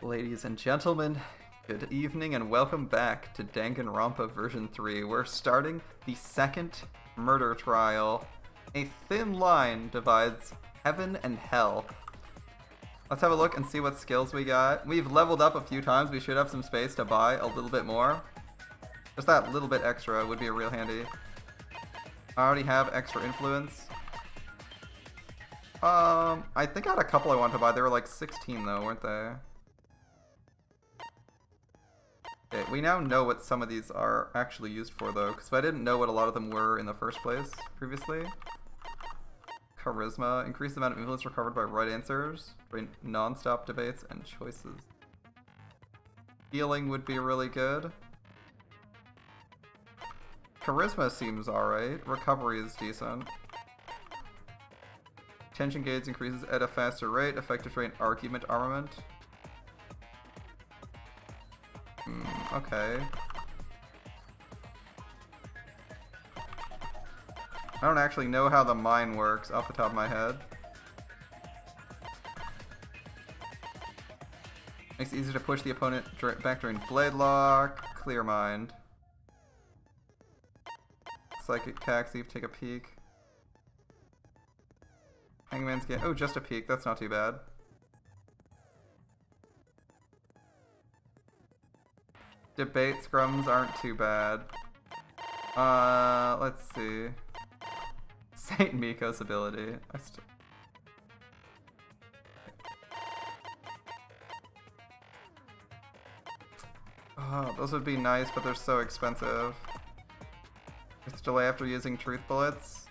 Ladies and gentlemen, good evening and welcome back to Danganronpa version 3. We're starting the second murder trial. A thin line divides heaven and hell. Let's have a look and see what skills we got. We've leveled up a few times. We should have some space to buy a little bit more. Just that little bit extra would be real handy. I already have extra influence. I think I had a couple I wanted to buy. They were like 16 though, weren't they? Okay, we now know what some of these are actually used for though, because I didn't know what a lot of them were in the first place previously. Charisma, increase the amount of influence recovered by right answers, during non-stop debates and choices. Healing would be really good. Charisma seems alright. Recovery is decent. Tension gauge increases at a faster rate. Effective rate argument armament. Okay. I don't actually know how the mine works off the top of my head. Makes it easier to push the opponent back during blade lock. Clear mind. Psychic taxi, take a peek. Hangman's get. Oh, just a peek. That's not too bad. Debate scrums aren't too bad. Let's see. Saint Miko's ability. Oh, those would be nice, but they're so expensive. It's delay after using truth bullets.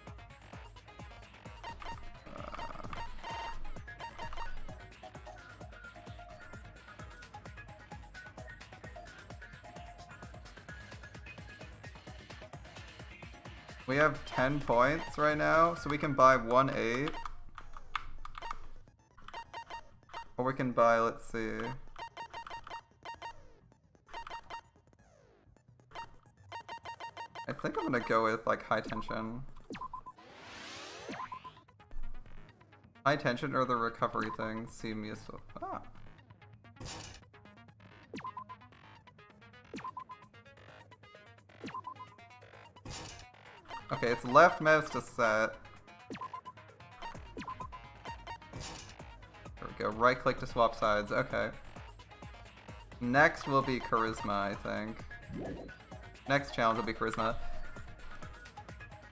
We have 10 points right now, so we can buy 1-8. Or we can buy, let's see. I think I'm gonna go with like high tension. High tension or the recovery thing seem useful. Ah. Okay, it's left mouse to set. There we go. Right click to swap sides. Okay. Next will be charisma, I think. Next challenge will be charisma.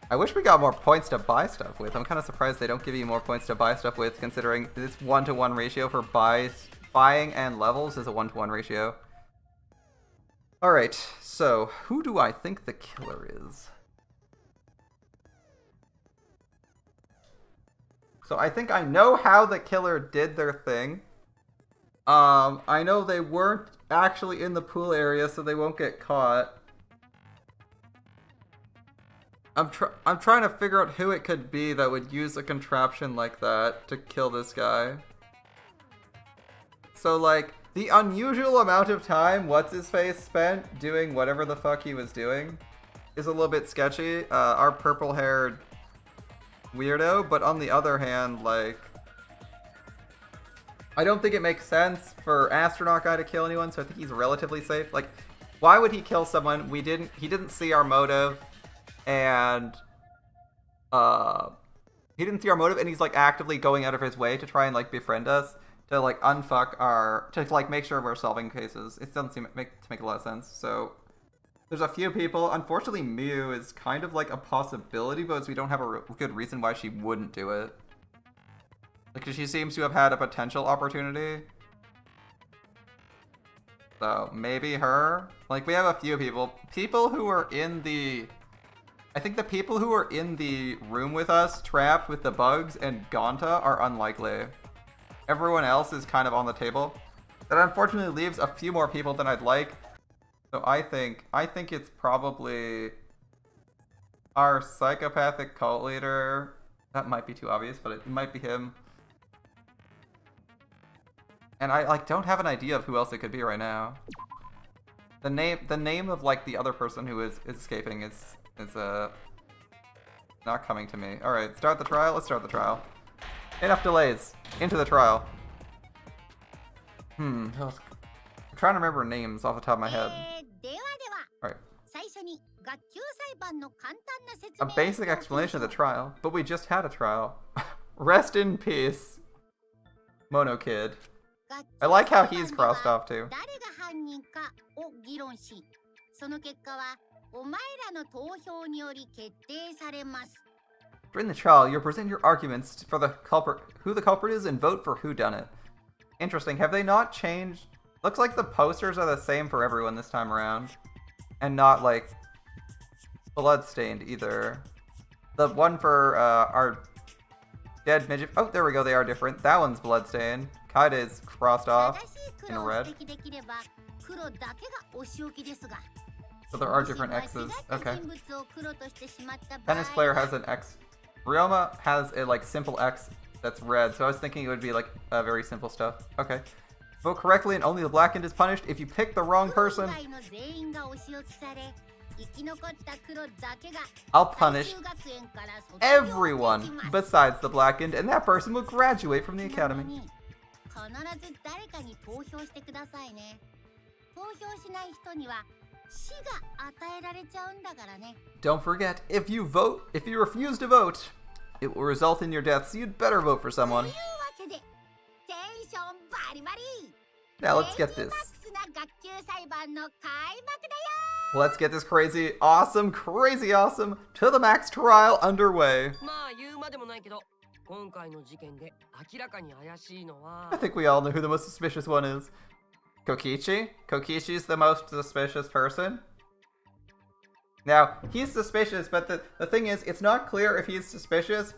I wish we got more points to buy stuff with. I'm kind of surprised they don't give you more points to buy stuff with, considering this 1-to-1 ratio for buying and levels is a 1-to-1 ratio. Alright, so who do I think the killer is? So I think I know how the killer did their thing. I know they weren't actually in the pool area, so they won't get caught. I'm trying to figure out who it could be that would use a contraption like that to kill this guy. So like, the unusual amount of time What's-His-Face spent doing whatever the fuck he was doing is a little bit sketchy. Our purple-haired weirdo, but on the other hand, like, I don't think it makes sense for Astronaut Guy to kill anyone, so I think he's relatively safe. Like, why would he kill someone? He didn't see our motive, and he didn't see our motive, and he's like actively going out of his way to try and like befriend us, to like unfuck our, to like make sure we're solving cases. It doesn't seem to make a lot of sense. So there's a few people. Unfortunately, Miu is kind of like a possibility, but we don't have a good reason why she wouldn't do it. Like, she seems to have had a potential opportunity. So, maybe her? Like, we have a few people. People who are in the... I think the people who are in the room with us, trapped with the bugs and Gonta, are unlikely. Everyone else is kind of on the table. That unfortunately leaves a few more people than I'd like. So I think it's probably our psychopathic cult leader. That might be too obvious, but it might be him. And I like don't have an idea of who else it could be right now. The name of like the other person who is escaping is not coming to me. All right, start the trial. Let's start the trial. Enough delays. Into the trial. I'm trying to remember names off the top of my head. Alright. A basic explanation of the trial, but we just had a trial. Rest in peace, Mono Kid. I like how he's crossed off too. During the trial, you'll present your arguments for the culprit, who the culprit is, and vote for who done it. Interesting. Have they not changed? Looks like the posters are the same for everyone this time around, and not like bloodstained either. The one for our dead midget. Oh, there we go. They are different. That one's bloodstained. Kaide is crossed off in red. So there are different X's. Okay. Tennis player has an X. Ryoma has a like simple X that's red. So I was thinking it would be like very simple stuff. Okay. Vote correctly and only the blackened is punished. If you pick the wrong person, I'll punish everyone besides the blackened, and that person will graduate from the academy. Don't forget, if you refuse to vote, it will result in your death, so you'd better vote for someone. Now let's get this. Let's get this crazy awesome to the max trial underway. I think we all know who the most suspicious one is. Kokichi? Kokichi's the most suspicious person. Now, he's suspicious, but the thing is, it's not clear if he's suspicious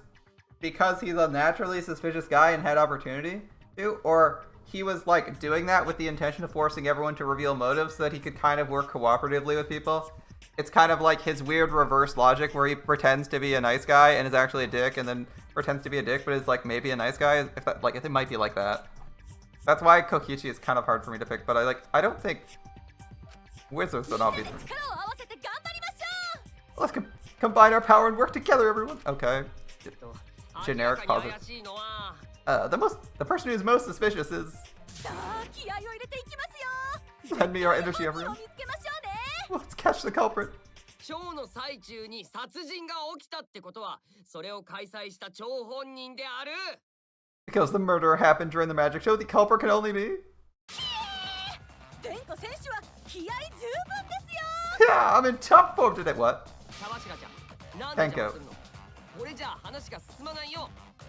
because he's a naturally suspicious guy and had opportunity to, or he was like doing that with the intention of forcing everyone to reveal motives so that he could kind of work cooperatively with people. It's kind of like his weird reverse logic where he pretends to be a nice guy and is actually a dick, and then pretends to be a dick but is like maybe a nice guy. If that, like, it might be like that. That's why Kokichi is kind of hard for me to pick, but I don't think Wizard's an obvious one. Let's combine our power and work together, everyone. Okay. Generic positive. The person who's most suspicious is. Lend me our energy, everyone. Let's catch the culprit. Because the murder happened during the magic show, the culprit can only be. Yeah, I'm in top form today. What? Tenko.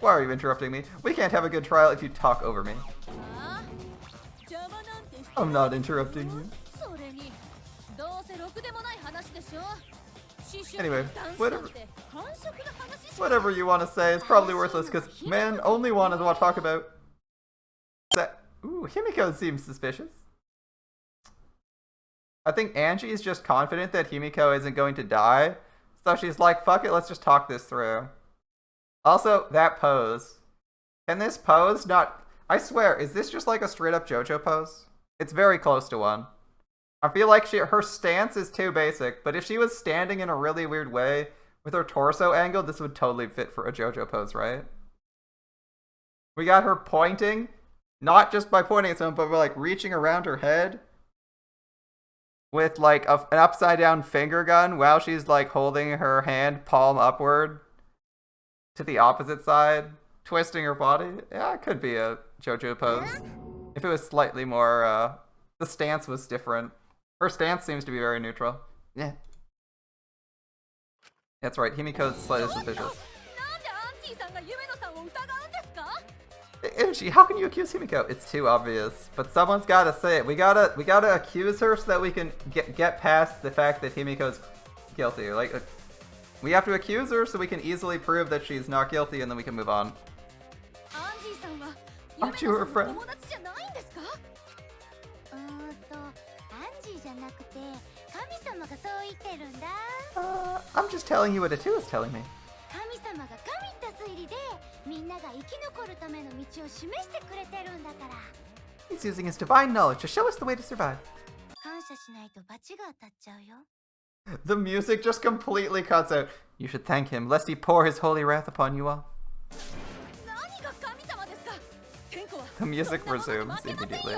Why are you interrupting me? We can't have a good trial if you talk over me. I'm not interrupting you. Anyway, whatever you want to say is probably worthless because men only want to talk about that. Ooh, Himiko seems suspicious. I think Angie is just confident that Himiko isn't going to die, so she's like, fuck it, let's just talk this through. Also, that pose. Can this pose not... I swear, is this just like a straight up JoJo pose? It's very close to one. I feel like her stance is too basic, but if she was standing in a really weird way with her torso angled, this would totally fit for a JoJo pose, right? We got her pointing, not just by pointing at someone, but we're like reaching around her head with like an upside down finger gun while she's like holding her hand palm upward to the opposite side, twisting her body. Yeah, it could be a JoJo pose. If it was slightly more, the stance was different. Her stance seems to be very neutral. Yeah. That's right, Himiko's slightly suspicious. Angie, how can you accuse Himiko? It's too obvious. But someone's gotta say it. We gotta accuse her so that we can get past the fact that Himiko's guilty. Like, we have to accuse her so we can easily prove that she's not guilty and then we can move on. Aren't you her friend? I'm just telling you what Atu is telling me. He's using his divine knowledge to show us the way to survive. The music just completely cuts out. You should thank him, lest he pour his holy wrath upon you all. The music resumes immediately.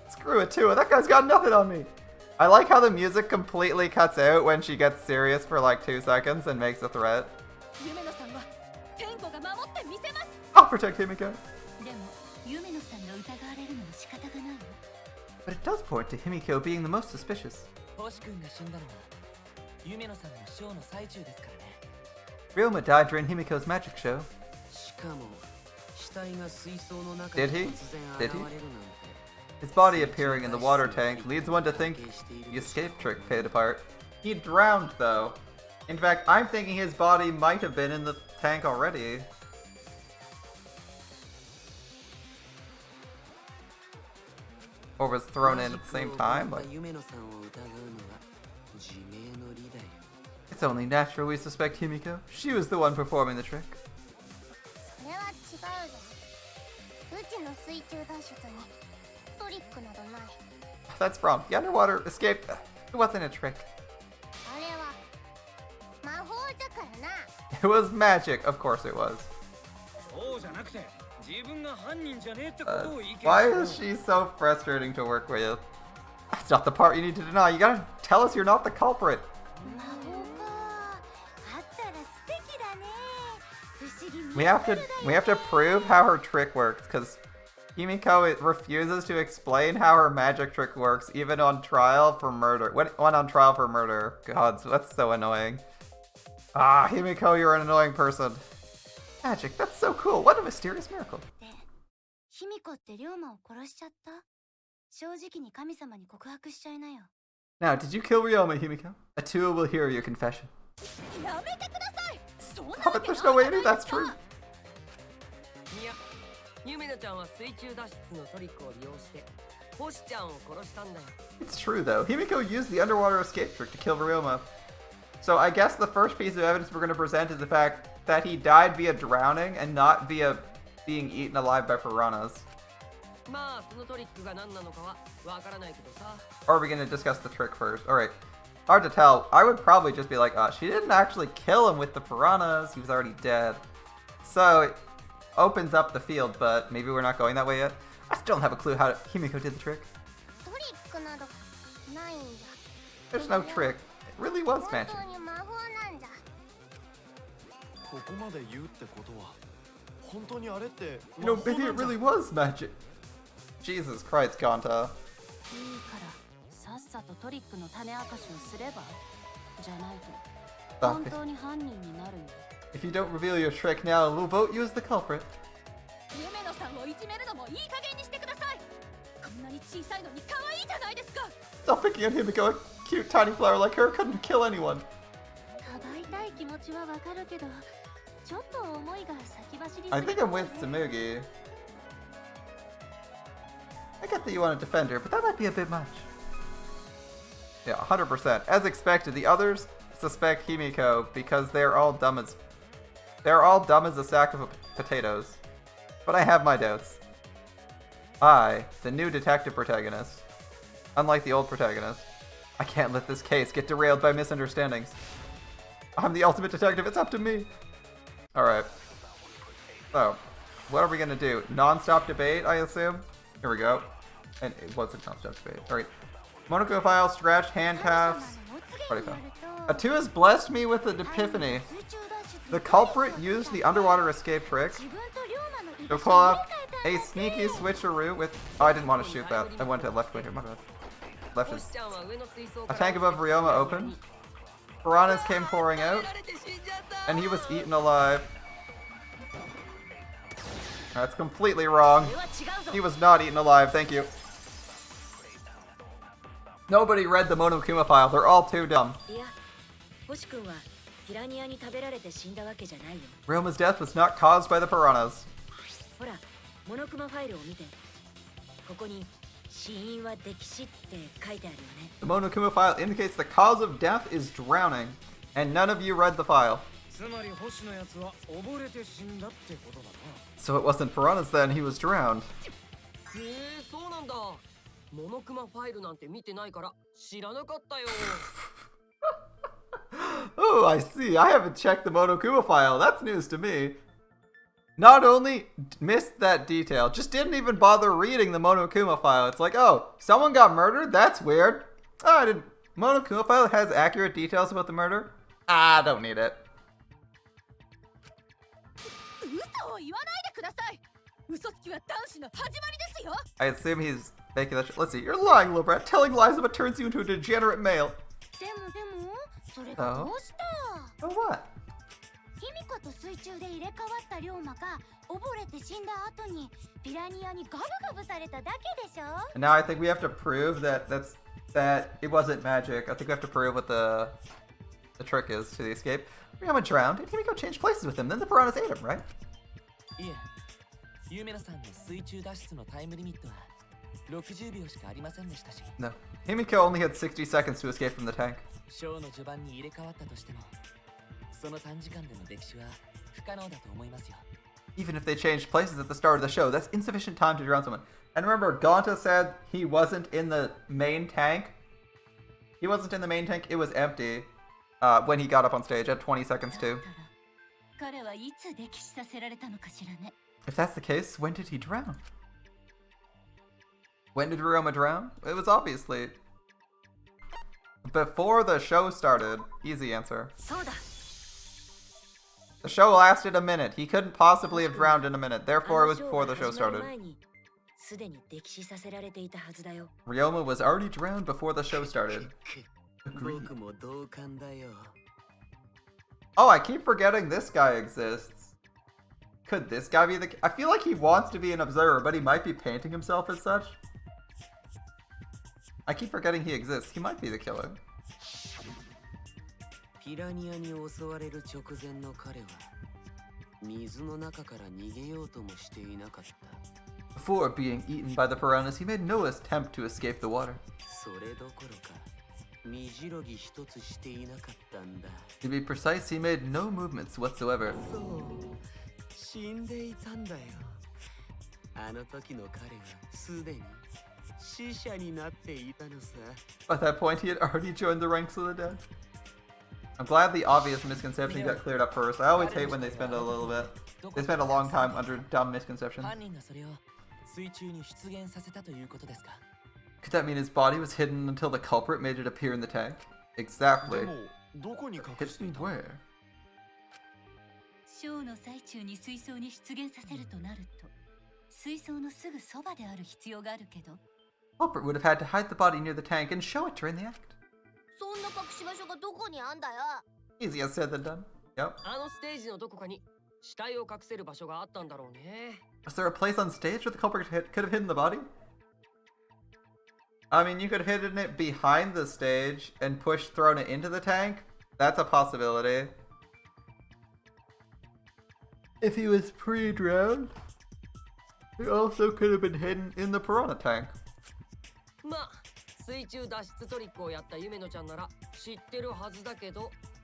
Screw it too, that guy's got nothing on me! I like how the music completely cuts out when she gets serious for like 2 seconds and makes a threat. I'll protect Himiko. But it does point to Himiko being the most suspicious. Ryoma died during Himiko's magic show. Did he? Did he? His body appearing in the water tank leads one to think the escape trick played a part. He drowned though. In fact, I'm thinking his body might have been in the tank already. Or was thrown in at the same time? Like, it's only natural we suspect Himiko. She was the one performing the trick. That's wrong. The underwater escape. It wasn't a trick. It was magic. Of course it was. Why is she so frustrating to work with? That's not the part you need to deny. You gotta tell us you're not the culprit. We have to prove how her trick works, because Himiko refuses to explain how her magic trick works, even on trial for murder. When on trial for murder. God, that's so annoying. Ah, Himiko, you're an annoying person. Magic, that's so cool. What a mysterious miracle. Now, did you kill Ryoma, Himiko? Atua will hear your confession. Stop it, there's no way to do that's true. It's true though. Himiko used the underwater escape trick to kill Ryoma. So I guess the first piece of evidence we're going to present is the fact that he died via drowning and not via being eaten alive by piranhas. Or are we going to discuss the trick first? Alright. Hard to tell. I would probably just be like, she didn't actually kill him with the piranhas. He was already dead. So it opens up the field, but maybe we're not going that way yet. I still don't have a clue how Himiko did the trick. There's no trick. It really was magic. You know, maybe it really was magic. Jesus Christ, Gonta. Stop it. If you don't reveal your trick now, we'll vote you as the culprit. Stop picking on Himiko. A cute tiny flower like her couldn't kill anyone. I think I'm with Tsumugi. I get that you want to defend her, but that might be a bit much. Yeah, 100%. As expected, the others suspect Himiko because they're all dumb as a sack of potatoes. But I have my doubts. I, the new detective protagonist, unlike the old protagonist, I can't let this case get derailed by misunderstandings. I'm the ultimate detective, it's up to me! Alright. So, what are we gonna do? Non-stop debate, I assume? Here we go. And it wasn't non-stop debate. Alright. Monoko file, stretch, handcuffs. What do you found? Atua's blessed me with an epiphany. The culprit used the underwater escape trick to pull off a sneaky switcheroo with... Oh, I didn't want to shoot that. I went to left window, my bad. Left is... A tank above Ryoma opened. Piranhas came pouring out. And he was eaten alive. That's completely wrong. He was not eaten alive, thank you. Nobody read the Monokuma file, they're all too dumb. Ryoma's death was not caused by the piranhas. The Monokuma file indicates the cause of death is drowning, and none of you read the file. So it wasn't piranhas then, he was drowned. Oh, I see. I haven't checked the Monokuma file. That's news to me. Not only missed that detail, just didn't even bother reading the Monokuma file. It's like, oh, someone got murdered? That's weird. Oh, I didn't. Monokuma file has accurate details about the murder? I don't need it. I assume he's making that. Let's see. You're lying, little brat. Telling lies about turns you into a degenerate male. Oh? Oh, what? And now I think we have to prove that it wasn't magic. I think we have to prove what the trick is to the escape. Ryoma drowned, and Himiko changed places with him. Then the piranhas ate him, right? Yeah. No. Himiko only had 60 seconds to escape from the tank. Even if they changed places at the start of the show, that's insufficient time to drown someone. And remember, Gonta said he wasn't in the main tank. He wasn't in the main tank, it was empty when he got up on stage at 20 seconds too. If that's the case, when did he drown? When did Ryoma drown? It was obviously before the show started. Easy answer. The show lasted a minute. He couldn't possibly have drowned in a minute. Therefore, it was before the show started. Ryoma was already drowned before the show started. Agreed. Oh, I keep forgetting this guy exists. Could this guy be the... I feel like he wants to be an observer, but he might be painting himself as such. I keep forgetting he exists. He might be the killer. Before being eaten by the piranhas, he made no attempt to escape the water. To be precise, he made no movements whatsoever. At that point, he had already joined the ranks of the dead. I'm glad the obvious misconception got cleared up first. I always hate when they spend a little bit. They spend a long time under dumb misconceptions. Could that mean his body was hidden until the culprit made it appear in the tank? Exactly. Hidden where? Culprit would have had to hide the body near the tank and show it during the act. Easier said than done. Yep. Was there a place on stage where the culprit could have hidden the body? I mean, you could have hidden it behind the stage and thrown it into the tank. That's a possibility. If he was pre-drowned, it also could have been hidden in the piranha tank.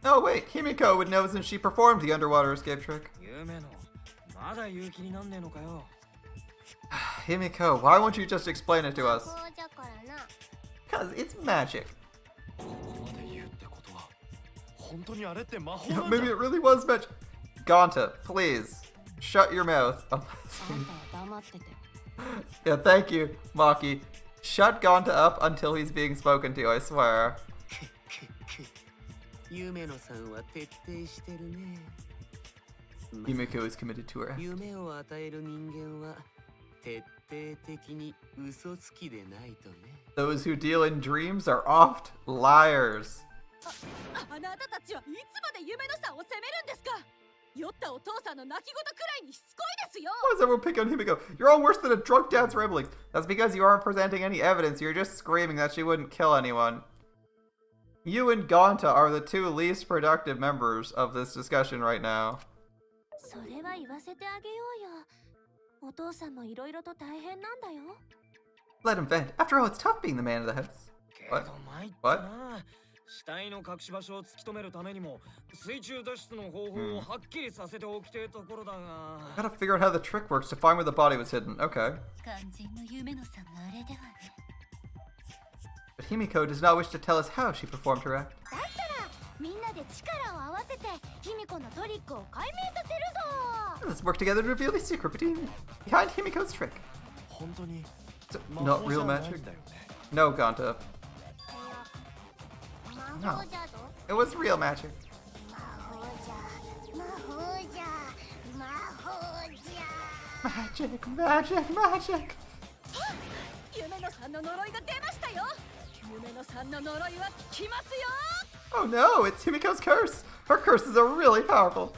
Oh wait, Himiko would know since she performed the underwater escape trick. Himiko, why won't you just explain it to us? Because it's magic. Maybe it really was magic. Gonta, please, shut your mouth. Yeah, thank you, Maki. Shut Gonta up until he's being spoken to, I swear. Himiko is committed to her act. Those who deal in dreams are oft liars. Why does everyone pick on Himiko? You're all worse than a drunk dad's ramblings. That's because you aren't presenting any evidence. You're just screaming that she wouldn't kill anyone. You and Gonta are the two least productive members of this discussion right now. Let him vent. After all, it's tough being the man of the house. What? What? Gotta figure out how the trick works to find where the body was hidden. Okay. But Himiko does not wish to tell us how she performed her act. Let's work together to reveal the secret behind Himiko's trick. So, not real magic? No, Gonta. No. It was real magic. Magic, magic, magic! Oh no, it's Himiko's curse! Her curses are really powerful.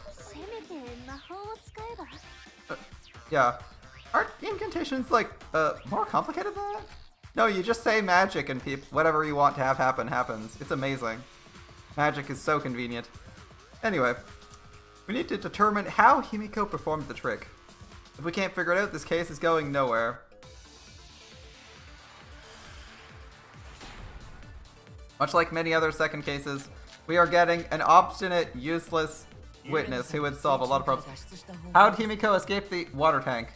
Yeah. Aren't incantations like, more complicated than that? No, you just say magic and whatever you want to have happen happens. It's amazing. Magic is so convenient. Anyway, we need to determine how Himiko performed the trick. If we can't figure it out, this case is going nowhere. Much like many other second cases, we are getting an obstinate, useless witness who would solve a lot of problems. How'd Himiko escape the water tank?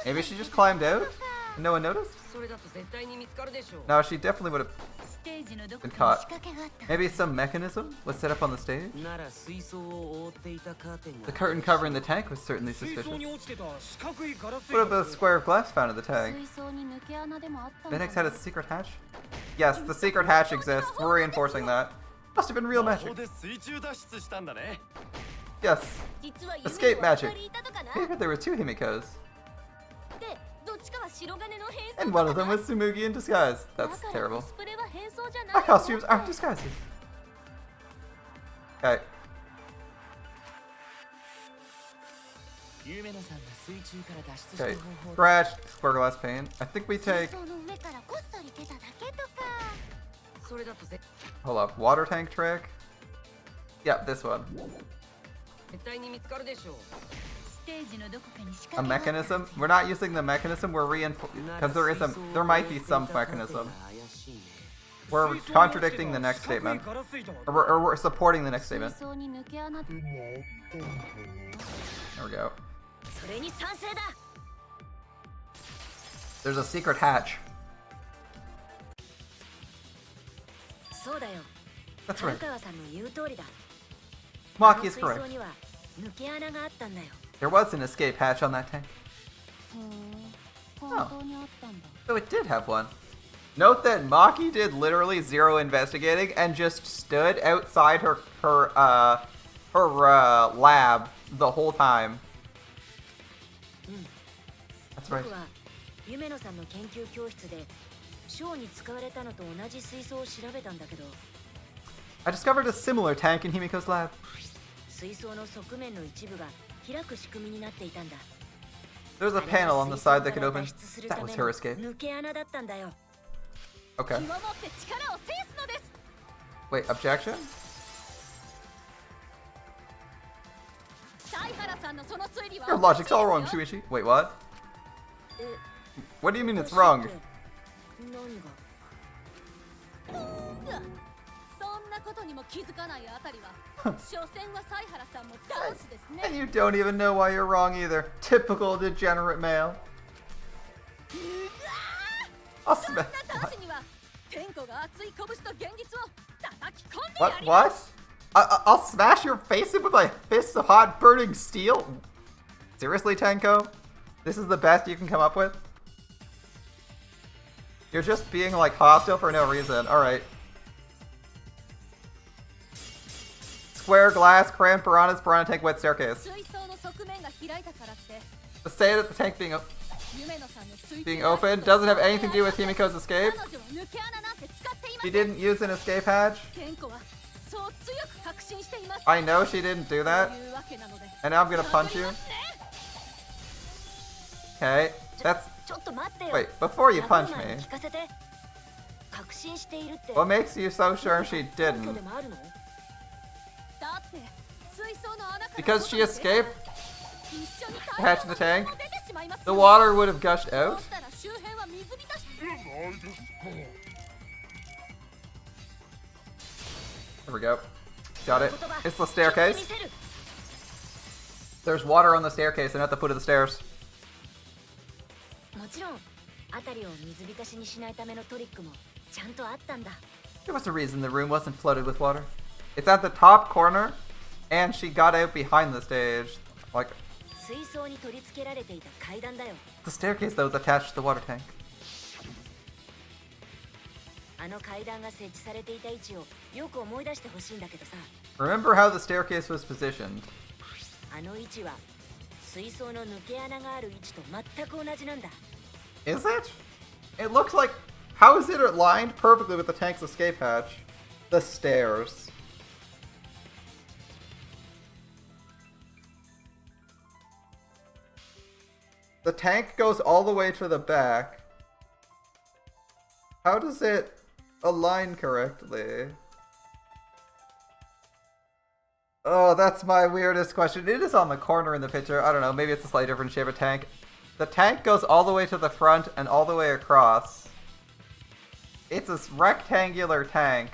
Maybe she just climbed out? And no one noticed? No, she definitely would have been caught. Maybe some mechanism was set up on the stage? The curtain covering the tank was certainly suspicious. What about the square of glass found in the tank? Minix had a secret hatch? Yes, the secret hatch exists. We're reinforcing that. Must have been real magic. Yes. Escape magic. Maybe there were two Himikos. And one of them was Tsumugi in disguise. That's terrible. My costumes aren't disguises. Okay. Okay. Scratch, square glass pane. I think we take... Hold up. Water tank trick? Yep, this one. A mechanism? We're not using the mechanism, we're reinforcing, because there might be some mechanism. We're contradicting the next statement. Or we're supporting the next statement. There we go. There's a secret hatch. That's right. Maki is correct. There was an escape hatch on that tank. Oh. So it did have one. Note that Maki did literally zero investigating and just stood outside her lab the whole time. That's right. I discovered a similar tank in Himiko's lab. There's a panel on the side that could open. That was her escape. Okay. Wait, objection? Your logic's all wrong, Shuichi. Wait, what? What do you mean it's wrong? And you don't even know why you're wrong either. Typical degenerate male. What? I'll smash your face in with my fists of hot burning steel? Seriously, Tenko? This is the best you can come up with? You're just being like hostile for no reason. Alright. Square glass, crammed piranhas, piranha tank, wet staircase. The say that the tank being open doesn't have anything to do with Himiko's escape. She didn't use an escape hatch. I know she didn't do that. And now I'm gonna punch you. Okay, that's... Wait, before you punch me, what makes you so sure she didn't? Because she escaped the hatch of the tank, the water would have gushed out. There we go. Got it. It's the staircase. There's water on the staircase and at the foot of the stairs. There was a reason the room wasn't flooded with water. It's at the top corner, and she got out behind the stage. Like, the staircase that was attached to the water tank. Remember how the staircase was positioned. Is it? It looks like... How is it aligned perfectly with the tank's escape hatch? The stairs. The tank goes all the way to the back. How does it align correctly? Oh, that's my weirdest question. It is on the corner in the picture. I don't know, maybe it's a slightly different shape of tank. The tank goes all the way to the front and all the way across. It's a rectangular tank.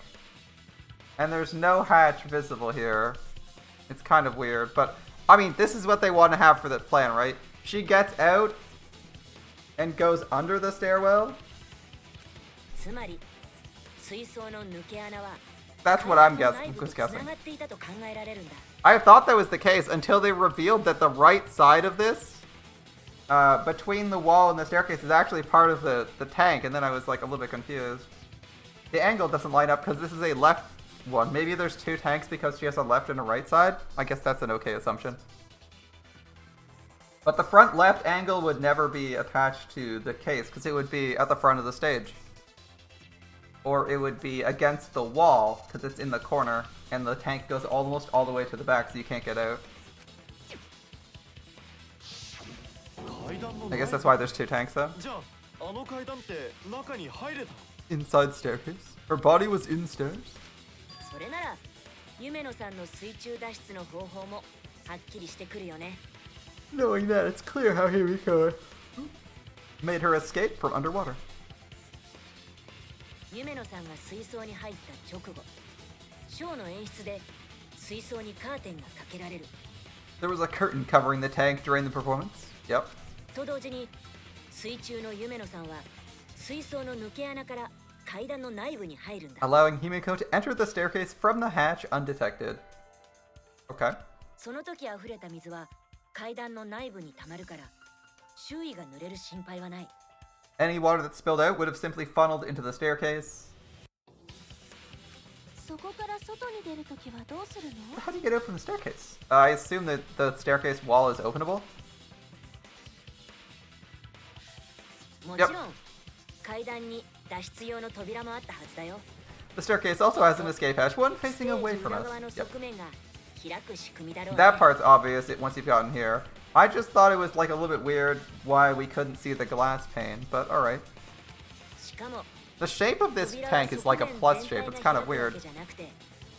And there's no hatch visible here. It's kind of weird, but I mean, this is what they want to have for the plan, right? She gets out and goes under the stairwell. That's what I'm guessing. I thought that was the case until they revealed that the right side of this, between the wall and the staircase, is actually part of the tank, and then I was like a little bit confused. The angle doesn't line up because this is a left one. Maybe there's two tanks because she has a left and a right side. I guess that's an okay assumption. But the front left angle would never be attached to the case because it would be at the front of the stage. Or it would be against the wall because it's in the corner and the tank goes almost all the way to the back so you can't get out. I guess that's why there's two tanks though. Inside staircase? Her body was in stairs? Knowing that, it's clear how Himiko made her escape from underwater. There was a curtain covering the tank during the performance. Yep. Allowing Himiko to enter the staircase from the hatch undetected. Okay. Any water that spilled out would have simply funneled into the staircase. How do you get out from the staircase? I assume that the staircase wall is openable? Yep. The staircase also has an escape hatch, one facing away from us. Yep. That part's obvious once you've gotten here. I just thought it was like a little bit weird why we couldn't see the glass pane, but alright. The shape of this tank is like a plus shape, it's kind of weird.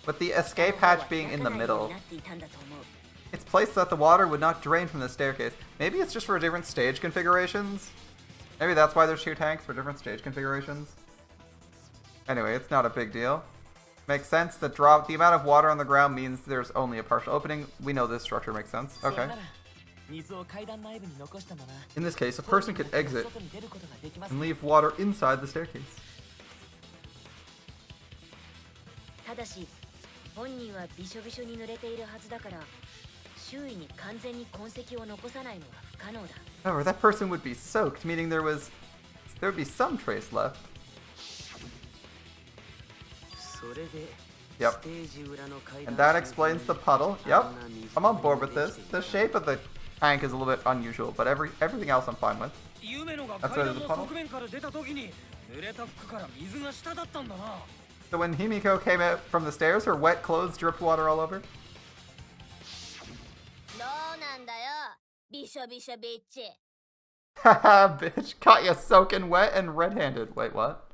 With the escape hatch being in the middle. It's placed so that the water would not drain from the staircase. Maybe it's just for different stage configurations? Maybe that's why there's two tanks for different stage configurations? Anyway, it's not a big deal. Makes sense. The amount of water on the ground means there's only a partial opening. We know this structure makes sense. Okay. In this case, a person could exit and leave water inside the staircase. However, that person would be soaked, meaning there would be some trace left. Yep. And that explains the puddle. Yep. I'm on board with this. The shape of the tank is a little bit unusual, but everything else I'm fine with. That's why there's a puddle. So when Himiko came out from the stairs, her wet clothes dripped water all over? Haha, bitch. Caught you soaking wet and red-handed. Wait, what?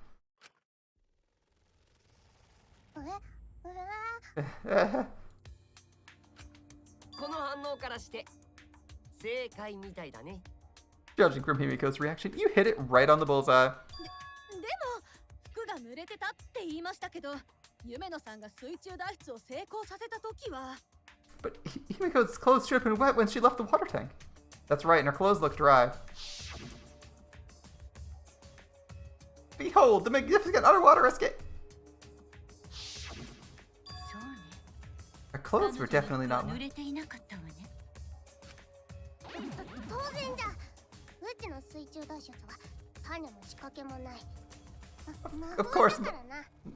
Judging from Himiko's reaction, you hit it right on the bullseye. But Himiko's clothes dripping wet when she left the water tank. That's right, and her clothes look dry. Behold, the magnificent underwater escape! clothes were definitely not wet. Of course,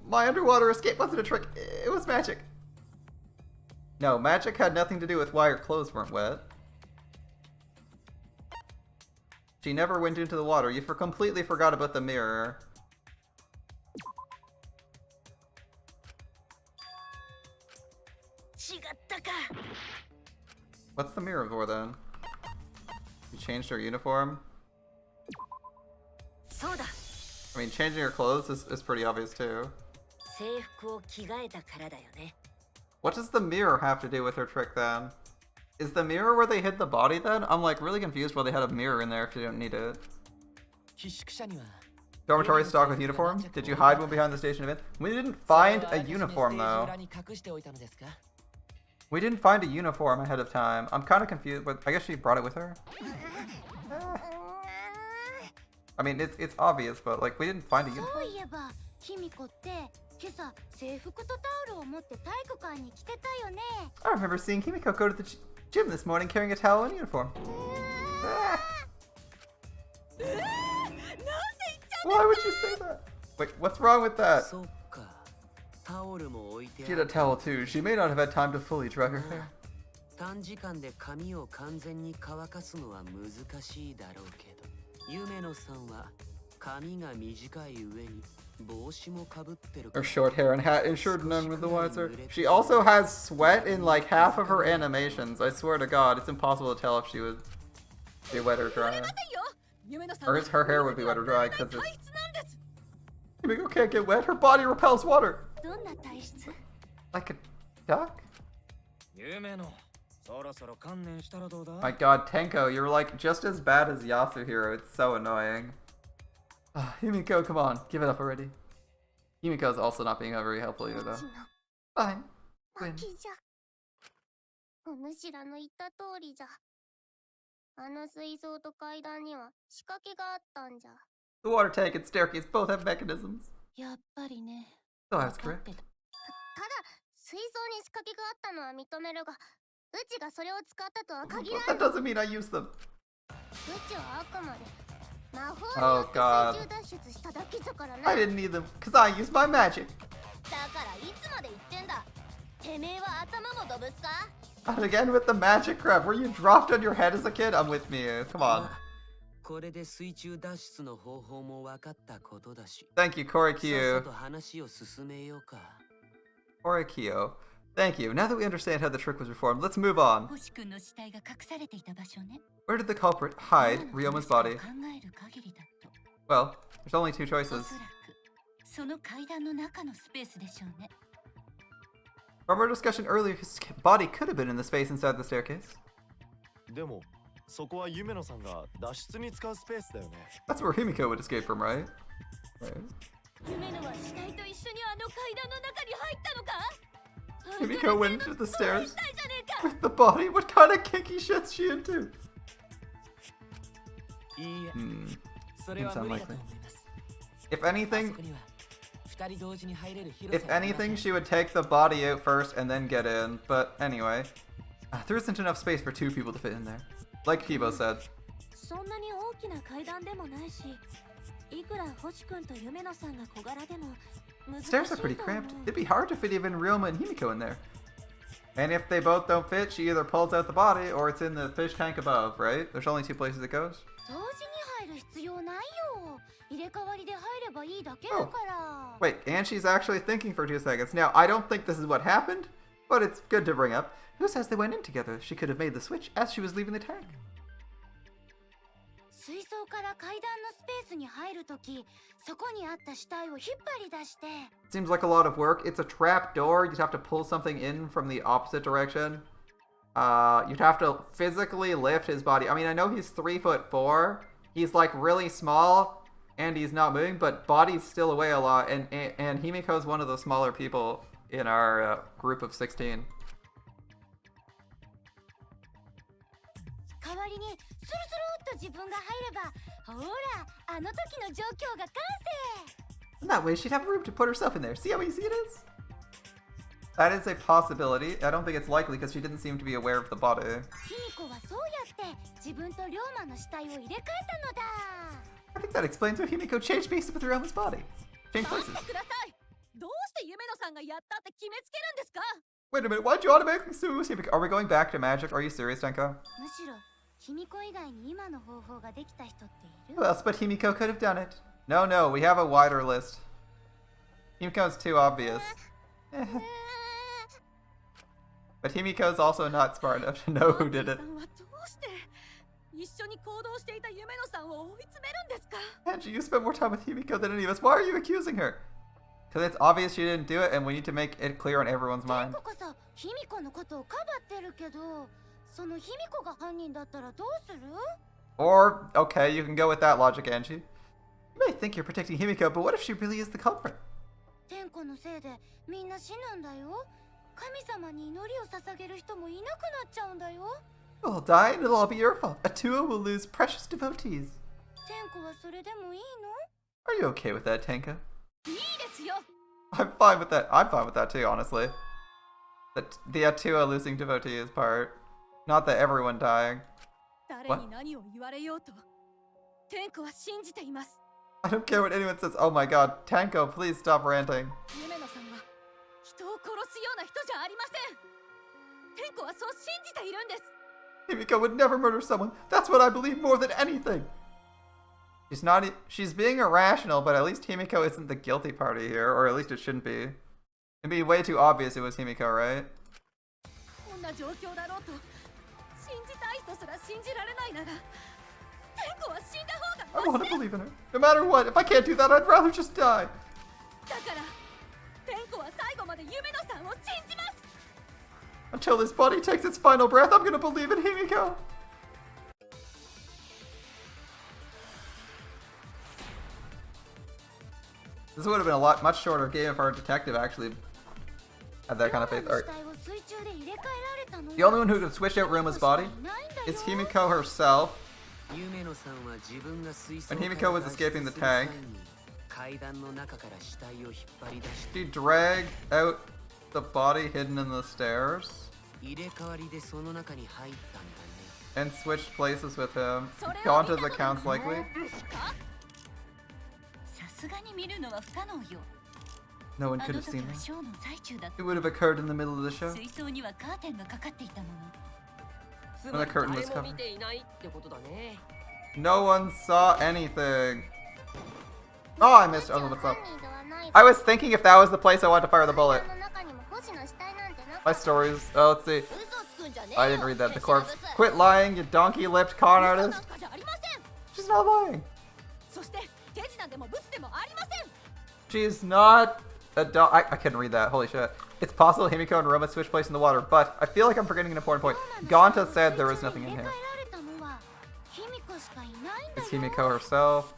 my underwater escape wasn't a trick, it was magic. No, magic had nothing to do with why her clothes weren't wet. She never went into the water. You completely forgot about the mirror. What's the mirror for then? You changed her uniform? I mean, changing her clothes is pretty obvious too. What does the mirror have to do with her trick then? Is the mirror where they hid the body then? I'm like really confused why they had a mirror in there if you don't need it. Dormitory stocked with uniform? Did you hide one behind the station event? We didn't find a uniform though. We didn't find a uniform ahead of time. I'm kind of confused, but I guess she brought it with her. I mean, it's obvious, but like we didn't find a uniform. I remember seeing Himiko go to the gym this morning carrying a towel and uniform. Why would you say that? Wait, what's wrong with that? She had a towel too. She may not have had time to fully dry her hair. Her short hair and hat ensured none were the wiser. She also has sweat in like half of her animations. I swear to God, it's impossible to tell if she would be wet or dry. Or her hair would be wet or dry because it's... Himiko can't get wet. Her body repels water. Like a duck? My God, Tenko, you're like just as bad as Yasuhiro. It's so annoying. Himiko, come on, give it up already. Himiko's also not being very helpful either, though. Fine. Win. The water tank and staircase both have mechanisms. So I was correct. That doesn't mean I use them. Oh God. I didn't need them, because I used my magic. And again with the magic crap, were you dropped on your head as a kid? I'm with me, come on. Thank you, Korikyo. Korikyo. Thank you. Now that we understand how the trick was performed, let's move on. Where did the culprit hide Ryoma's body? Well, there's only two choices. From our discussion earlier, his body could have been in the space inside the staircase. That's where Himiko would escape from, right? Himiko went into the stairs with the body. What kind of kinky shit's she into? Seems unlikely. If anything, she would take the body out first and then get in. But anyway, there isn't enough space for two people to fit in there. Like Kibo said. Stairs are pretty cramped. It'd be hard to fit even Ryoma and Himiko in there. And if they both don't fit, she either pulls out the body or it's in the fish tank above, right? There's only two places it goes. Oh. Wait, and she's actually thinking for 2 seconds. Now, I don't think this is what happened, but it's good to bring up. Who says they went in together? She could have made the switch as she was leaving the tank. Seems like a lot of work. It's a trap door. You'd have to pull something in from the opposite direction. You'd have to physically lift his body. I mean, I know he's 3'4". He's like really small and he's not moving, but body's still away a lot. And Himiko's one of the smaller people in our group of 16. In that way, she'd have room to put herself in there. See how easy it is? That is a possibility. I don't think it's likely because she didn't seem to be aware of the body. 卑弥呼はそうやって自分と龍馬の死体を入れ替えたのだ。 I think that explains why Himiko changed pieces with Ryoma's body. Changed places. ください。どうして夢野さんがやったって決めつけるんですか？ Wait a minute, why'd you automatically sue Himiko? Are we going back to magic? Are you serious, Tenko? むしろ卑弥呼以外に今の方法ができた人っている？ Who else but Himiko could have done it? No, we have a wider list. Himiko's too obvious. But Himiko's also not smart enough to know who did it. 一緒に行動していた夢野さんを追い詰めるんですか？ Angie, you spent more time with Himiko than any of us. Why are you accusing her? Because it's obvious she didn't do it, and we need to make it clear on everyone's 天 mind. 子こそ卑弥呼のことをかばってるけど、その卑弥呼が犯人だったらどうする？ Or, okay, you can go with that logic, Angie. You may think you're protecting Himiko, but what if she really is the culprit? 天子のせいでみんな死ぬんだよ。神様に祈りを捧げる人もいなくなっちゃうんだよ。 You'll die, and it'll all be your fault. Atua will lose precious devotees. 天子はそれでもいいの？ Are you okay with that, Tenka? いいですよ。 I'm fine with that. I'm fine with that too, honestly. The Atua losing devotees part. Not that everyone dying. 誰に何を言われようと、天子は信じています。 I don't care what anyone says. Oh my god, Tanko, please stop ranting. 夢野さんは人を殺すような人じゃありません。天子はそう信じているんです。 Himiko would never murder someone. That's what I believe more than anything. She's being irrational, but at least Himiko isn't the guilty party here, or at least it shouldn't be. It'd be way too obvious it was Himiko, right? こんな状況だろうと信じたい人すら信じられないなら、天子は死んだ方 I が want マ to シです。 believe in her. No matter what, if I can't do that, I'd rather just die. だから天子は最後まで夢野さんを信じます。 Until this body takes its final breath, I'm gonna believe in Himiko. This would have been a much shorter game if our detective actually had that kind of faith. Alright. The only one who could switch out Ruma's body is Himiko herself. When Himiko was escaping the tank, she dragged out the body hidden in the stairs and switched places with him. Gonta's account's likely. No one could have seen that. It would have occurred in the middle of the show. When the curtain was covered. No one saw anything. Oh, I missed. Oh, what's up? I was thinking if that was the place I wanted to fire the bullet. My stories. Oh, let's see. I didn't read that. The corpse. Quit lying, you donkey-lipped con artist. She's not lying. She's not a dog. I couldn't read that. Holy shit. It's possible Himiko and Roma switched place in the water, but I feel like I'm forgetting an important point. Gonta said there was nothing in here. It's Himiko herself.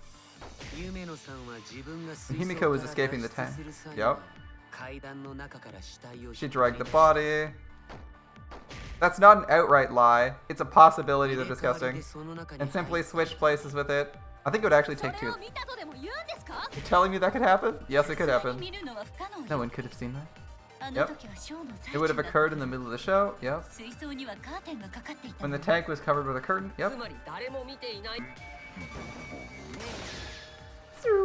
Himiko was escaping the tank. Yep. She dragged the body. That's not an outright lie. It's a possibility they're discussing. And simply switched places with it. I think it would actually take two. You're telling me that could happen? Yes, it could happen. No one could have seen that. Yep. It would have occurred in the middle of the show. Yep. When the tank was covered with a curtain. Yep. There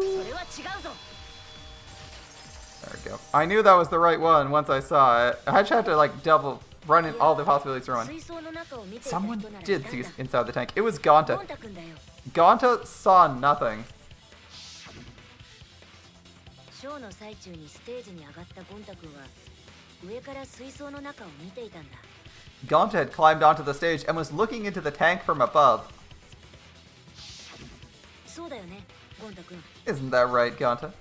we go. I knew that was the right one once I saw it. I just had to like double run in all the possibilities through one. Someone did see inside the tank. It was Gonta. Gonta saw nothing. Gonta had climbed onto the stage and was looking into the tank from above. Isn't that right, Gonta?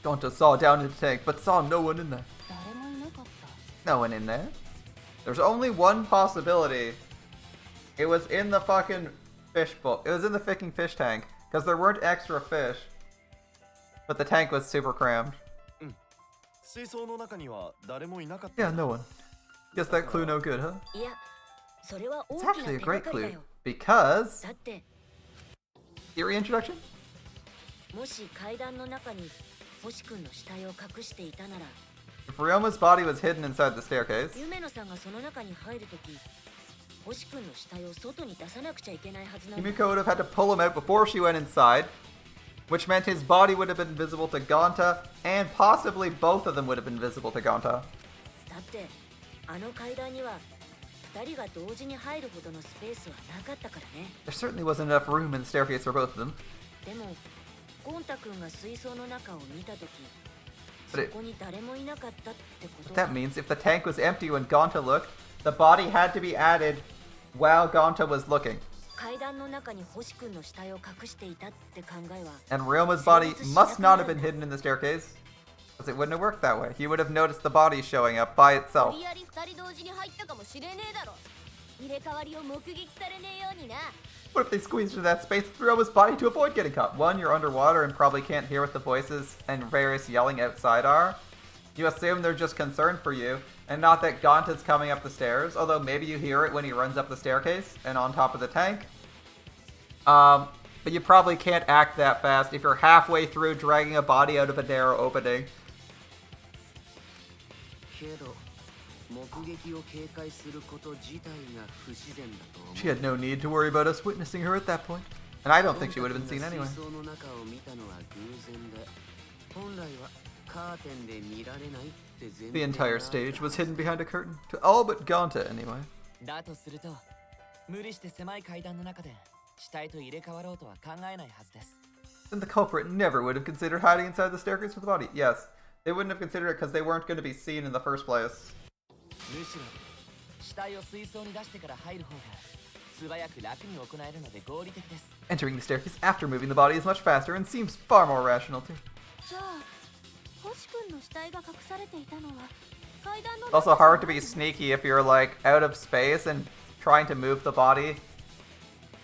Gonta saw down into the tank, but saw no one in there. No one in there. There's only one possibility. It was in the fucking fish bowl. It was in the fucking fish tank. Because there weren't extra fish. But the tank was super crammed. Yeah, no one. Guess that clue no good, huh? It's actually a great clue. Because... Theory introduction? もし階段の中に星君の死体を隠していたなら、 If Ryoma's body was hidden inside the staircase, 夢野さんがその中に入るとき、星君の死体を外に出さなくちゃいけないはずなんだ。 Himiko would have had to pull him out before she went inside, which meant his body would have been visible to Gonta, and possibly both of them would have been visible to Gonta. だってあの階段には2人が同時に入るほどのスペースはなかったからね。 There certainly wasn't enough room in the staircase for both of them. でもゴンタ君が水槽の中を見たとき、 But そこに誰もいなかったってこと What that means, if the tank was empty when Gonta looked, the body had to be added while Gonta was looking. 階段の中に星君の死体を隠していたって考えは、 And Ryoma's body must not have been hidden in the staircase, because it wouldn't have worked that way. He would have noticed the body showing up by itself. 無理やり2人同時に入ったかもしれねえだろ。入れ替わりを目撃されねえようにな。 What if they squeezed through that space with Ryoma's body to avoid getting caught? One, you're underwater and probably can't hear what the voices and various yelling outside are. You assume they're just concerned for you, and not that Gonta's coming up the stairs, although maybe you hear it when he runs up the staircase and on top of the tank. But you probably can't act that fast if you're halfway through dragging a body out of a narrow opening. けど目撃を警戒すること自体が不自然だと思う。 She had no need to worry about us witnessing her at that point. And I don't think she would have been seen anyway. 水槽の中を見たのは偶然で、本来はカーテンで見られないって前 The 提 entire が stage was hidden behind a curtain. To all but Gonta, anyway. だとすると無理して狭い階段の中で死体と入れ替わろうとは考えないはずです。 Then the culprit never would have considered hiding inside the staircase with the body. Yes, they wouldn't have considered it because they weren't going to be seen in the first place. むしろ死体を水槽に出してから入る方が素早く楽に行えるので合理的です。 Entering the staircase after moving the body is much faster and seems far more rational too. じゃあ星君の死体が隠されていたのは階段の It's also hard to be sneaky if you're like out of space and trying to move the body.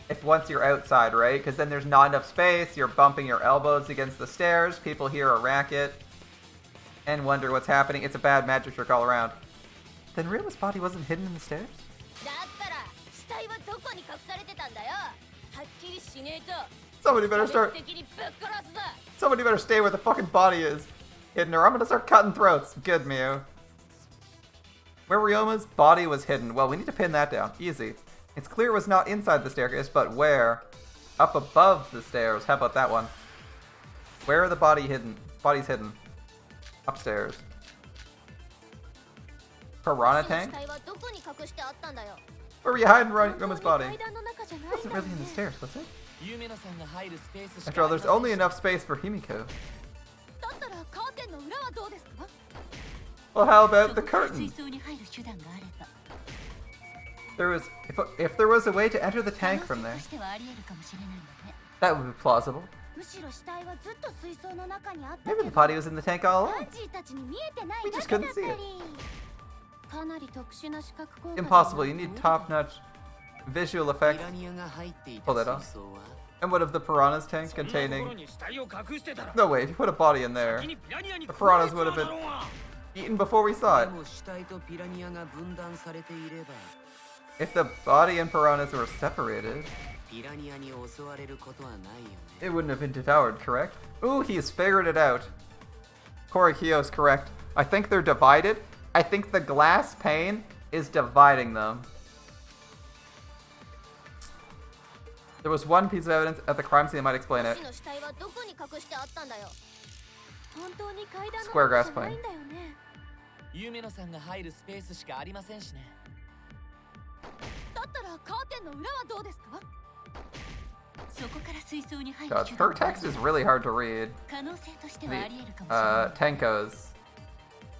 If once you're outside, right? Because then there's not enough space, you're bumping your elbows against the stairs, people hear a racket and wonder what's happening. It's a bad magic trick all around. Then Ryoma's body wasn't hidden in the stairs? だったら死体はどこに隠されてたんだよ。はっきりしねえと Somebody better 差 start. 別的にぶっ殺すぞ。 Somebody better stay where the fucking body is hidden, or I'm gonna start cutting throats. Good, Mew. Where Ryoma's body was hidden. Well, we need to pin that down. Easy. It's clear it was not inside the staircase, but where? Up above the stairs. How about that one? Where are the bodies hidden? Upstairs. Piranha 死 tank? 体はどこに隠してあったんだよ。 Where were you hiding Ryoma's 本当 body? に階段の中じゃない It ん wasn't だよ really in the ね。 stairs, was it? 夢野さんが入るスペースし After か all, あり there's ません only enough space for Himiko. だったらカーテンの裏はどうですか？ Well, how about そ the こから curtain? 水槽に入る手段があれば、 There was, if there was a way to enter the 可能 tank 性 from と there, してはあり得るかもしれないわね。 that would be plausible. むしろ死体はずっと水槽の中にあった Maybe け the ど body was in the tank all ハ along. ンジーたちに見えてない We だ just けだ couldn't った see り it. かなり特殊な視覚効果 Impossible. You need top-notch visual ピ effects. ラニアが入ってい Pull た that 水槽は And what of the piranha's tank そんなところ containing? に死体を隠してたら No, wait. If you put a body in there, 先にピラニアに the 食われ piranhas ち would ま have うだ been ろうが eaten before we saw で it. も死体とピラニアが分断されていれば If the body and piranhas were separated, ピラニアに襲われることはないよね。 it wouldn't have been devoured, correct? Ooh, he's figured it out. Korikyo's correct. I think they're divided. I think the glass pane is dividing them. There was one piece of evidence at the crime scene that might explain it. 星の死体はどこに隠してあったんだよ。本当に階段の Square 中 grass じゃないんだよね。夢野さんが入るスペースしかありませんしね。だったらカーテンの裏はどうですか？そこから水槽に入る God, 手 her 段があ text る is really hard to read. 可能性としてはあり得るかもしれない。 Tenko's.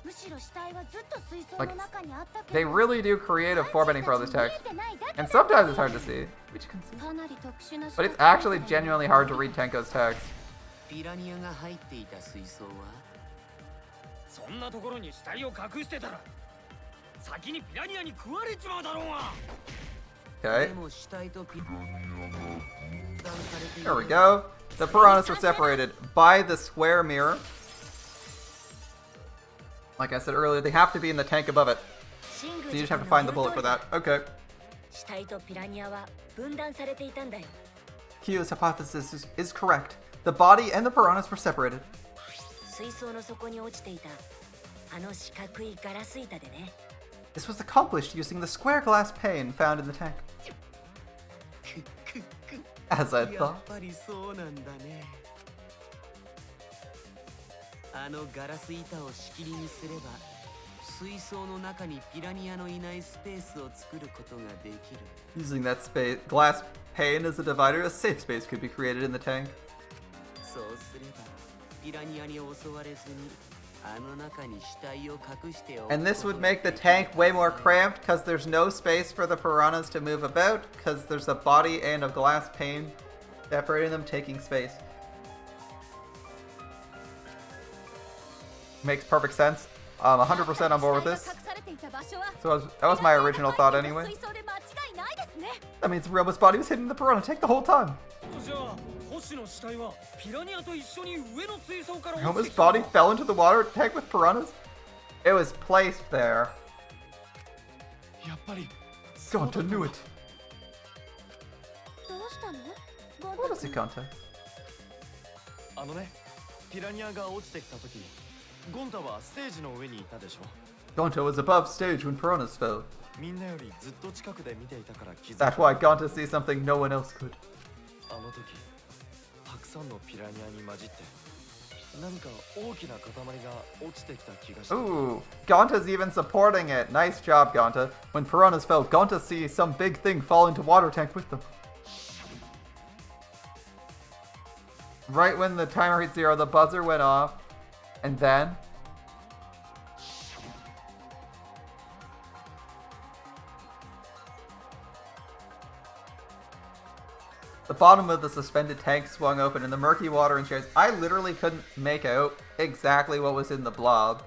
むしろ死体はずっと水槽の中にあったけ They ど really do creative formatting for all this ハン text. ジーたちに見えてないだけだ And ったり sometimes it's hard to see, which you can see. かなり特殊な視 But 覚 it's 効果 actually だよね genuinely hard to read Tenko's text. ピラニアが入っていた水槽はそんなところに死体を隠してたら先にピラニアに食われちまうだろうが Okay, でも死体とピラニアが分断されていれ there ば we go. The piranhas were separated by the square mirror. Like I said earlier, they have to be in the tank above it. シング So you ジ just have 君 to の find the 言う bullet 通 for りだ。 that. Okay. 死体とピラニアは分断されていたんだよ。 Kyo's hypothesis is correct. The body and the piranhas were separated. 水槽の底に落ちていたあの四角いガラス板でね。 This was accomplished using the square glass pane found in the tank. As I やっ thought. ぱりそうなんだね。あのガラス板を仕切りにすれば水槽の中にピラニアのいないスペースを作ることができる。 Using that space glass pane as a divider, a safe space could be created in the tank. そうすればピラニアに襲われずにあの中に死体を隠しておく。 And this would make the tank way more cramped because there's no space for the piranhas to move about because there's a body and a glass pane separating them, taking space. Makes perfect sense. I'm 100% on board with this. So that was my original thought anyway. That means Ryoma's body was hidden in the piranha tank the whole time. じゃあ星の死体はピラニアと一緒に上の水槽から落ち Ryoma's てきたの body fell into the water tank with piranhas? It was placed there. やっぱり Gonta knew it. どうしたの？ What is it, Gonta? あのね、ピラニアが落ちてきた時、ゴンタはステージの上にいたでしょ。 Gonta was above stage when piranhas fell. みんなよりずっと近くで見ていたから気づい That's た。 why Gonta sees something no one else could. あの時、たくさんのピラニアに混じって、何か大きな塊が落ちてきた気がした。 Ooh, Gonta's even supporting it. Nice job, Gonta. When piranhas fell, Gonta sees some big thing fall into water tank with them. Right when the timer hit 0, the buzzer went off, and then the bottom of the suspended tank swung open and the murky water and shares. I literally couldn't make out exactly what was in the blob.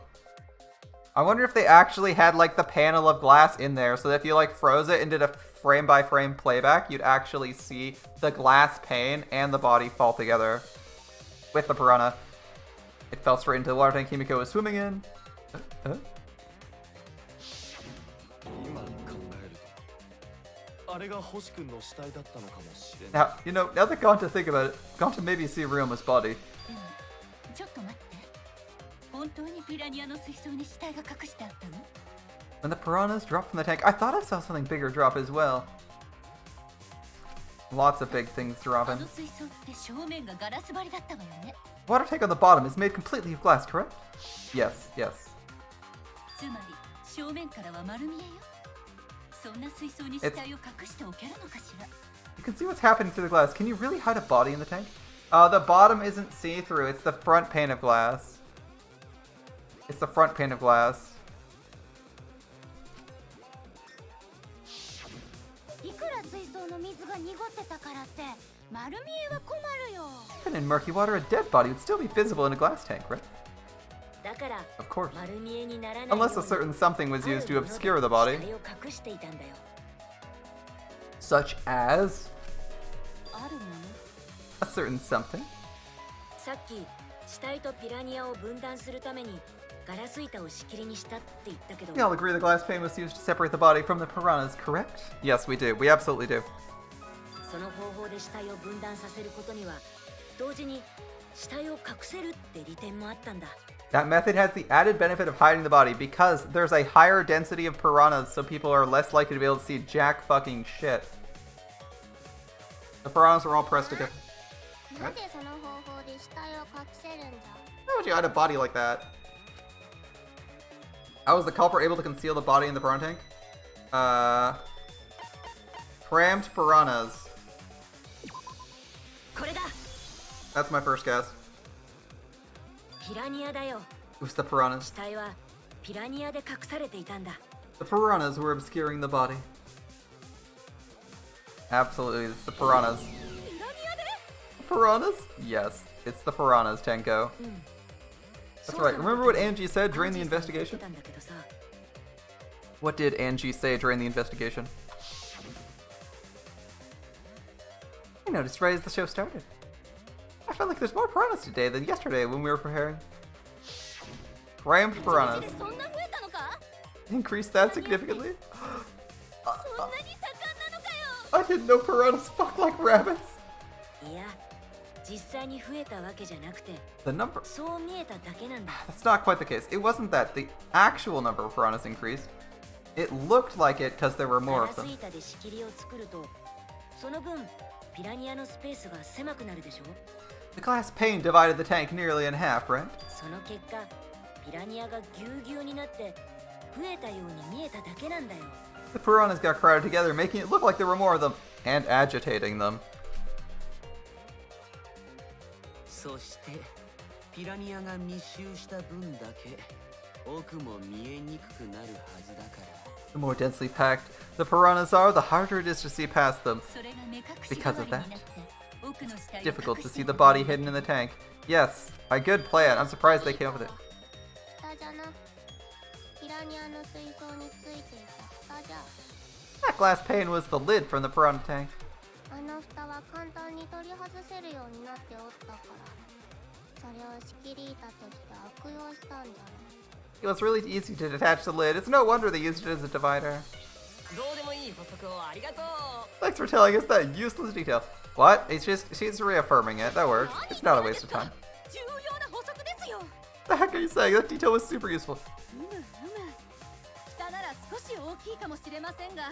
I wonder if they actually had like the panel of glass in there so that if you like froze it and did a frame by frame playback, you'd actually see the glass pane and the body fall together with the piranha. It fell straight into the water tank Himiko was swimming in. 今考えると、あれが星君の死体だったのかもしれない。 Now, now that Gonta think about it, Gonta maybe see Ryoma's body. ちょっと待って。本当にピラニアの水槽に死体が隠してあったの？ When the piranhas dropped from the tank, I thought I saw something bigger drop as well. Lots of big things あ dropping. の水槽って正面がガラス張りだったわよね。 Water tank on the bottom is made completely of glass, correct? Yes, yes. つまり正面からは丸見えよ。そんな水槽に死体を隠しておけるのかしら。 You can see what's happening through the glass. Can you really hide a body in the tank? The bottom isn't see-through. It's the front pane of glass. It's the front pane of glass. いくら水槽の水が濁ってたからって丸見えは困るよ。 Even in murky water, a dead body would still be visible in a glass tank, right? だから Of course. 丸見えにならないように Unless a certain something was ある used to もので obscure the body. 死体を隠していたんだよ。 Such as あるもの？ a certain something. さっき死体とピラニアを分断するためにガラス板を仕切りにしたって言ったけど、 We all agree the glass pane was used to separate the body from the piranhas, correct? Yes, we do. We absolutely do. その方法で死体を分断させることには同時に死体を隠せるって利点もあったんだ。 That method has the added benefit of hiding the body because there's a higher density of piranhas, so people are less likely to be able to see jack fucking shit. The piranhas are all pressed together. なぜその方法で死体を隠せるんだ？ Why would you hide a body like that? How was the culprit able to conceal the body in the piranha tank? Cramped piranhas. これだ。 That's my first guess. ピラニアだよ。 It was the piranhas. 死体はピラニアで隠されていたんだ。 The piranhas were obscuring the body. Absolutely, it's the piranhas. Piranhas? Yes, it's the piranhas, Tenko. That's right. Remember what Angie said during the investigation? だけどさ、 What did Angie say during the investigation? I noticed right as the show started. I felt like there's more piranhas today than yesterday when we were preparing. Cramped piranhas. そんな増えたのか？ Increased that significantly? そんなに盛んなのかよ。 I didn't know piranhas fuck like rabbits. いや、実際に増えたわけじゃなくて、 The number. そう見えただけなんだ。 That's not quite the case. It wasn't that the actual number of piranhas increased. It looked like it because there were ガ more ラ of ス them. 板で仕切りを作ると、その分ピラニアのスペースが狭くなるでしょ。 The glass pane divided the tank nearly in half, right? その結果、ピラニアがぎゅうぎゅうになって増えたように見えただけなんだよ。 The piranhas got crowded together, making it look like there were more of them, and agitating them. そしてピラニアが密集した分だけ奥も見えにくくなるはずだから。 The more densely packed the piranhas are, the harder it is to see past them. それが目隠し Because 代 of わ that, りになって奥の死体を difficult 隠 to して see い the る body hidden in the tank. Yes, a good plan. I'm surprised they came up with it. 蓋じゃな。ピラニアの水槽についていた蓋じゃ。 That glass pane was the lid from the piranha tank. あの蓋は簡単に取り外せるようになっておったから。それを仕切り板として悪用したんじゃろ。 It was really easy to detach the lid. It's no wonder they used it as a divider. どうでもいい補足をありがとう。 Thanks for telling us that useless detail. What? She's reaffirming it. That works. It's not a waste of time. 重要な補足ですよ。 The heck are you saying? That detail was super useful. 蓋なら少し大きいかもしれませんが、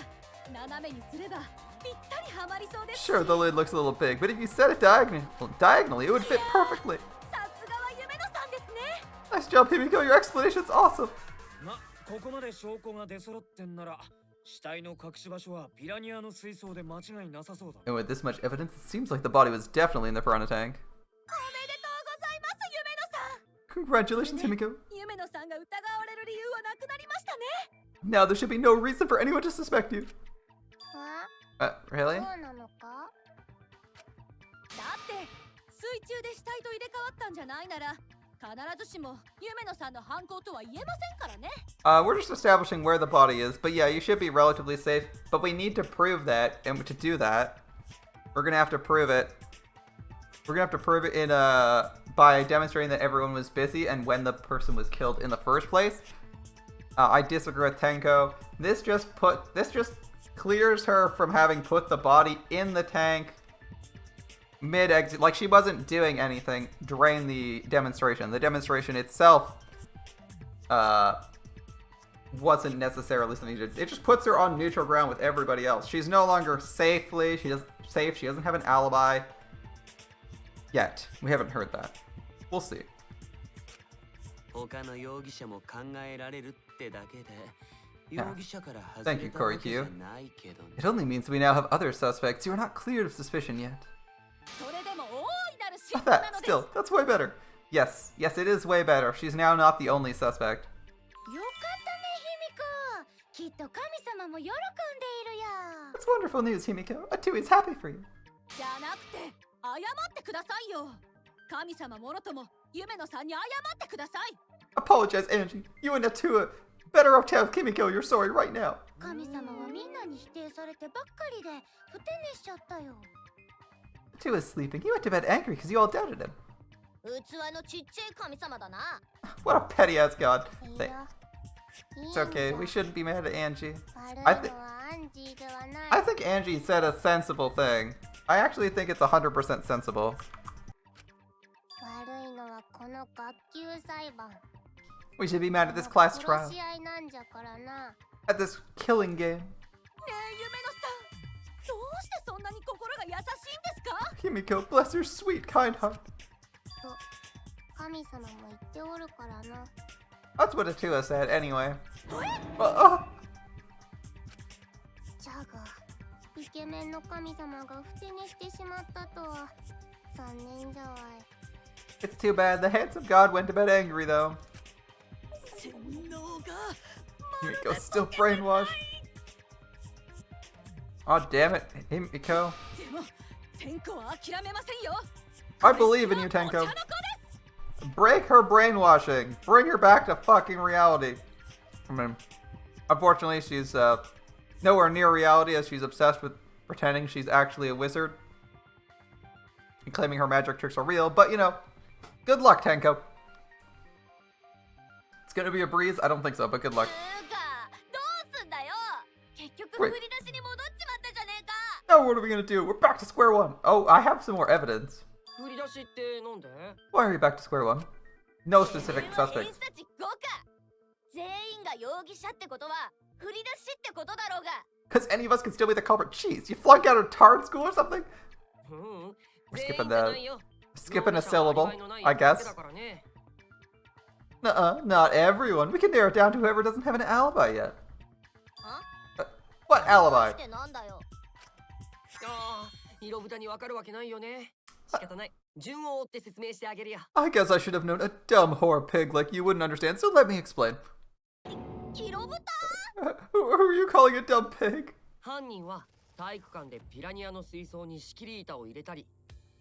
斜めにすればぴったりはまりそうですし。 Sure, the lid looks a little big, but if you set it diagonally, it would fit perfectly. さすがは夢野さんですね。 Nice job, Himiko. Your explanation's awesome. ま、ここまで証拠が出揃ってんなら死体の隠し場所はピラニアの水槽で間違いなさそうだ。 And with this much evidence, it seems like the body was definitely in the piranha tank. おめでとうございます、夢野さん。 Congratulations, Himiko. 夢野さんが疑われる理由はなくなりましたね。 Now there should be no reason for anyone to suspect you. そ Really? うなのか？だって水中で死体と入れ替わったんじゃないなら必ずしも夢野さんの犯行とは言えませんからね。 We're just establishing where the body is, but yeah, you should be relatively safe. But we need to prove that, and to do that, we're gonna have to prove it. We're gonna have to prove it in by demonstrating that everyone was busy and when the person was killed in the first place. I disagree with Tenko. This just clears her from having put the body in the tank mid-exit. Like, she wasn't doing anything during the demonstration. The demonstration itself wasn't necessarily something to do. It just puts her on neutral ground with everybody else. She's no longer safe. She doesn't have an alibi. Yet. We haven't heard that. We'll see. 他の容疑者も考えられるってだけで Yeah. 容疑者から外 Thank れ you, たわ Corey けじゃ Q. ないけどね。 It only means we now have other suspects. You are not cleared of suspicion yet. それでも大いなる進 Not 歩な that. のです。 Still, that's way better. Yes, it is way better. She's now not the only suspect. よかったね、ヒミコ。きっと神様も喜んでいるよ。 That's wonderful news, Himiko. Atui is happy for you. じゃなくて謝ってくださいよ。神様もろとも夢野さんに謝ってください。 Apologize, Angie. You and Atua better off tell Himiko you're sorry right now. 神様はみんなに否定されてばっかりで不手にしちゃったよ。 Atua is sleeping. He went to bed angry because you all doubted him. 器のちっちゃい神様だな。 What a petty ass god. い They- や、 It's okay. We shouldn't be mad at Angie. 悪い I の thi- はアンジーではない。 I think Angie said a sensible thing. I actually think it's 100% sensible. 悪いのはこの学級裁判。 We should be mad at this class 殺 trial. し合いなんじゃからな。 At this killing game. ねえ夢野さん、どうしてそんなに心が優しいんですか？ Himiko, bless your sweet, kind heart. と神様も言っておるからな。 That's what Atua said, anyway. じゃが、イケメンの神様が不手にしてしまったとは残念じゃわい。 It's too bad. The handsome god went to bed angry, though. 洗脳が Himiko's still brainwashed. Oh, damn it. Himiko. でも天候は諦めませんよ。 I believe in you, お茶 Tenko. の子です。 Break her brainwashing. Bring her back to fucking reality. I mean, unfortunately, she's nowhere near reality as she's obsessed with pretending she's actually a wizard and claiming her magic tricks are real. But, you know, good luck, Tenko. It's gonna be a breeze? I don't think so, but good luck. つうか、どうすんだよ。結局 Wait. 振り出しに戻っちまったじゃねえか。 Now what are we gonna do? We're back to square one. Oh, I have some more evidence. 振り出しってなんで？ Why are you back to square one? No specific 偏 suspects. 差値5か。全員が容疑者ってことは振り出しってことだろうが。 Because any of us can still be the culprit. Jeez, you flunked out of Tard school or something? うん。 We're 全員 skipping じゃ that. ないよ。 Skipping a 容疑者はアリ syllable, バイのない I だけ guess. だからね。 Nuh-uh, not everyone. We can narrow it down to whoever doesn't have an alibi yet. What alibi? してなんだよ。ああ、色豚にわかるわけないよね。仕方ない。順を追って説明してあげるよ。 I guess I should have known a dumb whore pig like you wouldn't understand, so let me explain. 色豚 Who are you calling a dumb pig? 犯人は体育館でピラニアの水槽に仕切り板を入れたり、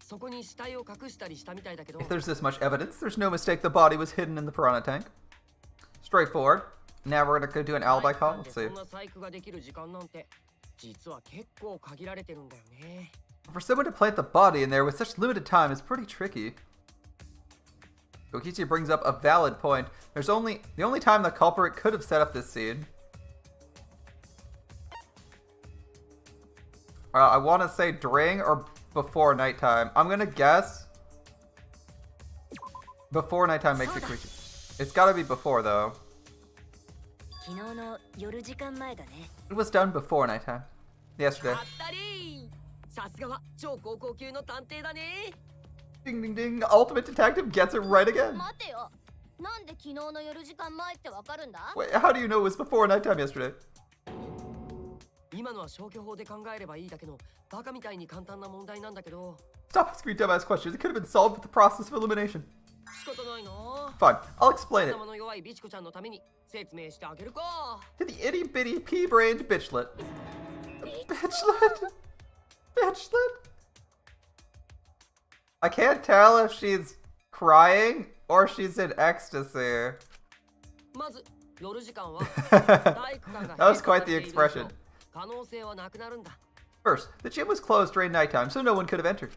そこに死体を隠したりしたみたいだけど。 If there's this much evidence, there's no mistake the body was hidden in the piranha tank. Straightforward. Now we're gonna go do an alibi call. Let's see. そんな細工ができる時間なんて実は結構限られてるんだよね。 For someone to plant the body in there with such limited time is pretty tricky. Kokichi brings up a valid point. The only time the culprit could have set up this scene. I want to say during or before nighttime. I'm gonna guess before nighttime makes it creepy. It's gotta be before though. 昨日の夜時間前だね。 It was done before nighttime. Yesterday. あったりー。さすがは超高校級の探偵だね。 Ding ding ding. Ultimate detective gets it right again. 待てよ。なんで昨日の夜時間前ってわかるんだ？ Wait, how do you know it was before nighttime yesterday? 今のは消去法で考えればいいだけのバカみたいに簡単な問題なんだけど。 Stop asking me dumbass questions. It could have been solved with the process of elimination. 仕方ないな。 Fine, I'll explain it. 頭の弱いビチコちゃんのために説明してあげるか。 To the itty bitty pea brained bitchlet. Bitchlet? Bitchlet? I can't tell if she's crying or she's in ecstasy. まず夜時間は That was quite the expression. 可能性はなくなるんだ。 First, the gym was closed during nighttime, so no one could have entered.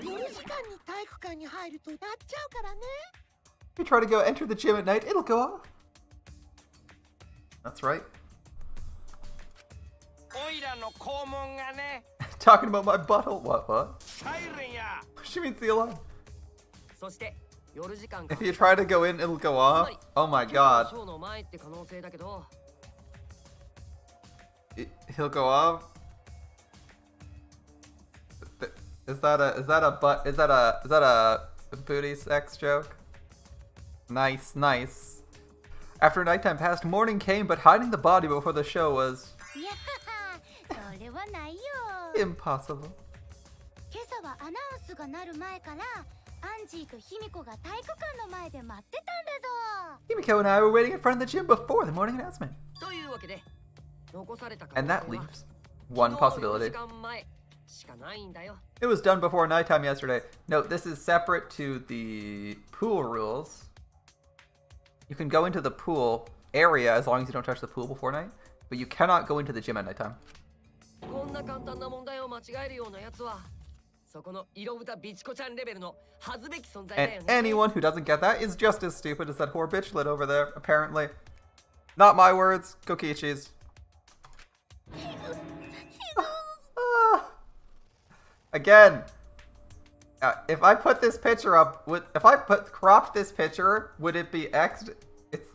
夜時間に体育館に入るとなっちゃうからね。 If you try to go enter the gym at night, it'll go off. That's right. おいらの肛門がね。 Talking about my butthole. What? サイレンや。 She means the alarm. そして夜時間 If you try to go in, it'll go off. Oh my god. ショーの前って可能性だけど。 He'll go off. Is that a booty sex joke? Nice, nice. After nighttime passed, morning came, but hiding the body before the show was いやそれはないよ。 impossible. 今朝はアナウンスが鳴る前からアンジーとヒミコが体育館の前で待ってたんだぞ。 Himiko and I were waiting in front of the gym before the morning announcement. というわけで残された可 And 能 that 性は leaves one 昨日の possibility. 夜時間前しかないんだよ。 It was done before nighttime yesterday. Note, this is separate to the pool rules. You can go into the pool area as long as you don't touch the pool before night, but you cannot go into the gym at nighttime. こんな簡単な問題を間違えるようなやつはそこの色豚ビチコちゃんレベルの恥ずべき存在だよ And ね。 anyone who doesn't get that is just as stupid as that whore bitchlet over there, apparently. Not my words, Kokichi's. Again, if I put this picture up, if I cropped this picture, would it be It's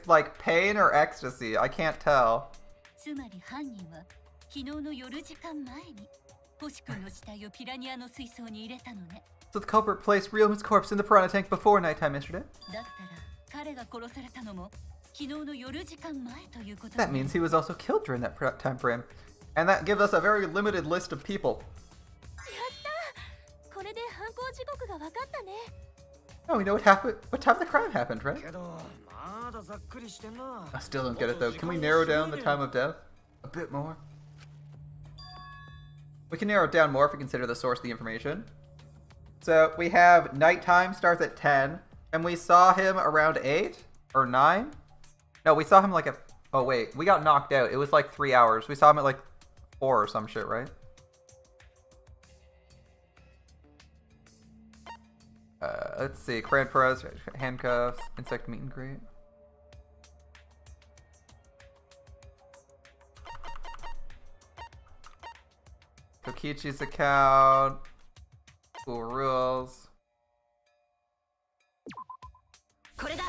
like pain or ecstasy. I can't tell. つまり犯人は昨日の夜時間前に星君の死体をピラニアの水槽に入れたのね。 So the culprit placed Ryomu's corpse in the piranha tank before nighttime yesterday. だったら彼が殺されたのも昨日の夜時間前ということ That means he was also killed during that time frame. And that gives us a very limited list of people. やったこれで犯行時刻が分かったね。 Oh, we know what happened. What time the crime happened, right? けどまだざっくりしてんな。 I still don't get it though. Can we narrow down the time of death a bit more? We can narrow it down more if we consider the source of the information. So we have nighttime starts at 10, and we saw him around 8 or 9. No, we saw him like at. Oh wait, we got knocked out. It was like 3 hours. We saw him at like 4 or some shit, right? Let's see. Cran Perez, handcuffs, insect meet and greet. Kokichi's account. Cool rules. これだ。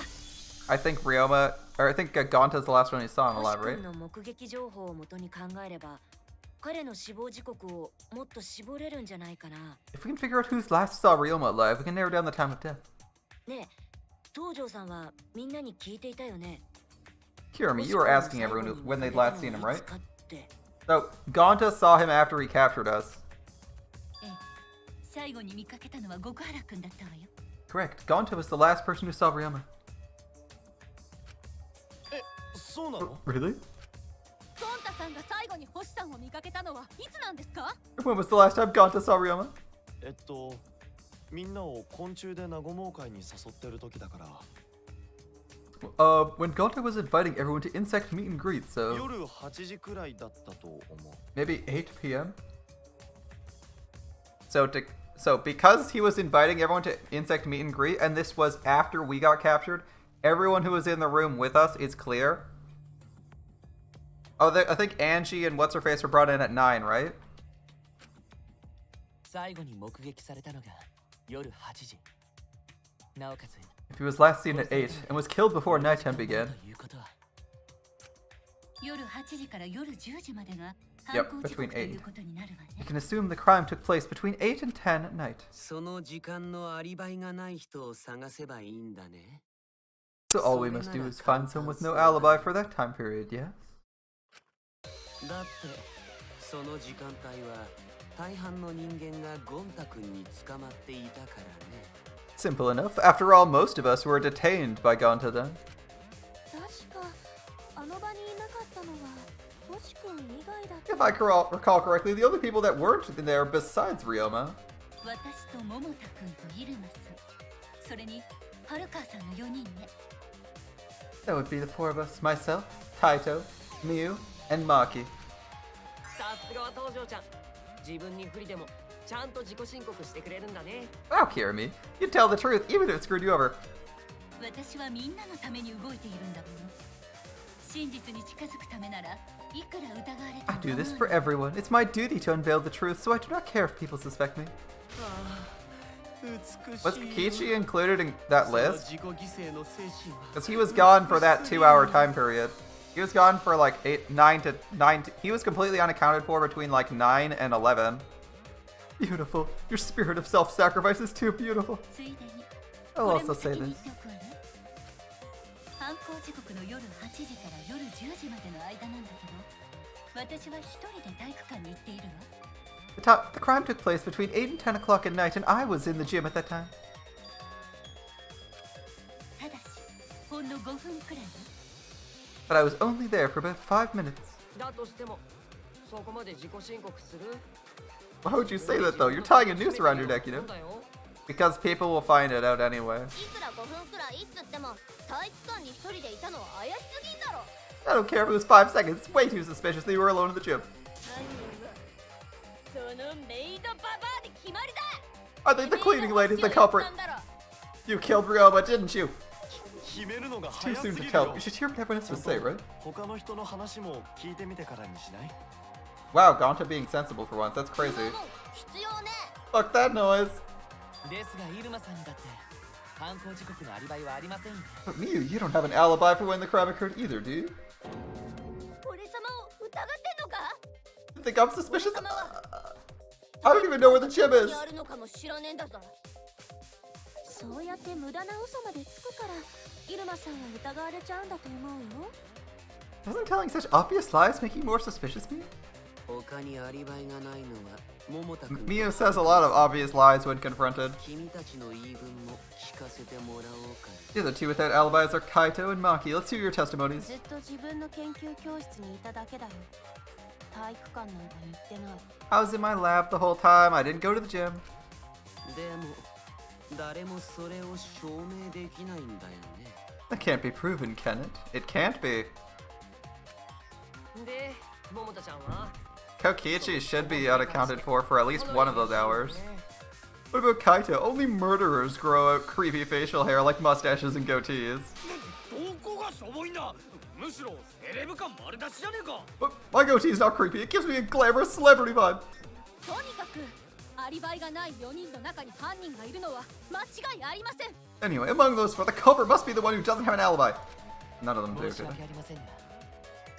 I think Ryoma, or I think Gonta's the last one he saw him 星 alive, right? 君の目撃情報を元に考えれば、彼の死亡時刻をもっと絞れるんじゃないかな。 If we can figure out who's last saw Ryoma alive, we can narrow down the time of death. ねえ、東條さんはみんなに聞いていたよね。 Kirimi, you were asking everyone when they'd last seen him, right? いつかって。 So, Gonta saw him after he captured us. ええ、最後に見かけたのは極原くんだったわよ。 Correct. Gonta was the last person who saw Ryoma. そうなの？ Really? ゴンタさんが最後に星さんを見かけたのはいつなんですか？ When was the last time Gonta saw Ryoma? みんなを昆虫で和もう会に誘ってる時だから。 When Gonta was inviting everyone to insect meet and greet, so 夜8時くらいだったと思う。 maybe 8 p.m. So because he was inviting everyone to insect meet and greet, and this was after we got captured, everyone who was in the room with us is clear. Oh, I think Angie and what's her face were brought in at 9, right? 最後に目撃されたのが夜8時。なおかつ If he was last seen at 8 and was killed before nighttime began. ということは夜8時から夜10時までが Yep, 犯行時 between 刻ということになるわ You ね。 can assume the crime took place between 8 and 10 at night. その時間のアリバイがない人を探せばいいんだね。 So all we must do is find someone with no alibi for that time period, yes? だってその時間帯は大半の人間がゴンタ君に捕まっていたからね。 Simple enough. After all, most of us were detained by Gonta then. 確かあの場にいなかったのは星君以外だった If I recall correctly, the only people that weren't there besides Ryoma. 私と桃田くんとイルマス、それにハルカーさんの4人ね。 That would be the four of us. Myself, Kaito, Miu, and Maki. さすがは東條ちゃん。自分に不利でもちゃんと自己申告してくれるんだね。 Wow, Kirimi. You tell the truth even if it screwed you over. 私はみんなのために動いているんだもの。真実に近づくためならいくら疑われて I も do this 構 for わない。 everyone. It's my duty to unveil the truth, so I do not care if people suspect me. 美しい。 Was Kichi included in that その list? 自己犠牲の精神は Because he was gone for that 2-hour time period. He was gone for like 9 to 9. He was completely unaccounted for between like 9 and 11. Beautiful. Your spirit of self-sacrifice is too beautiful. ついでに I'll これ also も say 先に this. 言っておくわね。犯行時刻の夜8時から夜10時までの間なんだけど、私は一人で体育館に行っているわ。The crime took place between 8 and 10 o'clock at night, and I was in the gym at that time. ただし、ほんの5分くらいよ。 But I was only there for about 5 minutes. だとしてもそこまで自己申告する？ Why would you say that though? You're tying a noose around your neck, you know? Because people will find it out anyway. いくら5分くらいっつっても体育館に一人でいたのは怪しすぎんだろ。 I don't care if it was 5 seconds. It's way too suspicious that you were alone in the gym. 犯人はそのメイドババアで決まりだ。 I think the cleaning lady's the culprit. You killed Ryoma, didn't you? 決めるのが Too 早す soon ぎ to る tell. よ You。should hear what everyone has to say, right? 他の人の話も聞いてみてからにしない？ Wow, Gonta being sensible for once. That's crazy. 必要ね。 Fuck that noise. ですがイルマさんにだって犯行時刻のアリバイはありませんよね。 But Miu, you don't have an alibi for when the crime occurred either, do you? 俺様を疑ってんのか？ You think I'm suspicious? I don't even know where the gym is. やるのかも知らねえんだぞ。そうやって無駄な嘘までつくからイルマさんは疑われちゃうんだと思うよ。 Doesn't telling such obvious lies make you more suspicious, Miu? 他にアリバイがないのは桃田君と Miu says a lot of obvious lies when confronted. 君たちの言い分も聞かせてもらおうか The other two without alibis are Kaito and Maki. Let's hear your testimonies. ずっと自分の研究教室にいただけだよ。体育館なんかに行ってない。 I was in my lab the whole time. I didn't go to the gym. でも誰もそれを証明できないんだよね That can't be proven, can it? It can't be. で、桃田ちゃんは Kokichi should be unaccounted for at least one of those hours. What about Kaito? Only murderers grow out creepy facial hair like mustaches and goatees. どこがしょぼいんだ。むしろセレブ感丸出しじゃねえか。 But my goatee is not creepy. It gives me a glamorous celebrity vibe. とにかくアアリバイがない4人の中に犯人がいるのは間違いありません。 Anyway, among those four, the culprit must be the one who doesn't have an alibi. None of them do. 申し訳ありませんが、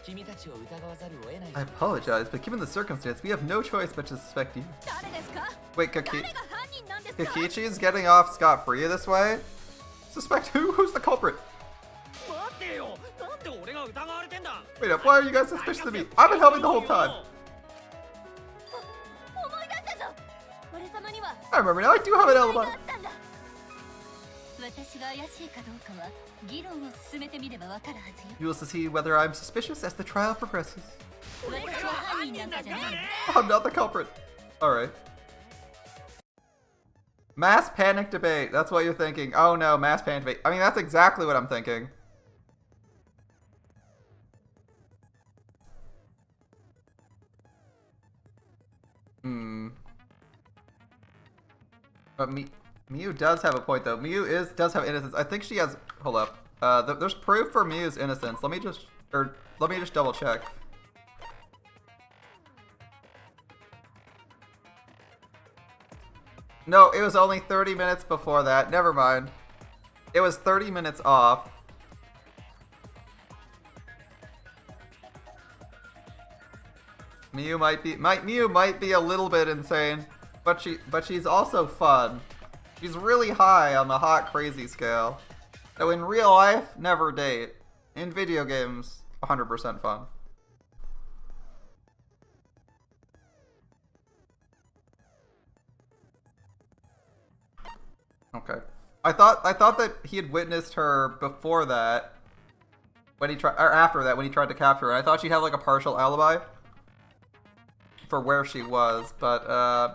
君たちを疑わざるを得ない。 I apologize, but given the circumstance, we have no choice but to suspect you. 誰ですか？ Wait, 誰が犯人なんですか？ Kakichi is getting off scot-free this way? Suspect who? Who's the culprit? 待てよ、なんで俺が疑われてんだ。 Wait up, why are you guys suspicious of me? I've been helping the whole time. 思い出したぞ。俺様には I remember now, I do have an alibi. あったんだ。私が怪しいかどうかは議論を進めてみればわかるはずよ。 You will see whether I'm suspicious as the trial progresses. 私は犯人なんかじゃない。 I'm not the culprit. Alright. Mass panic debate. That's what you're thinking. Oh no, mass panic debate. I mean, that's exactly what I'm thinking. But Miyu does have a point though. Miyu does have innocence. I think she has. Hold up. There's proof for Miyu's innocence. Let me just double check. No, it was only 30 minutes before that. Never mind. It was 30 minutes off. Miyu might be a little bit insane, but she's also fun. She's really high on the hot crazy scale. So in real life, never date. In video games, 100% fun. Okay. I thought that he had witnessed her before that, when he tried, or after that when he tried to capture her. I thought she'd have like a partial alibi for where she was, but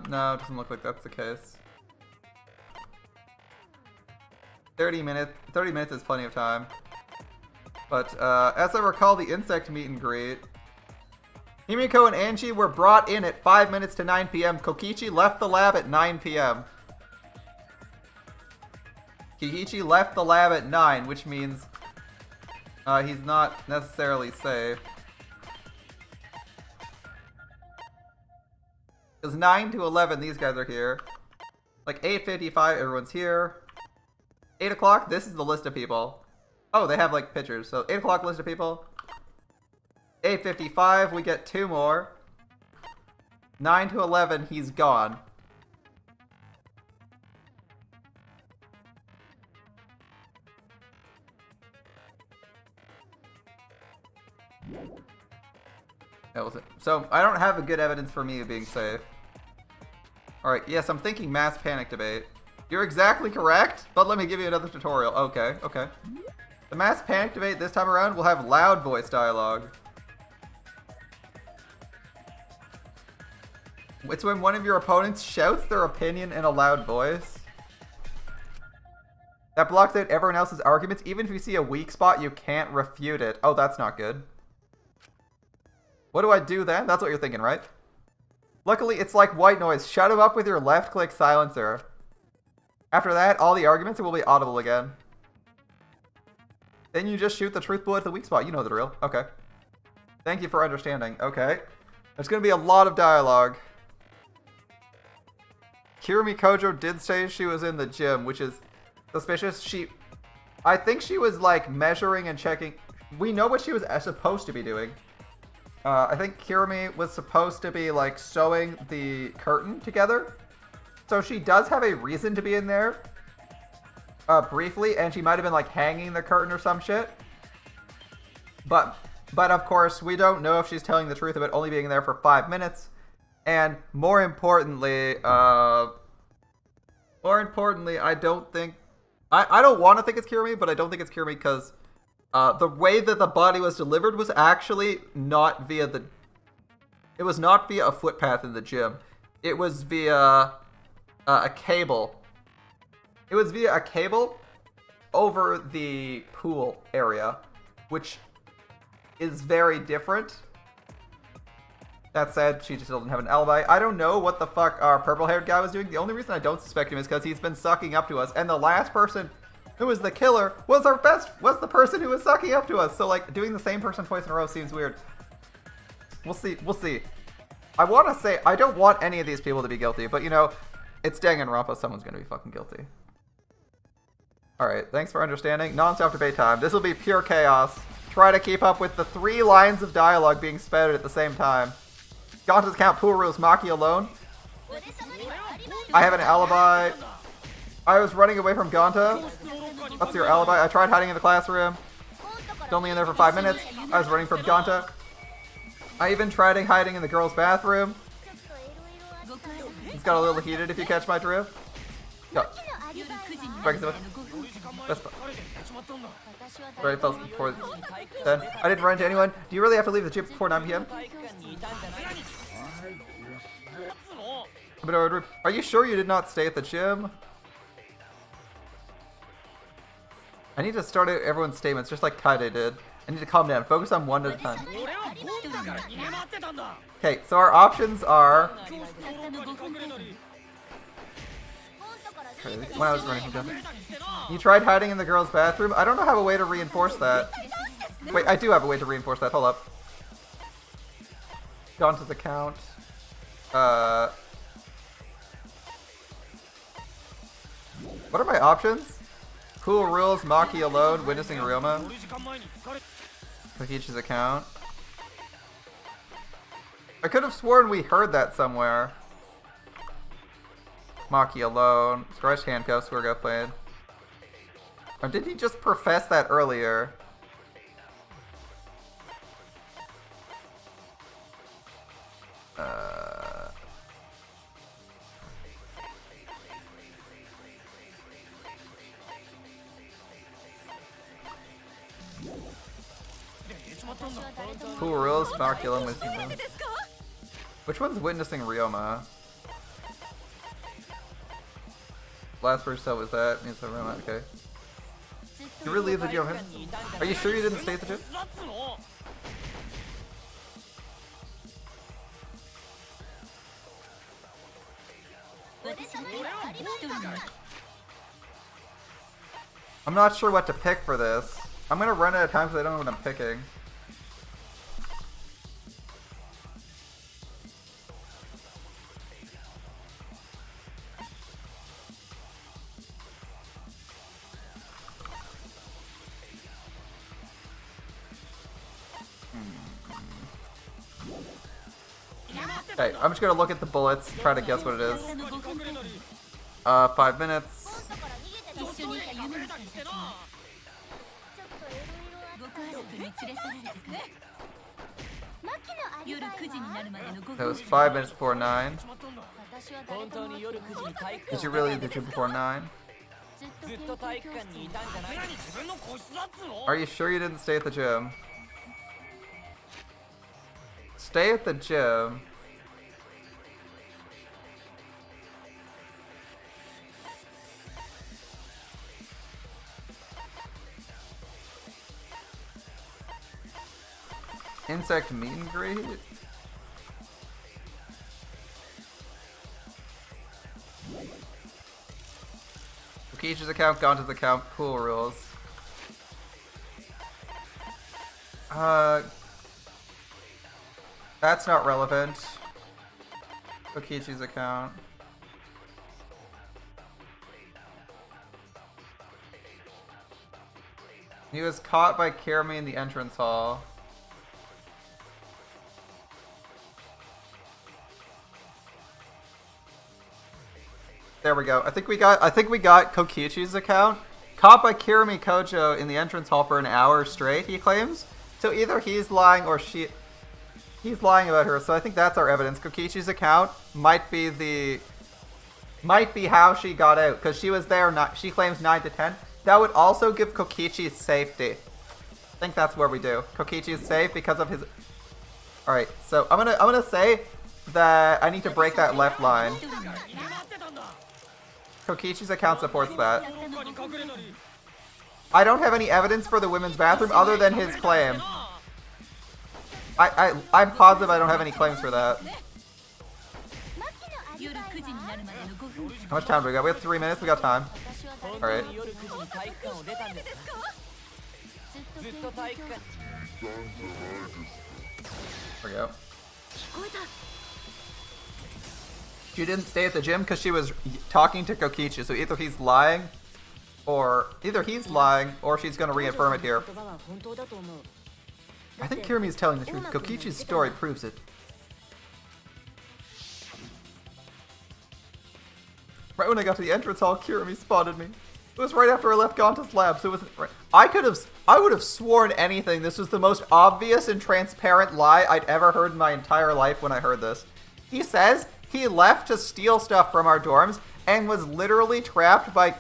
no, it doesn't look like that's the case. 30 minutes is plenty of time. But as I recall, the insect meet and greet, Himiko and Angie were brought in at 5 minutes to 9 p.m. Kokichi left the lab at 9 p.m. Kikichi left the lab at 9, which means he's not necessarily safe. Because 9 to 11, these guys are here. Like 8:55, everyone's here. 8 o'clock, this is the list of people. Oh, they have like pictures. So 8 o'clock list of people. 8:55, we get 2 more. 9 to 11, he's gone. That was it. So I don't have a good evidence for me being safe. Alright, yes, I'm thinking mass panic debate. You're exactly correct, but let me give you another tutorial. Okay, okay. The mass panic debate this time around will have loud voice dialogue. It's when one of your opponents shouts their opinion in a loud voice. That blocks out everyone else's arguments. Even if you see a weak spot, you can't refute it. Oh, that's not good. What do I do then? That's what you're thinking, right? Luckily, it's like white noise. Shut him up with your left-click silencer. After that, all the arguments will be audible again. Then you just shoot the truth bullet at the weak spot. You know the drill. Okay. Thank you for understanding. Okay. There's going to be a lot of dialogue. Kirumi Kojo did say she was in the gym, which is suspicious. I think she was like measuring and checking. We know what she was supposed to be doing. I think Kirumi was supposed to be like sewing the curtain together. So she does have a reason to be in there. Briefly, and she might have been like hanging the curtain or some shit. But of course, we don't know if she's telling the truth about only being there for 5 minutes. And more importantly, I don't think... I don't want to think it's Kirumi, but I don't think it's Kirumi because the way that the body was delivered was actually not via the... It was not via a footpath in the gym. It was via a cable. It was via a cable over the pool area, which is very different. That said, she just doesn't have an alibi. I don't know what the fuck our purple-haired guy was doing. The only reason I don't suspect him is because he's been sucking up to us, and the last person who was the killer was the person who was sucking up to us. So like doing the same person twice in a row seems weird. We'll see. We'll see. I want to say, I don't want any of these people to be guilty, but you know, it's Danganronpa, someone's going to be fucking guilty. Alright, thanks for understanding. Non-stop debate time. This will be pure chaos. Try to keep up with the 3 lines of dialogue being spouted at the same time. Gonta's count pool rules Maki alone. I have an alibi. I was running away from Gonta. What's your alibi? I tried hiding in the classroom. It's only in there for 5 minutes. I was running from Gonta. I even tried hiding in the girls' bathroom. It's got a little heated if you catch my drift. Go. Right, before 10. I didn't run into anyone. Do you really have to leave the gym before 9 p.m.? Are you sure you did not stay at the gym? I need to start out everyone's statements just like Kaide did. I need to calm down. Focus on one at a time. Okay, so our options are... When I was running from Gonta. You tried hiding in the girls' bathroom? I don't know have a way to reinforce that. Wait, I do have a way to reinforce that. Hold up. Gonta's account. What are my options? Cool rules, Maki alone, witnessing Ryoma. Kokichi's account. I could have sworn we heard that somewhere. Maki alone. Scratch handcuffs, Swergo played. Or did he just profess that earlier? Cool rules, Maki alone, witnessing Ryoma. Which one's witnessing Ryoma? Last verse, so was that? Means the Ryoma, okay. You really leave the gym? Are you sure you didn't stay at the gym? I'm not sure what to pick for this. I'm gonna run out of time because I don't know what I'm picking. Okay, I'm just gonna look at the bullets, try to guess what it is. 5 minutes. That was 5 minutes before 9. Did you really do it before 9? Are you sure you didn't stay at the gym? Stay at the gym. Insect meet and greet? Kokichi's account, Gonta's account, pool rules. That's not relevant. Kokichi's account. He was caught by Kirami in the entrance hall. There we go. I think we got Kokichi's account. Caught by Kirami Kojo in the entrance hall for an hour straight, he claims. So either he's lying or he's lying about her. So I think that's our evidence. Kokichi's account might be how she got out, because she was there. She claims 9 to 10. That would also give Kokichi safety. I think that's where we do. Kokichi is safe because of his. All right. So I'm gonna say that I need to break that left line. Kokichi's account supports that. I don't have any evidence for the women's bathroom other than his claim. I'm positive I don't have any claims for that. How much time do we got? We have 3 minutes. We got time. All right. There we go. She didn't stay at the gym because she was talking to Kokichi, so either he's lying, or she's gonna reaffirm it here. I think Kirumi is telling the truth. Kokichi's story proves it. Right when I got to the entrance hall, Kirumi spotted me. It was right after I left Gonta's lab, so it wasn't right. I would have sworn anything. This was the most obvious and transparent lie I'd ever heard in my entire life when I heard this. He says he left to steal stuff from our dorms and was literally trapped by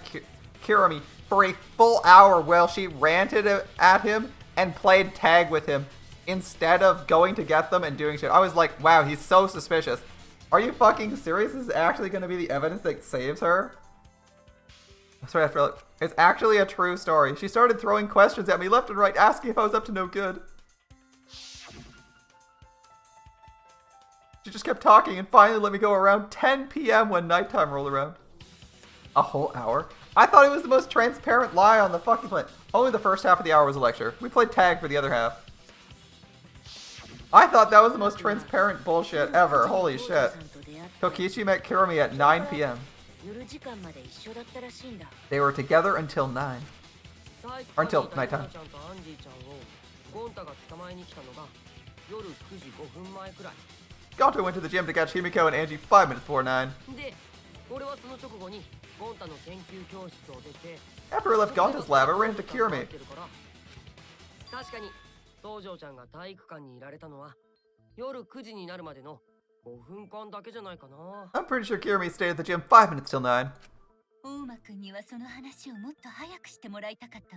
Kirumi for a full hour while she ranted at him and played tag with him instead of going to get them and doing shit. I was like, wow, he's so suspicious. Are you fucking serious? This is actually going to be the evidence that saves her? Sorry, I feel like it's actually a true story. She started throwing questions at me left and right, asking if I was up to no good. She just kept talking and finally let me go around 10 p.m. when nighttime rolled around. A whole hour? I thought it was the most transparent lie on the fucking planet. Only the first half of the hour was a lecture. We played tag for the other half. I thought that was the most transparent bullshit ever. Holy shit. Kokichi met Kirumi at 9 p.m. They were together until 9. Or until nighttime. Gonta went to the gym to catch Himiko and Angie 5 minutes before 9. After I left Gonta's lab, I ran into Kirumi. I'm pretty sure Kirumi stayed at the gym 5 minutes till 9.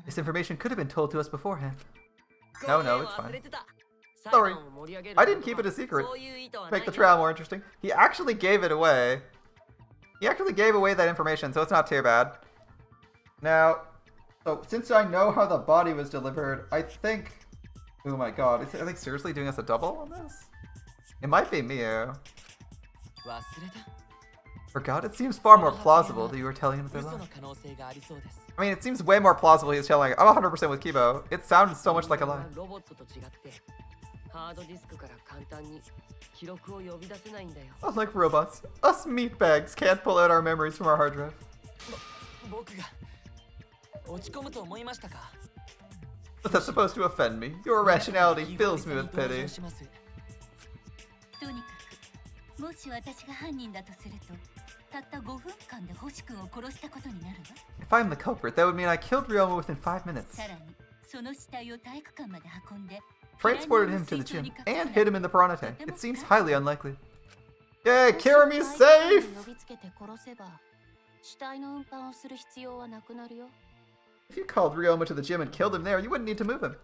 This information could have been told to us beforehand. No, it's fine. Sorry, I didn't keep it a secret. Make the trial more interesting. He actually gave it away. He actually gave away that information, so it's not too bad. Now, so since I know how the body was delivered, I think... Oh my god, are they seriously doing us a double on this? It might be Miu. Forgot? It seems far more plausible that you were telling him the lie. I mean, it seems way more plausible he was telling. I'm 100% with Kibo. It sounded so much like a lie. Unlike robots, us meatbags can't pull out our memories from our hard drive. But that's supposed to offend me. Your irrationality fills me with pity. If I'm the culprit, that would mean I killed Ryoma within 5 minutes. Transported him to the gym and hid him in the piranha tank. It seems highly unlikely. Yay, Kirumi's safe! If you called Ryoma to the gym and killed him there, you wouldn't need to move him.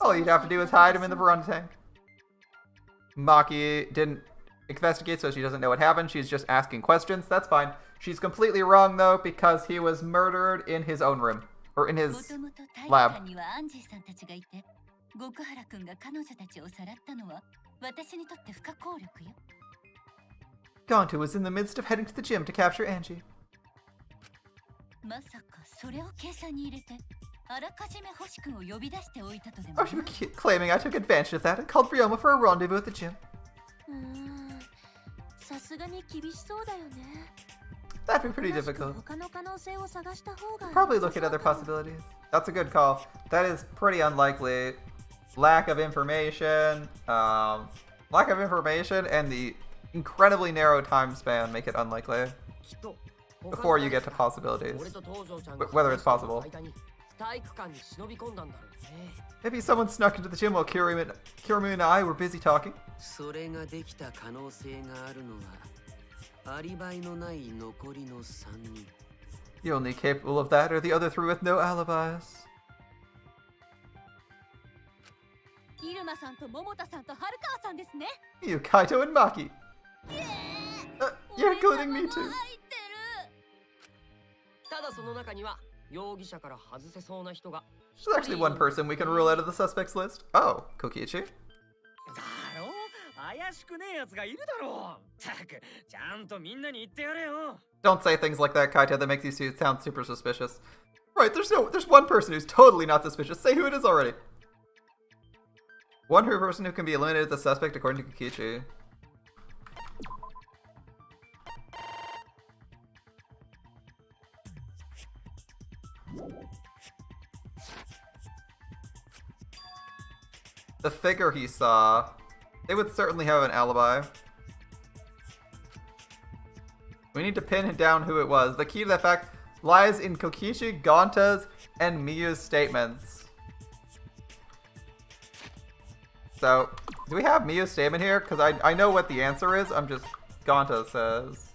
All you'd have to do is hide him in the piranha tank. Maki didn't investigate, so she doesn't know what happened. She's just asking questions. That's fine. She's completely wrong, though, because he was murdered in his own room. Or in his lab. Gonta was in the midst of heading to the gym to capture Angie. Are you claiming I took advantage of that and called Ryoma for a rendezvous at the gym? That'd be pretty difficult. Probably look at other possibilities. That's a good call. That is pretty unlikely. Lack of information and the incredibly narrow time span make it unlikely. Before you get to possibilities. Whether it's possible. Maybe someone snuck into the gym while Kirumi and I were busy talking. The only capable of that are the other three with no alibis. You, Kaito, and Maki. You're including me too. There's actually one person we can rule out of the suspects list. Oh, Kokichi. Don't say things like that, Kaito. That makes you sound super suspicious. Right, there's one person who's totally not suspicious. Say who it is already. One person who can be eliminated as a suspect according to Kokichi. The figure he saw, they would certainly have an alibi. We need to pin down who it was. The key to that fact lies in Kokichi, Gonta's, and Miyu's statements. So, do we have Miyu's statement here? Because I know what the answer is. I'm just... Gonta says.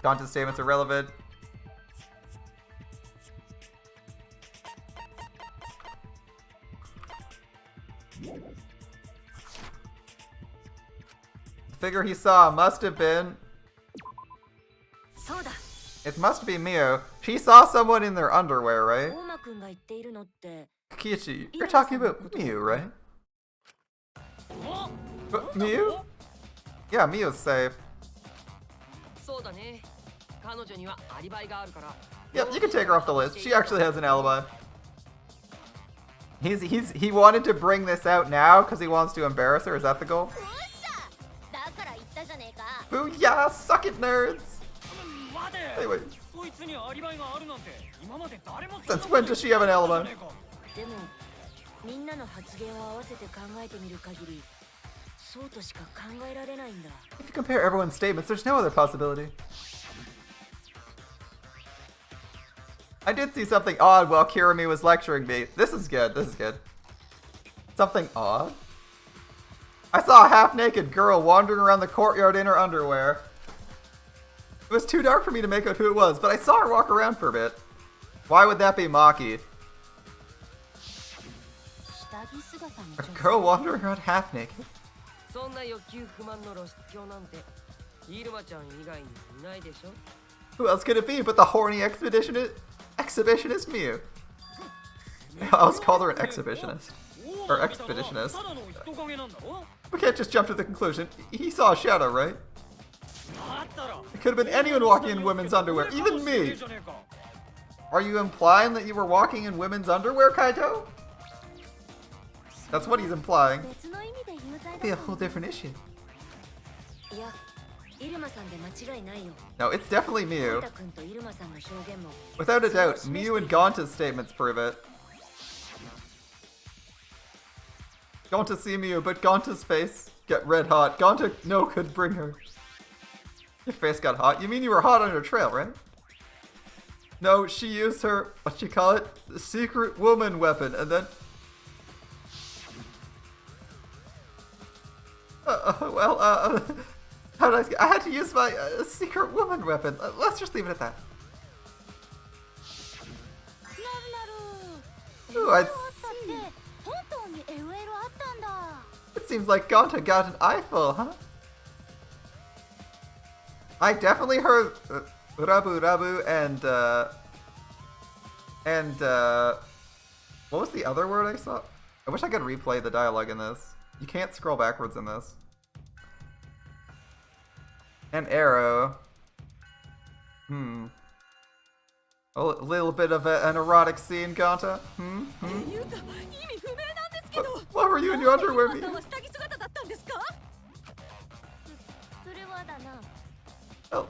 Gonta's statements are relevant. The figure he saw must have been... It must be Miyu. She saw someone in their underwear, right? Kokichi, you're talking about Miyu, right? But Miyu? Yeah, Miyu's safe. Yep, you can take her off the list. She actually has an alibi. He wanted to bring this out now because he wants to embarrass her. Is that the goal? Booyah! Suck it, nerds! Anyway. Since when does she have an alibi? If you compare everyone's statements, there's no other possibility. I did see something odd while Kirimi was lecturing me. This is good, this is good. Something odd? I saw a half-naked girl wandering around the courtyard in her underwear. It was too dark for me to make out who it was, but I saw her walk around for a bit. Why would that be Maki? A girl wandering around half-naked? Who else could it be but the horny exhibitionist Miyu? I always called her an exhibitionist. Or expeditionist. We can't just jump to the conclusion. He saw a shadow, right? It could have been anyone walking in women's underwear, even me! Are you implying that you were walking in women's underwear, Kaito? That's what he's implying. It'd be a whole different issue. No, it's definitely Miyu. Without a doubt, Miyu and Gonta's statements prove it. Gonta see Miyu, but Gonta's face get red hot. Gonta no could bring her. Your face got hot? You mean you were hot on her trail, right? No, she used her, what you call it? The secret woman weapon, and then... how did I had to use my secret woman weapon. Let's just leave it at that. Ooh, I see. It seems like Gonta got an eyeful, huh? I definitely heard Rabu Rabu and what was the other word I saw? I wish I could replay the dialogue in this. You can't scroll backwards in this. An arrow. A little bit of an erotic scene, Gonta. What were you in your underwear, me? Oh.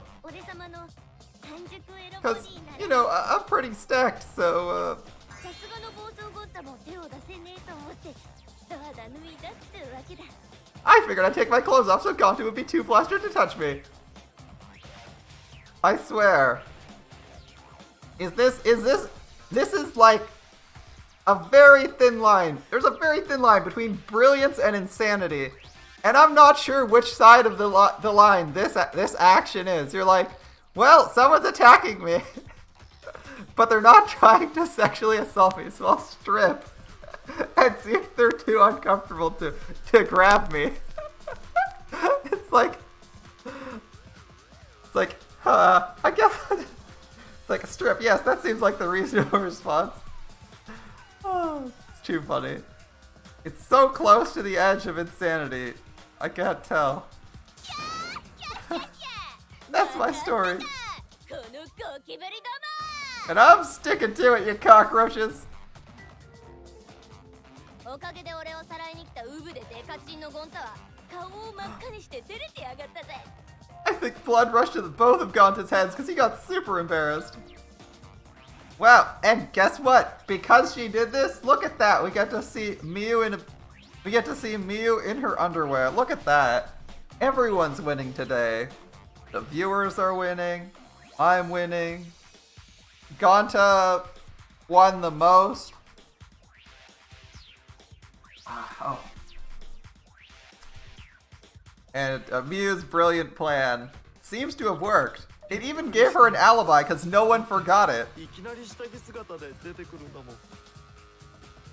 Because, you know, I'm pretty stacked, so, I figured I'd take my clothes off so Gonta would be too flustered to touch me. I swear. This is like a very thin line. There's a very thin line between brilliance and insanity. And I'm not sure which side of the line this action is. You're like, well, someone's attacking me. But they're not trying to sexually assault me, so I'll strip and see if they're too uncomfortable to grab me. It's like, I guess it's like a strip. Yes, that seems like the reasonable response. Oh, it's too funny. It's so close to the edge of insanity. I can't tell. That's my story. And I'm sticking to it, you cockroaches. I think blood rushed to both of Gonta's heads because he got super embarrassed. Wow, and guess what? Because she did this, look at that. We get to see Miu in her underwear. Look at that. Everyone's winning today. The viewers are winning. I'm winning. Gonta won the most. Oh. And Miu's brilliant plan seems to have worked. It even gave her an alibi because no one forgot it.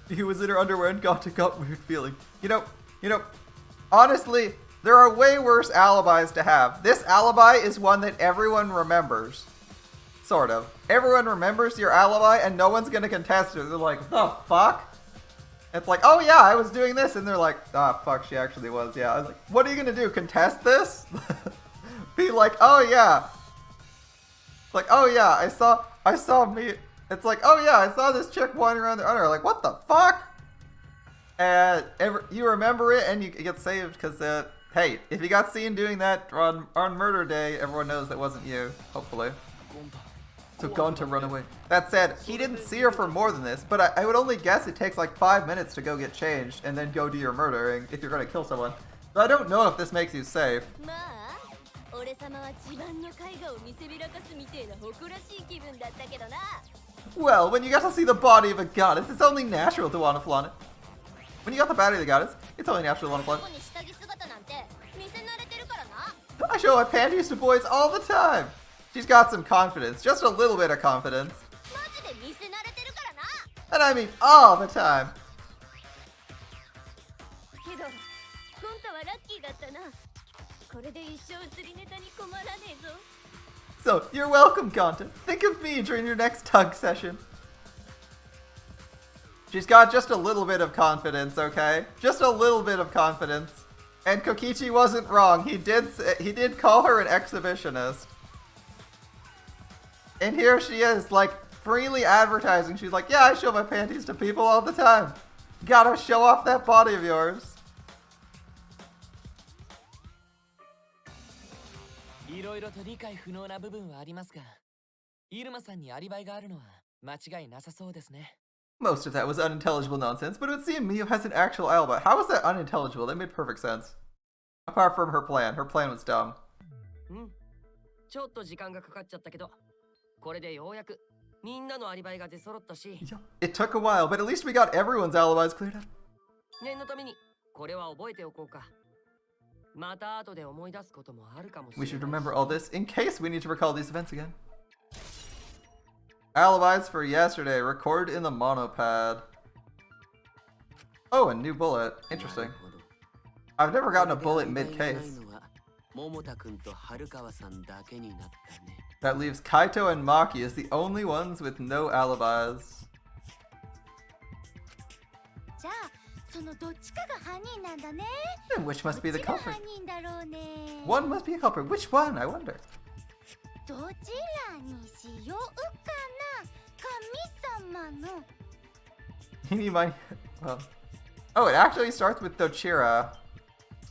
He was in her underwear and got weird feeling. You know, honestly, there are way worse alibis to have. This alibi is one that everyone remembers. Sort of. Everyone remembers your alibi and no one's gonna contest it. They're like, the fuck? It's like, oh yeah, I was doing this. And they're like, ah, fuck, she actually was, yeah. I was like, what are you gonna do, contest this? Be like, oh yeah. Like, oh yeah, I saw me. It's like, oh yeah, I saw this chick wandering around the underwear. Like, what the fuck? And you remember it and you get saved because, hey, if you got seen doing that on murder day, everyone knows that wasn't you, hopefully. So Gonta run away. That said, he didn't see her for more than this, but I would only guess it takes like 5 minutes to go get changed and then go do your murdering if you're gonna kill someone. So I don't know if this makes you safe. Well, when you get to see the body of a goddess, it's only natural to want to flaunt it. When you got the body of the goddess, it's only natural to want to flaunt it. I show my panties to boys all the time. She's got some confidence, just a little bit of confidence. And I mean all the time. So, you're welcome, Gonta. Think of me during your next tug session. She's got just a little bit of confidence, okay? Just a little bit of confidence. And Kokichi wasn't wrong. He did call her an exhibitionist. And here she is, like, freely advertising. She's like, yeah, I show my panties to people all the time. Gotta show off that body of yours. Most of that was unintelligible nonsense, but it would seem Miu has an actual alibi. How was that unintelligible? That made perfect sense. Apart from her plan. Her plan was dumb. It took a while, but at least we got everyone's alibis cleared up. We should remember all this in case we need to recall these events again. Alibis for yesterday, recorded in the monopad. Oh, a new bullet. Interesting. I've never gotten a bullet mid-case. That leaves Kaito and Maki as the only ones with no alibis. And which must be the culprit? One must be a culprit. Which one, I wonder? Well, oh, it actually starts with Dochira.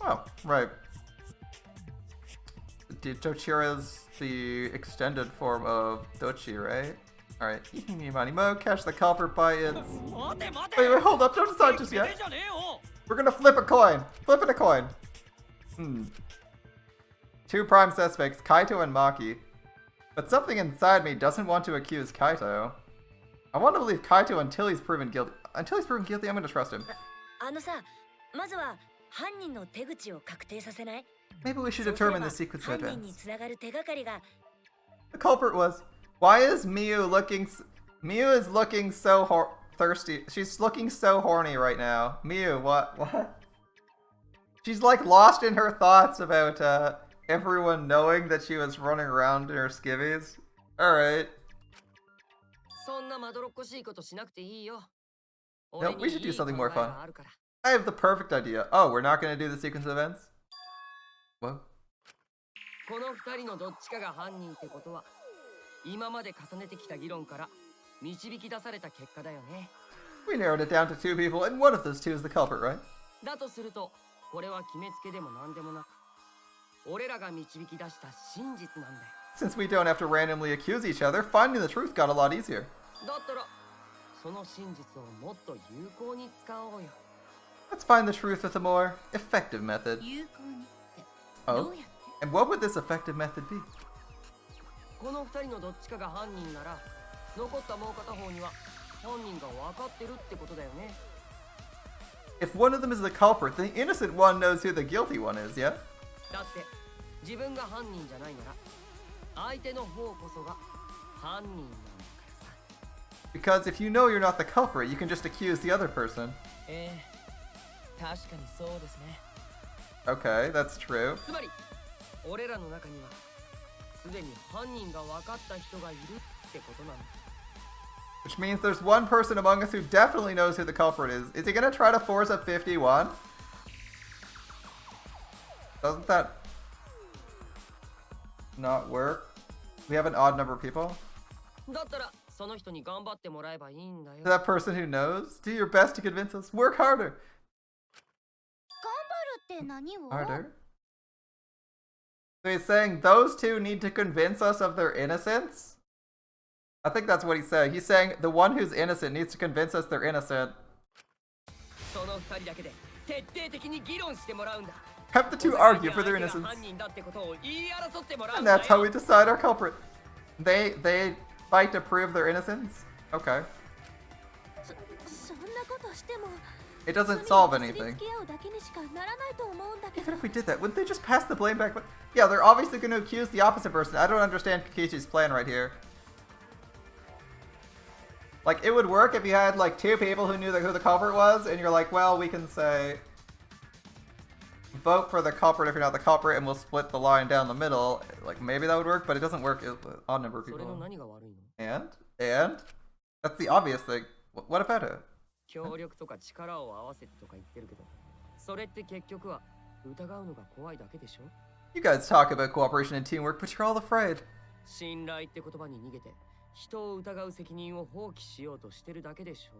Oh, right. Dochira's the extended form of Dochi, right? Alright. Mo, catch the culprit by its... Wait, hold up, don't decide just yet. We're gonna flip a coin. Flip it a coin. Two prime suspects, Kaito and Maki. But something inside me doesn't want to accuse Kaito. I want to believe Kaito until he's proven guilty. Until he's proven guilty, I'm gonna trust him. Maybe we should determine the sequence of events. The culprit was... Why is Miu looking... Miu is looking so thirsty. She's looking so horny right now. Miu, what? She's like lost in her thoughts about everyone knowing that she was running around in her skivvies. Alright. No, we should do something more fun. I have the perfect idea. Oh, we're not going to do the sequence of events? Whoa. We narrowed it down to two people, and one of those two is the culprit, right? 俺らが導き出した真実なんだよ。 Since we don't have to randomly accuse each other, finding the truth got a lot easier. だったらその真実をもっと有効に使おうよ。 Let's find the truth with a more effective method. 有効にってど Oh? うやって？ And what would this effective method be? この二人のどっちかが犯人なら、残ったもう片方には犯人が分かってるってことだよね。 If one of them is the culprit, the innocent one knows who the guilty one is, yeah? だって自分が犯人じゃないなら、相手の方こそが犯人なんだからさ。 Because if you know you're not the culprit, you can just accuse the other person. 確かにそうですね。 Okay, that's true. つまり俺らの中にはすでに犯人が分かった人がいるってことなんだ。 Which means there's one person among us who definitely knows who the culprit is. Is he gonna try to force a 51? Doesn't that not work? We have an odd number of people. だったらその人に頑張ってもらえばいいんだよ。 To that person who knows, do your best to convince us. Work harder. 頑張るって何を？ Harder? So he's saying those two need to convince us of their innocence? I think that's what he's saying. He's saying the one who's innocent needs to convince us they're innocent. その二人だけで徹底的に議論してもらうんだ。 Have the two argue for their innocence. 犯人だってことを言い争ってもらう And んだよ。 that's how we decide our culprit. They fight to prove their innocence? Okay. そんなことしても It doesn't solve 罪に anything. 結びつけ合うだけにしかならないと思うんだけ Even ど。 if we did that, wouldn't they just pass the blame back? Yeah, they're obviously going to accuse the opposite person. I don't understand Kakishi's plan right here. Like, it would work if you had, like, two people who knew who the culprit was, and you're like, well, we can say, vote for the culprit if you're not the culprit, and we'll split the line down the middle. Like, maybe that would work, but it doesn't work with an odd number of それの people. 何が悪いの？ And? That's the obvious thing. What about it? 協力とか力を合わせてとか言ってるけど、それって結局は疑うのが怖いだけでしょ？ You guys talk about cooperation and teamwork, but you're all afraid. 信頼って言葉に逃げて、人を疑う責任を放棄しようとしてるだけでしょ？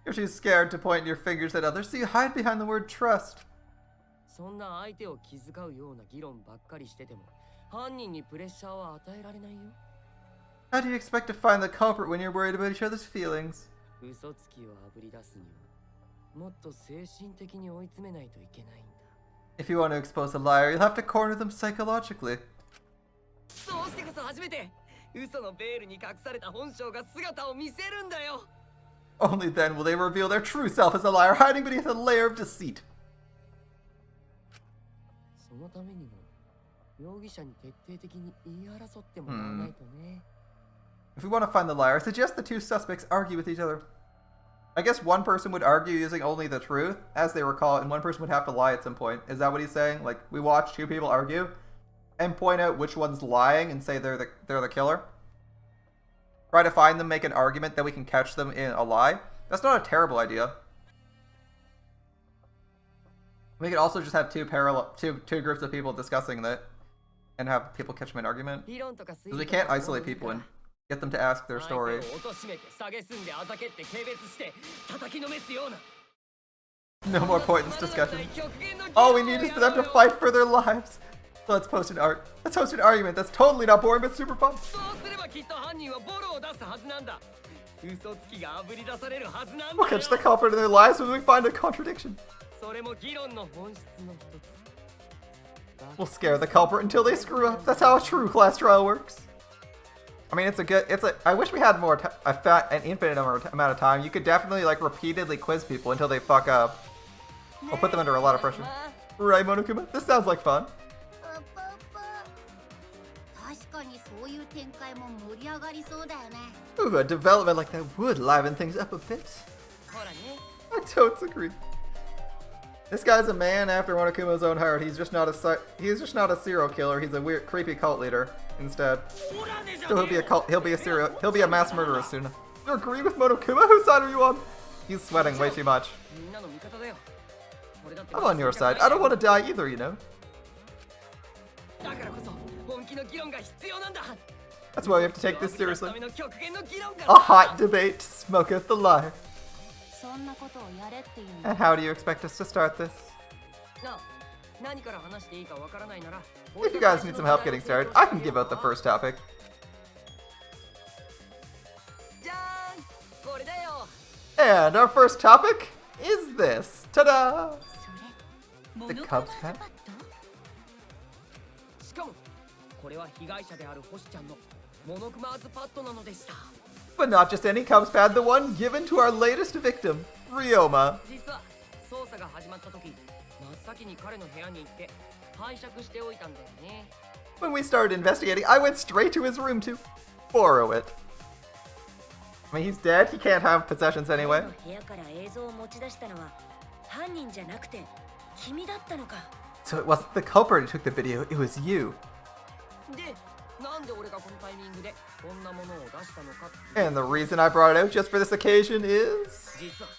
You're too scared to point your fingers at others, so you hide behind the word trust. そんな相手を気遣うような議論ばっかりしてても、犯人にプレッシャーは与えられないよ。 How do you expect to find the culprit when you're worried about each other's feelings? 嘘つきをあぶり出すには、もっと精神的に追い詰めないといけないんだ。 If you want to expose a liar, you'll have to corner them psychologically. そうしてこそ初めて、嘘のベールに隠された本性が姿を見せるんだよ。 Only then will they reveal their true self as a liar, hiding beneath a layer of deceit. そのためにも、容疑者に徹底的に言い争ってもらわないとね。If we want to find the liar, I suggest the two suspects argue with each other. I guess one person would argue using only the truth, as they recall, and one person would have to lie at some point. Is that what he's saying? Like, we watch two people argue and point out which one's lying and say they're the killer? Try to find them, make an argument, then we can catch them in a lie? That's not a terrible idea. We could also just have two groups of people discussing that and have people catch them in an argument. Because we can't isolate people and get them to ask their story. No more pointless discussion. All we need is for them to fight for their lives. So let's host an argument that's totally not boring but super fun. We'll catch the culprit in their lives when we find a contradiction. We'll scare the culprit until they screw up. That's how a true class trial works. I mean, I wish we had an infinite amount of time. You could definitely, like, repeatedly quiz people until they fuck up. Or put them under a lot of pressure. Right, Monokuma? This sounds like fun. Ooh, a development like that would liven things up a bit. I don't agree. This guy's a man after Monokuma's own heart. He's just not a serial killer. He's a weird, creepy cult leader instead. So he'll be a mass murderer soon. You agree with Monokuma? Whose side are you on? He's sweating way too much. I'm on your side. I don't want to die either, you know. That's why we have to take this seriously. A hot debate to smoke out the lie. 何から話していいかわからないなら If you guys need some help getting started, I can give out the first topic. じゃーんこれだよ And our first topic is this. Ta-da! そ The れ Cubs hat? しかもこれは被害者である星ちゃんのモノクマーズパッドなのでした But not just any Cubs pad, the one given to our latest victim, Ryoma. 実は捜査が始まった時真っ先に彼の部屋に行って拝借しておいたんだよね When we started investigating, I went straight to his room to borrow it. I mean, he's dead. He can't have possessions anyway. 部屋から映像を持ち出したのは犯人じゃなくて君だったのか So it wasn't the culprit who took the video, it was you. でなんで俺がこのタイミングでこんなものを出したのかって And the reason I brought it out just for this occasion is... 実は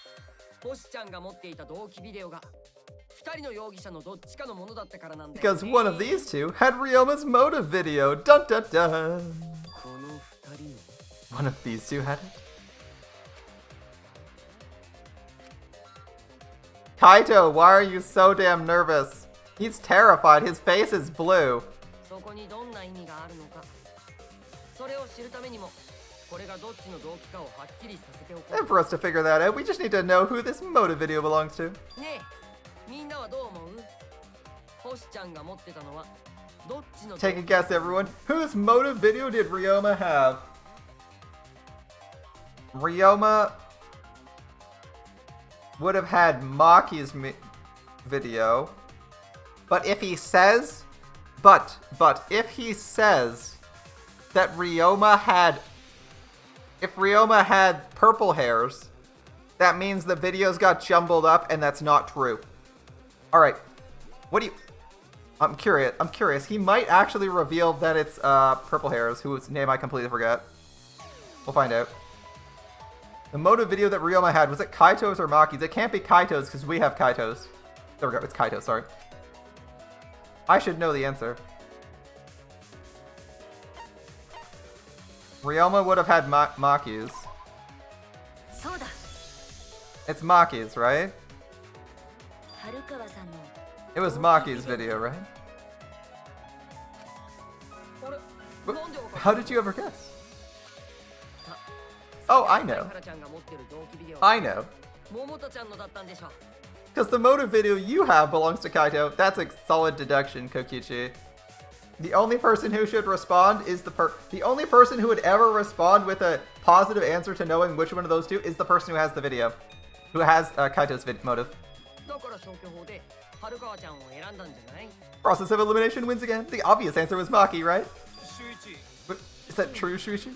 星ちゃんが持っていた同期ビデオが2人の容疑者のどっちかのものだったからなんだよ Because one of these two had Ryoma's motive video. Dun dun dun. この二人の One of these two had it. Kaito, why are you so damn nervous? He's terrified. His face is blue. そこにどんな意味があるのかそれを知るためにもこれがどっちの動機かをはっきりさせておこ And for us to figure that out, we just need to know who this motive video belongs to. うねえみんなはどう思う星ちゃんが持ってたのはどっちの Take a guess, everyone. Whose motive video did Ryoma have? Ryoma would have had Maki's video, but if he says, if he says that Ryoma had, if Ryoma had purple hairs, that means the videos got jumbled up, and that's not true. All right, what do you? I'm curious. He might actually reveal that it's purple hairs, whose name I completely forget. We'll find out. The motive video that Ryoma had, was it Kaito's or Maki's? It can't be Kaito's because we have Kaito's. There we go, it's Kaito, sorry. I should know the answer. Ryoma would have had Maki's. そうだ It's Maki's, right? 春川さんの It was Maki's video, right? あれ Wh- なんでわかる How did you ever guess? Oh, I know. カラちゃんが持ってる同期ビデオ I know. 桃太ちゃんのだったんでしょ Because the motive video you have belongs to Kaito. That's a solid deduction, Kokichi. The only person who should respond is the only person who would ever respond with a positive answer to knowing which one of those two is the person who has the video. Who has Kaito's motive. だから消去法で春川ちゃんを選んだんじゃない Process of elimination wins again. The obvious answer was Maki, right? 周一 But is that true, Shuichi?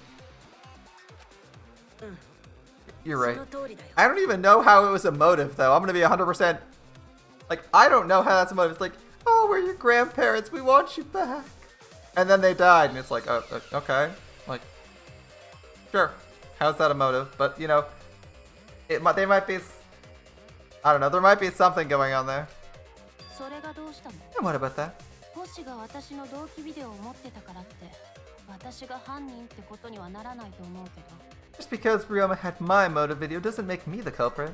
You're そ right. の通りだよ I don't even know how it was a motive, though. I'm gonna be 100%. Like, I don't know how that's a motive. It's like, oh, we're your grandparents. We want you back. And then they died, and it's like, oh, okay. Like, sure. How's that a motive? But, you know, they might be... I don't know. There might be something going on there. それがどうしたの And what about that? 星が私の同期ビデオを持ってたからって私が犯人ってことにはならないと思うけど Just because Ryoma had my motive video doesn't make me the culprit.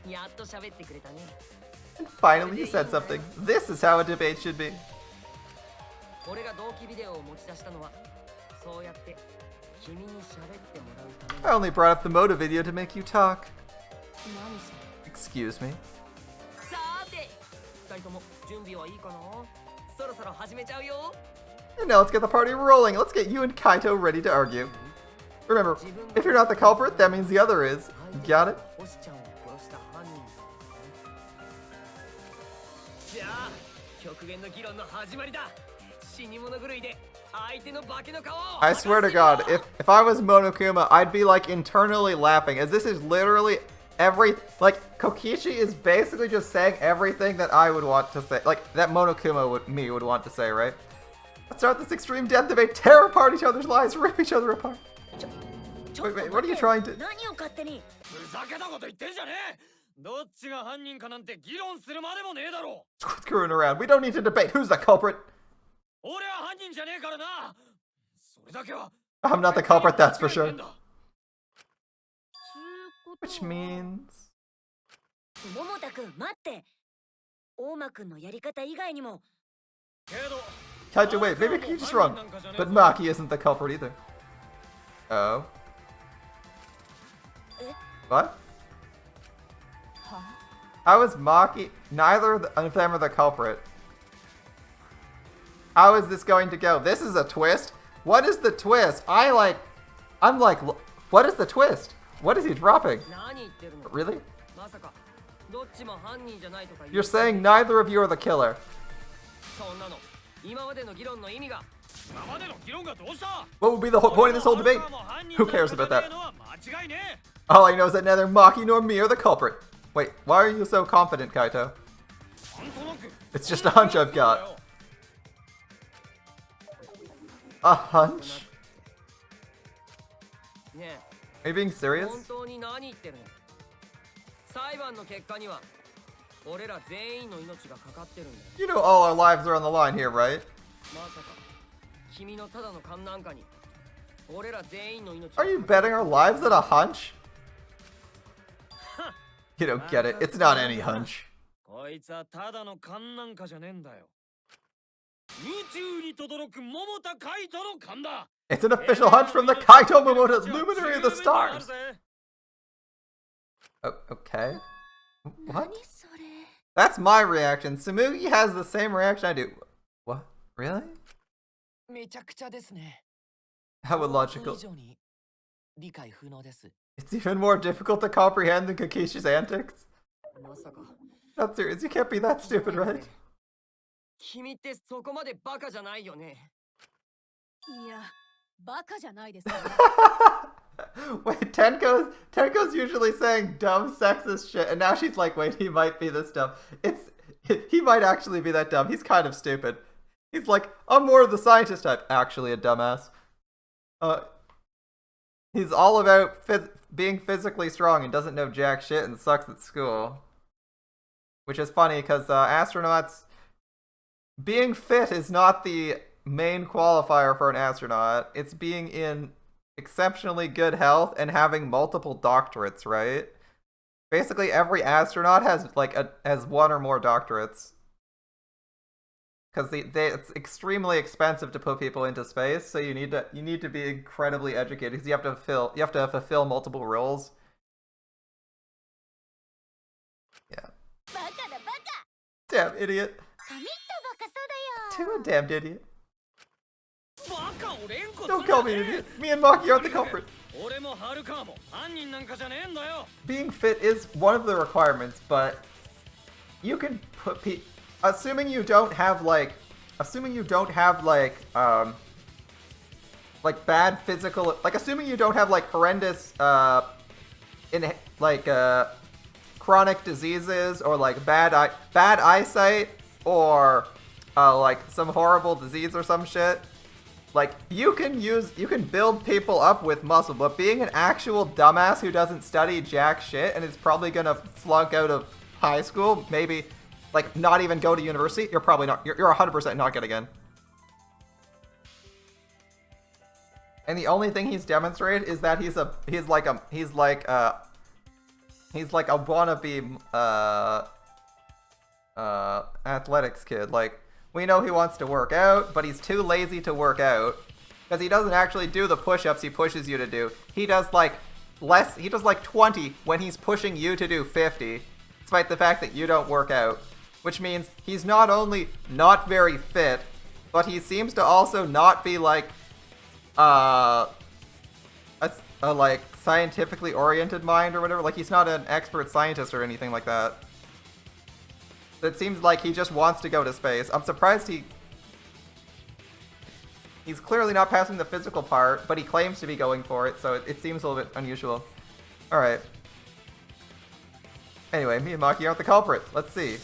やっと喋ってくれたね And finally, he said something. This is how a debate should be. 俺が同期ビデオを持ち出したのはそうやって君に喋ってもらうため I only brought up the motive video to make you talk. 何それ Excuse me. さーて2人とも準備はいいかなそろそろ始めちゃうよ And now let's get the party rolling. Let's get you and Kaito ready to argue. Remember, if you're not the culprit, that means the other is. Got it? 星ちゃんを殺した犯人じゃあ極限の議論の始まりだ死に物狂いで相手の化けの顔を I swear to God, if I was Monokuma, I'd be like internally laughing, as this is literally like Kokichi is basically just saying everything that I would want to say, like that Monokuma would want to say, right? Let's start this extreme death debate, tear apart each other's lives, rip each other apart. ちょっと Wait, 待 what are you って trying to? 何を勝手にふざけたこと言ってんじゃねえどっちが犯人かなんて議論するまでもねえだろ Screwing around. We don't need to debate who's the culprit. 俺は犯人じゃねえからなそれだけは I'm not the culprit, that's for 間違 sure. いねえんだ Which means 桃太くん待って。大間くんのやり方以外にも。Kaito, wait, maybe you're just wrong. But Maki isn't the culprit either. Oh. What? How is Maki? Neither of them are the culprit. How is this going to go? This is a twist? What is the twist? I'm like, what is the twist? What is he dropping? Really? You're saying neither of you are the killer. What would be the whole point of this whole debate? Who cares about that? All I know is that neither Maki nor me are the culprit. Wait, why are you so confident, Kaito? It's just a hunch I've got. A hunch? Are you being serious? You know all our lives are on the line here, right? Are you betting our lives on a hunch? You don't get it. It's not any hunch. It's an official hunch from the Kaito Momota's Luminary of the Stars. Oh, okay. What? That's my reaction. Tsumugi has the same reaction I do. What? Really? How illogical. It's even more difficult to comprehend than Kakishi's antics. Not serious, you can't be that stupid, right? Wait, Tenko's usually saying dumb sexist shit, and now she's like, wait, he might be this dumb. He might actually be that dumb. He's kind of stupid. He's like, I'm more of the scientist type. Actually a dumbass. He's all about being physically strong and doesn't know jack shit and sucks at school. Which is funny, because astronauts... Being fit is not the main qualifier for an astronaut. It's being in exceptionally good health and having multiple doctorates, right? Basically, every astronaut has has one or more doctorates. Because it's extremely expensive to put people into space, so you need to be incredibly educated because you have to fulfill multiple roles. Yeah. Damn idiot. To a damned idiot. Don't call me an idiot. Me and Maki aren't the culprit. Being fit is one of the requirements, but you can put assuming you don't have bad physical, assuming you don't have horrendous chronic diseases or bad eyesight or some horrible disease or some shit. You can build people up with muscle, but being an actual dumbass who doesn't study jack shit and is probably gonna flunk out of high school, maybe not even go to university, you're probably not, you're 100% not getting in. And the only thing he's demonstrated is that he's like a wannabe athletics kid. We know he wants to work out, but he's too lazy to work out because he doesn't actually do the push-ups he pushes you to do. He does he does 20 when he's pushing you to do 50, despite the fact that you don't work out. Which means he's not only not very fit, but he seems to also not be a scientifically oriented mind or whatever. He's not an expert scientist or anything like that. It seems like he just wants to go to space. I'm surprised he's clearly not passing the physical part, but he claims to be going for it, so it seems a little bit unusual. Alright. Anyway, me and Maki aren't the culprit. Let's see.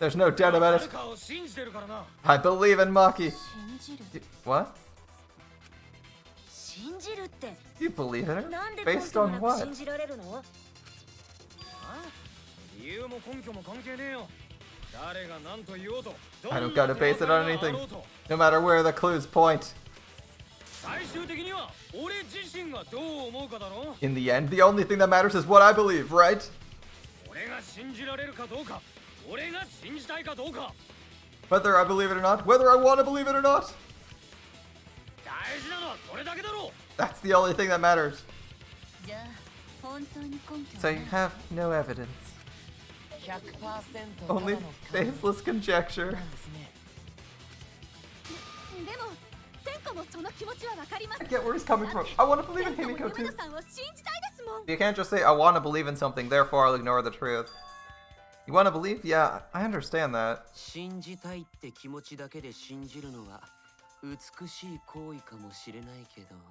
There's no doubt about it. I believe in Maki. What? You believe in her? Based on what? I don't gotta base it on anything. No matter where the clues point. In the end, the only thing that matters is what I believe, right? Whether I believe it or not, whether I want to believe it or not. That's the only thing that matters. So you have no evidence. Only baseless conjecture. I get where he's coming from. I want to believe in Himiko too. You can't just say, I want to believe in something, therefore I'll ignore the truth. You want to believe? Yeah, I understand that.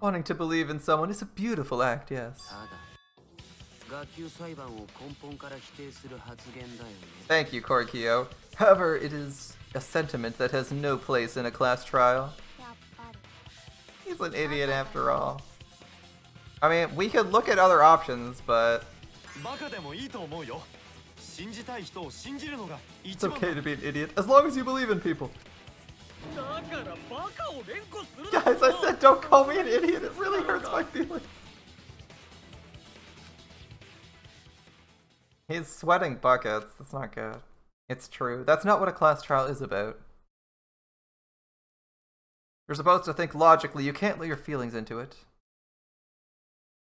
Wanting to believe in someone is a beautiful act, yes. Thank you, Korikyo. However, it is a sentiment that has no place in a class trial. He's an idiot after all. I mean, we could look at other options, but... It's okay to be an idiot, as long as you believe in people. Guys, I said don't call me an idiot, it really hurts my feelings. He's sweating buckets, that's not good. It's true, that's not what a class trial is about. You're supposed to think logically, you can't let your feelings into it.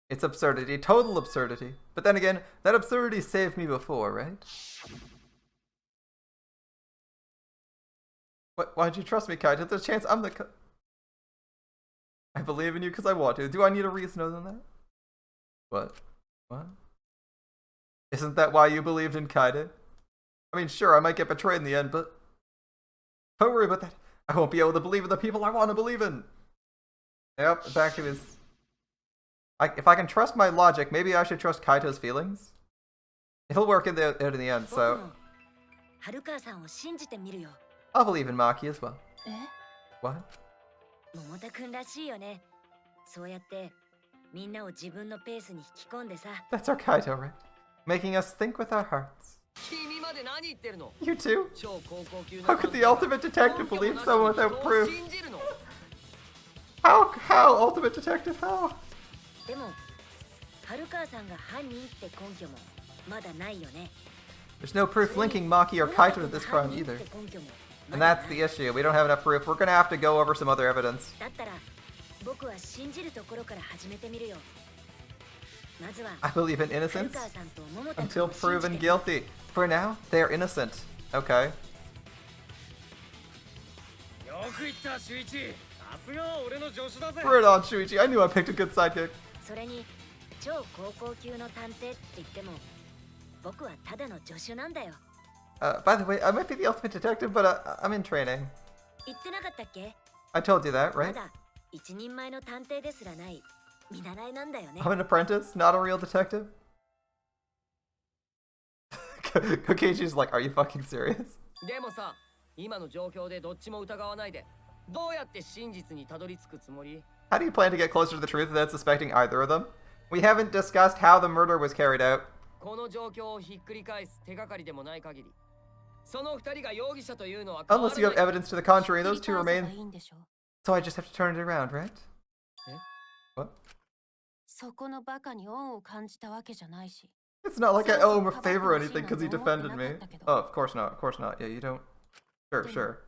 It's absurdity, total absurdity. But then again, that absurdity saved me before, right? Why'd you trust me, Kaito? There's a chance I'm the I believe in you because I want to. Do I need a reason other than that? What? What? Isn't that why you believed in Kaito? I mean, sure, I might get betrayed in the end, but... Don't worry about that. I won't be able to believe in the people I want to believe in. Yep, back to his... if I can trust my logic, maybe I should trust Kaito's feelings? It'll work in the end, so... I'll believe in Maki as well. What? That's our Kaito, right? Making us think with our hearts. You too? How could the ultimate detective believe someone without proof? How? Ultimate detective, how? There's no proof linking Maki or Kaito to this crime either. And that's the issue. We don't have enough proof. We're gonna have to go over some other evidence. I believe in innocence until proven guilty. For now, they're innocent. Okay. Right on, Shuichi. I knew I picked a good sidekick. By the way, I might be the ultimate detective, but I'm in training. I told you that, right? I'm an apprentice, not a real detective. Kokeishi's like, are you fucking serious? How do you plan to get closer to the truth without suspecting either of them? We haven't discussed how the murder was carried out. Unless you have evidence to the contrary, those two remain. So I just have to turn it around, right? What? It's not like I owe him a favor or anything because he defended me. Oh, of course not, of course not. Yeah, you don't. Sure, sure.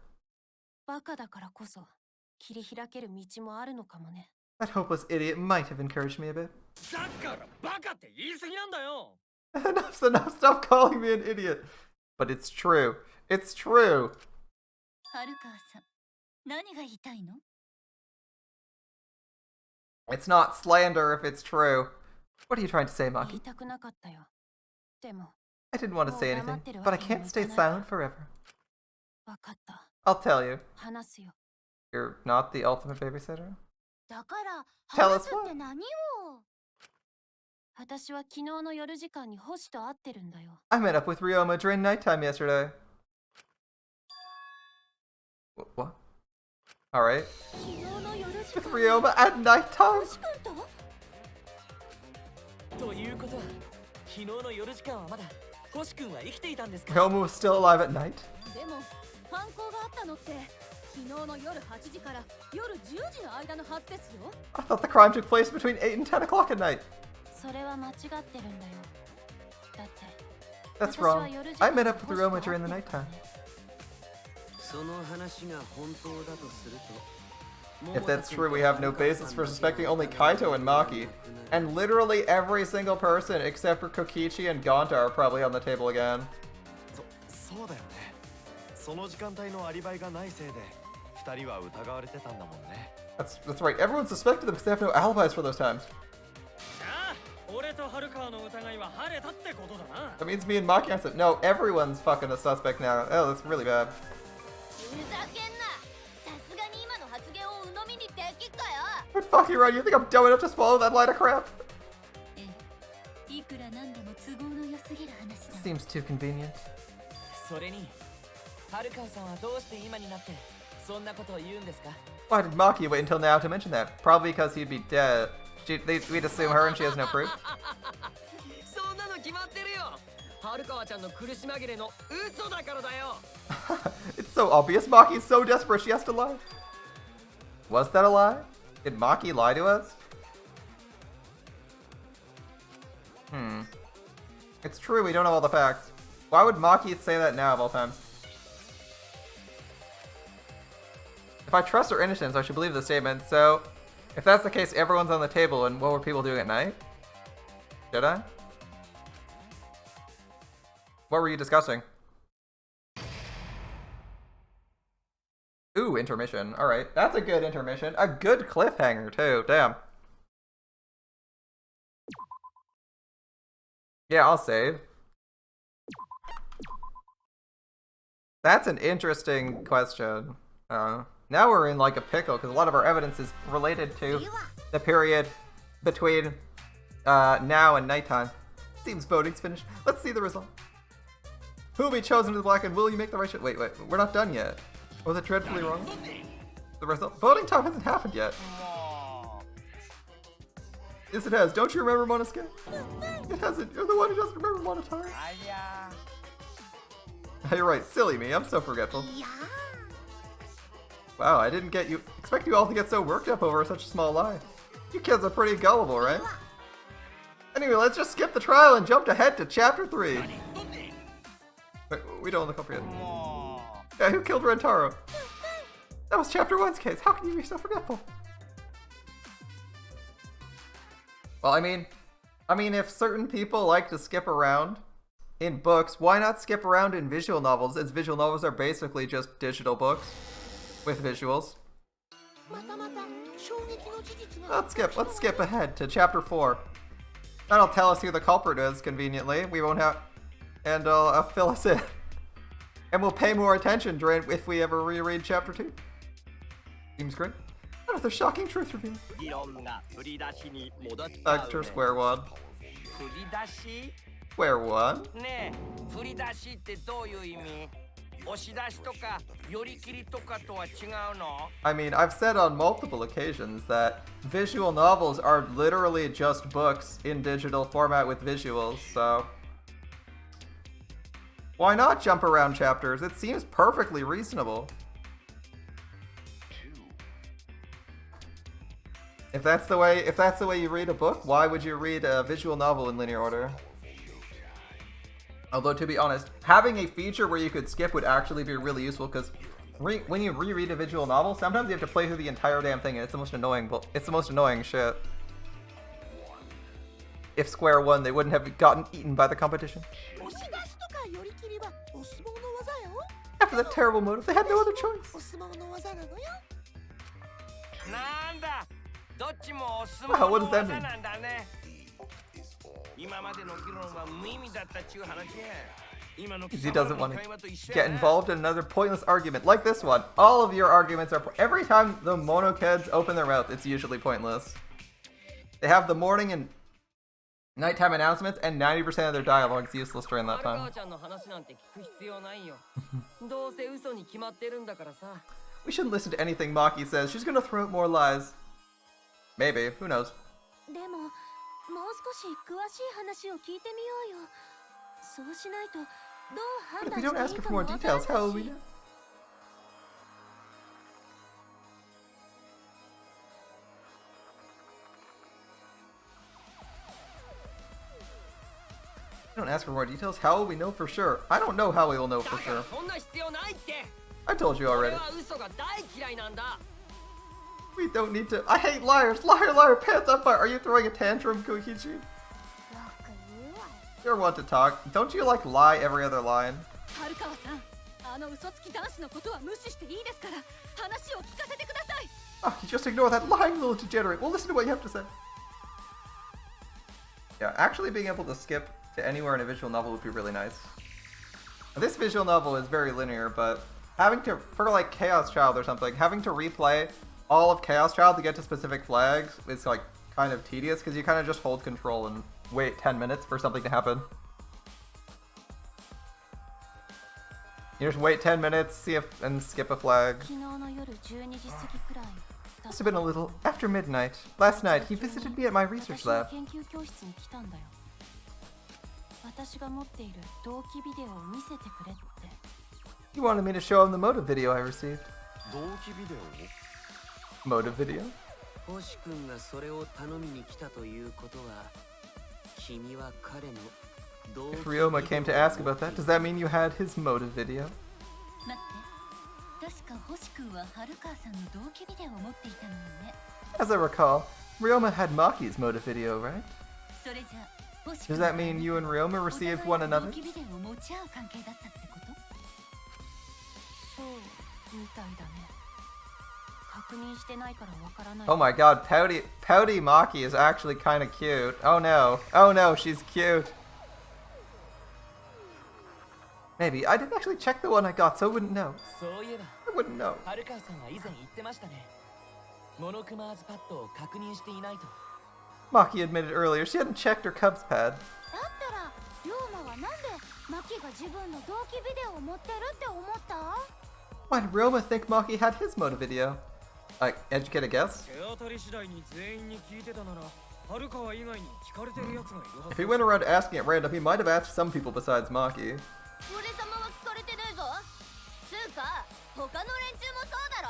That hopeless idiot might have encouraged me a bit. Enough, stop calling me an idiot. But it's true. It's true. It's not slander if it's true. What are you trying to say, Maki? I didn't want to say anything, but I can't stay silent forever. I'll tell you. You're not the ultimate babysitter? Tell us what? I met up with Ryoma during nighttime yesterday. What? Alright. With Ryoma at nighttime? Ryoma was still alive at night? 昨日の夜8時から夜10時の間のはずですよ。 I thought the crime took place between 8 and 10 o'clock at night. それは間違ってるんだよ。だって That's wrong. I met up with Roma during the nighttime. その話が本当だとすると If that's true, we have no basis for suspecting only Kaito and Maki. And literally every single person except for Kokichi and Gonta are probably on the table again. そうだよね。その時間帯のアリバイがないせいで2人は疑われてたんだもんね。 That's right. Everyone suspected them because they have no alibis for those times. ああ、俺と春川の疑いは晴れたってことだな。 That means me and Maki aren't. No, everyone's fucking a suspect now. Oh, that's really bad. ふざけんな。さすがに今の発言を鵜呑みにできっかよ。 But fuck you, Ryan. You think I'm dumb enough to swallow that line of crap? いくらなんでも都合の良すぎる話だ。 Seems too convenient. それに春川さんはどうして今になってそんなことを言うんですか？ Why did Maki wait until now to mention that? Probably because he'd be dead. We'd assume her and she has no proof. そんなの決まってるよ。春川ちゃんの苦し紛れの嘘だからだよ。It's so obvious. Maki's so desperate she has to lie. Was that a lie? Did Maki lie to us? It's true, we don't know all the facts. Why would Maki say that now of all times? If I trust her innocence, I should believe the statement. So, if that's the case, everyone's on the table, and what were people doing at night? Did I? What were you discussing? Ooh, intermission. Alright, that's a good intermission. A good cliffhanger, too. Damn. Yeah, I'll save. That's an interesting question. Now we're in like a pickle because a lot of our evidence is related to the period between now and nighttime. Seems voting's finished. Let's see the result. Who will be chosen to the black and will you make the right shit? Wait, we're not done yet. Was it dreadfully wrong? The result? Voting time hasn't happened yet. Yes, it has. Don't you remember Monosuke? It hasn't. You're the one who doesn't remember Monotaro. You're right. Silly me. I'm so forgetful. Wow, I didn't expect you all to get so worked up over such a small lie. You kids are pretty gullible, right? Anyway, let's just skip the trial and jump ahead to Chapter 3. Wait, we don't look up yet. Yeah, who killed Rentaro? That was Chapter 1's case. How can you be so forgetful? Well, I mean, if certain people like to skip around in books, why not skip around in visual novels, as visual novels are basically just digital books with visuals. Let's skip ahead to Chapter 4. That'll tell us who the culprit is, conveniently. We won't have... And it'll fill us in. And we'll pay more attention if we ever reread Chapter 2. Seems great. Another shocking truth reveal. Back to square one. Square one? I mean, I've said on multiple occasions that visual novels are literally just books in digital format with visuals, so... Why not jump around chapters? It seems perfectly reasonable. If that's the way you read a book, why would you read a visual novel in linear order? Although, to be honest, having a feature where you could skip would actually be really useful, because when you reread a visual novel, sometimes you have to play through the entire damn thing, and it's the most annoying shit. If Square won, they wouldn't have gotten eaten by the competition. After that terrible motive, they had no other choice. Wow, what does that mean? Because he doesn't want to get involved in another pointless argument like this one. All of your arguments are... Every time the Monokids open their mouth, it's usually pointless. They have the morning and nighttime announcements, and 90% of their dialogue is useless during that time. We shouldn't listen to anything Maki says. She's gonna throw out more lies. Maybe. Who knows? But if we don't ask her for more details, how will we know? Don't ask for more details. How will we know for sure? I don't know how we will know for sure. そんな必要ないって I told you 俺 already. は嘘が大嫌いなんだ We don't need to. I hate liars. Liar, liar, pants on fire. Are you throwing a tantrum, Koikichi? よく言うわ You're one to talk. Don't you like lie every other line? 春川さん、あの嘘つき男子のことは無視していいですから話を聞かせてください。 Oh, you just ignore that lying little degenerate. We'll listen to what you have to say. Yeah, actually being able to skip to anywhere in a visual novel would be really nice. This visual novel is very linear, but having to, for like Chaos Child or something, having to replay all of Chaos Child to get to specific flags is like kind of tedious because you kind of just hold control and wait 10 minutes for something to happen. You just wait 10 minutes, see if, and skip a flag. 昨日の夜12時過ぎくらい。 Must have been a little after midnight. Last night, he visited me at my research lab. 私の研究教室に来たんだよ。私が持っている同期ビデオを見せてくれって。 He wanted me to show him the motive video I received. 同期ビデ Motive video? 星君がそれを頼みに来たということは、君は彼の同期 If Ryoma came to ask about that, does that mean you had his motive video? 待って。確か星君は春川さんの同期ビデオを持っていたのよね。 As I recall, Ryoma had Maki's motive video, right? それじゃあ星 Does 君 that mean you and Ryoma received one 同 another? 期ビデオを持ち合う関係だったってこと？そうみたいだね。確認してないからわからない。 Oh my god, pouty Maki is actually kind of cute. Oh no, she's cute. Maybe. I didn't actually check the one I got, so I wouldn't know. そういえば I wouldn't know. 春川さんは以前言ってましたね。モノクマーズパッドを確認していないと。 Maki admitted earlier she hadn't checked her Cubs pad. だったら龍馬はなんでマキが自分の同期ビデオを持ってるって思った Why did Ryoma think Maki had his motive video? Educate a guess? 手当たり次第に全員に聞いてたなら春川以外に聞かれてるやつがいるは If ず he went around asking at random, he might have asked some people besides Maki. 俺様は聞かれてねえぞ。つうか他の連中もそうだろ。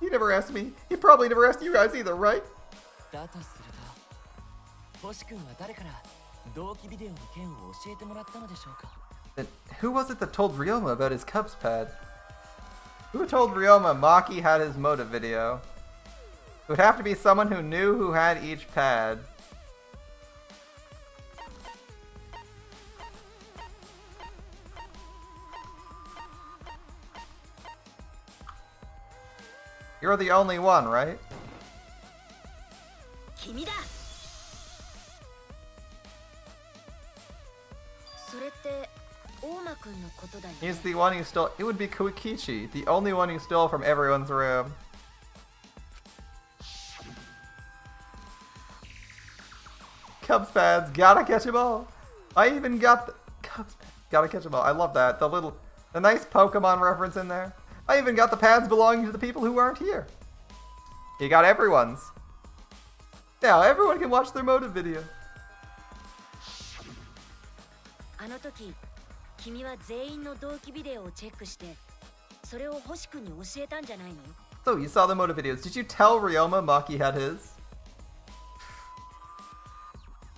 He never asked me. He probably never asked you guys either, right? だとすると、星君は誰から同期ビデオの件を教えてもらったのでしょうか。 Then who was it that told Ryoma about his Cubs pad? Who told Ryoma Maki had his motive video? It would have to be someone who knew who had each pad. You're the only one, right? 君だ。それって大間くんのことだよね。 He's the one who stole. It would be Koikichi, the only one who stole from everyone's room. Cubs pads, gotta catch 'em all. I even got the Cubs pads, gotta catch 'em all. I love that. The nice Pokemon reference in there. I even got the pads belonging to the people who aren't here. You got everyone's. Now everyone can watch their motive video. あの時君は全員の同期ビデオをチェックしてそれを星君に教えたんじゃないの？ So you saw the motive videos. Did you tell Ryoma Maki had his?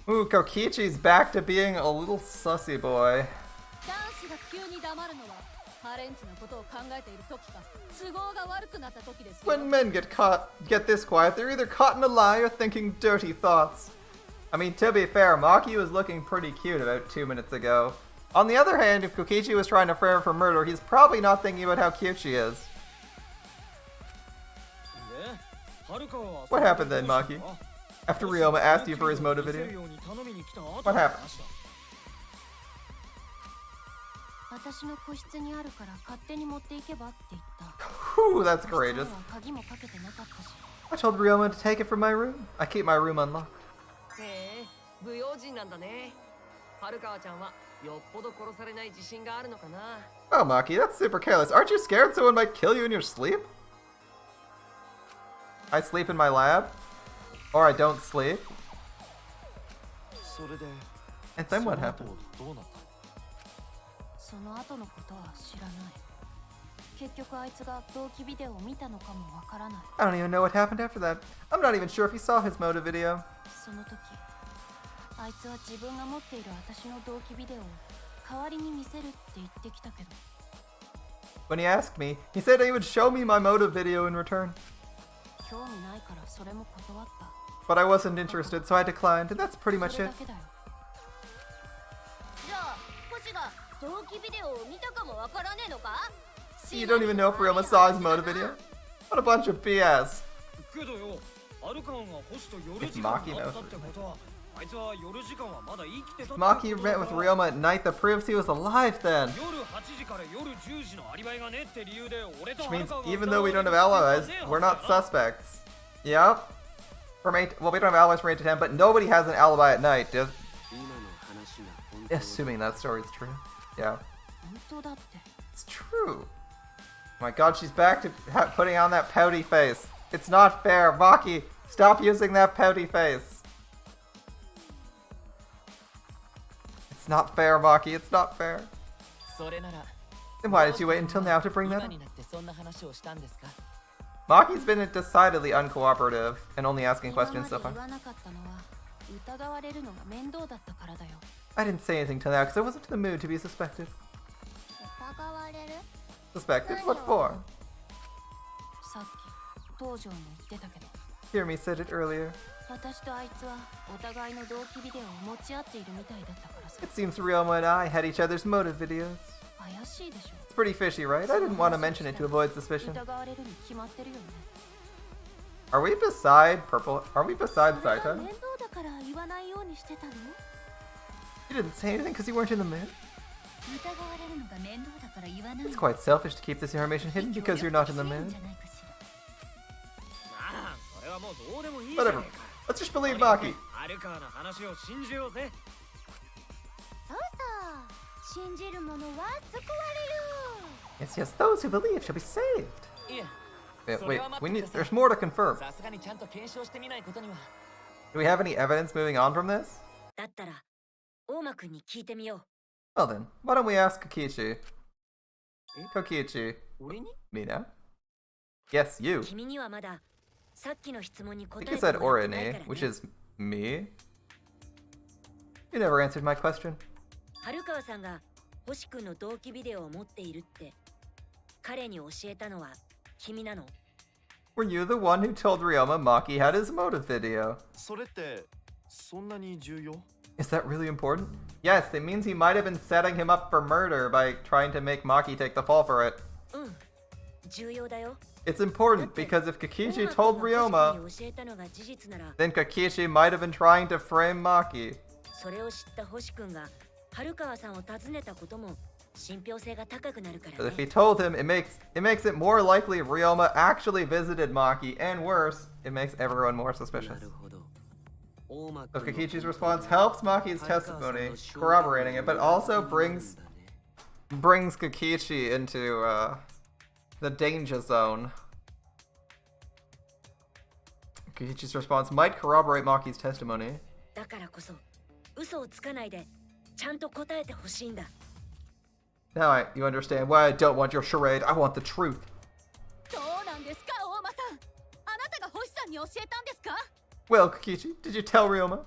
Ooh, Kokichi's back to being a little sussy boy. 男子が急に黙るのはハレンチのことを考えている時か都合が悪くなった時ですよ。 When men get this quiet, they're either caught in a lie or thinking dirty thoughts. I mean, to be fair, Maki was looking pretty cute about 2 minutes ago. On the other hand, if Kokichi was trying to frame her for murder, he's probably not thinking about how cute she is. What happened then, Maki? After Ryoma asked you for his motive video? What happened? 私の個室にあるから勝手に持っていけばって言った。 Whew, that's courageous. 鍵もかけてなかったし。 I told Ryoma to take it from my room. I keep my room unlocked. へえ、不用心なんだね。春川ちゃんはよっぽど殺されない自信があるのかな。Oh, Maki, that's super careless. Aren't you scared someone might kill you in your sleep? I sleep in my lab? Or I don't sleep? それで And then what happened? どうなった？その後のことは知らない。結局あいつが同期ビデオを見たのかもわからない。 I don't even know what happened after that. I'm not even sure if he saw his motive video. その時あいつは自分が持っている私の同期ビデオを代わりに見せるって言ってきたけど。 When he asked me, he said he would show me my motive video in return. 興味ないからそれも断った。 But I wasn't interested, so I declined, and that's pretty much それ it. だけだよ。じゃあ星が同期ビデオを見たかもわからねえのか？ You don't even know if Ryoma saw his motive video? What a bunch of BS. けどよ、アルカンが星と夜 If 時間 Maki があ knows. ったってことは、あいつは夜時間はまだ生きてたってこと Maki だ met な with Ryoma at night, that proves he was alive then. 夜8時から夜10時のアリバイがねって理由で俺と Which アル means カンが even though we don't have allies, we're not suspects. Yep. From 8, well, we don't have allies from 8 to 10, but nobody has an alibi at night, does? Assuming that story's true. Yeah. 本当だって。 It's true. My god, she's back to putting on that pouty face. It's not fair. Maki, stop using that pouty face. It's not fair, Maki. It's not fair. それなら Then why did you wait until now to bring that 今 up? になってそんな話をしたんですか？ Maki's been decidedly uncooperative and only asking 今 questions ま so で far. 言わなかったのは疑われるのが面倒だったからだよ。 I didn't say anything till now because I wasn't in the mood to be suspected. 疑われる？ Suspected? What for? さっき東條も言ってたけど、 Hear me said it earlier. 私とあいつはお互いの同期ビデオを持ち合っているみたいだったからさ。 It seems Ryoma and I had each other's motive videos. 怪しいでしょ。 It's pretty fishy, right? I didn't want to mention it to avoid suspicion. 疑われるに決まってるよね。 Are we beside Purple? Are we beside それが Saita? 面倒だから言わないようにしてたの？ You didn't say anything because you weren't in the mood? 疑われるのが面倒だから言わない。 It's quite selfish to keep this information hidden because you're not in the mood. まあ、それはもうどうでもいいじゃ Whatever. ねえか。 Let's just believe Maki. アルカーの話を信じようぜ。そうそう信じる者は救わ Yes, yes, those who believe shall be saved. いえ Wait, それ wait, は待 we って need. ください。 There's more to confirm. さすがにちゃんと検証してみないことには。 Do we have any evidence moving on from this? だったら大間くんに聞いてみよ Well then, why don't we ask Kokichi? Kokichi. 俺に？ Mina? Yes, you. う。君にはまださっきの質問に I 答 think え you て said もらってない Orine, から which ね。 is me. You never answered my question. 春川さんが星くんの同期ビデオを持っているって彼に教えたのは君なの？ Were you the one who told Ryoma Maki had his motive video? それってそんなに重要？ Is that really important? Yes, it means he might have been setting him up for murder by trying to make Maki take the fall for it. うん、重要だよ。 It's important because if Kokichi told 大間くんが Ryoma, 星くんに教えたのが事実なら、 then Kokichi might have been trying to frame Maki. それを知った星くんが春川さんを訪ねたことも信憑性が高くなるから But if he ね。 told him, it makes it more likely Ryoma actually visited Maki, and worse, it makes everyone more な suspicious. るほど。大間 So くんの Kokichi's response helps Maki's testimony, corroborating it, but also brings Kokichi into the danger zone. Kokichi's response might corroborate Maki's testimony. だからこそ嘘をつかないでちゃんと答えてほしいんだ。 Now you understand why I don't want your charade. I want the truth. どうなんですか、大間さん。あなたが星さんに教えたんですか？ Well, Kokichi, did you tell Ryoma?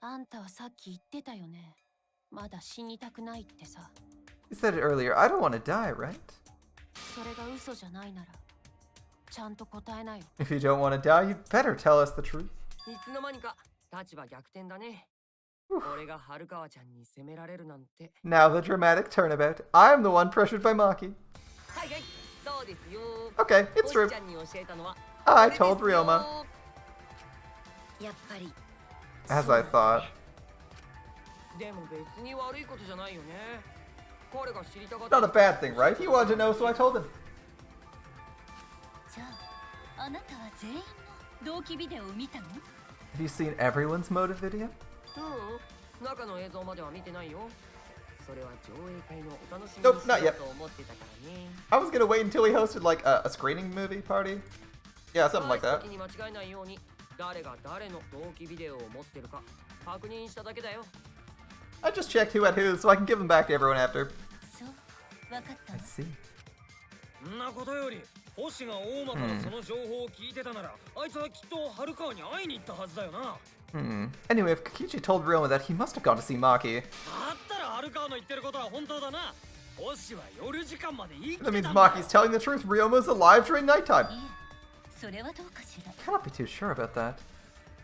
あんたはさっき言ってたよね。まだ死にたくないってさ。 You said it earlier. I don't want to die, right? それが嘘じゃないなら、ちゃんと答えなよ。 If you don't want to die, you better tell us the truth. いつの間にか立場逆転だね。 Whew. 俺が春川ちゃんに責められるなんて。 Now the dramatic turnabout. I'm the one pressured by Maki. はいはい、そうですよ。 Okay, it's 星 true. ちゃんに教えたのは I 俺ですよ told Ryoma. やっぱり As I thought. でも別に悪いことじゃないよね。彼が知りたかった。 Not a bad thing, right? He wanted to know, so I told him. じゃあ、あなたは全員の同期ビデオを見たの？ Have you seen everyone's motive video? うん、中の映像までは見てないよ。それは上映会のお楽しみ Nope, にし not よ yet. うと思ってたからね。 I was gonna wait until he hosted like a screening movie party. Yeah, something like that. 先に間違えないように誰が誰の同期ビデオを持ってるか確認しただけだよ。 I just checked who had who so I can give them back to everyone after. そう、わかった I の。 see. そんなことより星が大間からその情報を聞いてたなら、あいつはきっと春川に会いに行ったはずだよな。Anyway, if Kokichi told Ryoma that he must have gone to see Maki, だったら春川の言ってることは本当だな。星は夜時間まで生きて that たん means だ。 Maki's telling the truth. Ryoma's alive during nighttime. いえそれはどうかしら。 Cannot be too sure about that.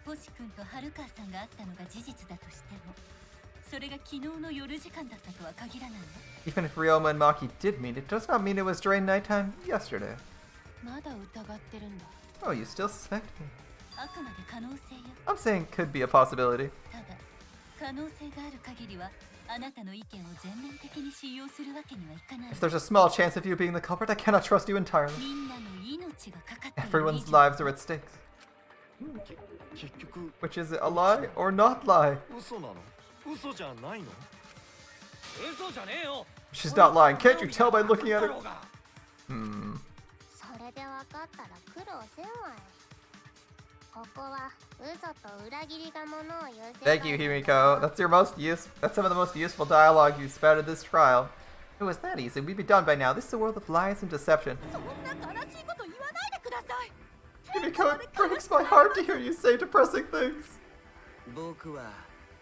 星君と春川さんが会ったのが事実だとしても、それが昨日の夜時間だったとは限らないわ。 Even if Ryoma and Maki did meet, it does not mean it was during nighttime yesterday. まだ疑ってるんだ。 Oh, you still suspect me? あくまで可能性よ。 I'm saying could be a possibility. ただ可能性がある限りはあなたの意見を全面的に信用するわけにはいかない。 If there's a small chance of you being the culprit, I cannot trust you entirely. みんなの命がかかっている。 Everyone's lives are at stakes. 結局 Which is it, a lie or not lie? 嘘なの？嘘じゃないの？嘘じゃねえよ。 She's not lying. Can't you tell by looking at her? それで分かったら苦労せんわい。ここは嘘と裏切りがものを言う世界 Thank you, Himiko. That's some of the most useful dialogue you spouted this trial. If it was that easy, we'd be done by now. This is a world of lies and deception. そんな悲しいこと言わないでください。 Himiko, it breaks my heart to hear you say depressing things. 僕は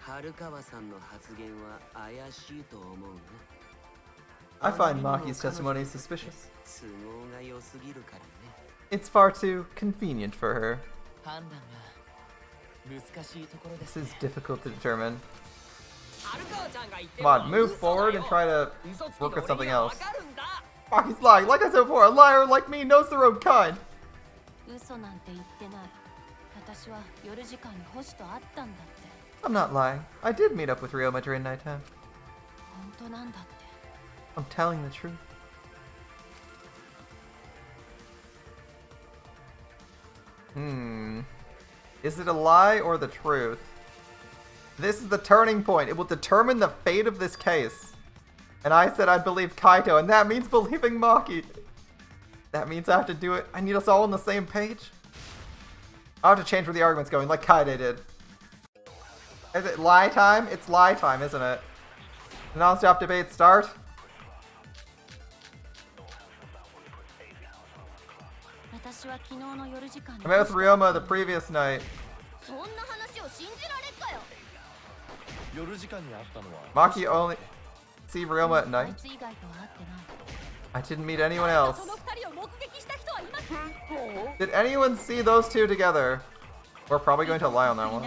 春川さんの発言は怪しいと思うね。 I find Maki's testimony suspicious. 都合が良すぎるからね。 It's far too convenient for her. 判断が難しいところで This すね is difficult to determine. 春川ちゃんが言ってる Come のは on, move 嘘だ forward よ and try to 嘘つき work の with something 俺には else. 分かるんだ。 Maki's lying. Like I said before, a liar like me knows their own kind. 嘘なんて言ってない。私は夜時間に星と会ったんだって。 I'm not lying. I did meet up with Ryoma during nighttime. 本当なんだって。 I'm telling the truth. Is it a lie or the truth? This is the turning point. It will determine the fate of this case. And I said I'd believe Kaito, and that means believing Maki. That means I have to do it. I need us all on the same page. I'll have to change where the argument's going, like Kaito did. Is it lie time? It's lie time, isn't it? Non-stop debate start. I met with Ryoma the previous night. そんな話を信じられっかよ。夜時間に会ったのは Maki only see Ryoma at night. I didn't meet anyone else. その二人を目撃した人はいます。 Did anyone see those two together? We're probably going to lie on that one.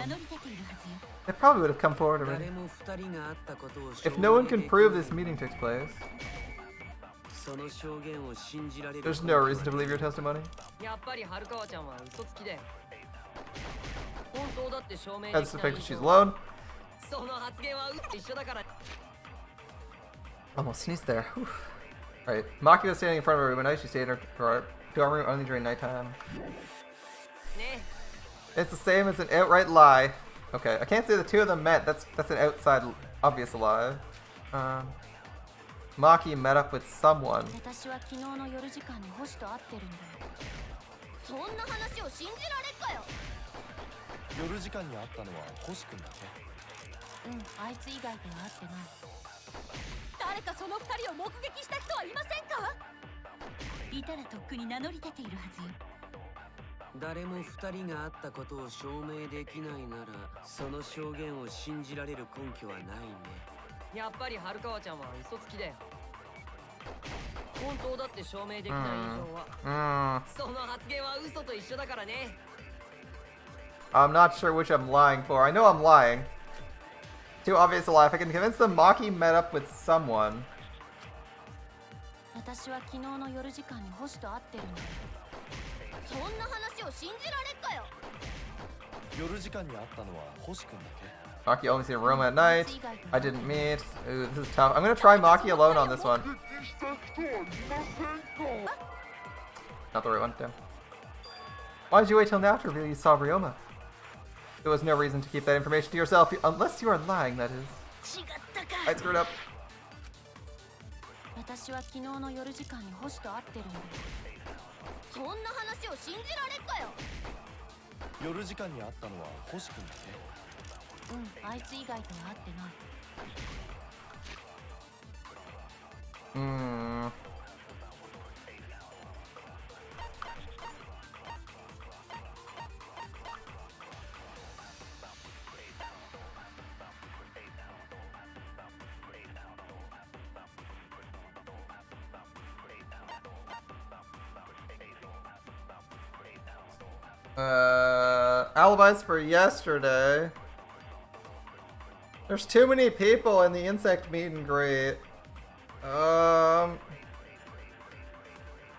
They probably would have come forward already. 誰も二人が会ったことを証 If 明 no one でき can prove this meeting took place, その証言を信じられる there's no reason to believe your testimony. やっぱり春川ちゃんは嘘つきで。本当だって証明でき That's the ない fact that 以 she's 上は alone. その発言は嘘と一緒だから。 Almost sneezed there. Whew. Alright, Maki was standing in front of her room at night. She stayed in her dorm room only during nighttime. ね It's the same as an outright lie. Okay, I can't say the two of them met. That's an outside obvious lie. Maki met up with someone. 私は昨日の夜時間に星と会ってるんだよ。そんな話を信じられっかよ。夜時間に会ったのは星君だけ。あいつ以外とは会ってない。誰かその二人を目撃した人はいませんか？いたらとっくに名乗り出ているはずよ。誰も二人が会ったことを証明できないならその証言を信じられる根拠はないね。やっぱり春川ちゃんは嘘つきで。本当だって証明できない以上は、その発言は嘘と一緒だからね。I'm not sure which I'm lying for. I know I'm lying. Too obvious a lie. If I can convince them Maki met up with someone. 私は昨日の夜時間に星と会ってるんだよ。そんな話を信じられっかよ。夜時間に会ったのは星君だけ。 Maki only seen Roma at night. I didn't meet. Ooh, this is tough. I'm gonna try Maki alone on this one. Not the right one, damn. Why did you wait till now to reveal you saw Ryoma? There was no reason to keep that information to yourself, unless you are lying, that is. I screwed up. 私は昨日の夜時間に星と会ってるんだよ。そんな話を信じられっかよ。夜時間に会ったのは星君だけ。あいつ以外とは会ってない。Alibis for yesterday. There's too many people in the insect meet and greet.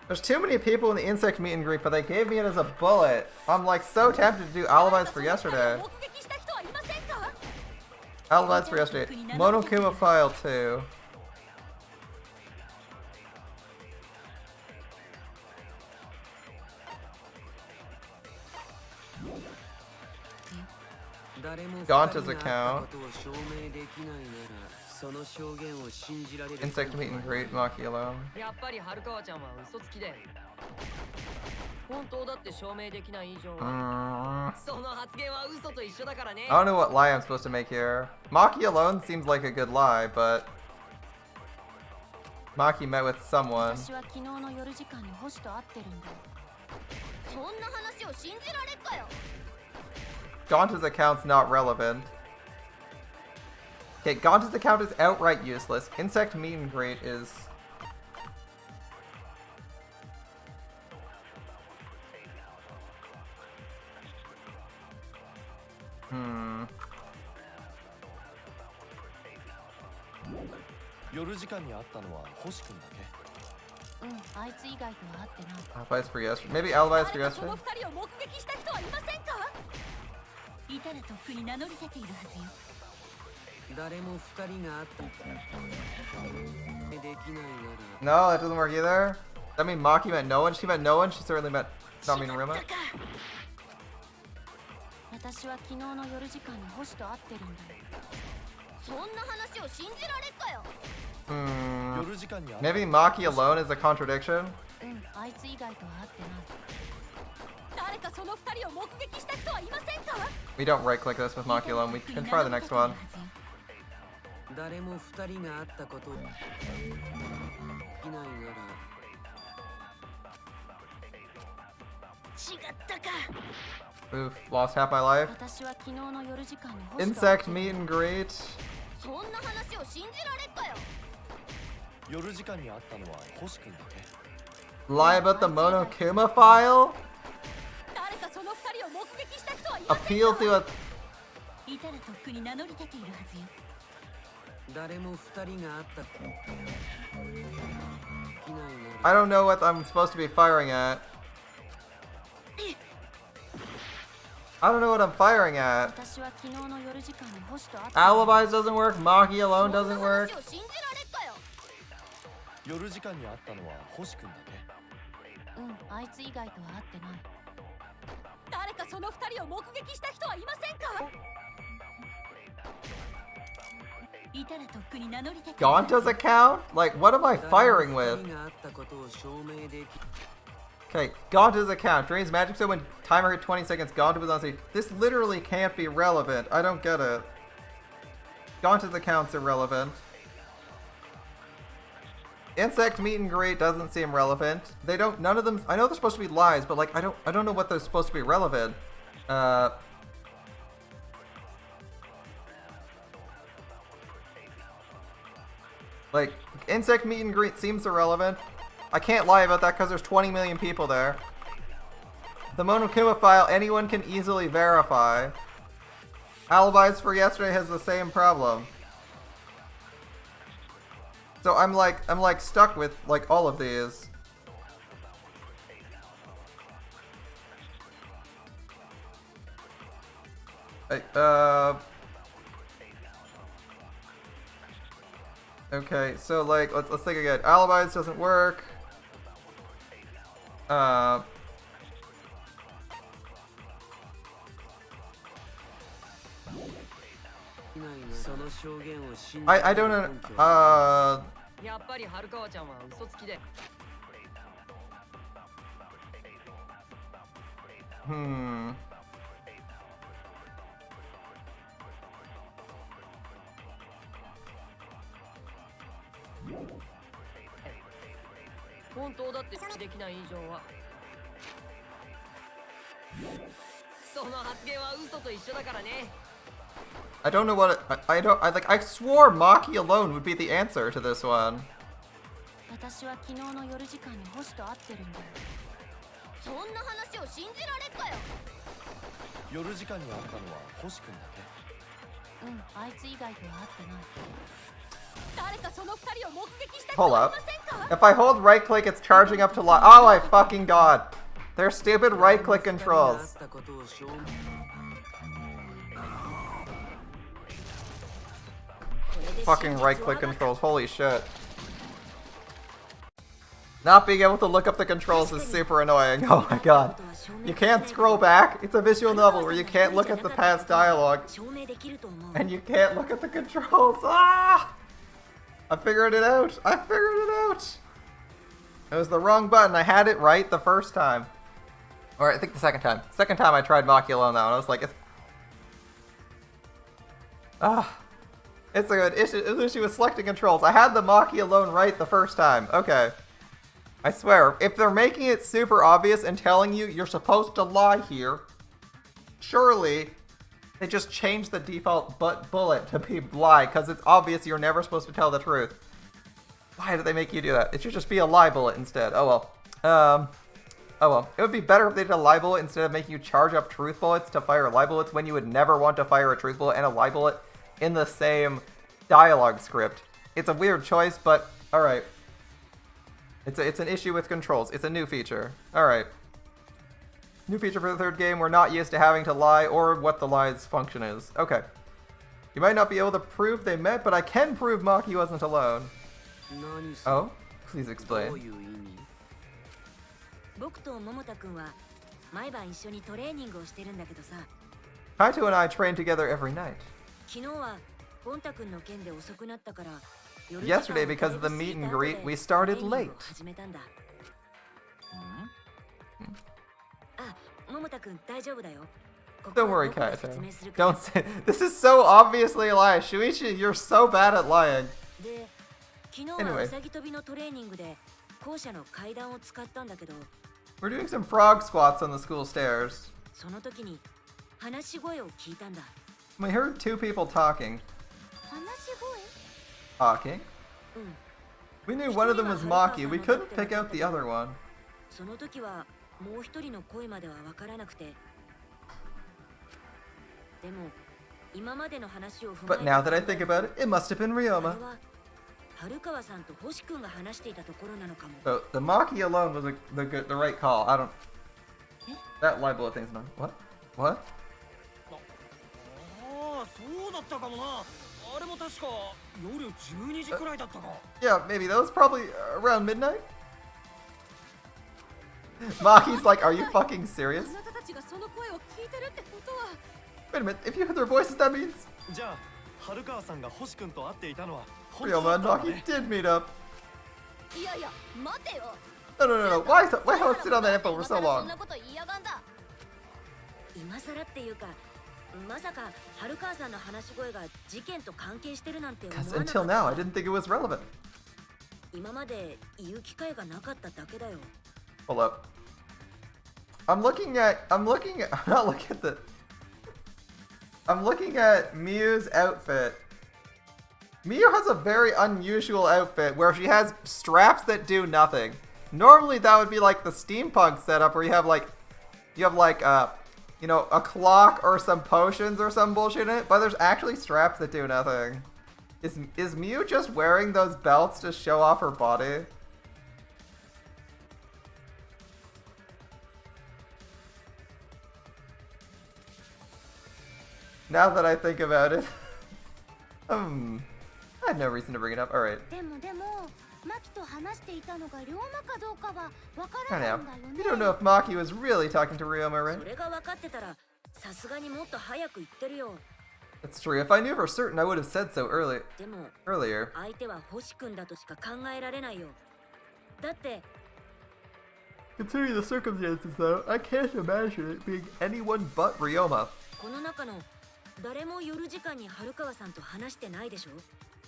There's too many people in the insect meet and greet, but they gave me it as a bullet. I'm like so tempted to do alibis for yesterday. Alibis for yesterday. Monokuma file 2. Gonta's account. Insect meet and greet, Maki alone. やっぱり春川ちゃんは嘘つきで本当だって証明できない以上はその発言は嘘と一緒だからね I don't know what lie I'm supposed to make here. Maki alone seems like a good lie, but Maki met with someone. 私は昨日の夜時間に星と会ってるんだ。そんな話を信じられっかよ Gonta's account's not relevant. Okay, Gonta's account is outright useless. Insect meet and greet is... Alibis for yesterday. Maybe alibis for yesterday? いたらとっくに名乗り出ているはずよ。誰も二人があったできないなら No, that doesn't work either. That mean Maki meant no one? She meant no one? She certainly meant not mean Ruma? 私は昨日の夜時間に星と会ってるんだよ。そんな話を信じられっかよ Maybe Maki alone is a contradiction? あいつ以外とは会ってない。誰かその二人を目撃した人はいませんか We don't right click this with Maki alone. We can try the next one. 誰も二人があったことできないなら違ったか Oof, lost half my life. 私は昨日の夜時間に星と会って Insect meet and greet. そんな話を信じられっかよ Lie about the Monokuma file? 誰かその二人を目撃した人はいませんか Appeal to a... いたらとっくに名乗り出ているはずよ。誰も二人があったできないなら I don't know what I'm supposed to be firing at. I don't know what I'm firing at. 私は昨日の夜時間に星と会って Alibis doesn't work. Maki alone doesn't work. そんな話を信じられっかよあいつ以外とは会ってない。誰かその二人を目撃した人はいませんかいたらとっくに名乗り出ている。 Gonta's account? Like, what am I firing with? 二人があったことを証明でき Okay, Gonta's account. Drains magic so when timer hit 20 seconds, Gonta was on stage. This literally can't be relevant. I don't get it. Gonta's account's irrelevant. Insect meet and greet doesn't seem relevant. They don't, none of them, I know they're supposed to be lies, but like, I don't know what they're supposed to be relevant. Like, insect meet and greet seems irrelevant. I can't lie about that because there's 20 million people there. The Monokuma file, anyone can easily verify. Alibis for yesterday has the same problem. So I'm like stuck with like all of these. Okay, so like let's think again. Alibis doesn't work. I don't know. やっぱり春川ちゃんは嘘つきで 本当だってできない以上はその発言は嘘と一緒だからね I don't know what I swore Maki alone would be the answer to this one. 私は昨日の夜時間に星と会ってるんだよ。そんな話を信じられっかよ。夜時間に会ったのは星君だけ。うん、あいつ以外とは会ってない。誰かその二人を目撃した人 Hold はいま up. せんか？ If I hold right click, it's charging up to lie. Oh my fucking god. They're stupid right click controls. Fucking right click controls. Holy shit. Not being able to look up the controls is super annoying. Oh my god. You can't scroll back. It's a visual novel where you can't look at the past dialogue. And you can't look at the controls. Ah! I figured it out. I figured it out. It was the wrong button. I had it right the first time. Or I think the second time. Second time I tried Maki alone now, and I was like, it's a good issue with selecting controls. I had the Maki alone right the first time. Okay. I swear, if they're making it super obvious and telling you you're supposed to lie here, surely they just change the default bullet to be lie, because it's obvious you're never supposed to tell the truth. Why did they make you do that? It should just be a lie bullet instead. Oh well. Oh well. It would be better if they did a lie bullet instead of making you charge up truth bullets to fire lie bullets when you would never want to fire a truth bullet and a lie bullet in the same dialogue script. It's a weird choice, but alright. It's an issue with controls. It's a new feature. Alright. New feature for the third game. We're not used to having to lie or what the lie's function is. Okay. You might not be able to prove they met, but I can prove Maki wasn't alone. Oh? Please explain. Kaito and I train together every night. Yesterday, because of the meet and greet, we started late. Don't worry, Kaito. Don't say. This is so obviously a lie. Shuichi, you're so bad at lying. Anyway. We're doing some frog squats on the school stairs. We heard two people talking. Talking? We knew one of them was Maki. We couldn't pick out the other one. But now that I think about it, it must have been Ryoma. So the Maki alone was the right call. I don't. That lie bullet thing's not. What? What? Yeah, maybe that was probably around midnight. Maki's like, are you fucking serious? Wait a minute, if you heard their voices, that means Ryoma and Maki did meet up. No. Why have I sit on that info for so long? Because until now, I didn't think it was relevant. Hold up. I'm looking at Miu's outfit. Miu has a very unusual outfit where she has straps that do nothing. Normally that would be like the steampunk setup where you have a clock or some potions or some bullshit in it, but there's actually straps that do nothing. Is Miu just wearing those belts to show off her body? Now that I think about it, I had no reason to bring it up. Alright. I know. You don't know if Maki was really talking to Ryoma, right? That's true. If I knew for certain, I would have said so earlier. Considering the circumstances, though, I can't imagine it being anyone but Ryoma.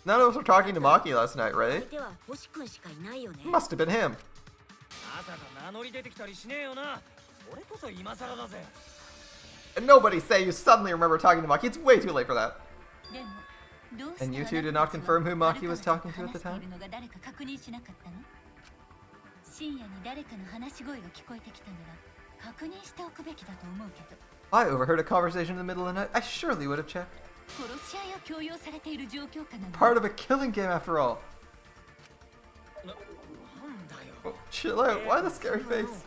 None of us were talking to Maki last night, right? Must have been him. And nobody say you suddenly remember talking to Maki. It's way too late for that. And you two did not confirm who Maki was talking to at the time? 深夜に誰かの話し声が聞こえてきたなら確認しておくべきだと思うけど。 I overheard a conversation in the middle of the night. I surely would have checked. 殺し合いを強要されている状況下なの。 Part of a killing game after all. Oh, chill out. Why the scary face?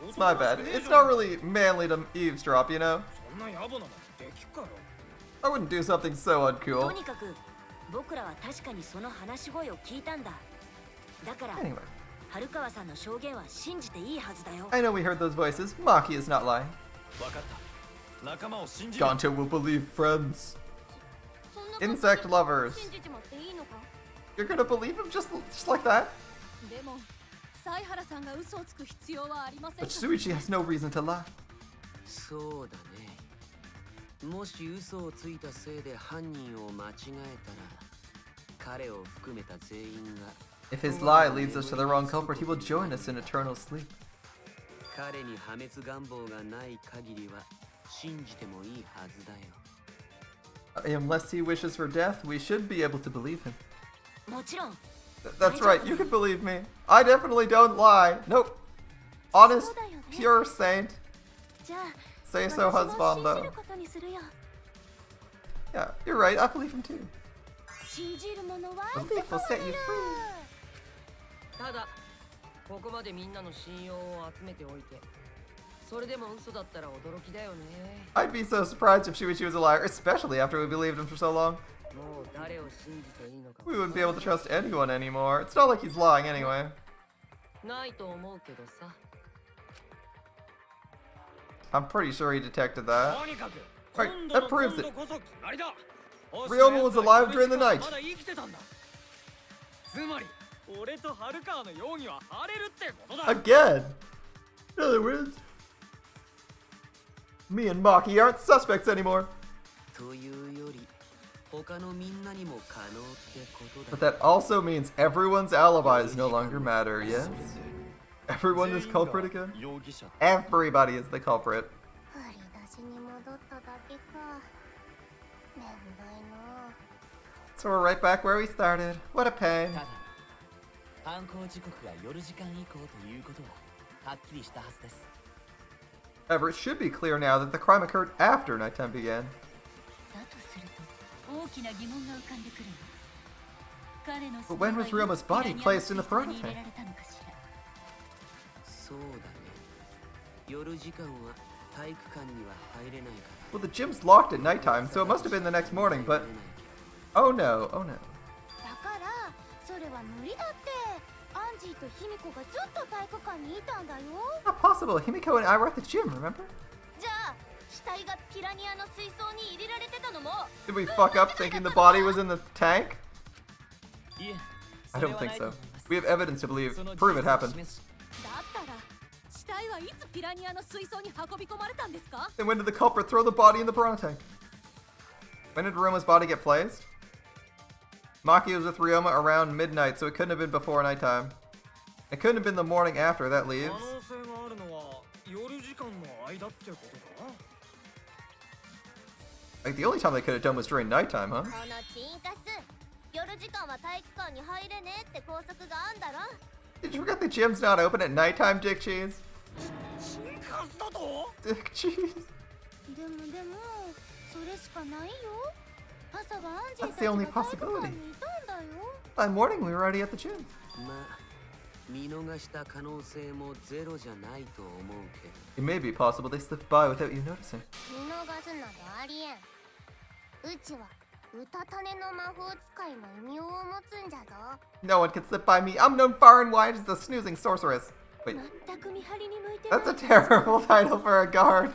It's my bad. It's not really manly to eavesdrop, you know? I wouldn't do something so と uncool. にかく僕らは確かにその話し声を聞いたんだ。だから Anyway, 春川さんの証言は信じていいはずだよ。 I know we heard those voices. Maki is not lying. 分かった。仲間を信じる。 Gonta will believe friends. そんな Insect lovers. 信じちまっていいのか？ You're gonna believe him just like that? でも犀原さんが嘘をつく必要はありません。 But Shuichi has no reason to lie. そうだね。もし嘘をついたせいで犯人を間違えたら、彼を含めた全員が If his lie leads us to the wrong culprit, he will join us in eternal sleep. 彼に破滅願望がない限りは信じてもいいはずだよ。 Unless he wishes for death, we should be able to believe him. もちろん。 That's right, you can believe me. I definitely don't lie. Nope. Honest, pure saint. じゃあ Say so, 私も husband, 信じ though. ることにするよ。 Yeah, you're right, I believe him too. 信じるものは Belief will set you free. ただここまでみんなの信用を集めておいて、それでも嘘だったら驚きだよね。 I'd be so surprised if Shuichi was a liar, especially after we believed him for so long. もう誰を信じていいのか We wouldn't be able to trust anyone anymore. It's not like he's lying anyway. ないと思うけどさ。 I'm pretty sure he detected that. とにかく Right, that proves it. 今度こそ決まりだ。 Ryoma was alive during the night. まだ生きてたんだ。つまり俺と春川の容疑は晴れるってことだ。 Again! In other words, me and Maki aren't suspects anymore. というより、他のみんなにも可能ってことだ。 But that also means everyone's alibis no longer matter, yes? Everyone is culprit again? 容疑者。 Everybody is the culprit. 振り出しに戻っただけか。めんどいの。 So we're right back where we started. What a pain. ただ犯行時刻が夜時間以降ということははっきりしたはずです。 However, it should be clear now that the crime occurred after nighttime began. だとすると大きな疑問が浮かんでくるわ。彼の But when was Ryoma's body placed in the piranha に入れられたのかしら。そうだね。夜時間は体育館には入れないか Well, the gym's locked at nighttime, so it must have been the next morning, ら but 入れないけ oh no, oh no. だからそれは無理だって。アンジーとヒミコがずっと体育館にいたんだよ。 Not possible. Himiko and I were at the gym, remember? じゃあ死体がピラニアの水槽に入れられてたのも Did we fuck up thinking the body was in the tank? いえ、 I それ don't は think ないと so. 思います We have evidence to believe. その Prove it 事実を happened. 示すだったら死体はいつピラニアの水槽に運び込まれたんですか？ Then when did the culprit throw the body in the piranha tank? When did Ryoma's body get placed? Maki was with Ryoma around midnight, so it couldn't have been before nighttime. It couldn't have been the morning after, that leaves. 可能性があるのは夜時間の間ってことか。 Like, the only time they could have done was during nighttime, huh? このチンカス夜時間は体育館に入れねえって校則があんだろ。 Did you forget the gym's not open at nighttime, Dick Cheese? チンカスだと？ Dick Cheese. でもそれしかないよ。朝はアンジー That's た the ちが only 体育館 possibility. にいたんだよ。 By morning, we were already at the gym. ど。まあ、見逃した可能性もゼロじゃないと思うけど。 It may be possible they slipped by without you noticing. 見逃すなどありえん。うちは歌種の魔法使いの異名を持つんじゃぞ。 No one can slip by me. I'm known far and wide as the snoozing sorceress. Wait, 全く見張りに向いてない。 that's a terrible title for a guard.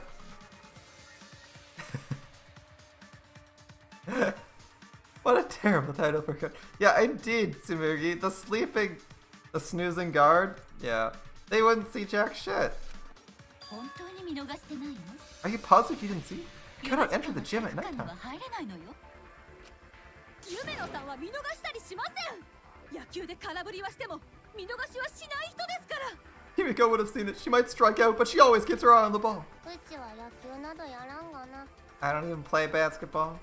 What a terrible title for a guard. Yeah, indeed, Tsumugi. The snoozing guard. Yeah. They wouldn't see jack shit. 本当に見逃してないの？ Are you positive you didn't see? You cannot enter the gym at 夜時間 nighttime. には入れないのよ。夢野さんは見逃したりしません。野球で空振りはしても見逃しはしない人ですから。 Himiko would have seen it. She might strike out, but she always gets her eye on the ball. うちは野球などやらんがな。 I don't even play basketball.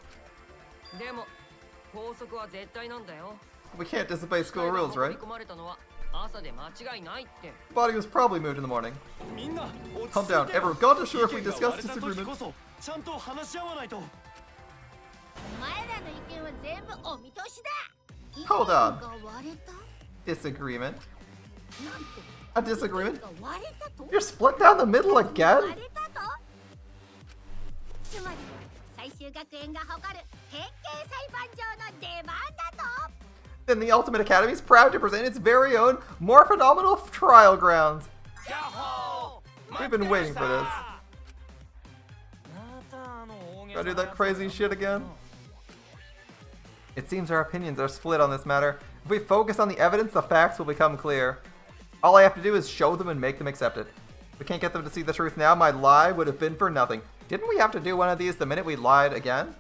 でも法則は絶対なんだよ。We can't disobey school rules, right? 運び込まれたのは朝で間違いないって。 The body was probably moved in the morning. みんな Calm down. Everyone, Gonta sure if we discuss disagreement. こそちゃんと話し合わないと。お前らの意見は全部お見通しだ。 Hold on. 意見が割れた？ Disagreement. なんと A disagreement? が割れたと？ You're split down the middle 割 again? れたと？つまり最終学園が誇る変形裁判所の出番だと？ Then the Ultimate Academy is proud to present its very own, more phenomenal trial grounds. We've been waiting for this. Gotta do that crazy shit again? It seems our opinions are split on this matter. If we focus on the evidence, the facts will become clear. All I have to do is show them and make them accept it. If we can't get them to see the truth now, my lie would have been for nothing. Didn't we have to do one of these the minute we lied again?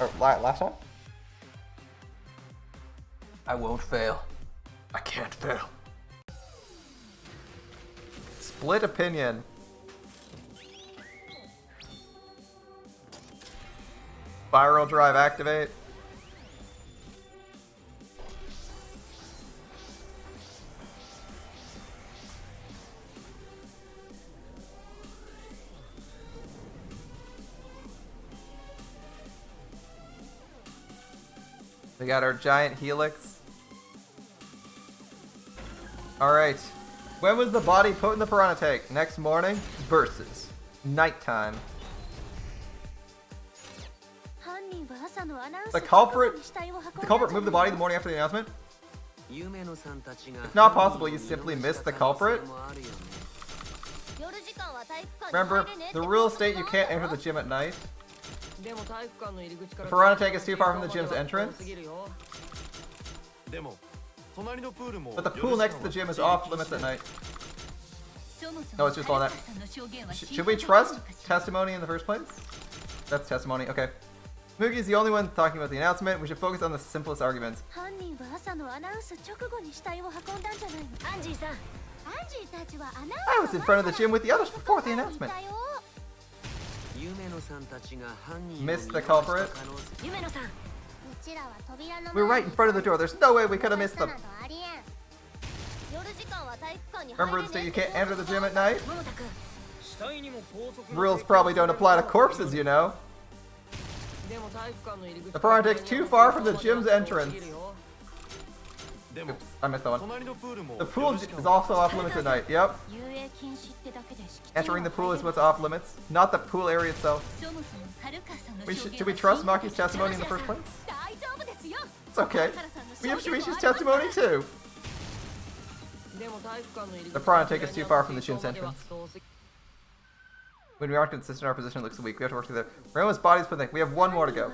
Or last time? I won't fail. I can't fail. Split opinion. Spiral drive activate. We got our giant helix. Alright. When was the body put in the piranha tank? Next morning versus nighttime. The culprit moved the body the morning after the announcement? It's not possible you simply missed the culprit. Remember, the rules state you can't enter the gym at night. The piranha tank is too far from the gym's entrance. But the pool next to the gym is off limits at night. No, it's just all that. Should we trust testimony in the first place? That's testimony, okay. Mugi's the only one talking about the announcement. We should focus on the simplest arguments. I was in front of the gym with the others before the announcement. Missed the culprit. We were right in front of the door. There's no way we could have missed them. Remember the state you can't enter the gym at night? Rules probably don't apply to corpses, you know. The piranha tank's too far from the gym's entrance. Oops, I missed that one. The pool is also off limits at night, yep. Entering the pool is what's off limits, not the pool area itself. Should we trust Maki's testimony in the first place? It's okay. We have Shuichi's testimony too. The piranha tank is too far from the gym's entrance. When we aren't consistent, our position looks weak. We have to work together. Remember's body's put. We have one more to go.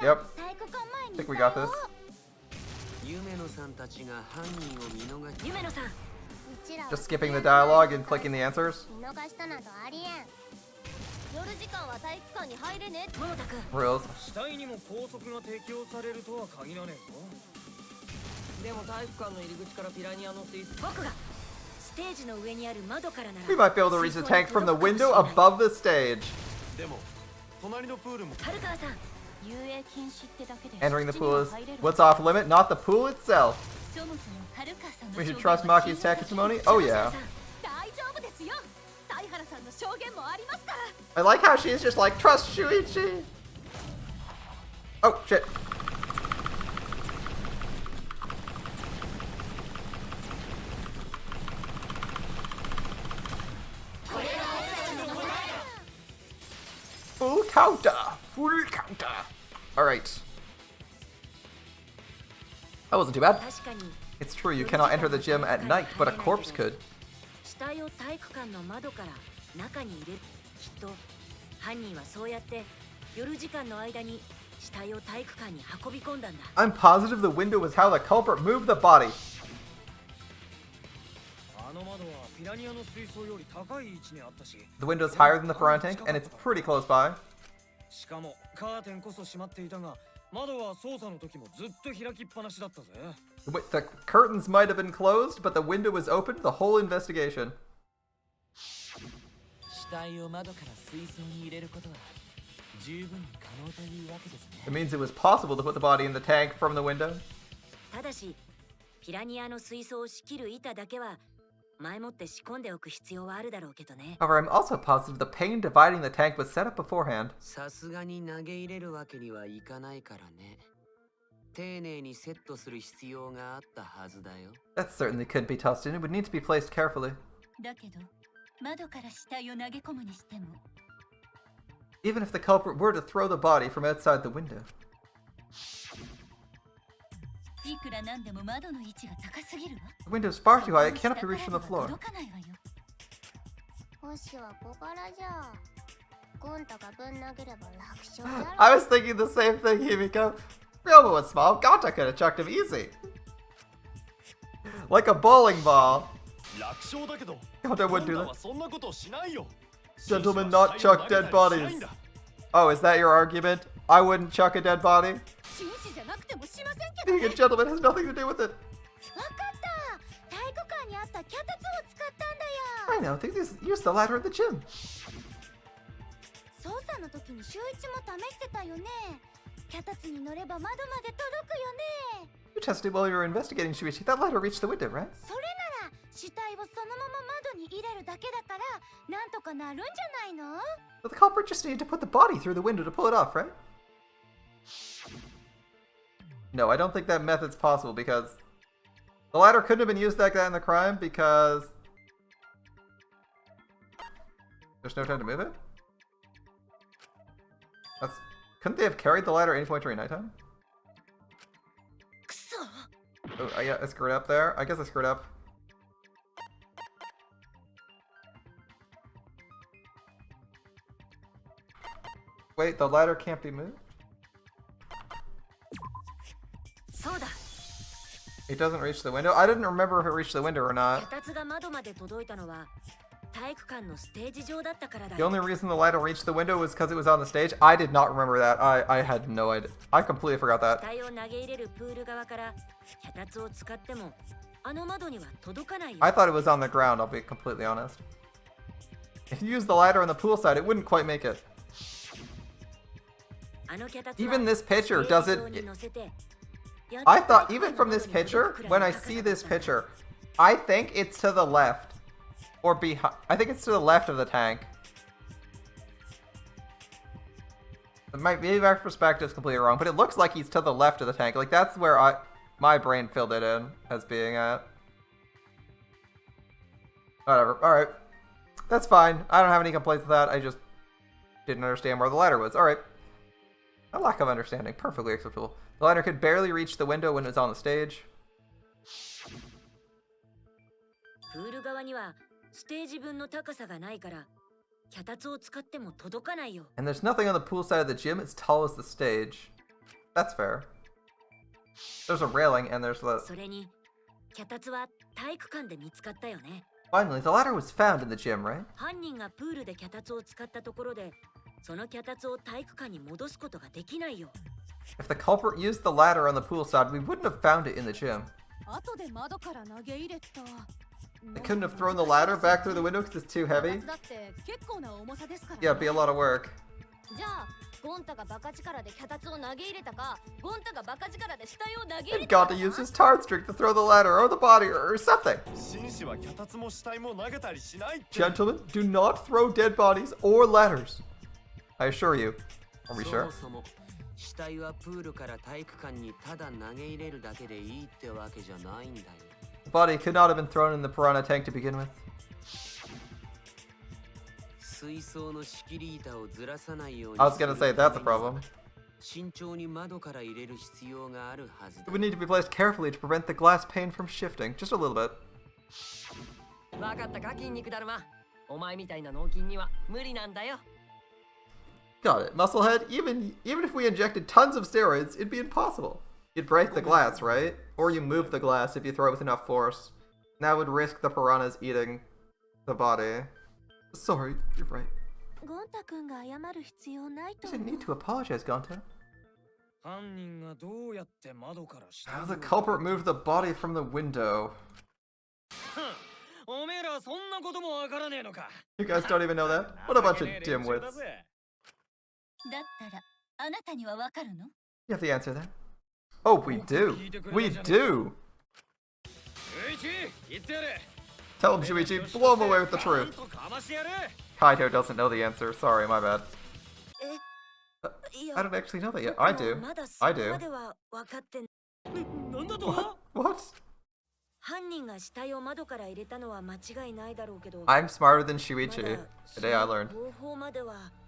Yep. I think we got this. Just skipping the dialogue and clicking the answers. Rules. We might be able to reach the tank from the window above the stage. Entering the pool is what's off limit, not the pool itself. We should trust Maki's testimony? Oh yeah. I like how she's just like, trust Shuichi! Oh, shit. Full counter! Full counter! Alright. That wasn't too bad. It's true, you cannot enter the gym at night, but a corpse could. I'm positive the window was how the culprit moved the body. The window's higher than the piranha tank, and it's pretty close by. The curtains might have been closed, but the window was open the whole investigation. It means it was possible to put the body in the tank from the window. ただし、ピラニアの水槽を仕切る板だけは前もって仕込んでおく必要はあるだろうけどね。However, I'm also positive the pane dividing the tank was set up beforehand. さすがに投げ入れるわけにはいかないからね。丁寧にセットする必要があったはずだよ。That certainly couldn't be tossed in. It would need to be placed carefully. だけど窓から死体を投げ込むにしても Even if the culprit were to throw the body from outside the window. いくらなんでも窓の位置が高すぎるわ。 The window is far too high. It cannot be reached from the floor. 届かないわよ。星は小柄じゃ。ゴンタがぶん投げれば楽勝じゃろ。 I was thinking the same thing, Himiko. Ryoba was small. Gonta could have chucked him easy. Like a bowling ball. Gonta wouldn't do that. Gentlemen not chuck dead bodies. Oh, is that your argument? I wouldn't chuck a dead body? 紳士じゃなくてもしませんけど。 Being a gentleman has nothing to do with it. わかった体育館にあった脚立を使ったんだよ I know. They just use the ladder at the gym. 操作の時に週一も試してたよね脚立に乗れば窓まで届くよね You tested while you were investigating Shuichi. That ladder reached the window, right? それなら死体をそのまま窓に入れるだけだからなんとかなるんじゃないの But the culprit just needed to put the body through the window to pull it off, right? No, I don't think that method's possible because the ladder couldn't have been used like that in the crime because there's no time to move it? Couldn't they have carried the ladder at any point during nighttime? Oh, I screwed up there. I guess I screwed up. Wait, the ladder can't be moved? そうだ。 It doesn't reach the window? I didn't remember if it reached the window or not. 脚立が窓まで届いたのは体育館のステージ上だったからだ The よ。 only reason the ladder reached the window was because it was on the stage. I did not remember that. I had no idea. I completely forgot 死 that. 体を投げ入れるプール側から脚立を使ってもあの窓には届かないよ。 I thought it was on the ground, I'll be completely honest. If you use the ladder on the pool side, it wouldn't quite make it. あの脚立は Even this picture ステージ doesn't... 上に乗せて I thought, even from this picture, when I see this picture, I think it's to the left. Or behind. I think it's to the left of the tank. Maybe my perspective is completely wrong, but it looks like he's to the left of the tank. Like, that's where my brain filled it in as being at. Whatever. Alright. That's fine. I don't have any complaints with that. I just didn't understand where the ladder was. Alright. A lack of understanding. Perfectly acceptable. The ladder could barely reach the window when it was on the stage. プール側にはステージ分の高さがないから脚立を使っても届かないよ。 And there's nothing on the pool side of the gym as tall as the stage. That's fair. There's a railing and there's the... それに脚立は体育館で見つかったよね。 Finally, the ladder was found in the gym, right? 犯人がプールで脚立を使ったところでその脚立を体育館に戻すことができないよ。 If the culprit used the ladder on the pool side, we wouldn't have found it in the gym. 後で窓から投げ入れた。 They couldn't have thrown the ladder back through the window because it's too heavy. だって結構な重さですから。 Yeah, it'd be a lot of work. じゃあゴンタがバカ力で脚立を投げ入れたかゴンタがバカ力で死体を投げ入れ And た got to use his Tarzan Strategy to throw the ladder or the body or something. 紳士は脚立も死体も投げたりしないって Gentlemen, do not throw dead bodies or ladders. I assure you. Are we そ sure? もそも死体はプールから体育館にただ投げ入れるだけでいいってわけじゃないんだよ。 The body could not have been thrown in the piranha tank to begin with. 水槽の仕切り板をずらさないように I was gonna say that's a problem. 慎重に窓から入れる必要があるはずだ It would need to be placed carefully to prevent the glass pane from shifting, just a little bit. わかったか筋肉だるまお前みたいな脳筋には無理なんだよ Got it, Musclehead. Even if we injected tons of steroids, it'd be impossible. You'd break the glass, right? Or you move the glass if you throw it with enough force. That would risk the piranhas eating the body. Sorry, you're right. ゴンタ君が謝る必要ないと You didn't need to apologize, Gonta. 犯人がどうやって窓から死体 How を the culprit moved the body from the window. おめえらそんなこともわからねえのか You guys don't even know that? What a bunch of dimwits. だったらあなたにはわかるの？ You have the answer there. Oh, we do. We do. Tell him, Shuichi. Blow him away with the truth. Kaito doesn't know the answer. Sorry, my bad. I don't actually know that yet. I do. I do. What? What? I'm smarter than Shuichi. Today I learned.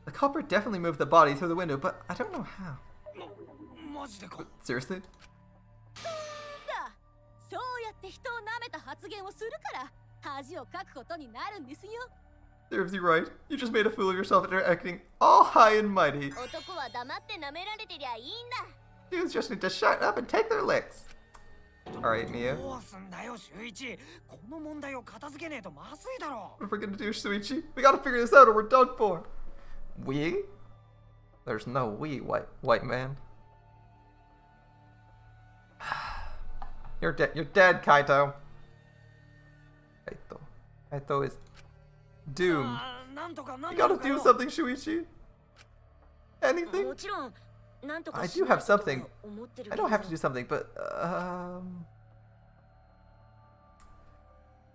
The culprit definitely moved the body through the window, but I don't know how. Seriously? そうやって人を舐めた発言をするから恥をかくことになるんですよ。 Serves you right. You just made a fool of yourself after acting all high and mighty. 男は黙って舐められてりゃいいんだ。 Dudes just need to shut up and take their licks. Alright, Mia. どうすんだよ、秀一。この問題を片付けねえとまずいだろ。 What are we gonna do, Shuichi? We gotta figure this out or we're done for. We? There's no we, white man. You're dead. You're dead, Kaito. Kaito is doomed. You gotta do something, Shuichi. Anything? I do have something. I don't have to do something, but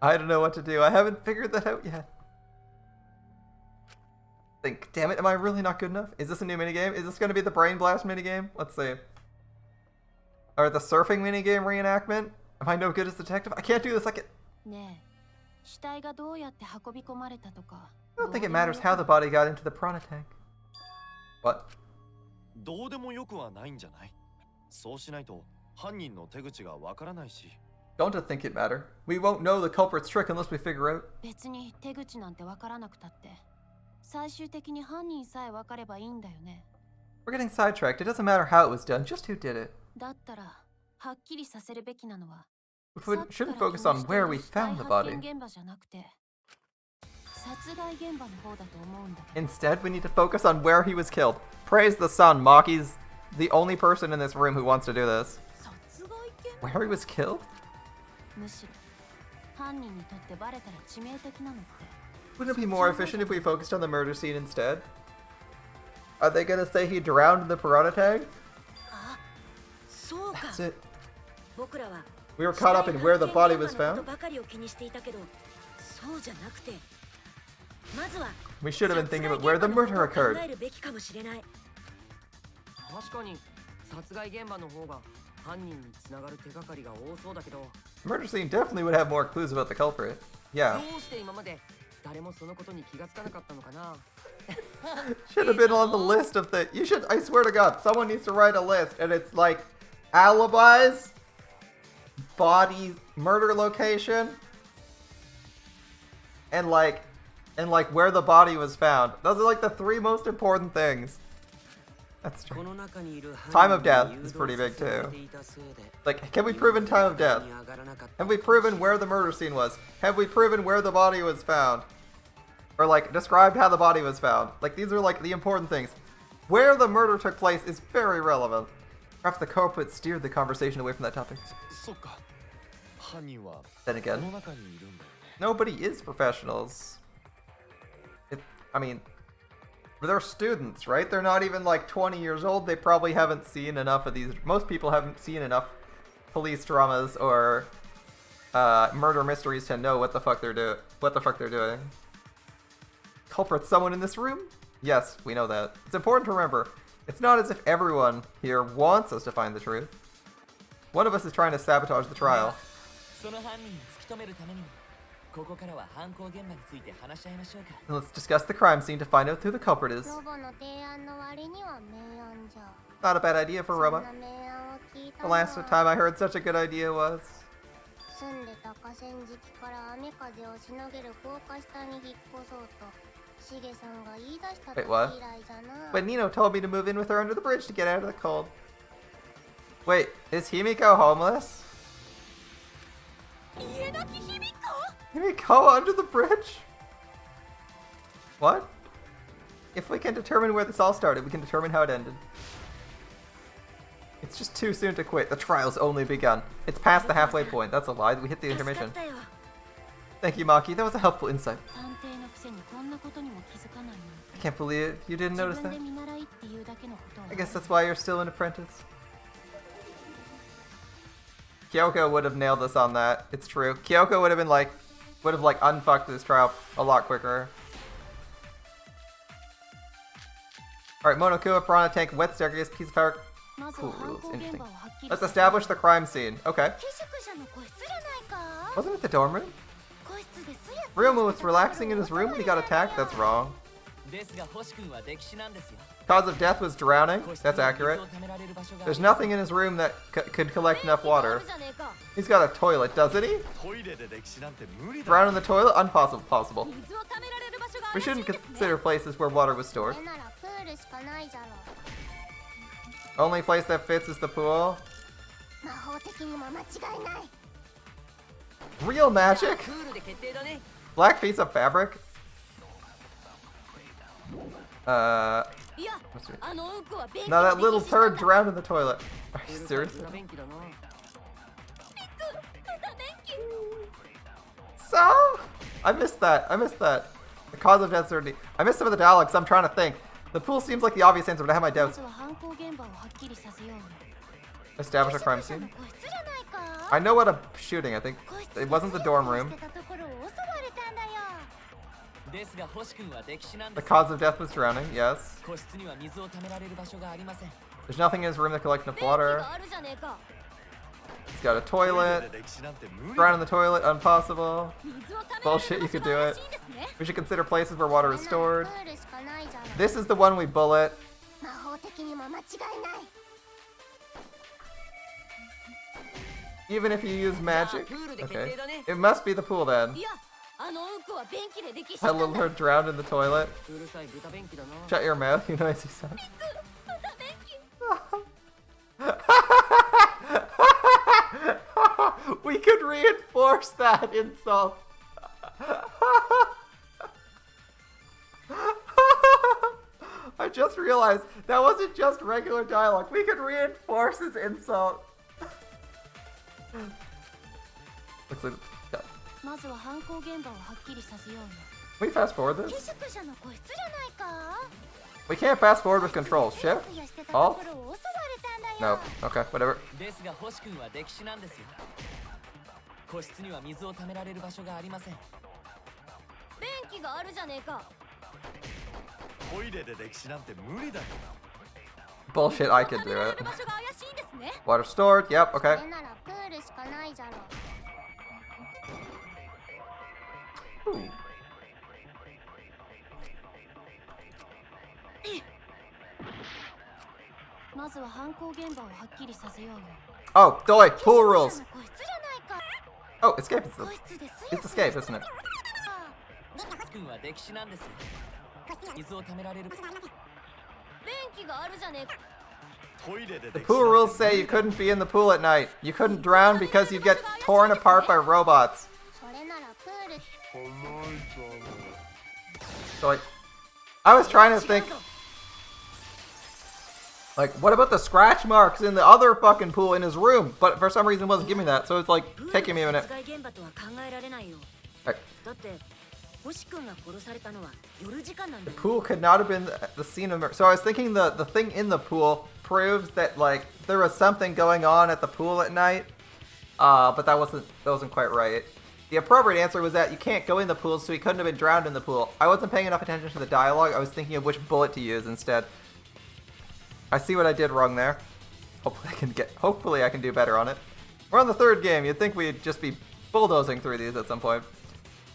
I don't know what to do. I haven't figured that out yet. Think, damn it, am I really not good enough? Is this a new minigame? Is this gonna be the Brain Blast minigame? Let's see. Or the surfing minigame reenactment? Am I no good as detective? I can't do this, I can't... I don't think it matters how the body got into the piranha tank. What? どうでもよくはないんじゃない？そうしないと犯人の手口がわからないし。 Don't think it matter. We won't know the culprit's trick unless we figure out. 別に手口なんてわからなくたって最終的に犯人さえわかればいいんだよね。 We're getting sidetracked. It doesn't matter how it was done, just who did it. だったらはっきりさせるべきなのは We shouldn't focus on where we found the body. 現場じゃなくて殺害現場の方だと思うんだ。 Instead, we need to focus on where he was killed. Praise the sun, Maki's the only person in this room who wants to do this. Where he was killed? むしろ犯人にとってバレたら致命的なのって。 Wouldn't it be more efficient if we focused on the murder scene instead? Are they gonna say he drowned in the piranha tank? That's it. We were caught up in where the body was found? We should have been thinking about where the murder occurred. 確かに殺害現場の方が犯人に繋がる手がかりが多そうだけど。 Murder scene definitely would have more clues about the culprit. Yeah. どうして今まで誰もそのことに気がつかなかったのかな。 Should have been on the list of the. You should. I swear to God, someone needs to write a list, and it's like alibis, body, murder location, and like where the body was found. Those are like the three most important things. That's true. Time of death is pretty big too. Like, can we prove in time of death? Have we proven where the murder scene was? Have we proven where the body was found? Or like, described how the body was found? Like, these are like the important things. Where the murder took place is very relevant. Perhaps the culprit steered the conversation away from that topic. Then again, nobody is professionals. I mean, they're students, right? They're not even like 20 years old. They probably haven't seen enough of these. Most people haven't seen enough police dramas or murder mysteries to know what the fuck they're doing. Culprit's someone in this room? Yes, we know that. It's important to remember, it's not as if everyone here wants us to find the truth. One of us is trying to sabotage the trial. Let's discuss the crime scene to find out who the culprit is. Not a bad idea for Robot. The last time I heard such a good idea was... Wait, what? But Nino told me to move in with her under the bridge to get out of the cold. Wait, is Himiko homeless? Himiko under the bridge? What? If we can determine where this all started, we can determine how it ended. It's just too soon to quit. The trial's only begun. It's past the halfway point. That's a lie. We hit the intermission. Thank you, Maki. That was a helpful insight. 探偵のくせにこんなことにも気づかないの。 I can't believe you didn't 自 notice 分 that. で見習いっていうだけのことを。 I guess that's why you're still an apprentice. Kyoko would have nailed us on that. It's true. Kyoko would have been like, unfucked this trap a lot quicker. Alright, Monokuma, Piranha Tank, Wet Staircase, Piece of Power. まずは Cool 犯 rules, 行現 interesting. 場をはっきり Let's させる。 establish the crime scene. Okay. 寄宿舎の個室じゃないか。 Wasn't it the dorm room? 個室ですやす Ryoma was relaxing in his room when he got attacked? That's wrong. ですが星君は溺死なんですよ。 Cause of death was drowning? 個室 That's には水 accurate. を溜められる場所があ There's りません nothing in his room that could collect enough あ water. るじゃねえか。 He's got a toilet, doesn't he? トイレで歴史なんて無理だ。 Drown in the toilet? Impossible. Possible. 水を溜められる場所があ We るらしい shouldn't んですね。 consider places where water was そ stored. れならプールしかないじゃろ。 Only place that fits is the pool. 魔法的にも間違いない。 Real magic? プールで決定だね。 Black piece of fabric? いや、 what's it? あのうんこは便器 Now で that little 溺死したん turd だ。 drowned in the toilet. Are う you るさい serious? 砂便器だな。 So? I missed that. I missed that. The cause of death certainty. I missed some of the dialogue, so I'm trying to think. The pool seems like the obvious answer, but I have my ま doubts. ずは犯行現場をはっきりさせようよ。 Establish a 寄 crime 宿舎 scene. の個室じゃないか。 I know what I'm shooting, I think. 個室 It wasn't the dorm し room. てたところを襲われたんだよ。ですが星君は溺死なん The ですよ。 cause of death was drowning, yes. 個室には水を溜められる場所がありません。 There's nothing in his room that collect enough 便器 water. があるじゃねえか。 He's got a トイレ toilet. で歴史なんて無理 Drown だ。 in the toilet, impossible. 水を溜められる Bullshit, 場 you 所 could があ do るら it. しいんですね。 We should consider places where water is それ stored. ならプールしかないじゃろ。 This is the one we bullet. 魔法的にも間違いない。 Even if you use magic. プールで決 Okay. 定だね。 It must be the pool then. いや、あのうんこは便器で溺死した That ん little だ。 turd drowned in the toilet. うるさい豚便器だな。 Shut your mouth, you noisy son. We could reinforce that insult. I just realized that wasn't just regular dialogue. We could reinforce his insult. Looks like, yeah. まずは犯行現場をはっきりさせようよ。 Can we fast forward 寄 this? 宿舎の個室じゃないか。 We can't fast forward with control. Shift? すやしてたところを襲われたんだよ。 No. Okay, whatever. ですが星君は溺死なんですよ。個室には水を溜められる場所がありません。便器があるじゃねえか。トイレで歴史なんて無理だよ。 Bullshit, I could 溜 do められ it. る場所が怪しいんですね。 Water stored. Yep, そ okay. れならプールしかないじゃろ。 まずは犯行現場をはっきりさせようよ。 Oh, Doi, pool rules. 個室じゃないか。 Oh, escape is 個 the, 室です it's escape, isn't it? 星君は溺死なんですよ。水を溜められる。便器があるじゃねえか。トイレで The 歴史 pool なん rules て say you couldn't be in the pool at night. You couldn't drown because you'd get torn apart by robots. それならプール。 So like, I was trying to think, like, what about the scratch marks in the other fucking pool in his room? But for some reason it wasn't giving me that, so it's like プール taking me a が minute. 殺害現場とは考えられないよ。 Right. だって星君が殺されたのは夜時間なんだ The よ。 pool could not have been the scene of murder. So I was thinking the thing in the pool proves that like there was something going on at the pool at night. But that wasn't quite right. The appropriate answer was that you can't go in the pool, so he couldn't have been drowned in the pool. I wasn't paying enough attention to the dialogue. I was thinking of which bullet to use instead. I see what I did wrong there. Hopefully I can do better on it. We're on the third game. You'd think we'd just be bulldozing through these at some point.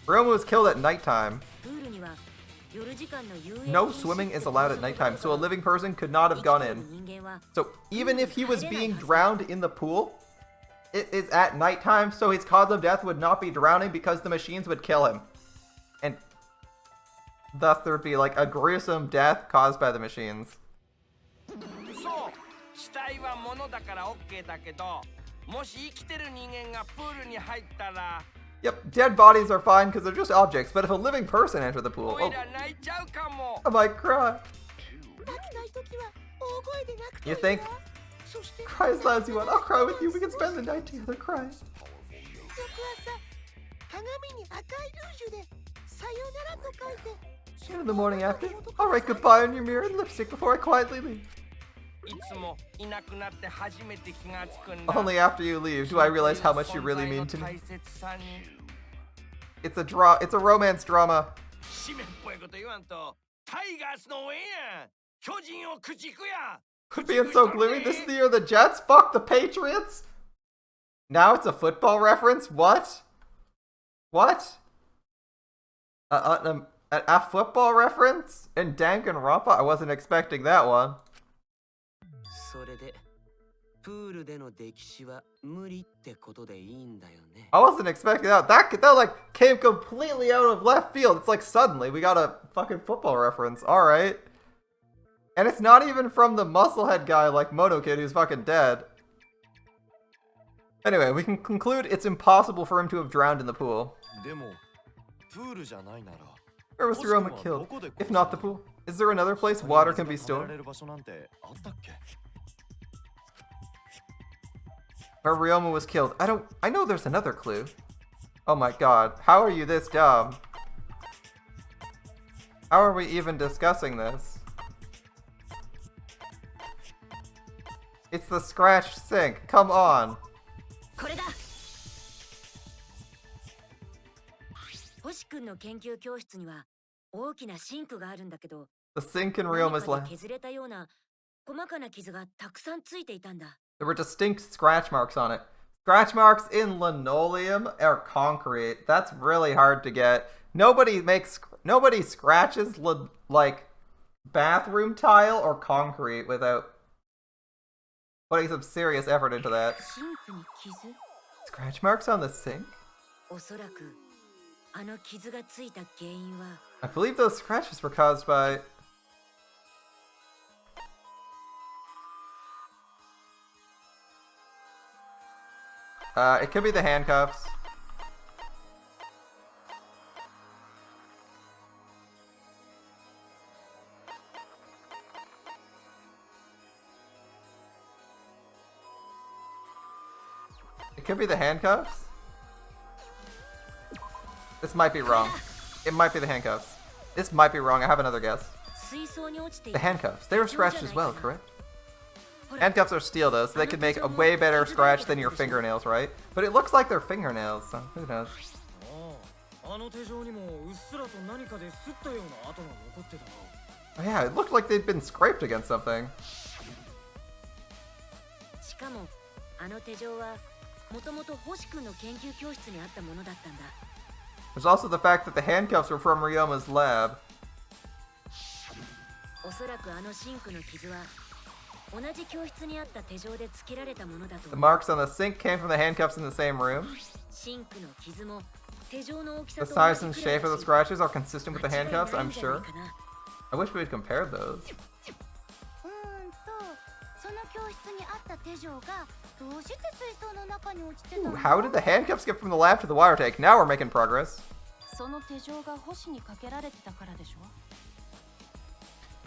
Roma was killed at nighttime. プールには夜時間の遊泳 No 禁止 swimming って is allowed at nighttime, so a living person could not have 生き gone ている in. 人間は So even if he was being drowned in the pool, it is at nighttime, so his cause of death would not be drowning because the machines would kill him. And thus there would be like a gruesome death caused by the machines. そう死体は物だから OK だけどもし生きてる人間がプールに入ったら Yep, dead bodies are fine because they're just objects, but if a living person entered the pool, おいら泣いちゃうかも I might cry. 泣きたい時は大声で泣くとい You い think? わ。そして Cry as loud as you want. I'll cry with you. We can spend the night together crying. 翌朝鏡に赤いルージュでさよならと書いて And in the morning after, I'll write goodbye on your mirror in lipstick before I quietly leave. いつもいなくなって初めて気がつくんだ。 Only after you leave do I realize how much you really mean to me. 大切さに It's a romance drama. 締めっぽいこと言わんとタイガースの応援や巨人を駆逐や Quit being so gloomy. This is the year of the Jets? Fuck the Patriots? Now it's a football reference? What? What? A football reference? In Danganronpa? I wasn't expecting that one. それでプールでの溺死は無理ってことでいいんだよね。 I wasn't expecting that. That like came completely out of left field. It's like suddenly we got a fucking football reference. Alright. And it's not even from the musclehead guy like Moto Kid who's fucking dead. Anyway, we can conclude it's impossible for him to have drowned in the pool. でもプールじゃないなら Where was Ryoma killed? If not the pool, is there another place water can be stored? れる場所なんてあったっけ Where Ryoma was killed. I know there's another clue. Oh my god, how are you this dumb? How are we even discussing this? It's the scratch sink, come on. これだ。星君の研究教室には大きなシンクがあるんだけど、 The sink in Ryoma's 何か lab. で削れたような細かな傷がたくさんついていたんだ。 There were distinct scratch marks on it. Scratch marks in linoleum or concrete. That's really hard to get. Nobody scratches like bathroom tile or concrete without putting some serious effort into that. シンクに傷？ Scratch marks on the sink? おそらくあの傷がついた原因は I believe those scratches were caused by... it could be the handcuffs. It could be the handcuffs. This might be wrong. It might be the handcuffs. This might be wrong. I have another guess. 水槽に落ちてい The た handcuffs. They were scratched as well, 手錠じゃないかな。 correct? ほら Handcuffs are steel though, so they could make a way better scratch than your fingernails, right? But it looks like they're fingernails, so who knows? あの手錠にもうっすらと何かで擦ったような跡が残ってたな。 Oh, yeah, it looked like they'd been scraped against something. しかもあの手錠はもともと星君の研究教室にあったものだったんだ。 There's also the fact that the handcuffs were from Ryoma's lab. おそらくあのシンクの傷は同じ教室にあった手錠でつけられたものだと The 思う。 marks on the sink came from the handcuffs in the same room. シンクの傷も手錠の大き The さと size 同 and じくらい shape だ of the し scratches are consistent with the 間違いない handcuffs, ん I'm じゃない sure. かな。 I wish we'd compared those. その教室にあった手錠がどうして水槽の中に落ちてた Ooh, の？ how did the handcuffs get from the lab to the water tank? Now we're making progress. その手錠が星にかけられてたからでしょ。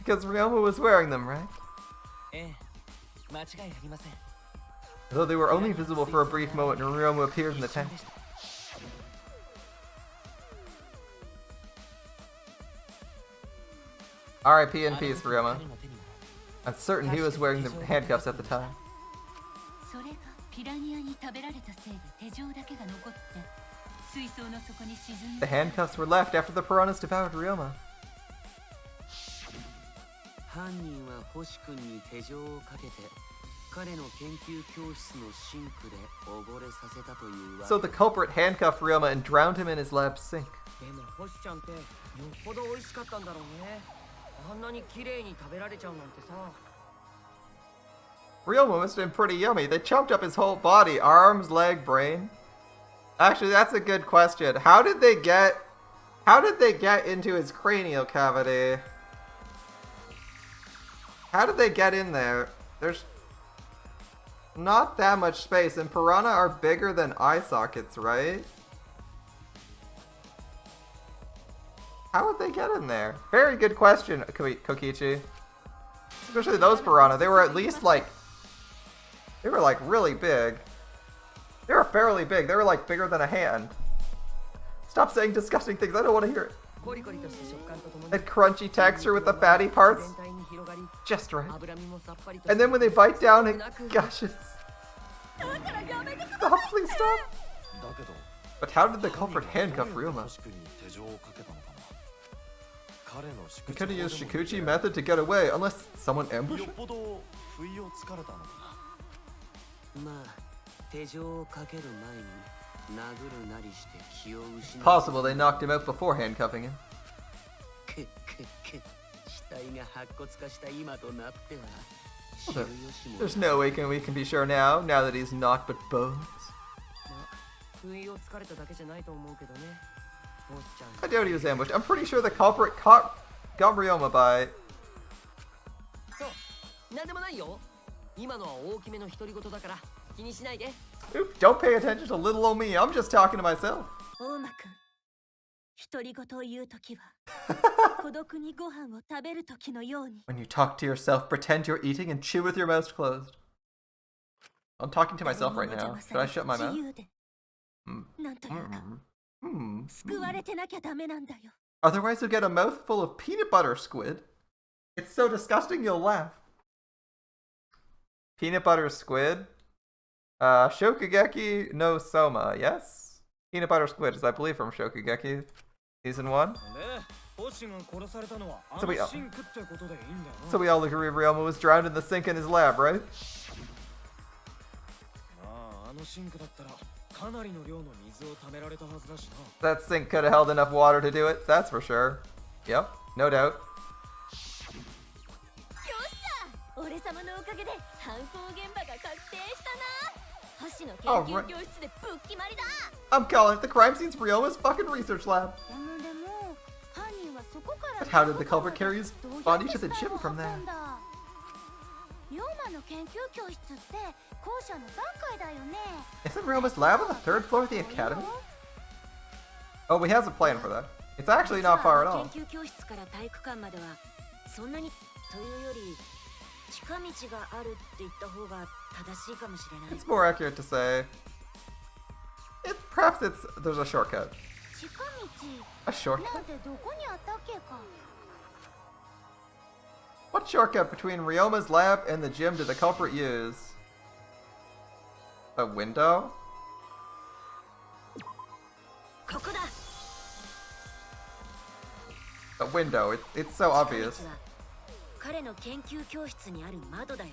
Because Ryoma was wearing them, right? ええ、間違いありません。 Though they were only visible for a brief moment when Ryoma appeared in the tank. R.I.P. in peace, Ryoma. I'm certain he was wearing the handcuffs at the time. それがピラニアに食べられたせいで手錠だけが残って水槽の底に沈ん The だ。 handcuffs were left after the piranhas devoured Ryoma. 犯人は星君に手錠をかけて彼の研究教室のシンクで溺れさせたというわけ So the culprit handcuffed Ryoma and drowned him in his lab sink. でも星ちゃんってよっぽど美味しかったんだろうね。あんなに綺麗に食べられちゃうなんてさ。 Ryoma must have been pretty yummy. They chopped up his whole body, arms, leg, brain. Actually, that's a good question. How did they get into his cranial cavity? How did they get in there? There's not that much space, and piranha are bigger than eye sockets, right? How would they get in there? Very good question, Kokichi. Especially those piranha. They were at least like... They were like really big. They were fairly big. They were like bigger than a hand. Stop saying disgusting things. I don't want to hear it. コリコリとした食感とともに That crunchy texture with the fatty parts. 全体に広がり Just right. 脂身もさっぱりと And then when they bite down, it gushes. だからやめてくだ Stop, please stop. だけど But how did the culprit handcuff Ryoma? 星君に手錠をかけたのかな。彼の He could have used Shikuchi method to get away, unless someone よ ambushed っ him. ぽど不意をつかれたのかな。まあ手錠をかける前に殴るなりして気を失う Possible they knocked him out before handcuffing him. くっくっく死体が白骨化した今となっては Well, 知る there- 由しも There's no way we can be sure now that he's not but bones. まあ不意をつかれただけじゃないと思うけどね星ちゃん I doubt he was ambushed. I'm pretty sure the culprit got Ryoma by... そうなんでもないよ今のは大きめの独り言だから気にしないで Oop, don't pay attention to little old me. I'm just talking to myself. 大間くん独り言を言うときは孤独にご飯を食べるときのように When you talk to yourself, pretend you're eating and chew with your mouth closed. I'm talking to myself right now. Should I shut my 自 mouth? 由で Hmm. なんというか Hmm. 救われてなきゃダメなんだよ Otherwise, you'll get a mouthful of peanut butter squid. It's so disgusting you'll laugh. Peanut butter squid. Shokugeki no Soma, yes? Peanut butter squid is, I believe, from Shokugeki Season 1. で、星が殺されたのはあ So の we- シンクってことでいいんだよな。 So we all agree Ryoma was drowned in the sink in his lab, right? まあ、あのシンクだったらかなりの量の水を溜められたはずだしな。 That sink could have held enough water to do it, that's for sure. Yep, no doubt. よっしゃ俺様のおかげで犯行現場が確定したな星の研 Alright. 究教室でぶっ決まりだ I'm calling it the crime scene's Ryoma's fucking research lab. でも犯人はそこから But how did the culprit carry his body to the gym from there? 龍馬の研究教室って校舎の3階だよね Isn't Ryoma's lab on the 3rd floor of the academy? Oh, he has a plan for that. It's actually not far at all. 研究教室から体育館まではそんなにというより近道があるって言った方が正しいかもしれない。 It's more accurate to say. Perhaps there's a shortcut. 近道 A shortcut? なんてどこにあったっけか What shortcut between Ryoma's lab and the gym did the culprit use? A window? ここだ。 A window. It's so obvious. 近道は彼の研究教室にある窓だよ。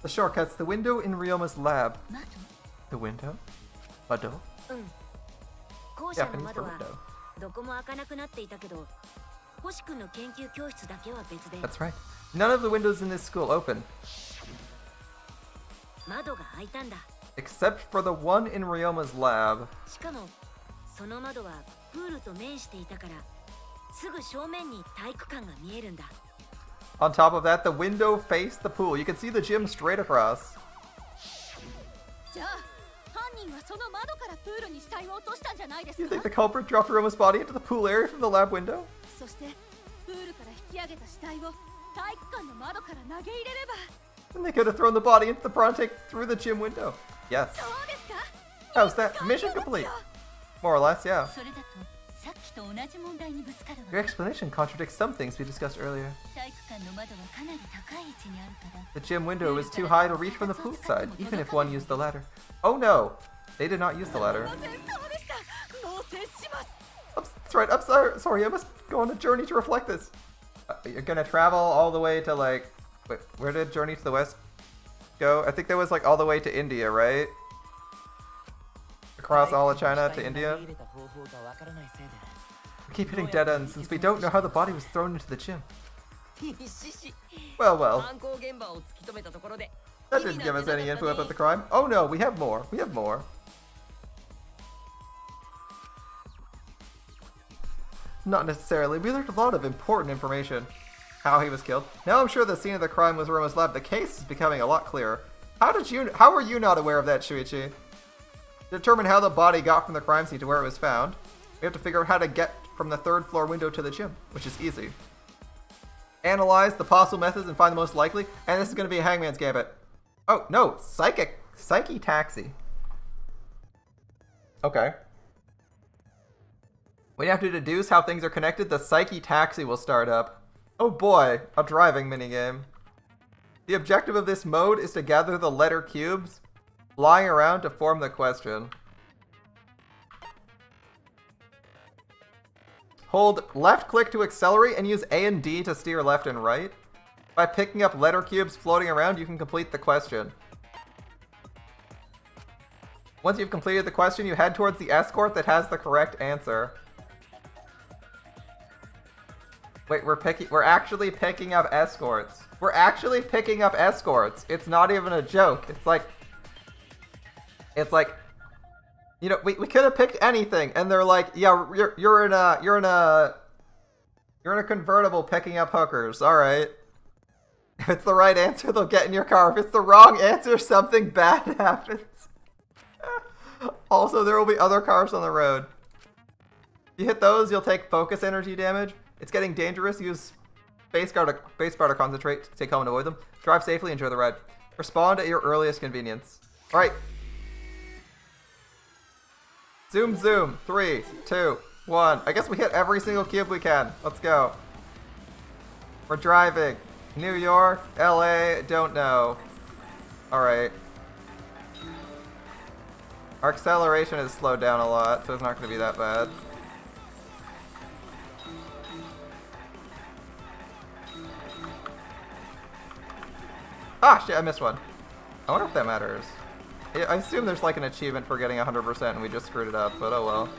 The shortcut's the window in Ryoma's lab. 窓 The window? Mado? うん。校舎の Japanese 窓 for は window. どこも開かなくなっていたけど、星君の研究教室だけは別で That's right. None of the windows in this school open, 窓が開いたんだ。 except for the one in Ryoma's lab. しかもその窓はプールと面していたから、すぐ正面に体育館が見えるんだ。 On top of that, the window faced the pool. You can see the gym straight across. じゃあ犯人はその窓からプールに死体を落としたんじゃないです You か think the culprit dropped Ryoma's body into the pool area from the lab window? そしてプールから引き上げた死体を体育館の窓から投げ入れれば And they could have thrown the body into the Bronte through the gym window. Yes. そうですか How's that? Mission complete. More or less, yeah. それだとさっきと同じ問題にぶつかる Your わ explanation contradicts some things we discussed earlier. 体育館の窓はかなり高い位置にあるから The gym window was too high to reach from the pool side, even if one used the ladder. Oh no! They did not use the ladder. そうでした納税します That's right, I'm sorry, I must go on a journey to reflect this. You're gonna travel all the way to like... Wait, where did Journey to the West go? I think that was like all the way to India, right? Across all of China to India? We keep hitting dead ends since we don't know how the body was thrown into the gym. Well, well. 犯行現場を突き止めたところで That didn't give us any info about the crime. Oh no, we have more. We have more. Not necessarily. We learned a lot of important information. How he was killed. Now I'm sure the scene of the crime was Roma's lab. The case is becoming a lot clearer. How were you not aware of that, Shuichi? To determine how the body got from the crime scene to where it was found, we have to figure out how to get from the 3rd floor window to the gym, which is easy. Analyze the possible methods and find the most likely, and this is going to be a hangman's gambit. Oh, no, Psyche Taxi. Okay. When you have to deduce how things are connected, the Psyche Taxi will start up. Oh boy, a driving minigame. The objective of this mode is to gather the letter cubes lying around to form the question. Hold left click to accelerate and use A and D to steer left and right. By picking up letter cubes floating around, you can complete the question. Once you've completed the question, you head towards the escort that has the correct answer. Wait, we're actually picking up escorts. We're actually picking up escorts. It's not even a joke. It's like, you know, we could have picked anything, and they're like, yeah, you're in a convertible picking up hookers. All right. If it's the right answer, they'll get in your car. If it's the wrong answer, something bad happens. Also, there will be other cars on the road. If you hit those, you'll take focus energy damage. It's getting dangerous. Use spacebar to concentrate, stay calm and avoid them. Drive safely, enjoy the ride. Respond at your earliest convenience. Alright. Zoom, zoom. 3, 2, 1. I guess we hit every single cube we can. Let's go. We're driving. New York, LA, don't know. Alright. Our acceleration has slowed down a lot, so it's not going to be that bad. Ah, shit, I missed one. I wonder if that matters. I assume there's like an achievement for getting 100% and we just screwed it up, but oh well.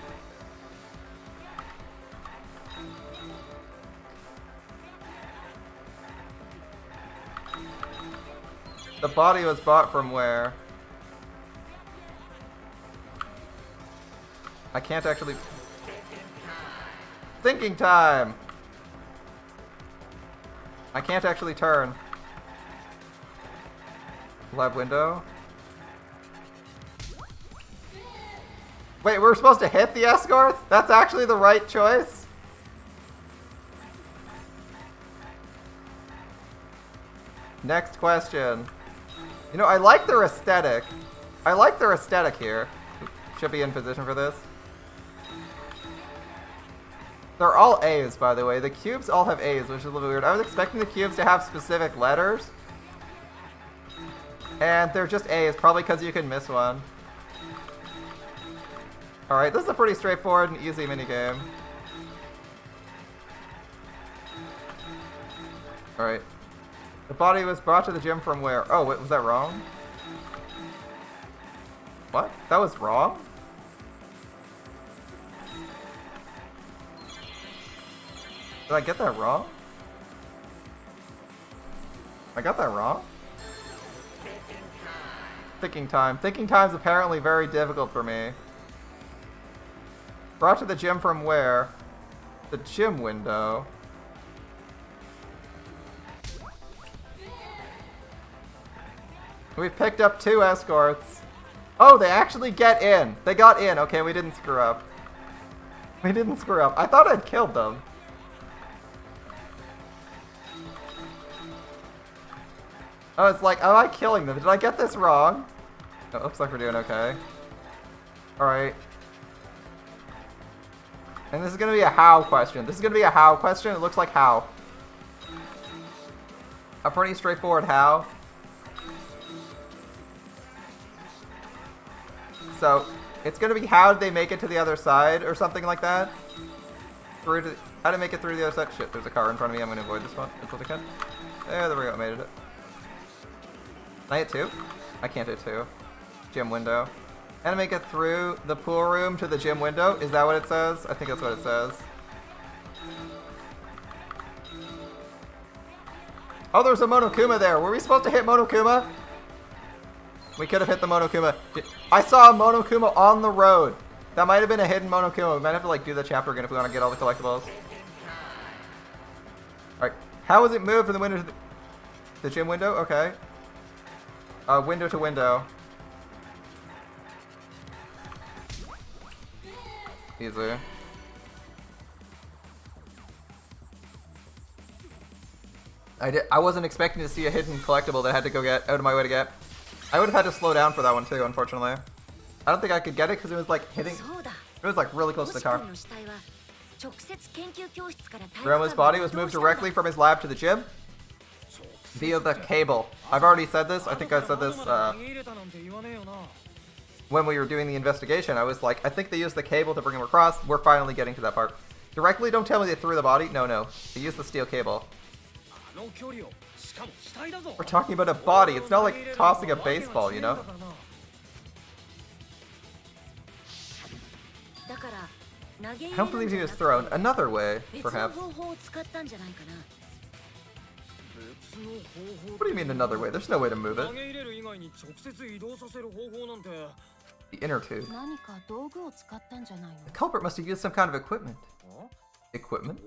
The body was bought from where? I can't actually... Thinking time! I can't actually turn. Lab window. Wait, we're supposed to hit the escorts? That's actually the right choice? Next question. You know, I like their aesthetic. I like their aesthetic here. Should be in position for this. They're all A's, by the way. The cubes all have A's, which is a little weird. I was expecting the cubes to have specific letters. And they're just A's, probably because you can miss one. Alright, this is a pretty straightforward and easy minigame. Alright. The body was brought to the gym from where? Oh, wait, was that wrong? What? That was wrong? Did I get that wrong? I got that wrong? Thinking time. Thinking time's apparently very difficult for me. Brought to the gym from where? The gym window. We picked up 2 escorts. Oh, they actually get in. They got in. Okay, we didn't screw up. We didn't screw up. I thought I'd killed them. Oh, it's like, am I killing them? Did I get this wrong? Oh, looks like we're doing okay. Alright. And this is going to be a how question. This is going to be a how question. It looks like how. A pretty straightforward how. So, it's going to be how did they make it to the other side or something like that. How to make it through the other side. Shit, there's a car in front of me. I'm going to avoid this one as well as I can. There we go. Made it. Can I hit 2? I can't hit 2. Gym window. How to make it through the pool room to the gym window. Is that what it says? I think that's what it says. Oh, there's a Monokuma there. Were we supposed to hit Monokuma? We could have hit the Monokuma. I saw a Monokuma on the road. That might have been a hidden Monokuma. We might have to like do the chapter again if we want to get all the collectibles. Alright. How was it moved from the window to the gym window? Okay. Window to window. Easy. I wasn't expecting to see a hidden collectible that I had to go get out of my way to get. I would have had to slow down for that one too, unfortunately. I don't think I could get it because it was like hitting. It was like really close to the car. Grandma's body was moved directly from his lab to the gym via the cable. I've already said this. I think I said this when we were doing the investigation. I was like, I think they used the cable to bring him across. We're finally getting to that part. Directly, don't tell me they threw the body. No, no. They used the steel cable. We're talking about a body. It's not like tossing a baseball, you know? I don't believe he was thrown. Another way, perhaps. What do you mean another way? There's no way to move it. The inner tube. The culprit must have used some kind of equipment. Equipment?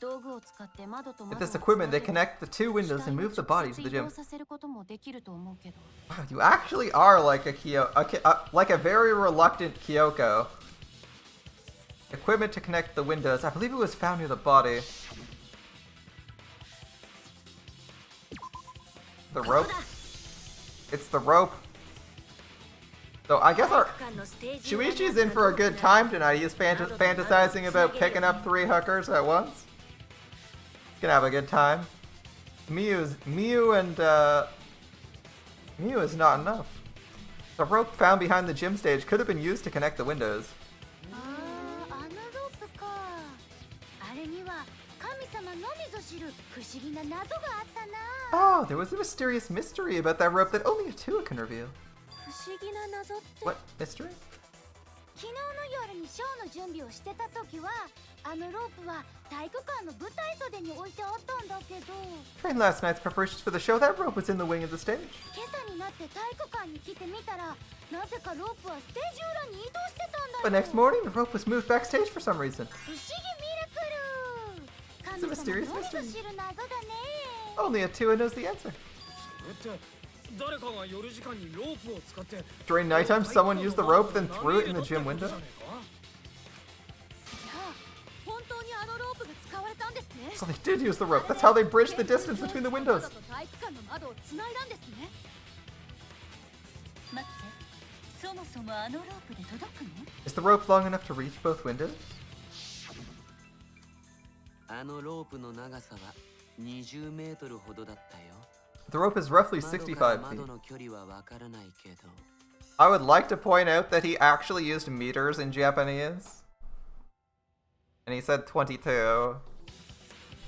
With this equipment, they connect the two windows and move the body to the gym. Wow, you actually are like like a very reluctant Kyoko. Equipment to connect the windows. I believe it was found near the body. The rope? It's the rope. So I guess our Shuichi's in for a good time tonight. He's fantasizing about picking up 3 hookers at once. He's gonna have a good time. Miu is not enough. The rope found behind the gym stage could have been used to connect the windows. Oh, there was a mysterious mystery about that rope that only Atua can reveal. What mystery? During last night's preparations for the show, that rope was in the wing of the stage. But next morning, the rope was moved backstage for some reason. It's a mysterious mystery. Only Atua knows the answer. During nighttime, someone used the rope, then threw it in the gym window. So they did use the rope. That's how they bridged the distance between the windows. Is the rope long enough to reach both windows? The rope is roughly 65 feet. I would like to point out that he actually used meters in Japanese. And he said 22.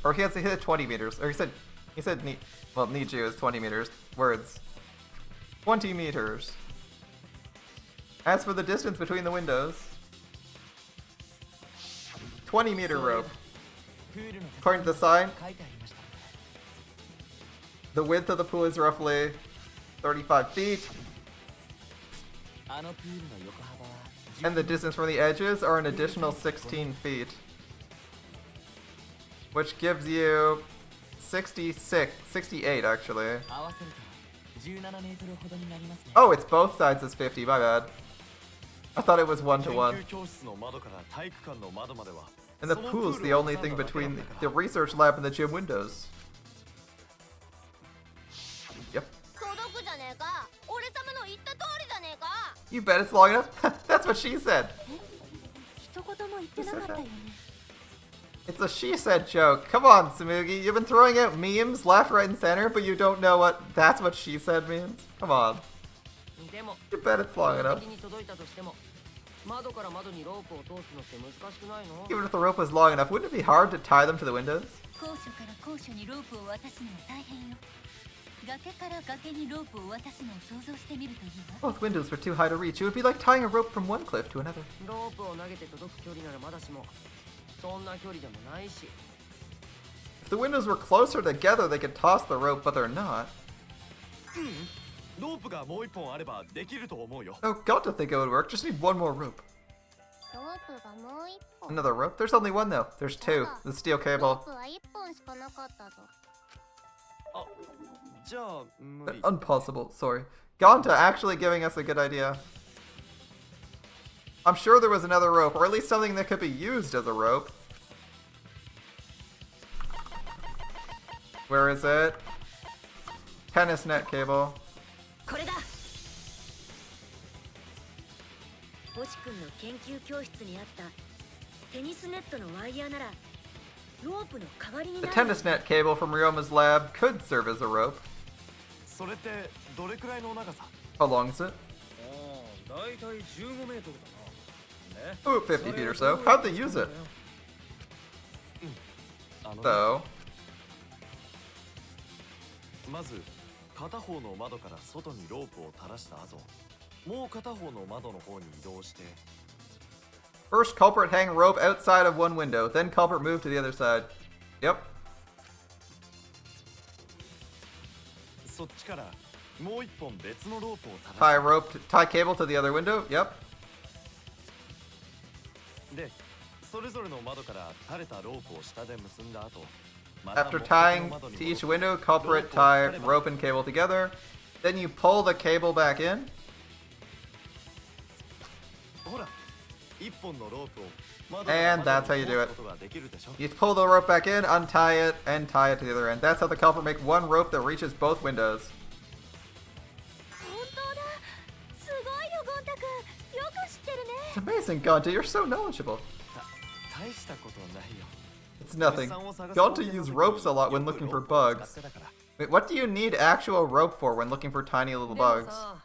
Or he said 20 meters. Or he said Niju is 20 meters. Words. 20 meters. As for the distance between the windows, 20-meter rope. According to the sign, the width of the pool is roughly 35 feet. And the distance from the edges are an additional 16 feet. Which gives you 68 actually. Oh, it's both sides is 50, my bad. I thought it was 1-to-1. And the pool's the only thing between the research lab and the gym windows. Yep. You bet it's long enough? That's what she said. Who said that? It's a she said joke. Come on, Tsumugi. You've been throwing out memes left, right, and center, but you don't know what that's what she said means? Come on. You bet it's long enough. Even if the rope was long enough, wouldn't it be hard to tie them to the windows? Both windows were too high to reach. It would be like tying a rope from one cliff to another. If the windows were closer together, they could toss the rope, but they're not. Oh, Gonta think it would work. Just need one more rope. Another rope? There's only one though. There's 2. The steel cable. Impossible, sorry. Gonta actually giving us a good idea. I'm sure there was another rope, or at least something that could be used as a rope. Where is it? Tennis net cable. テニスネットのワイヤーならロープの代わりに The なる。 tennis net cable from Ryoma's lab could serve as a rope. それってどれくらいの長さ？ How long is it? だいたい15メートルだな。ね。 Ooh, 50 feet or so. How'd they use it? So, まず片方の窓から外にロープを垂らした後、もう片方の窓の方に移動して。 first culprit hang rope outside of one window, then culprit move to the other side. Yep. そっちからもう一本別のロープを垂 Tie ら rope, tie cable to the other window. Yep. で、それぞれの窓から垂れたロープを下で結んだ後、また After もう一 tying 方の窓に to each 戻って window, culprit tie rope and cable together. Then you pull the cable back in. ほら、一本のロープを窓から And 窓 that's how に you 通 do す it. ことができるでしょ。 You pull the rope back in, untie it, and tie it to the other end. That's how the culprit make one rope that reaches both windows. 本当だ。すごいよ、ゴンタくん。よく知ってるね。 It's amazing, Gonta. You're so knowledgeable. 大したことないよ。 It's nothing. Gonta use ropes a lot when looking for bugs. Wait, what do you need actual rope for when looking for tiny little でも bugs? さ、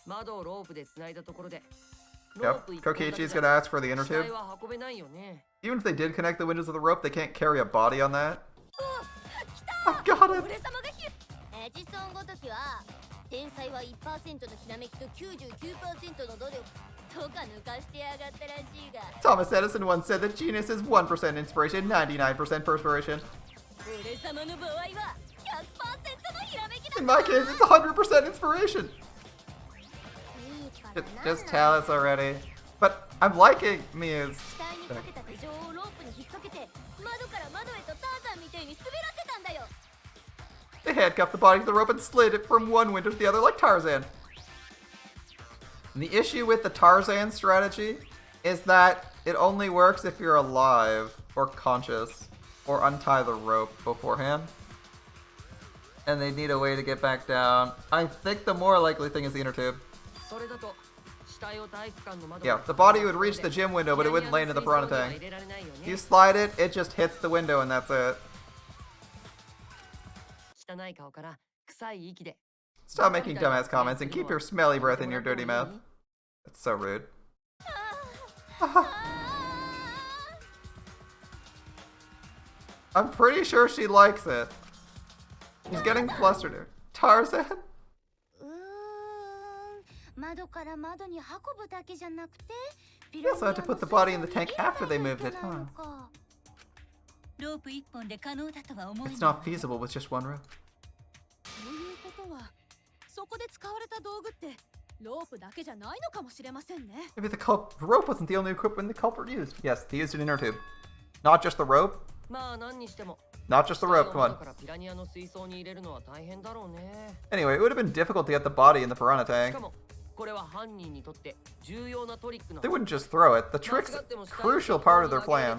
窓をロープで繋いだところで。 Yep. Kokichi's gonna ask for the inner 死体 tube. は運べないよね。 Even if they did connect the windows of the rope, they can't carry a body on that. 来た。 I got it. 俺様がエジソンごときは天才は 1% のひらめきと 99% の努力とか抜かしてやがったらしいが Thomas Edison once said that genius is 1% inspiration, 99% perspiration. 俺様の場合は 100% のひらめきだ。 In my case, it's 100% inspiration. いいから Just tell us already. But I'm liking Mia's. 死体にかけた手錠をロープに引っ掛けて窓から窓へとターザンみたいに滑らせたんだよ。 They handcuffed the body to the rope and slid it from one window to the other like Tarzan. And the issue with the Tarzan strategy is that it only works if you're alive or conscious or untie the rope beforehand. And they need a way to get back down. I think the more likely thing is the inner tube. それだと死体を体育館の窓 Yeah, the body would reach the gym window, but it wouldn't land in the piranha tank. If you slide it, it just hits the window and that's it. 汚い顔から臭い息で Stop making dumbass comments and keep your smelly breath in your dirty mouth. That's so rude. I'm pretty sure she likes it. She's getting flustered here. Tarzan? 窓から窓に運ぶだけじゃなくて They also had to put the body in the tank after they moved it, huh? ロープ一本で可能だとは思えない。 It's not feasible with just one rope. ということはそこで使われた道具ってロープだけじゃないのかもしれませんね。 Maybe the rope wasn't the only equipment the culprit used. Yes, they used an inner tube. Not just the rope. まあ何にしても Not just the rope, come 窓 on. からピラニアの水槽に入れるのは大変だろうね。 Anyway, it would have been difficult to get the body in the piranha し tank. かもこれは犯人にとって重要なトリックな They wouldn't just throw it. The trick's a crucial part of their plan.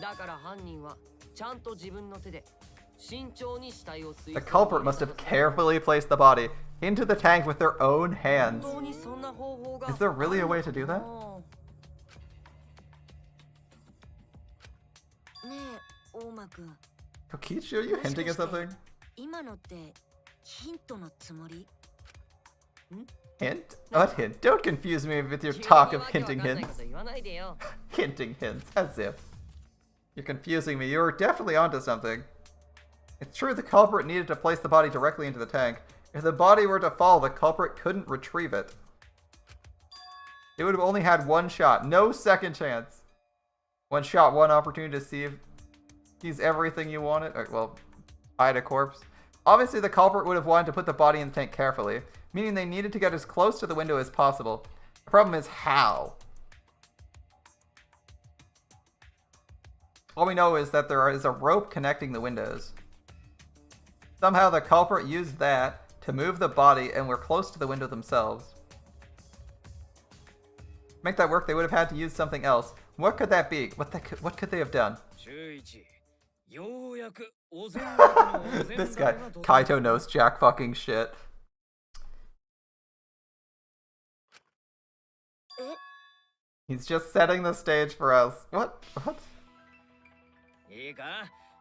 だから犯人はちゃんと自分の手で慎重に死体を水 The 槽 culprit に must have carefully placed the body into the tank with their own hands. 本当にそんな方法が Is there really a way to do that? ねえ、大間くん。 Kokichi, are you hinting at something? 今のってヒントのつもり？ Hint? What hint? Don't confuse me with your talk of hinting 急にわけわかんないこ hints. と言わないでよ。 Hinting hints, as if. You're confusing me. You're definitely onto something. It's true the culprit needed to place the body directly into the tank. If the body were to fall, the culprit couldn't retrieve it. They would have only had one shot. No second chance. One shot, one opportunity to see if he's everything you wanted. Or, well, hide a corpse. Obviously, the culprit would have wanted to put the body in the tank carefully, meaning they needed to get as close to the window as possible. The problem is how. All we know is that there is a rope connecting the windows. Somehow the culprit used that to move the body and were close to the window themselves. To make that work, they would have had to use something else. What could that be? What could they have done? This guy, Kaito knows jack fucking shit. He's just setting the stage for us. What? What? いいか、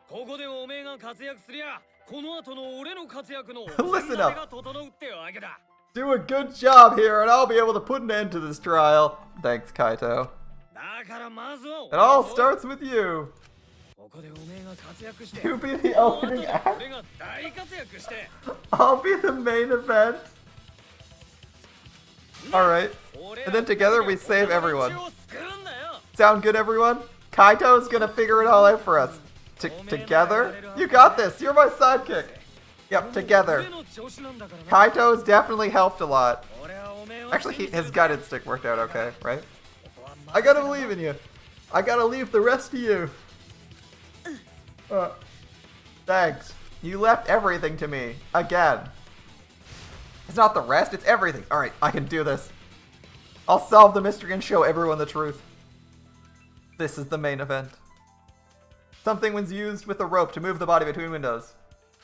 ここでおめえが活躍すりゃ、この後の俺の活躍の Listen up. が整うってわけだ。Do a good job here, and I'll be able to put an end to this trial. Thanks, Kaito. だからまずは It all starts with you. ここでおめえが活躍して、 You be the opening act. 俺が大活躍して、 I'll be the main event. Alright. And then together we save everyone. Sound good, everyone? Kaito's gonna figure it all out for us. Together? You got this! You're my sidekick! Yep, together. Kaito's definitely helped a lot. Actually, his guidance stick worked out okay, right? I gotta believe in you. I gotta leave the rest to you. Thanks. You left everything to me. Again. It's not the rest, it's everything. Alright, I can do this. I'll solve the mystery and show everyone the truth. This is the main event. Something was used with a rope to move the body between windows.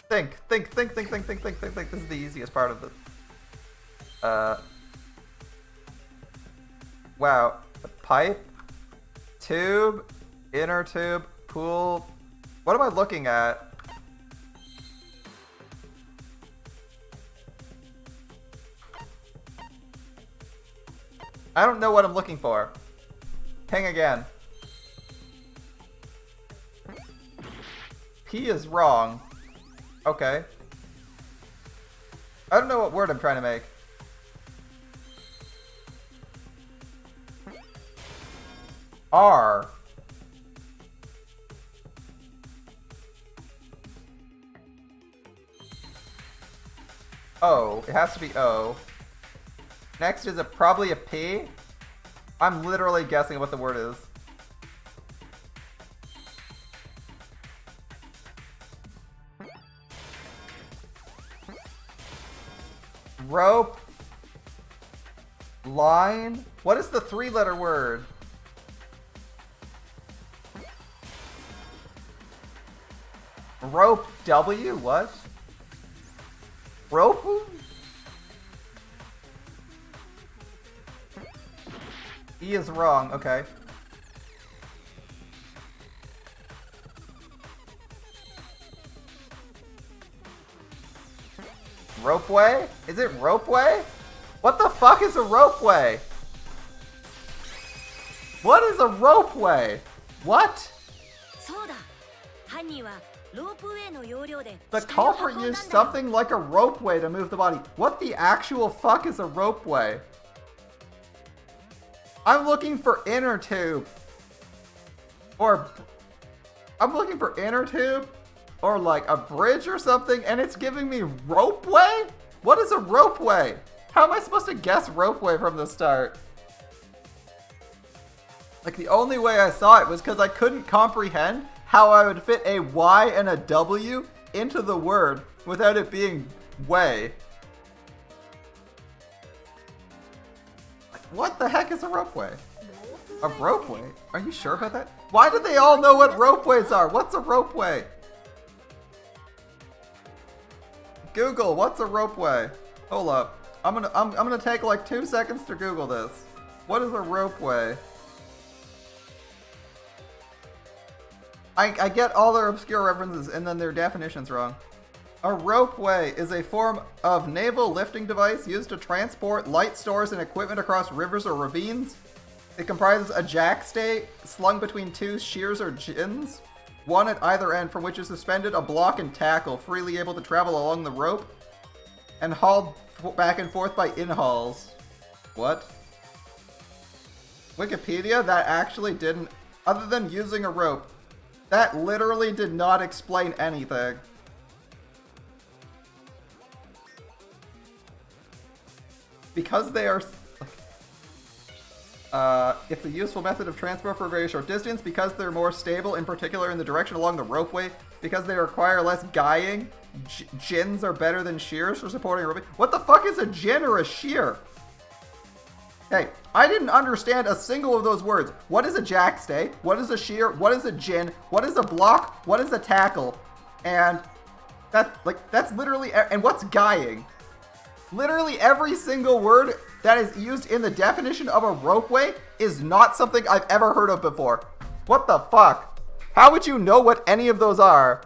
Think. This is the easiest part of this. Wow. A pipe, tube, inner tube, pool. What am I looking at? I don't know what I'm looking for. Ping again. P is wrong. Okay. I don't know what word I'm trying to make. R. O. It has to be O. Next is probably a P. I'm literally guessing what the word is. Rope. Line. What is the 3-letter word? Rope W? What? Rope? E is wrong, okay. Ropeway? Is it Ropeway? What the fuck is a ropeway? What is a ropeway? What? The culprit used something like a ropeway to move the body. What the actual fuck is a ropeway? I'm looking for inner tube. Or I'm looking for inner tube or like a bridge or something, and it's giving me ropeway? What is a ropeway? How am I supposed to guess ropeway from the start? Like, the only way I saw it was because I couldn't comprehend how I would fit a Y and a W into the word without it being way. What the heck is a ropeway? A ropeway? Are you sure about that? Why do they all know what ropeways are? What's a ropeway? Google, what's a ropeway? Hold up. I'm gonna take like 2 seconds to Google this. What is a ropeway? I get all their obscure references and then their definition's wrong. A ropeway is a form of naval lifting device used to transport light stores and equipment across rivers or ravines. It comprises a jackstay slung between 2 shears or gins, one at either end, from which is suspended a block and tackle, freely able to travel along the rope, and hauled back and forth by in-hauls. What? Wikipedia? That actually didn't... Other than using a rope, that literally did not explain anything. Because they are... it's a useful method of transport for a very short distance, because they're more stable, in particular in the direction along the ropeway, because they require less guying. Gins are better than shears for supporting a rope. What the fuck is a gin or a shear? Hey, I didn't understand a single of those words. What is a jackstay? What is a shear? What is a gin? What is a block? What is a tackle? And that's literally, and what's guying? Literally every single word that is used in the definition of a ropeway is not something I've ever heard of before. What the fuck? How would you know what any of those are?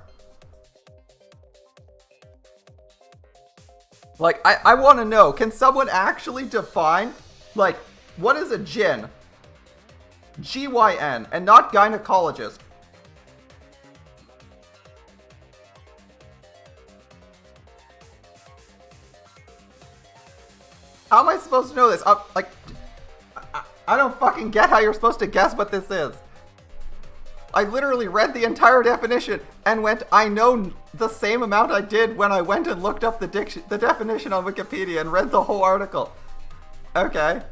Like, I want to know, can someone actually define, like, what is a gyn? GYN, and not gynecologist. How am I supposed to know this? I don't fucking get how you're supposed to guess what this is. I literally read the entire definition and went, I know the same amount I did when I went and looked up the definition on Wikipedia and read the whole article. Okay.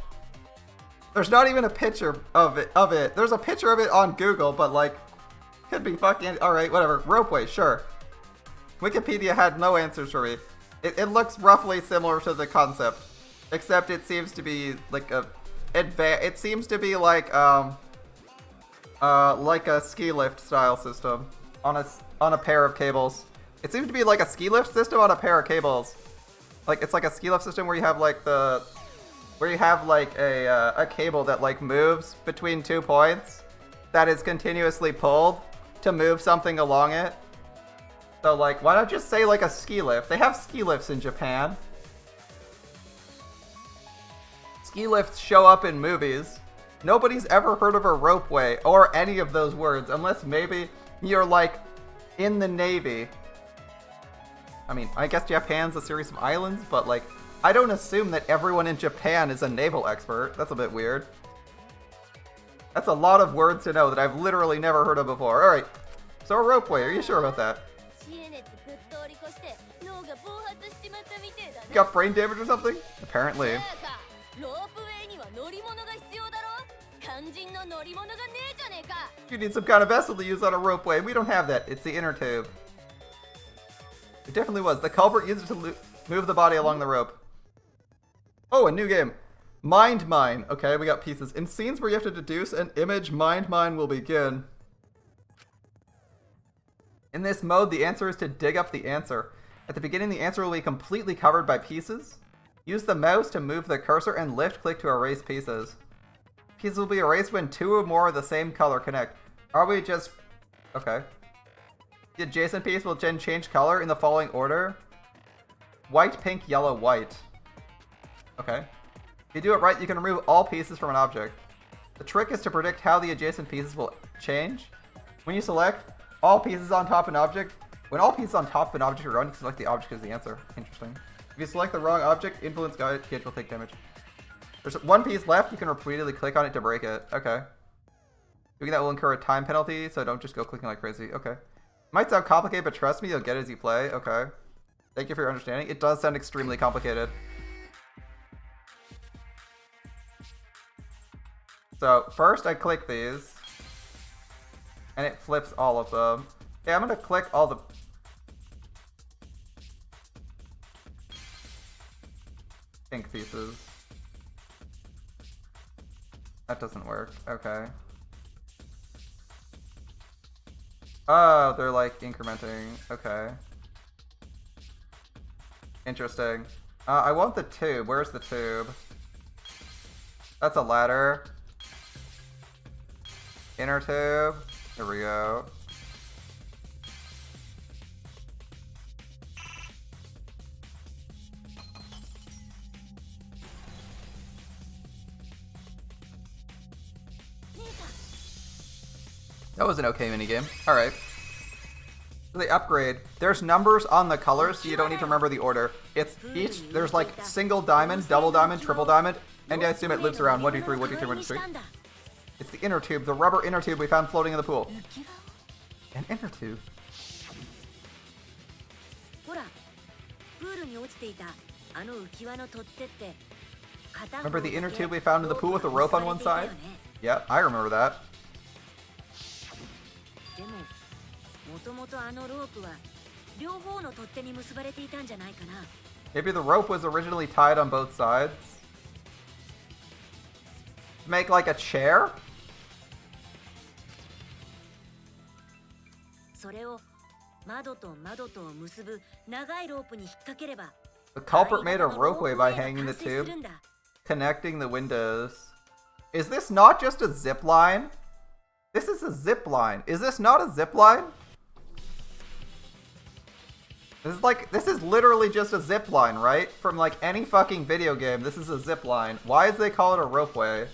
There's not even a picture of it. There's a picture of it on Google, but like, could be fucking, alright, whatever. Ropeway, sure. Wikipedia had no answers for me. It looks roughly similar to the concept, except it seems to be like it seems to be like a ski lift style system on a pair of cables. It seems to be like a ski lift system on a pair of cables. Like, it's like a ski lift system where you have like a cable that like moves between 2 points that is continuously pulled to move something along it. So like, why not just say like a ski lift? They have ski lifts in Japan. Ski lifts show up in movies. Nobody's ever heard of a ropeway or any of those words, unless maybe you're like in the Navy. I mean, I guess Japan's a series of islands, but like, I don't assume that everyone in Japan is a naval expert. That's a bit weird. That's a lot of words to know that I've literally never heard of before. Alright, so a ropeway, are you sure about that? You got brain damage or something? Apparently. You need some kind of vessel to use on a ropeway. We don't have that. It's the inner tube. It definitely was. The culprit used it to move the body along the rope. Oh, a new game. Mind Mine. Okay, we got pieces. In scenes where you have to deduce an image, Mind Mine will begin. In this mode, the answer is to dig up the answer. At the beginning, the answer will be completely covered by pieces. Use the mouse to move the cursor and lift-click to erase pieces. Pieces will be erased when 2 or more of the same color connect. Are we just... Okay. The adjacent piece will then change color in the following order. White, pink, yellow, white. Okay. If you do it right, you can remove all pieces from an object. The trick is to predict how the adjacent pieces will change. When you select all pieces on top of an object, when all pieces on top of an object are wrong, you select the object as the answer. Interesting. If you select the wrong object, influence gauge will take damage. There's 1 piece left, you can repeatedly click on it to break it. Okay. Doing that will incur a time penalty, so don't just go clicking like crazy. Okay. Might sound complicated, but trust me, you'll get it as you play. Okay. Thank you for your understanding. It does sound extremely complicated. So, first I click these, and it flips all of them. Okay, I'm gonna click all the... pink pieces. That doesn't work. Okay. Oh, they're like incrementing. Okay. Interesting. I want the tube. Where's the tube? That's a ladder. Inner tube. There we go. That was an okay minigame. Alright. So the upgrade. There's numbers on the colors, so you don't need to remember the order. It's each, there's like single diamond, double diamond, triple diamond, and I assume it loops around 1, 2, 3, 1, 2, 3, 1, 2, 3. It's the inner tube, the rubber inner tube we found floating in the pool. An inner tube. Remember the inner tube we found in the pool with a rope on one side? Yeah, I remember that. Maybe the rope was originally tied on both sides? Make like a chair? The culprit made a ropeway by hanging the tube. connecting the windows. Is this not just a zip line? This is a zip line. Is this not a zip line? This is literally just a zip line, right? From like any fucking video game, this is a zip line. Why do they call it a ropeway?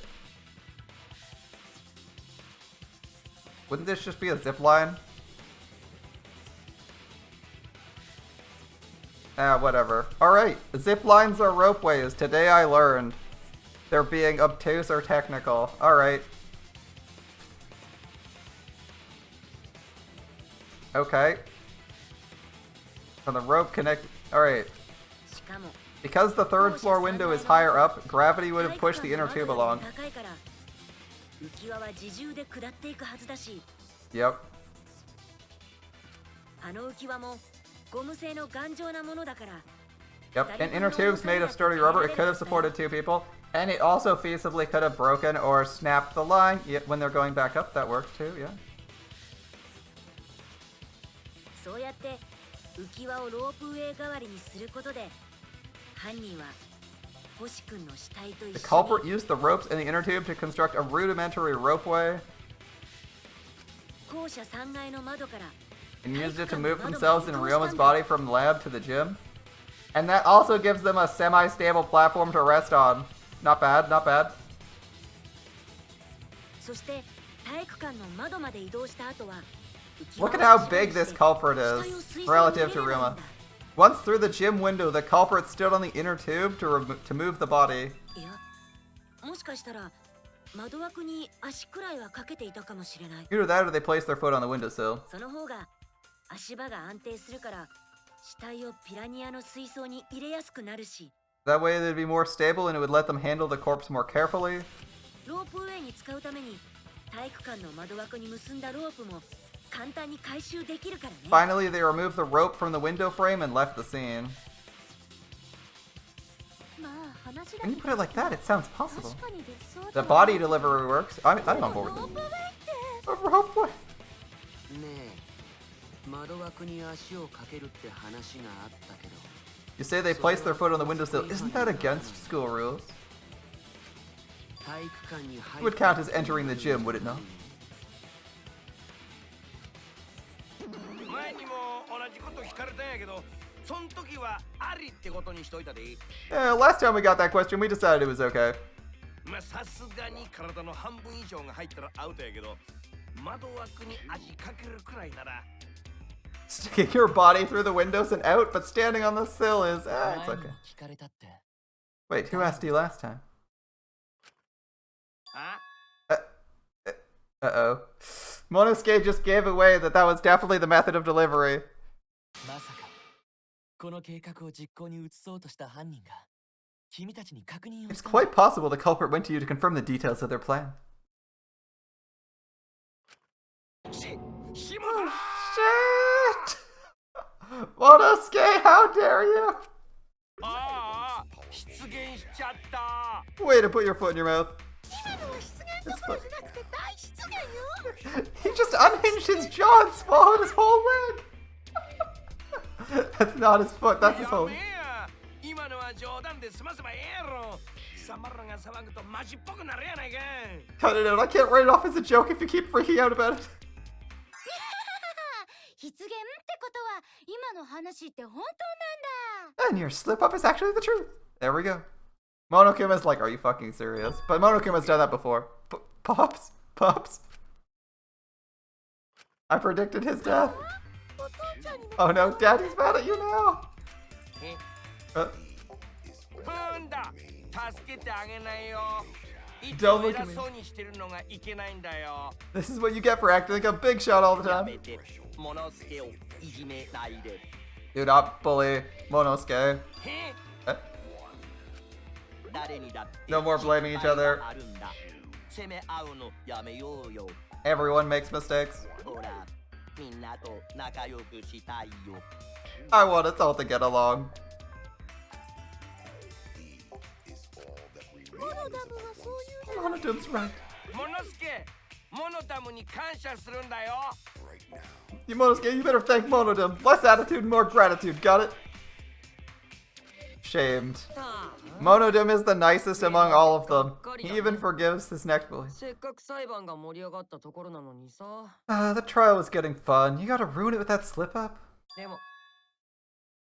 Wouldn't this just be a zip line? Ah, whatever. Alright, zip lines are ropeways. Today I learned. They're being obtuse or technical. Alright. Okay. And the rope connect. Alright. Because the third floor window is higher up, gravity would have pushed the inner tube along. Yep. Yep, an inner tube's made of sturdy rubber. It could have supported 2 people. And it also feasibly could have broken or snapped the line when they're going back up. That works too, yeah. The culprit used the ropes in the inner tube to construct a rudimentary ropeway and used it to move themselves in Ryoma's body from the lab to the gym. And that also gives them a semi-stable platform to rest on. Not bad, not bad. Look at how big this culprit is relative to Ryoma. Once through the gym window, the culprit stood on the inner tube to move the body. Either that or they placed their foot on the windowsill. That way they'd be more stable and it would let them handle the corpse more carefully. Finally, they removed the rope from the window frame and left the scene. When you put it like that, it sounds possible. The body delivery works. I'm on board with it. A ropeway. You say they placed their foot on the windowsill. Isn't that against school rules? It would count as entering the gym, would it not? Yeah, last time we got that question, we decided it was okay. Sticking your body through the windows and out, but standing on the sill is, it's okay. Wait, who asked you last time? Uh-oh. Monosuke just gave away that was definitely the method of delivery. It's quite possible the culprit went to you to confirm the details of their plan. Oh, shit! Monosuke, how dare you! Way to put your foot in your mouth. He just unhinged his jaw and swallowed his whole leg. That's not his foot, that's his whole leg. Cut it out, I can't write it off as a joke if you keep freaking out about it. And your slip up is actually the truth. There we go. Monokuma's like, are you fucking serious? But Monokuma's done that before. Pops. I predicted his death. Oh no, Daddy's mad at you now. Don't look at me. This is what you get for acting like a big shot all the time. Do not bully Monosuke. No more blaming each other. Everyone makes mistakes. I want us all to get along. Monodame's right. You Monosuke, you better thank Monodame. Less attitude, more gratitude, got it? Shamed. Monodum is the nicest among all of them. He even forgives his next bully. せっかく裁判が盛り上がったところなのにさ。The trial was getting fun. You gotta ruin it with that slip up? でも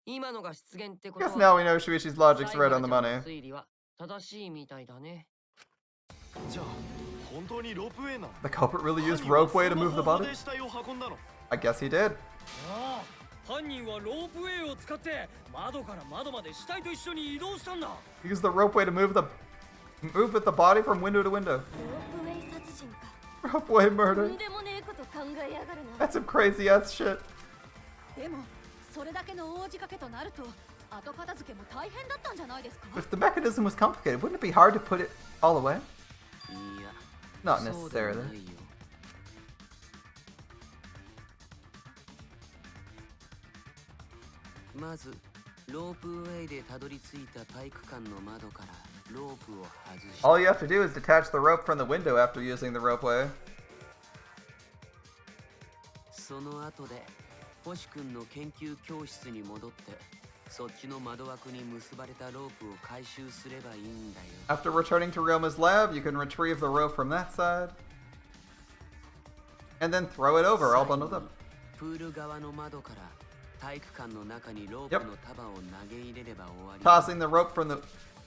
今のが出現ってこ I と guess now は we know Shuichi's logic's right on the money. 推理は正しいみたいだね。じゃあ本当にロープウェイなの？ The culprit really used Ropeway to move the body? 死体を運んだの？ I guess he did. ああ、犯人はロープウェイを使って窓から窓まで死体と一緒に移動したんだ。 He used the ropeway to move with the body from window to window. ロープウェイ殺人か。 Ropeway と murder. んでもねえこと考えやがるな。 That's some crazy ass shit. でもそれだけの大仕掛けとなると後片付けも大変だったんじゃないですか。 If the mechanism was complicated, wouldn't it be hard to put it all away? いや Not そうでも necessarily. ないよ。まずロープウェイでたどり着いた体育館の窓からロープを外し All you have to do is detach the rope from the window after using the ropeway. その後で星君の研究教室に戻ってそっちの窓枠に結ばれたロープを回収すればいいんだよ。 After returning to Ryoma's lab, you can retrieve the rope from that side. And then throw it over, all bundled up. プール側の窓から体育館の中にロープの束を投げ入れれば終わり。 Tossing the rope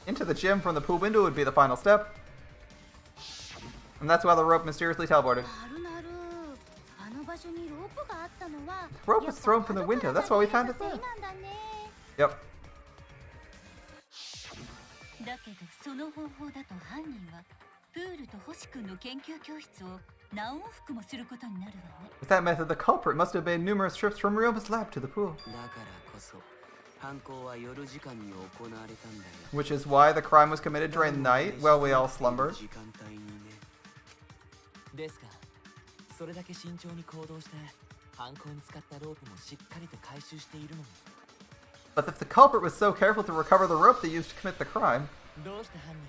into the gym from the pool window would be the final step. And that's why the rope mysteriously teleported. なるなる。あの場所にロープがあったのは The rope was thrown from the window. That's why we found it せい there. なんだね。 Yep. だけどその方法だと犯人はプールと星君の研究教室を何往復もすることになるわね。 With that method, the culprit must have made numerous trips from Ryoma's lab to the pool. だからこそ犯行は夜時間に行われたんだよ。 Which is why the crime was committed during night while we all slumbered. 時間帯にね。ですがそれだけ慎重に行動して犯行に使ったロープもしっかりと回収しているのに。 But if the culprit was so careful to recover the rope they used to commit the crime, どうして犯人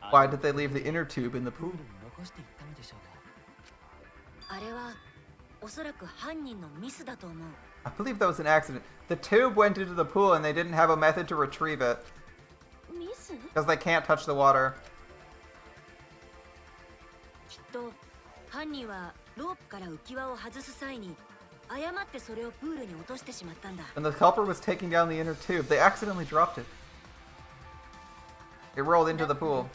は why did they leave the inner tube in the プー pool? ルに残していったのでしょうか。あれはおそらく犯人のミスだと思う。 I believe that was an accident. The tube went into the pool and they didn't have a method to retrieve it. ミス？ Because they can't touch the water. きっと犯人はロープから浮き輪を外す際に誤ってそれをプールに落としてしまったんだ。 When the culprit was taking down the inner tube, they accidentally dropped it. It rolled into the pool.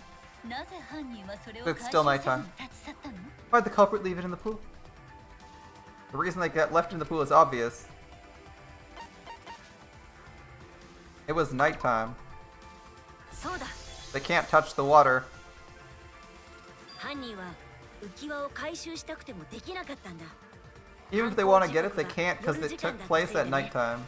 なぜ犯人はそれを It's 回収 still せず nighttime. に立ち去ったの？ Why'd the culprit leave it in the pool? The reason they got left in the pool is obvious. It was nighttime. そうだ。 They can't touch the water. 犯人は浮き輪を回収したくてもできなかったんだ。 Even if they want to get it, they can't because it took place at nighttime.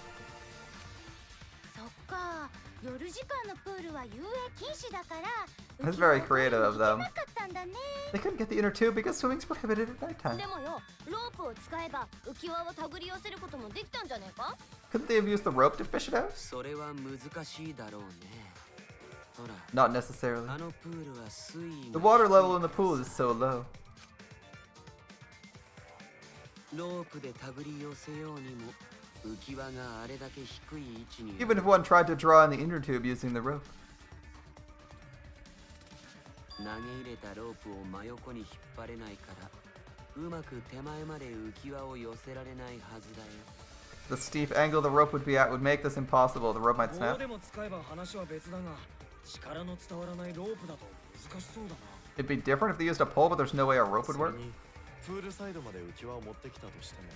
そっか。夜時間のプールは遊泳禁止だから。 That's very creative of them. なかったんだね。 They couldn't get the inner tube because swimming's prohibited at nighttime. でもよ、ロープを使えば浮き輪を手繰り寄せることもできたんじゃねえか？ Couldn't they have used the rope to fish it out? それは難しいだろうね。ほら、 Not necessarily. あのプールは水位 The が water level in the pool is so low. ロープで手繰り寄せようにも浮き輪があれだけ低い位置に Even if one tried to draw in the inner tube using the rope. 投げ入れたロープを真横に引っ張れないからうまく手前まで浮き輪を寄せられないはずだよ。 The steep angle the rope would be at would make this impossible. The rope might 棒 snap. でも使えば話は別だが、力の伝わらないロープだと難しそうだな。 It'd be different if they used a pole, but there's no way a rope would それ work. にプールサイドまで浮き輪を持ってきたとしても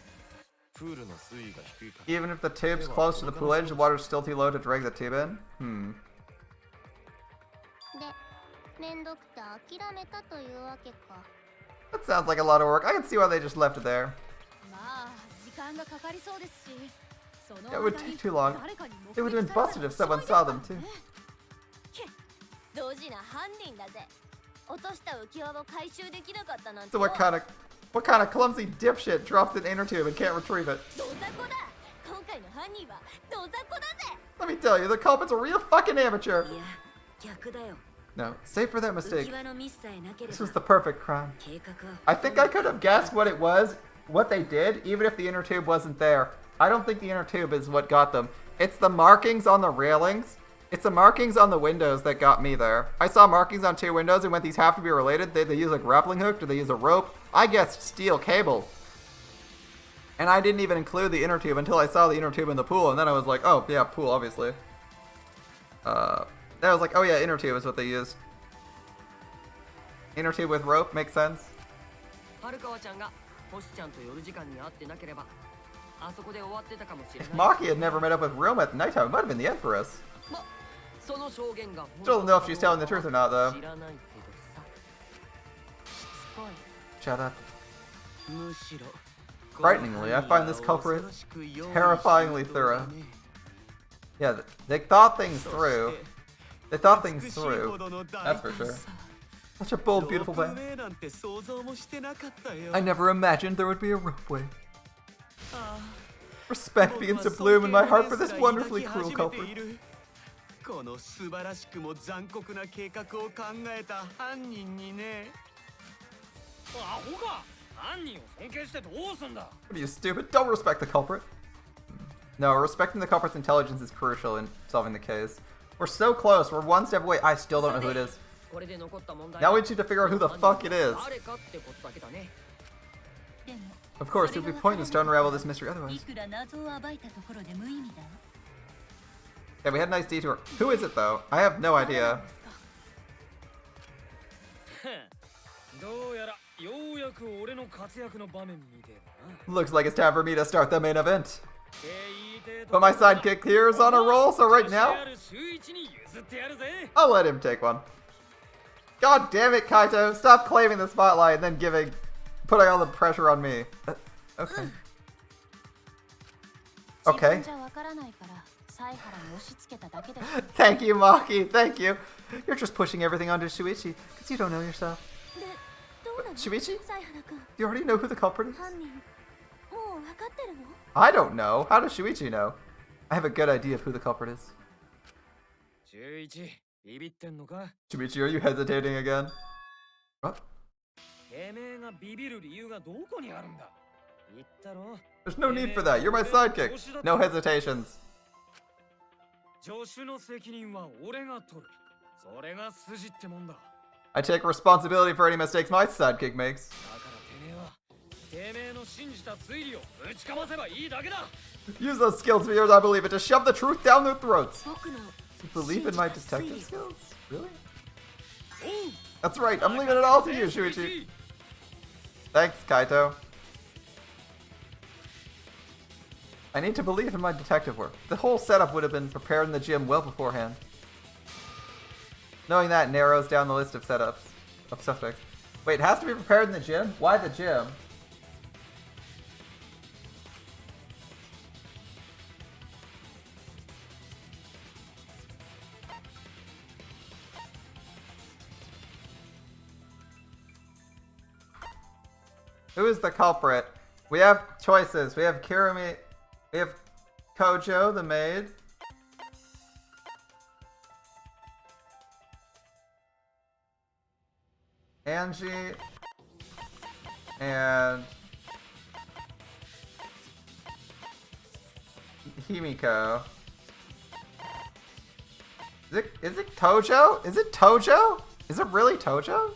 プールの水位が低いから Even if the tube's close to the pool edge, the water's still too low to drag the tube in? で、めんどくて諦めたというわけか。 That sounds like a lot of work. I can see why they just left it there. まあ時間がかかりそうですし、その It would 間に take too long. 誰かに目 It would 撃 have さ been れた busted ら if someone おし saw まい them です too. からね。ドジな犯人だぜ。落とした浮き輪を回収できなかったなんて So よ。 what kind of clumsy dipshit drops an inner tube and can't retrieve it? ドザコだ。今回の犯人はドザコだぜ。 Let me tell you, the culprit's a real fucking amateur. いや、逆だよ。 No, save for that 浮 mistake. き輪のミスさえなけれ This ば was the perfect crime. 計画は I think I could have guessed what it was, what they did, even if the inner tube wasn't there. I don't think the inner tube is what got them. It's the markings on the railings It's the markings on the windows that got me there. I saw markings on 2 windows and went, these have to be related. They use a grappling hook? Do they use a rope? I guessed steel cable. And I didn't even include the inner tube until I saw the inner tube in the pool, and then I was like, oh, yeah, pool, obviously. Then I was like, oh yeah, inner tube is what they used. Inner tube with rope makes sense. If Maki had never met up with Roma at nighttime, it might have been the Empress. Still don't know if she's telling the truth or not, though. Shut up. Frighteningly, I find this culprit terrifyingly thorough. Yeah, they thought things through. They thought things through. That's for sure. Such a bold, beautiful plan. I never imagined there would be a ropeway. Respect begins to bloom in my heart for this wonderfully cruel culprit. What are you, stupid? Don't respect the culprit. No, respecting the culprit's intelligence is crucial in solving the case. We're so close. We're one step away. I still don't know who it is. Now we need to figure out who the fuck it is. Of course, it would be pointless to unravel this mystery otherwise. Yeah, we had a nice detour. Who is it, though? I have no idea. Looks like it's time for me to start the main event. But my sidekick here is on a roll, so right now, I'll let him take one. God damn it, Kaito. Stop claiming the spotlight and then putting all the pressure on me. Okay. Okay. Thank you, Maki. Thank you. You're just pushing everything onto Shuichi, because you don't know yourself. Shuichi? You already know who the culprit is? I don't know. How does Shuichi know? I have a good idea of who the culprit is. Shuichi, are you hesitating again? What? There's no need for that. You're my sidekick. No hesitations. I take responsibility for any mistakes my sidekick makes. Use those skills of yours, I believe it, to shove the truth down their throats. You believe in my detective skills? Really? That's right, I'm leaving it all to you, Shuichi. Thanks, Kaito. I need to believe in my detective work. The whole setup would have been prepared in the gym well beforehand. Knowing that narrows down the list of suspects. Wait, it has to be prepared in the gym? Why the gym? Who is the culprit? We have choices. We have Kirumi. We have Kojo, the maid. Angie. And Himiko. Is it Tojo? Is it Tojo? Is it really Tojo?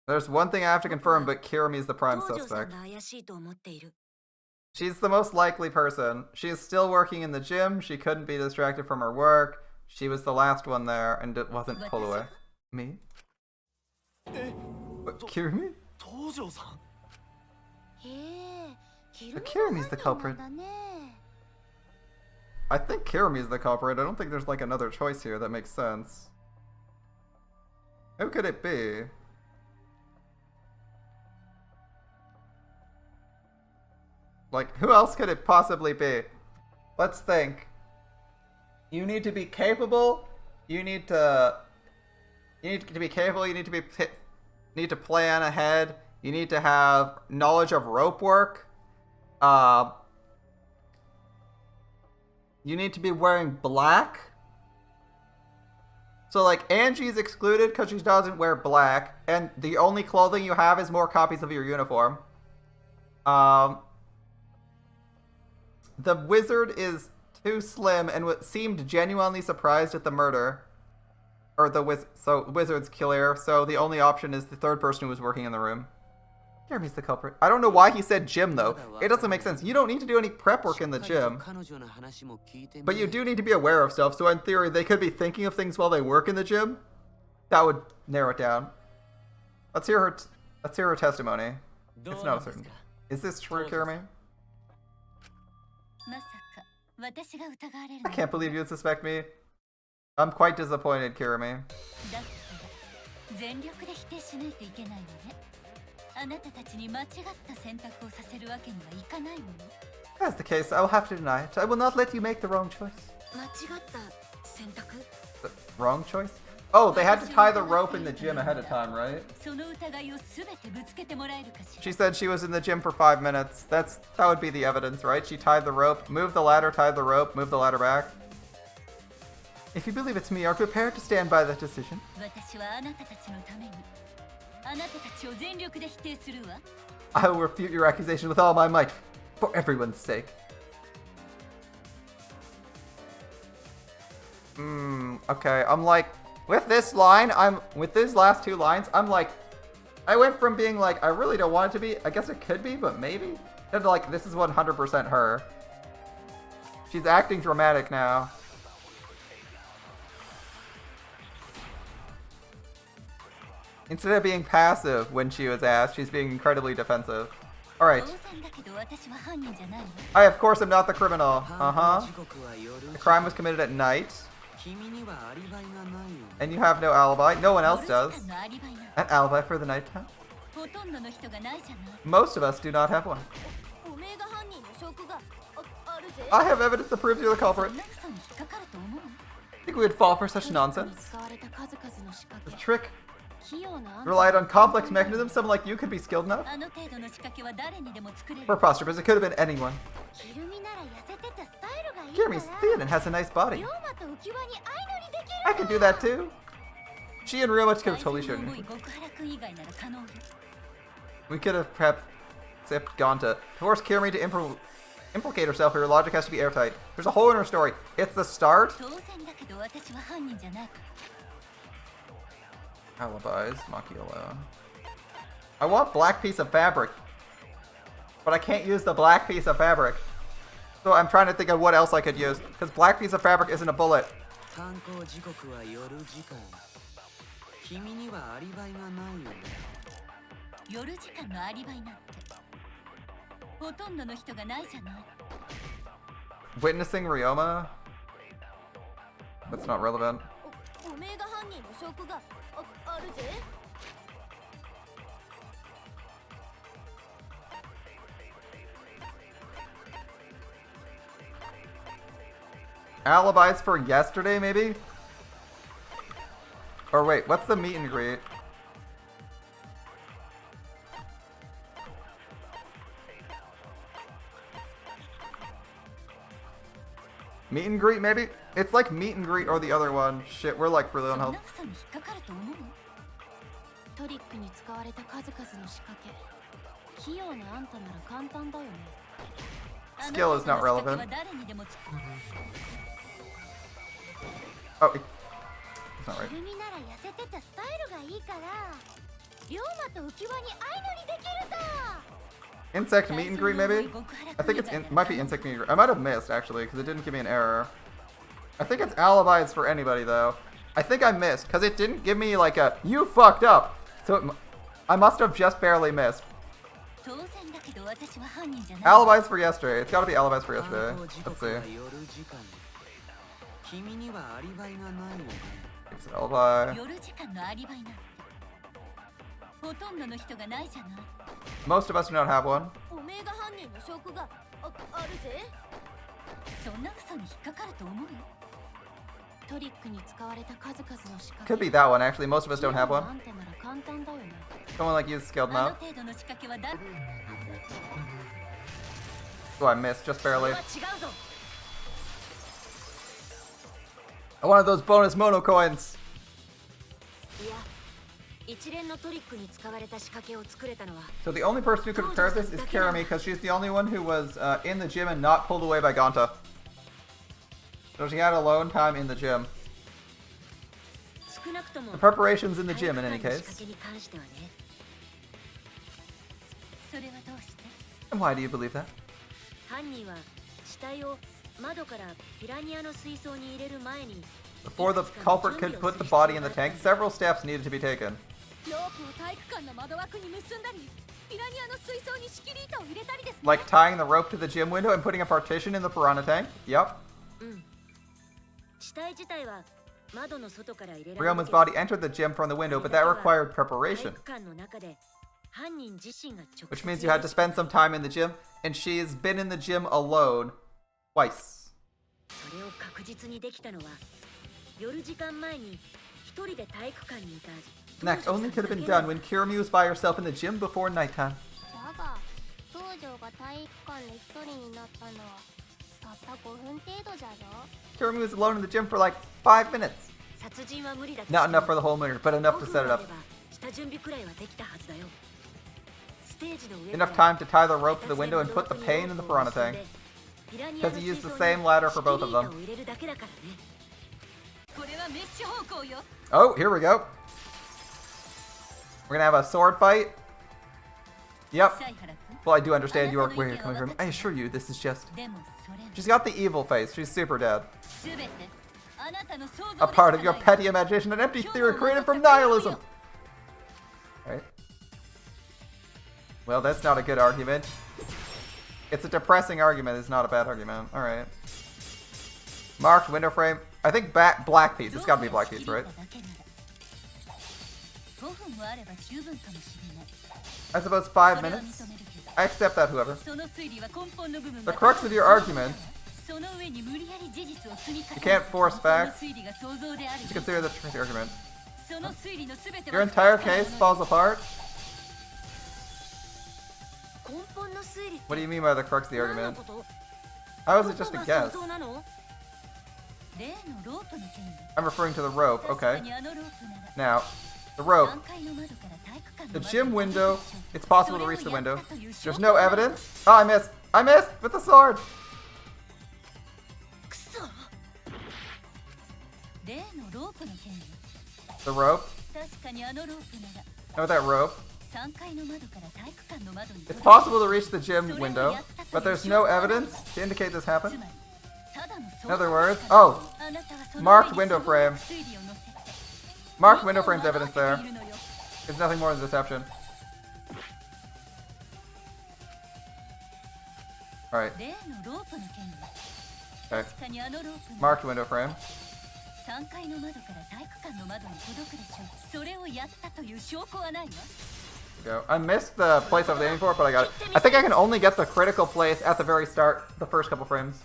There's one thing I have to confirm, but Kirumi is the prime suspect. She's the most likely person. She's still working in the gym. She couldn't be distracted from her work. She was the last one there, and it wasn't pulled away. Me? What, Kirumi? But Kirumi's the culprit. I think Kirumi's the culprit. I don't think there's like another choice here that makes sense. Who could it be? Like, who else could it possibly be? Let's think. You need to be capable. You need to be capable. You need to plan ahead. You need to have knowledge of rope work. You need to be wearing black. So, like, Angie's excluded because she doesn't wear black, and the only clothing you have is more copies of your uniform. The wizard is too slim and seemed genuinely surprised at the murder. Or the wizard's killer, so the only option is the third person who was working in the room. Jeremy's the culprit. I don't know why he said gym, though. It doesn't make sense. You don't need to do any prep work in the gym. But you do need to be aware of stuff, so in theory, they could be thinking of things while they work in the gym. That would narrow it down. Let's hear her testimony. It's not certain. Is this true, Jeremy? I can't believe you would suspect me. I'm quite disappointed, Kirimi. That's the case. I will have to deny it. I will not let you make the wrong choice. The wrong choice? Oh, they had to tie the rope in the gym ahead of time, right? She said she was in the gym for 5 minutes. That would be the evidence, right? She tied the rope, moved the ladder, tied the rope, moved the ladder back. If you believe it's me, are prepared to stand by that decision? I will refute your accusation with all my might, for everyone's sake. Okay, I'm like, with this line, with these last 2 lines, I'm like, I went from being like, I really don't want it to be, I guess it could be, but maybe, to like, this is 100% her. She's acting dramatic now. Instead of being passive when she was asked, she's being incredibly defensive. Alright. I, of course, am not the criminal. The crime was committed at night. And you have no alibi. No one else does. An alibi for the nighttime? Most of us do not have one. I have evidence that proves you're the culprit. Think we would fall for such nonsense? The trick relied on complex mechanisms. Someone like you could be skilled enough. Preposterous. It could have been anyone. Kirimi's thin and has a nice body. I could do that too. She and Ryoma could have totally shown me. We could have perhaps zipped Gonta. To force Kirimi to implicate herself, her logic has to be airtight. There's a hole in her story. It's the start. Alibis, Machiavelli. I want black piece of fabric, but I can't use the black piece of fabric. So I'm trying to think of what else I could use, because black piece of fabric isn't a bullet. Witnessing Ryoma? That's not relevant. Alibis for yesterday, maybe? Or wait, what's the meet and greet? Meet and greet, maybe? It's like meet and greet or the other one. Shit, we're like really on health. Skill is not relevant. Oh, it's not right. Insect meet and greet, maybe? I think it might be insect meet and greet. I might have missed, actually, because it didn't give me an error. I think it's alibis for anybody, though. I think I missed, because it didn't give me, like, a, you fucked up! So I must have just barely missed. Alibis for yesterday. It's gotta be alibis for yesterday. Let's see. It's an alibi. Most of us do not have one. Could be that one, actually. Most of us don't have one. Someone like you is skilled enough. Oh, I missed just barely. I wanted those bonus mono coins. So the only person who could prepare this is Kirimi, because she's the only one who was in the gym and not pulled away by Gonta. So she had alone time in the gym. The preparation's in the gym in any case. And why do you believe that? Before the culprit could put the body in the tank, several steps needed to be taken. Like tying the rope to the gym window and putting a partition in the piranha tank? Yep. Ryoma's body entered the gym from the window, but that required preparation. Which means you had to spend some time in the gym, and she's been in the gym alone twice. And that only could have been done when Kirimi was by herself in the gym before nighttime. Kirimi was alone in the gym for like 5 minutes. Not enough for the whole minute, but enough to set it up. Enough time to tie the rope to the window and put the pain in the piranha tank. Because he used the same ladder for both of them. Oh, here we go. We're gonna have a sword fight. Yep. Well, I do understand where you're coming from. I assure you, this is just... She's got the evil face. She's super dead. A part of your petty imagination, an empty theory created from nihilism. Right. Well, that's not a good argument. It's a depressing argument. It's not a bad argument. Alright. Marked window frame. I think black piece. It's gotta be black piece, right? I suppose 5 minutes? I accept that, whoever. The crux of your argument. You can't force facts. You consider the tricky argument. Your entire case falls apart? What do you mean by the crux of the argument? How is it just a guess? I'm referring to the rope, okay. Now, the rope. The gym window, it's possible to reach the window. There's no evidence. Oh, I missed. I missed with the sword. The rope. How about that rope? It's possible to reach the gym window, but there's no evidence to indicate this happened. In other words, oh, marked window frame. Marked window frame's evidence there. It's nothing more than deception. Alright. Okay. Marked window frame. Go. I missed the place I was aiming for, but I got it. I think I can only get the critical place at the very start, the first couple frames.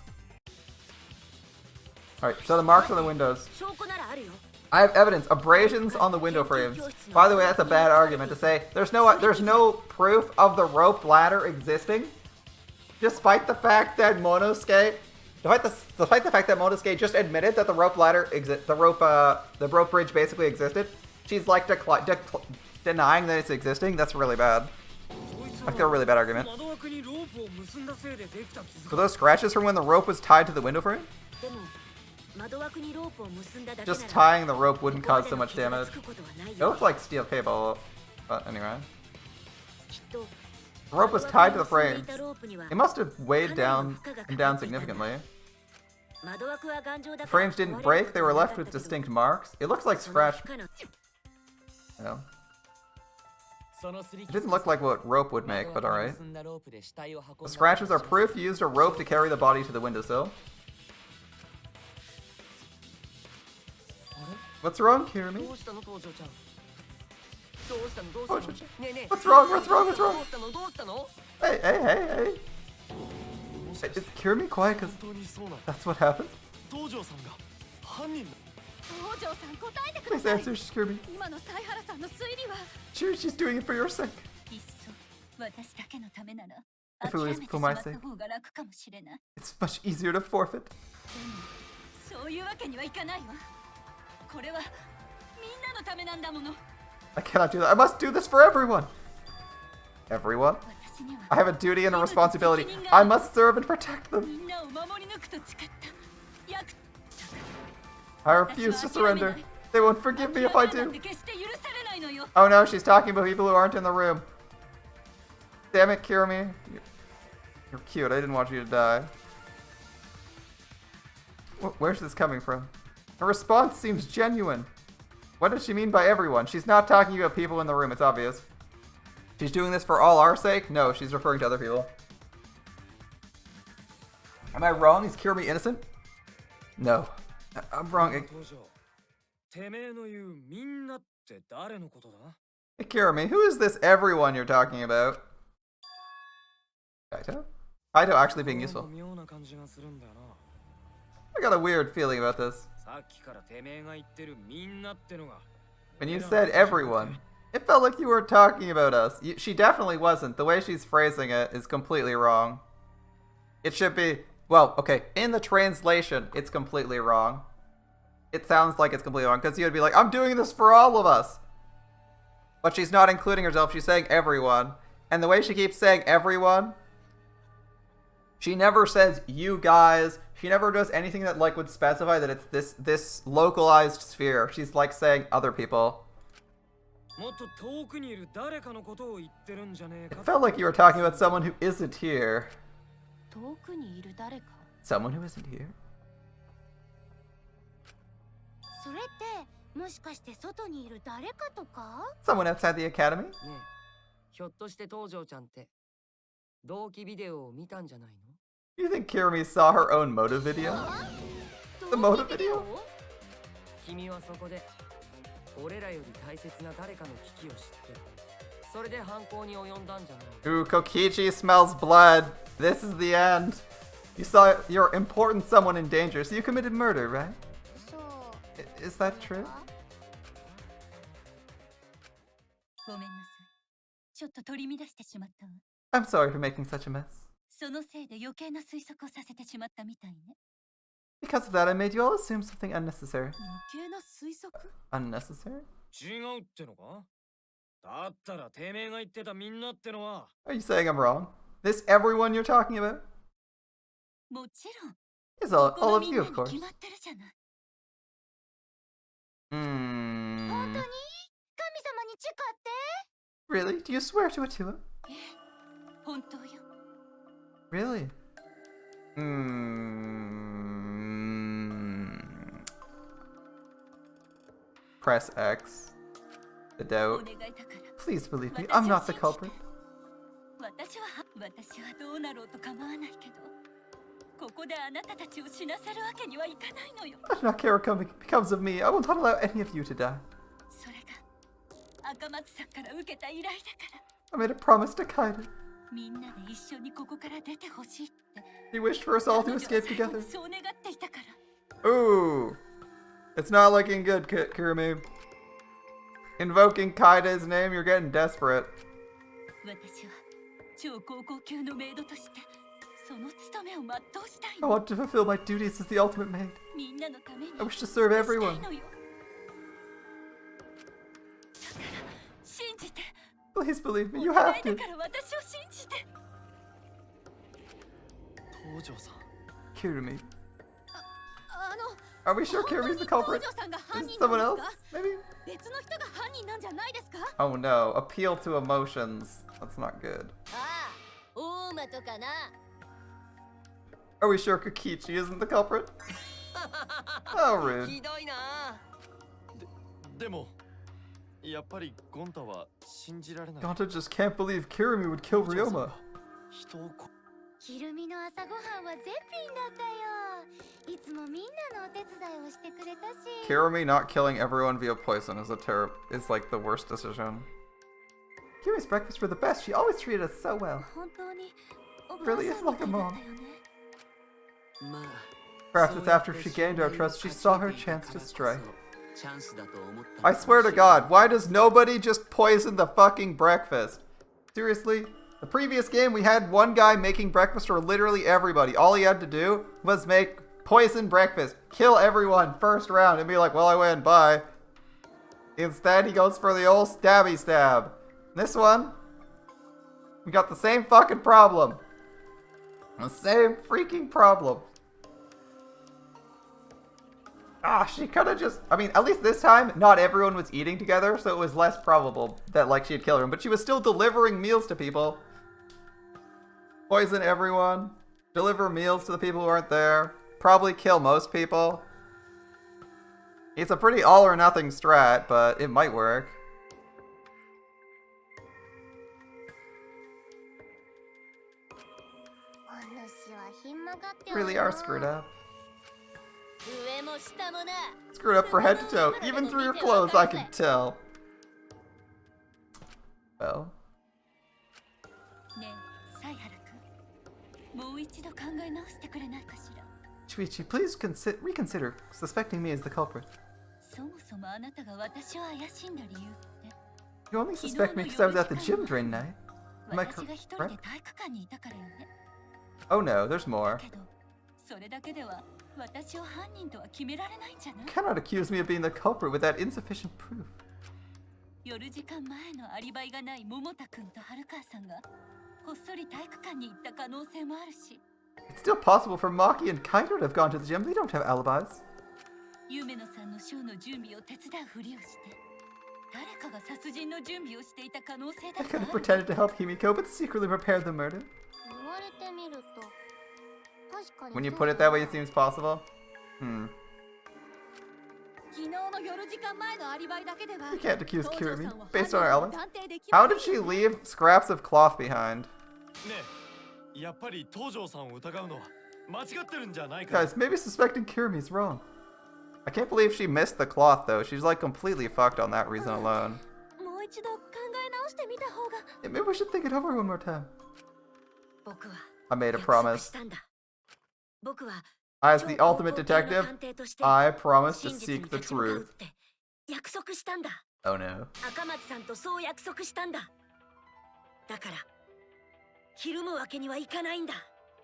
Alright, so the marks on the windows. I have evidence, abrasions on the window frames. By the way, that's a bad argument to say. There's no proof of the rope ladder existing, despite the fact that Monosuke, despite the fact that Monosuke just admitted that the rope ladder the rope bridge basically existed. She's like denying that it's existing. That's really bad. I feel a really bad argument. Were those scratches from when the rope was tied to the window frame? Just tying the rope wouldn't cause so much damage. It looked like steel cable, but anyway. The rope was tied to the frame. It must have weighed down significantly. The frames didn't break, they were left with distinct marks. It looks like scratch. Yeah. It didn't look like what rope would make, but alright. The scratches are proof you used a rope to carry the body to the windowsill. What's wrong, Kirimi? What's wrong? What's wrong? What's wrong? Hey. Is Kirimi quiet because that's what happened? Please answer, Kirimi. Sure, she's doing it for your sake. If it was for my sake, it's much easier to forfeit. I cannot do that. I must do this for everyone. Everyone? I have a duty and a responsibility. I must serve and protect them. I refuse to surrender. They won't forgive me if I do. Oh no, she's talking about people who aren't in the room. Damn it, Kirumi. You're cute. I didn't want you to die. Where's this coming from? Her response seems genuine. What does she mean by everyone? She's not talking about people in the room, it's obvious. She's doing this for all our sake? No, she's referring to other people. Am I wrong? Is Kirumi innocent? No. I'm wrong. Hey, Kirumi, who is this everyone you're talking about? Kaito? Kaito actually being useful. I got a weird feeling about this. When you said everyone, it felt like you were talking about us. She definitely wasn't. The way she's phrasing it is completely wrong. It should be, well, okay, in the translation, it's completely wrong. It sounds like it's completely wrong, because you would be like, I'm doing this for all of us. But she's not including herself, she's saying everyone. And the way she keeps saying everyone, she never says you guys. She never does anything that like would specify that it's this localized sphere. She's like saying other people. It felt like you were talking about someone who isn't here. Someone who isn't here? Someone outside the academy? You think Kirumi saw her own motive video? The motive video? Ooh, Kokichi smells blood. This is the end. You saw your important someone in danger, so you committed murder, right? Is that true? I'm sorry for making such a mess. Because of that, I made you all assume something unnecessary. Unnecessary? Are you saying I'm wrong? This everyone you're talking about? Is all of you, of course. Really? Do you swear to it too? Really? Press X. The doubt. Please believe me, I'm not the culprit. I do not care what becomes of me. I will not allow any of you to die. I made a promise to Kaiden. He wished for us all to escape together. Ooh. It's not looking good, Kirumi. Invoking Kaida's name, you're getting desperate. I want to fulfill my duties as the ultimate maid. I wish to serve everyone. Please believe me, you have to. Kirumi. Are we sure Kirumi's the culprit? Is it someone else? Maybe? Oh no, appeal to emotions. That's not good. Are we sure Kokichi isn't the culprit? How rude. Gonta just can't believe Kirumi would kill Ryoma. Kirumi not killing everyone via poison is like the worst decision. Kirumi's breakfasts were the best. She always treated us so well. Really is like a mom. Perhaps it's after she gained our trust, she saw her chance to strike. I swear to God, why does nobody just poison the fucking breakfast? Seriously? The previous game, we had one guy making breakfast for literally everybody. All he had to do was make poison breakfast. Kill everyone first round and be like, well, I win, bye. Instead, he goes for the old stabby stab. This one, we got the same fucking problem. The same freaking problem. Ah, she could have just... I mean, at least this time, not everyone was eating together, so it was less probable that, like, she'd kill him. But she was still delivering meals to people. Poison everyone. Deliver meals to the people who aren't there. Probably kill most people. It's a pretty all-or-nothing strat, but it might work. Really are screwed up. Screwed up from head to toe. Even through your clothes, I can tell. Well. Chuichi, please reconsider suspecting me as the culprit. You only suspect me because I was at the gym during night. Am I correct? Oh no, there's more. You cannot accuse me of being the culprit with that insufficient proof. It's still possible for Maki and Kaito to have gone to the gym. They don't have alibis. I could have pretended to help Himiko, but secretly prepared the murder. When you put it that way, it seems possible. You can't accuse Kirumi based on our elements. How did she leave scraps of cloth behind? Guys, maybe suspecting Kirumi's wrong. I can't believe she missed the cloth though. She's like completely fucked on that reason alone. Yeah, maybe we should think it over one more time. I made a promise. As the ultimate detective, I promise to seek the truth. Oh no.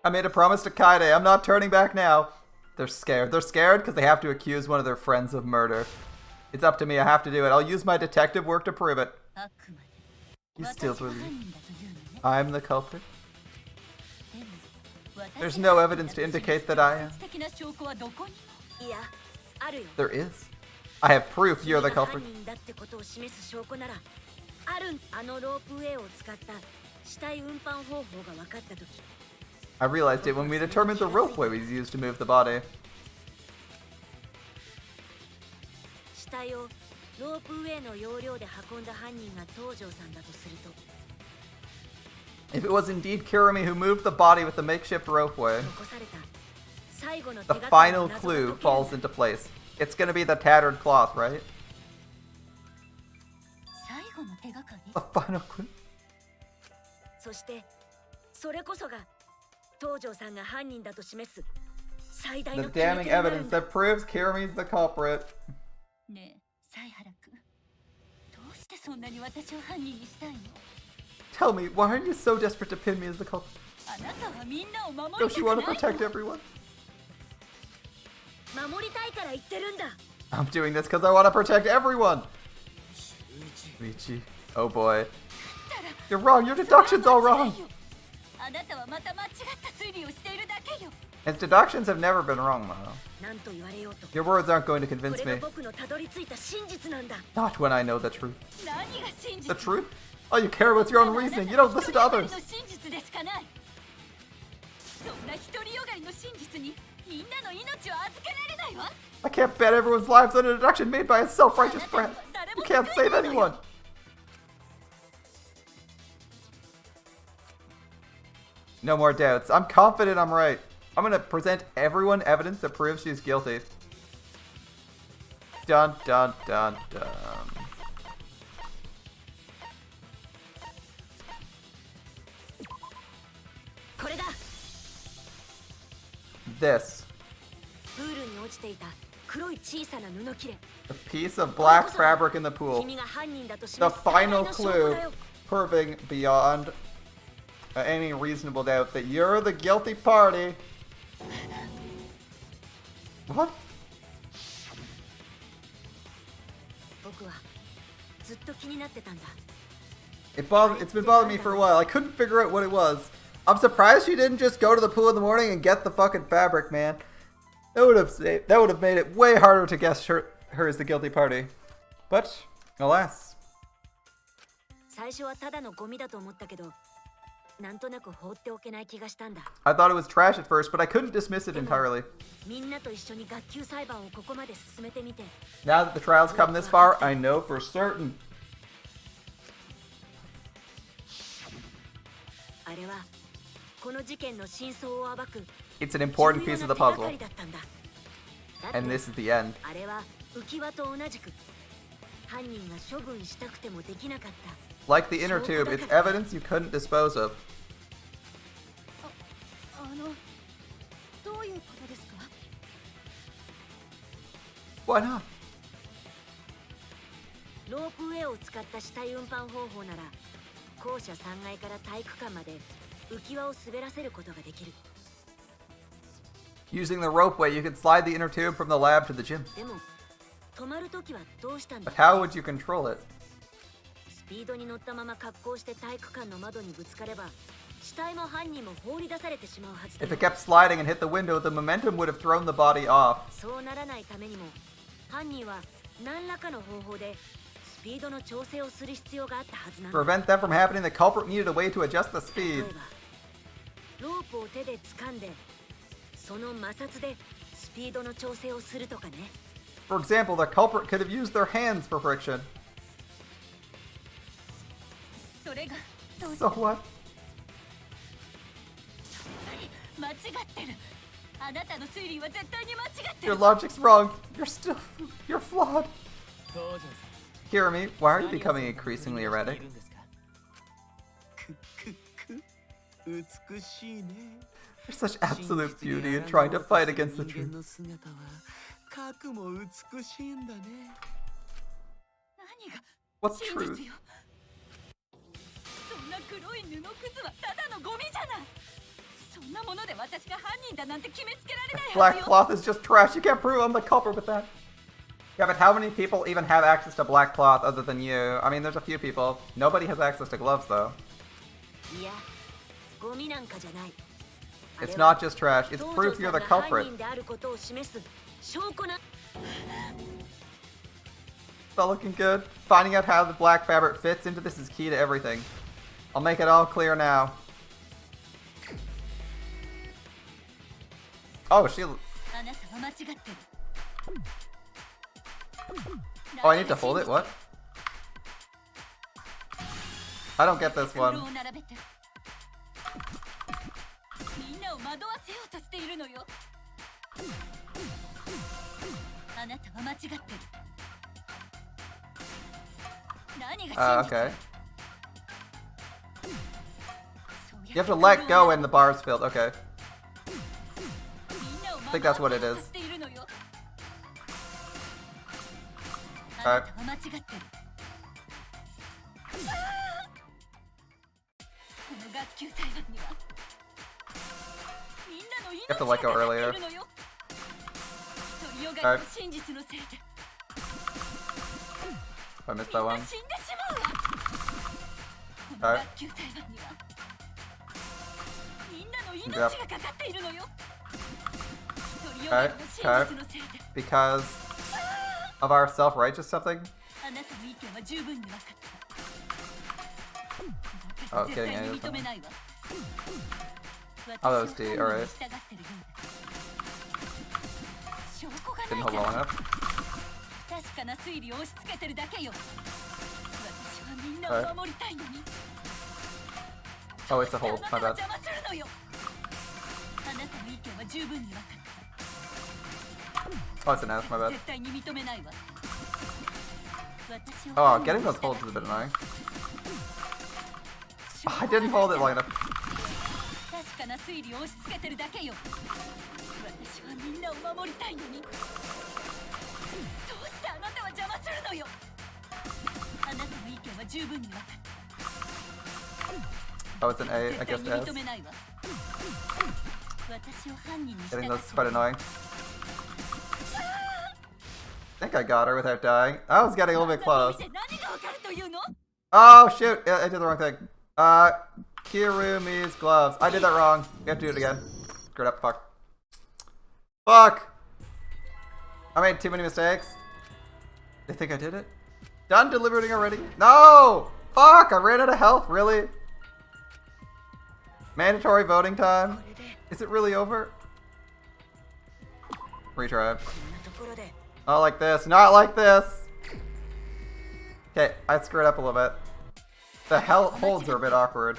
I made a promise to Kaide. I'm not turning back now. They're scared. They're scared because they have to accuse one of their friends of murder. It's up to me. I have to do it. I'll use my detective work to prove it. You still believe I'm the culprit? There's no evidence to indicate that I am. There is. I have proof you're the culprit. I realized it when we determined the ropeway was used to move the body. If it was indeed Kirumi who moved the body with the makeshift ropeway, the final clue falls into place. It's gonna be the tattered cloth, right? The final clue? The damning evidence that proves Kirumi's the culprit. Tell me, why are you so desperate to pin me as the culprit? Don't you want to protect everyone? I'm doing this because I want to protect everyone! Michi. Oh boy. You're wrong, your deduction's all wrong! His deductions have never been wrong, Mono. Your words aren't going to convince me. Not when I know the truth. The truth? All you care about is your own reasoning. You don't listen to others. I can't bet everyone's lives on a deduction made by a self-righteous brat. You can't save anyone. No more doubts. I'm confident I'm right. I'm gonna present everyone evidence that proves she's guilty. Dun dun dun dun. This. A piece of black fabric in the pool. The final clue proving beyond any reasonable doubt that you're the guilty party. What? ずっと気になってたんだ。 It's been bothering me for a while. I couldn't figure out what it was. I'm surprised she didn't just go to the pool in the morning and get the fucking fabric, man. That would have made it way harder to guess her as the guilty party. But alas. 最初はただのゴミだと思ったけど、なんとなく放っておけない気がしたんだ。 I thought it was trash at first, but I couldn't dismiss it entirely. みんなと一緒に学級裁判をここまで進めてみて。 Now that the trial's come this far, I know for certain. あれはこの事件の真相を暴く It's an important piece of the puzzle. 重要な手がかりだったんだ。 And this is the end. あれは浮き輪と同じく犯人が処分したくてもできなかった。 Like the inner tube, it's evidence you couldn't dispose of. どういうことですか？ Why not? ロープウェイを使った死体運搬方法なら校舎3階から体育館まで浮き輪を滑らせることができる。 Using the ropeway, you could slide the inner tube from the lab to the gym. でも止まるときはどうしたんだ？ But how would you control it? スピードに乗ったまま滑降して体育館の窓にぶつかれば死体も犯人も放り出されてしまうはずだ。 If it kept sliding and hit the window, the momentum would have thrown the body off. そうならないためにも犯人は何らかの方法でスピードの調整をする必要があったはずなん To だ。 prevent that from happening, the culprit needed a way to adjust the 例え speed. ばロープを手で掴んでその摩擦でスピードの調整をするとかね。 For example, the culprit could have used their hands for friction. それが So what? 間違ってる。あなたの推理は絶対に間違ってる。 Your logic's wrong. You're flawed. 東條さん Hear me, why are you becoming increasingly erratic? 美しいね。 You're such absolute beauty in trying to fight against the truth. かくも美しいんだね。何が What 真 truth? 実よ。そんな黒い布くずはただのゴミじゃない。そんなもので私が犯人だなんて決めつけられないはず Black よ。 cloth is just trash. You can't prove I'm the culprit with that. Yeah, but how many people even have access to black cloth other than you? I mean, there's a few people. Nobody has access to gloves, though. いや、ゴミなんかじゃない。 It's not just trash. It's 東 proof 條 you're さ the んが犯 culprit. 人であることを示す証拠な。 It's not looking good. Finding out how the black fabric fits into this is key to everything. I'll make it all clear now. Oh, she... あなたは間違ってる。 Oh, I need to hold it? What? I don't get this 袋 one. を並べてみんなを惑わせようとしているのよ。あなたは間違ってる。何が真実？ Okay. You have to let go when the bar's filled. Okay. I think that's what it is. Okay. You have to let go earlier. Okay. I missed that one. Okay. Yep. Okay. Okay. Because of our self-righteous something? Oh, getting it or something. Oh, that was D, alright. Didn't hold long enough. Okay. Oh, it's a hold, my bad. Oh, it's an S, my bad. Oh, getting those holds is a bit annoying. Oh, I didn't hold it long enough. Oh, it's an A, I guess S. Getting those is quite annoying. I think I got her without dying. I was getting a little bit close. Oh shoot! I did the wrong thing. Kirumi's gloves. I did that wrong. We have to do it again. Screwed up. Fuck. Fuck! I made too many mistakes. They think I did it? Done deliberating already? No! Fuck! I ran out of health. Really? Mandatory voting time? Is it really over? Retry. Not like this. Not like this! Okay, I screwed up a little bit. The holds are a bit awkward.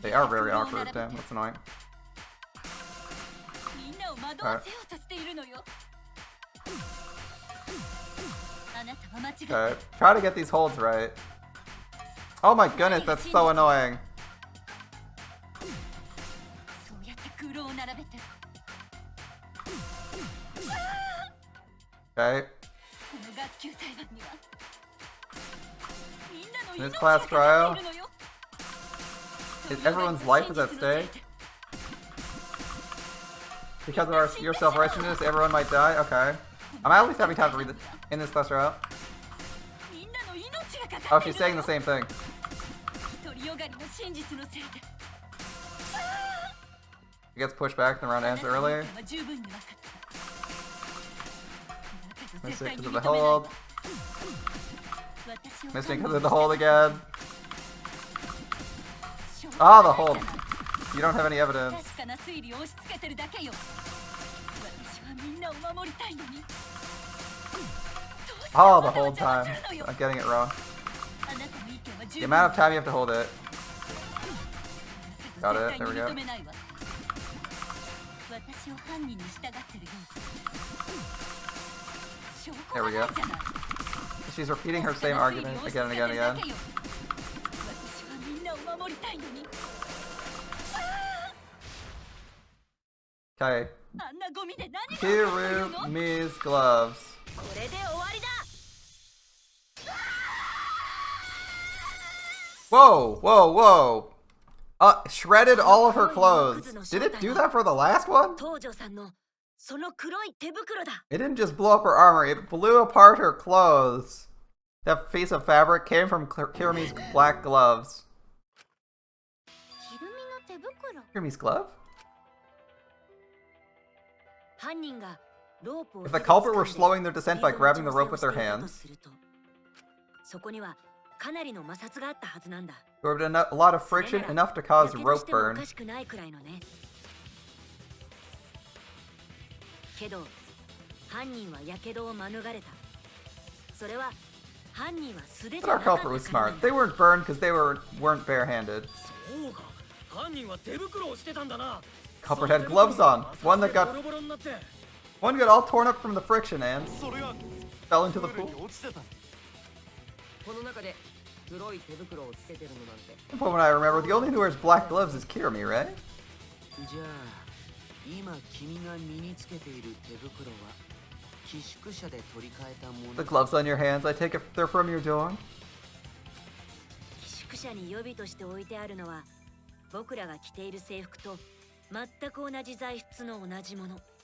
They are very awkward, damn, that's annoying. Right. Okay, try to get these holds right. Oh my goodness, that's so annoying. Okay. In this class trial, everyone's life is at stake. Because of your self-righteousness, everyone might die? Okay. I'm at least having time to read in this class trial. Oh, she's saying the same thing. She gets pushed back, the round ends early. Missing because of the hold. Missing because of the hold again. Ah, the hold. You don't have any evidence. Oh, the hold time. I'm getting it wrong. The amount of time you have to hold it. Got it. There we go. There we go. She's repeating her same argument again and again and again. Okay. Kirumi's gloves. Whoa, whoa, whoa. Shredded all of her clothes. Did it do that for the last one? It didn't just blow up her armor, it blew apart her clothes. That piece of fabric came from Kirumi's black gloves. Kirumi's glove? If the culprit were slowing their descent by grabbing the rope with their hands, there would have been a lot of friction, enough to cause rope burn. But our culprit was smart. They weren't burned because they weren't barehanded. Culprit had gloves on. One got all torn up from the friction and fell into the pool. From what I remember, the only one who wears black gloves is Kirumi, right? The gloves on your hands, I take it they're from your dorm?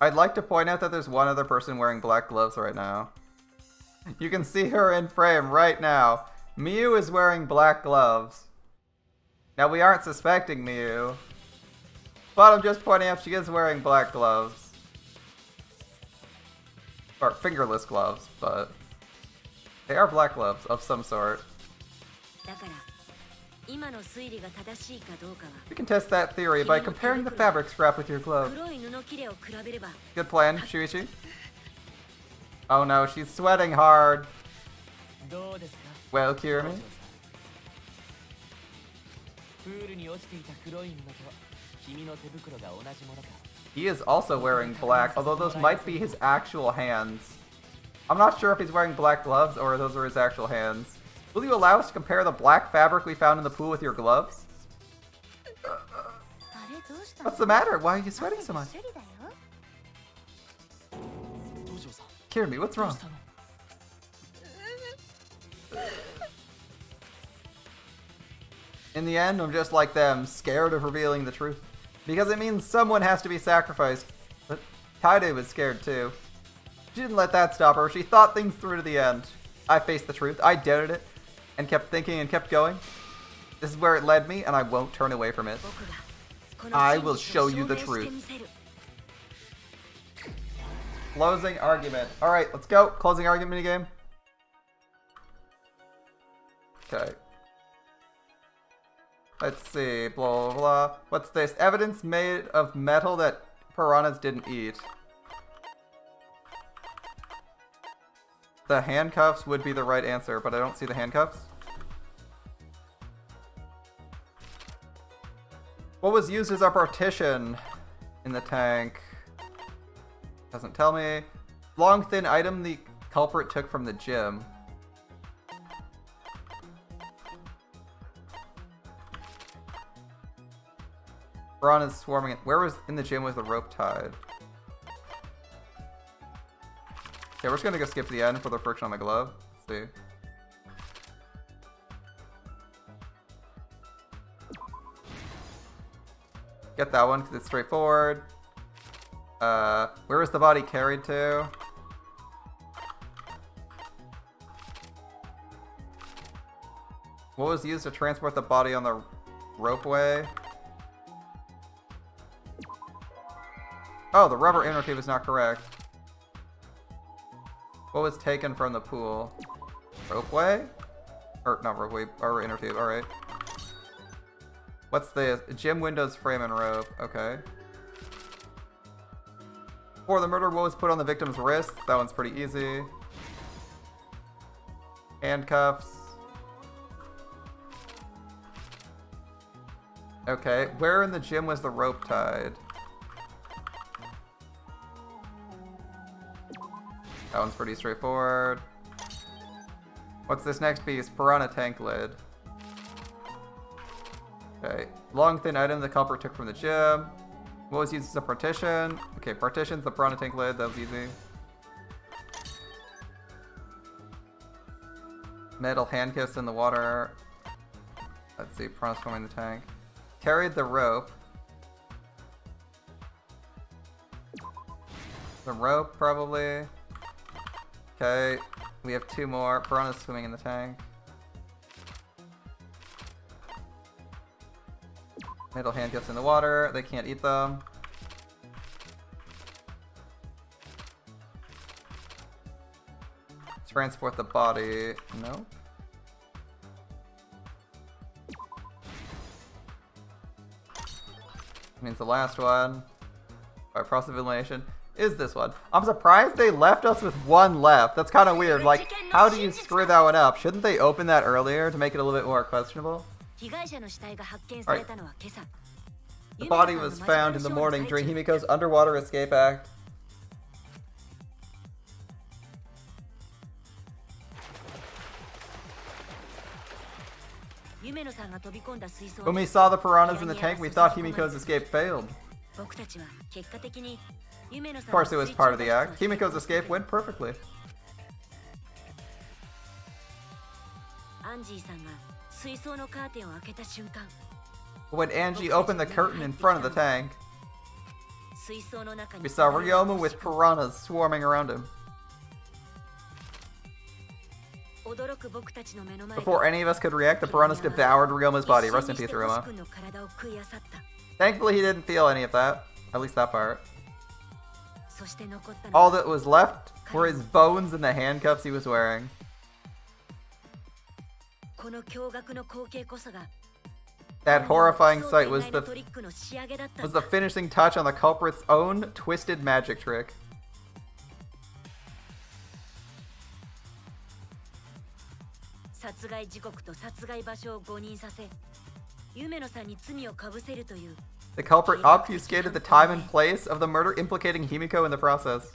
I'd like to point out that there's one other person wearing black gloves right now. You can see her in frame right now. Miyu is wearing black gloves. Now we aren't suspecting Miyu, but I'm just pointing out she is wearing black gloves. Or fingerless gloves, but they are black gloves of some sort. We can test that theory by comparing the fabric scrap with your glove. Good plan, Shuichi. Oh no, she's sweating hard. Well, Kirumi? He is also wearing black, although those might be his actual hands. I'm not sure if he's wearing black gloves or those are his actual hands. Will you allow us to compare the black fabric we found in the pool with your gloves? What's the matter? Why are you sweating so much? Kirumi, what's wrong? In the end, I'm just like them, scared of revealing the truth. Because it means someone has to be sacrificed. But Kaide was scared too. She didn't let that stop her. She thought things through to the end. I faced the truth. I doubted it and kept thinking and kept going. This is where it led me, and I won't turn away from it. I will show you the truth. Closing argument. Alright, let's go. Closing argument minigame. Okay. Let's see. Blah, blah, blah. What's this? Evidence made of metal that piranhas didn't eat. The handcuffs would be the right answer, but I don't see the handcuffs. What was used as a partition in the tank? Doesn't tell me. Long, thin item the culprit took from the gym. Piranha's swarming. Where was in the gym was the rope tied? Okay, we're just gonna go skip to the end for the friction on the glove. Let's see. Get that one because it's straightforward. Where was the body carried to? What was used to transport the body on the ropeway? Oh, the rubber inner tube is not correct. What was taken from the pool? Ropeway? Or not ropeway, or inner tube, alright. What's this? Gym windows, frame, and rope. Okay. For the murder, what was put on the victim's wrist? That one's pretty easy. Handcuffs. Okay. Where in the gym was the rope tied? That one's pretty straightforward. What's this next piece? Piranha tank lid. Okay. Long, thin item the culprit took from the gym. What was used as a partition? Okay, partition's the piranha tank lid. That was easy. Metal handcuffs in the water. Let's see. Piranha swimming in the tank. Carried the rope. The rope, probably. Okay, we have two more. Piranhas swimming in the tank. Metal handcuffs in the water. They can't eat them. Transport the body. Nope. Means the last one, by process of elimination, is this one. I'm surprised they left us with one left. That's kind of weird. Like, how do you screw that one up? Shouldn't they open that earlier to make it a little bit more questionable? Right. The body was found in the morning during Himiko's underwater escape act. When we saw the piranhas in the tank, we thought Himiko's escape failed. Of course, it was part of the act. Himiko's escape went perfectly. When Angie opened the curtain in front of the tank, we saw Ryoma with piranhas swarming around him. Before any of us could react, the piranhas devoured Ryoma's body. Rest in peace, Ryoma. Thankfully, he didn't feel any of that. At least that part. All that was left were his bones and the handcuffs he was wearing. That horrifying sight was the finishing touch on the culprit's own twisted magic trick. The culprit obfuscated the time and place of the murder, implicating Himiko in the process.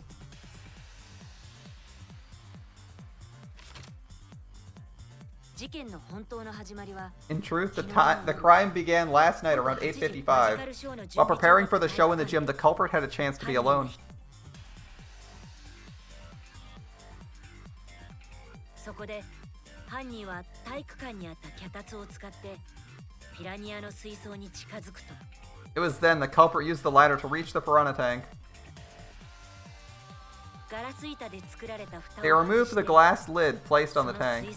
In truth, the crime began last night around 8:55. While preparing for the show in the gym, the culprit had a chance to be alone. It was then the culprit used the ladder to reach the piranha tank. They removed the glass lid placed on the tank.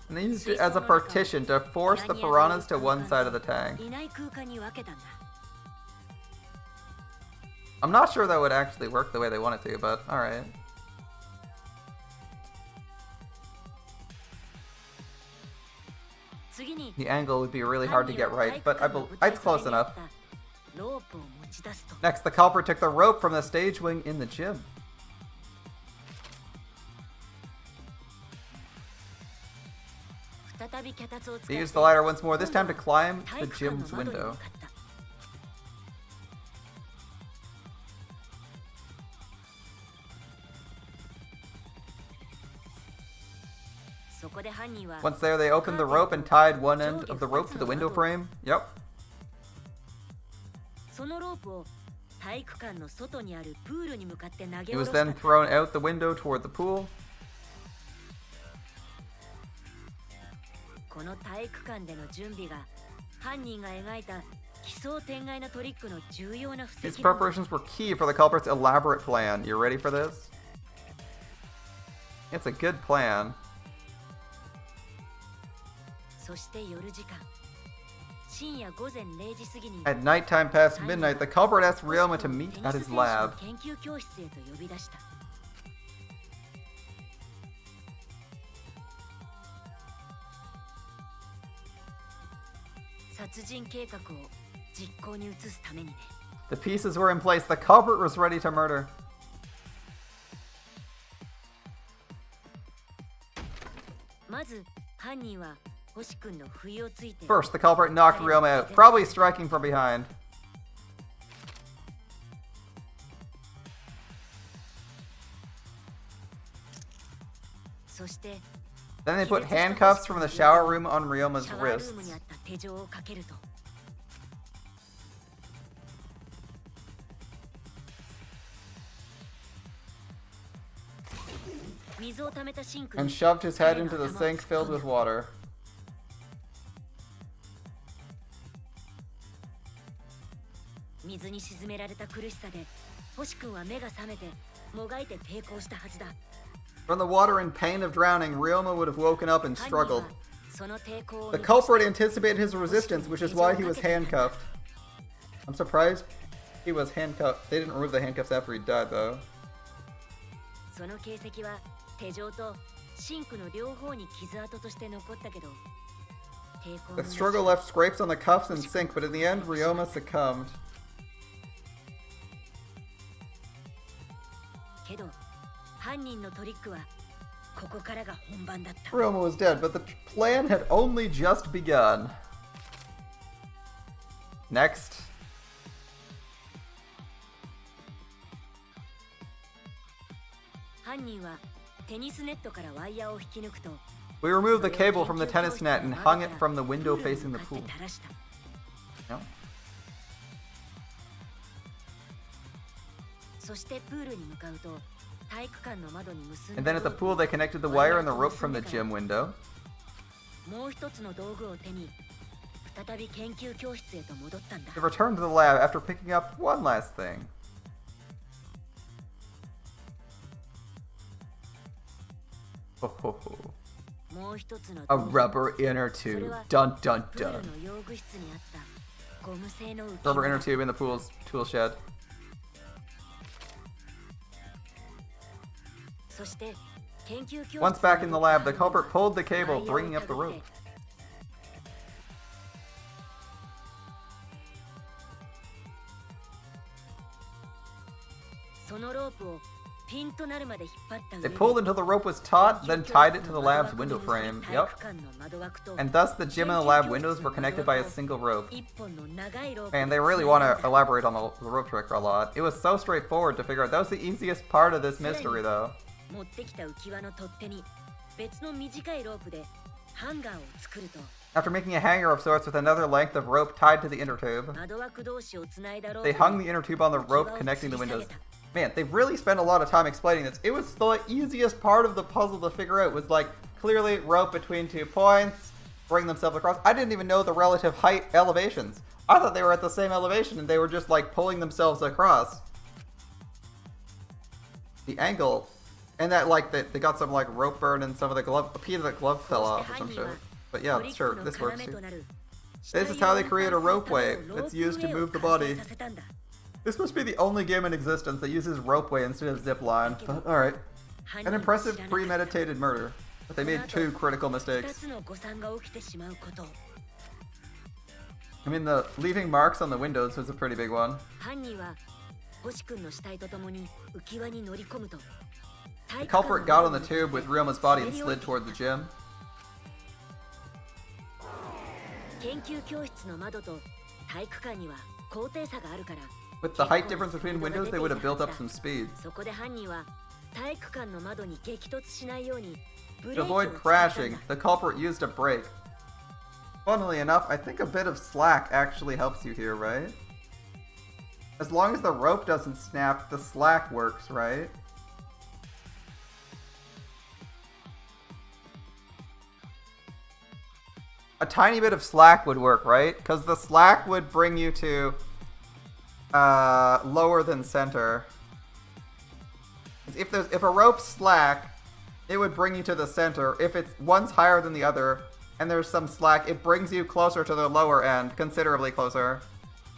And they used it as a partition to force the piranhas to one side of the tank. I'm not sure that would actually work the way they want it to, but alright. The angle would be really hard to get right, but it's close enough. Next, the culprit took the rope from the stage wing in the gym. They used the ladder once more, this time to climb the gym's window. Once there, they opened the rope and tied one end of the rope to the window frame. Yep. It was then thrown out the window toward the pool. These preparations were key for the culprit's elaborate plan. You ready for this? It's a good plan. At nighttime past midnight, the culprit asked Ryoma to meet at his lab. The pieces were in place. The culprit was ready to murder. First, the culprit knocked Ryoma out, probably striking from behind. Then they put handcuffs from the shower room on Ryoma's wrists. And shoved his head into the sink filled with water. From the water and pain of drowning, Ryoma would have woken up and struggled. The culprit anticipated his resistance, which is why he was handcuffed. I'm surprised he was handcuffed. They didn't remove the handcuffs after he died, though. The struggle left scrapes on the cuffs and sink, but in the end, Ryoma succumbed. Ryoma was dead, but the plan had only just begun. Next. We removed the cable from the tennis net and hung it from the window facing the pool. No? And then at the pool they connected the wire and the rope from the gym window. They returned to the lab after picking up one last thing. Ho ho ho. A rubber inner tube. Dun dun dun. Rubber inner tube in the pool's tool shed. Once back in the lab, the culprit pulled the cable, bringing up the rope. They pulled until the rope was taut, then tied it to the lab's window frame. Yep. And thus the gym and the lab windows were connected by a single rope. And they really want to elaborate on the rope trick a lot. It was so straightforward to figure out. That was the easiest part of this mystery, though. After making a hanger of sorts with another length of rope tied to the inner tube, they hung the inner tube on the rope connecting the windows. Man, they really spent a lot of time explaining this. It was the easiest part of the puzzle to figure out. It was like, clearly rope between 2 points, bring themselves across. I didn't even know the relative height elevations. I thought they were at the same elevation and they were just like pulling themselves across. The angle. And that like they got some like rope burn and some of the glove, a piece of the glove fell off or some shit. But yeah, sure, this works too. This is how they create a ropeway that's used to move the body. This must be the only game in existence that uses ropeway instead of zipline, but alright. An impressive premeditated murder, but they made 2 critical mistakes. I mean, the leaving marks on the windows was a pretty big one. The culprit got on the tube with Ryoma's body and slid toward the gym. With the height difference between windows, they would have built up some speed. To avoid crashing, the culprit used a brake. Funnily enough, I think a bit of slack actually helps you here, right? As long as the rope doesn't snap, the slack works, right? A tiny bit of slack would work, right? Because the slack would bring you to lower than center. If a rope's slack, it would bring you to the center. If it's one's higher than the other and there's some slack, it brings you closer to the lower end, considerably closer.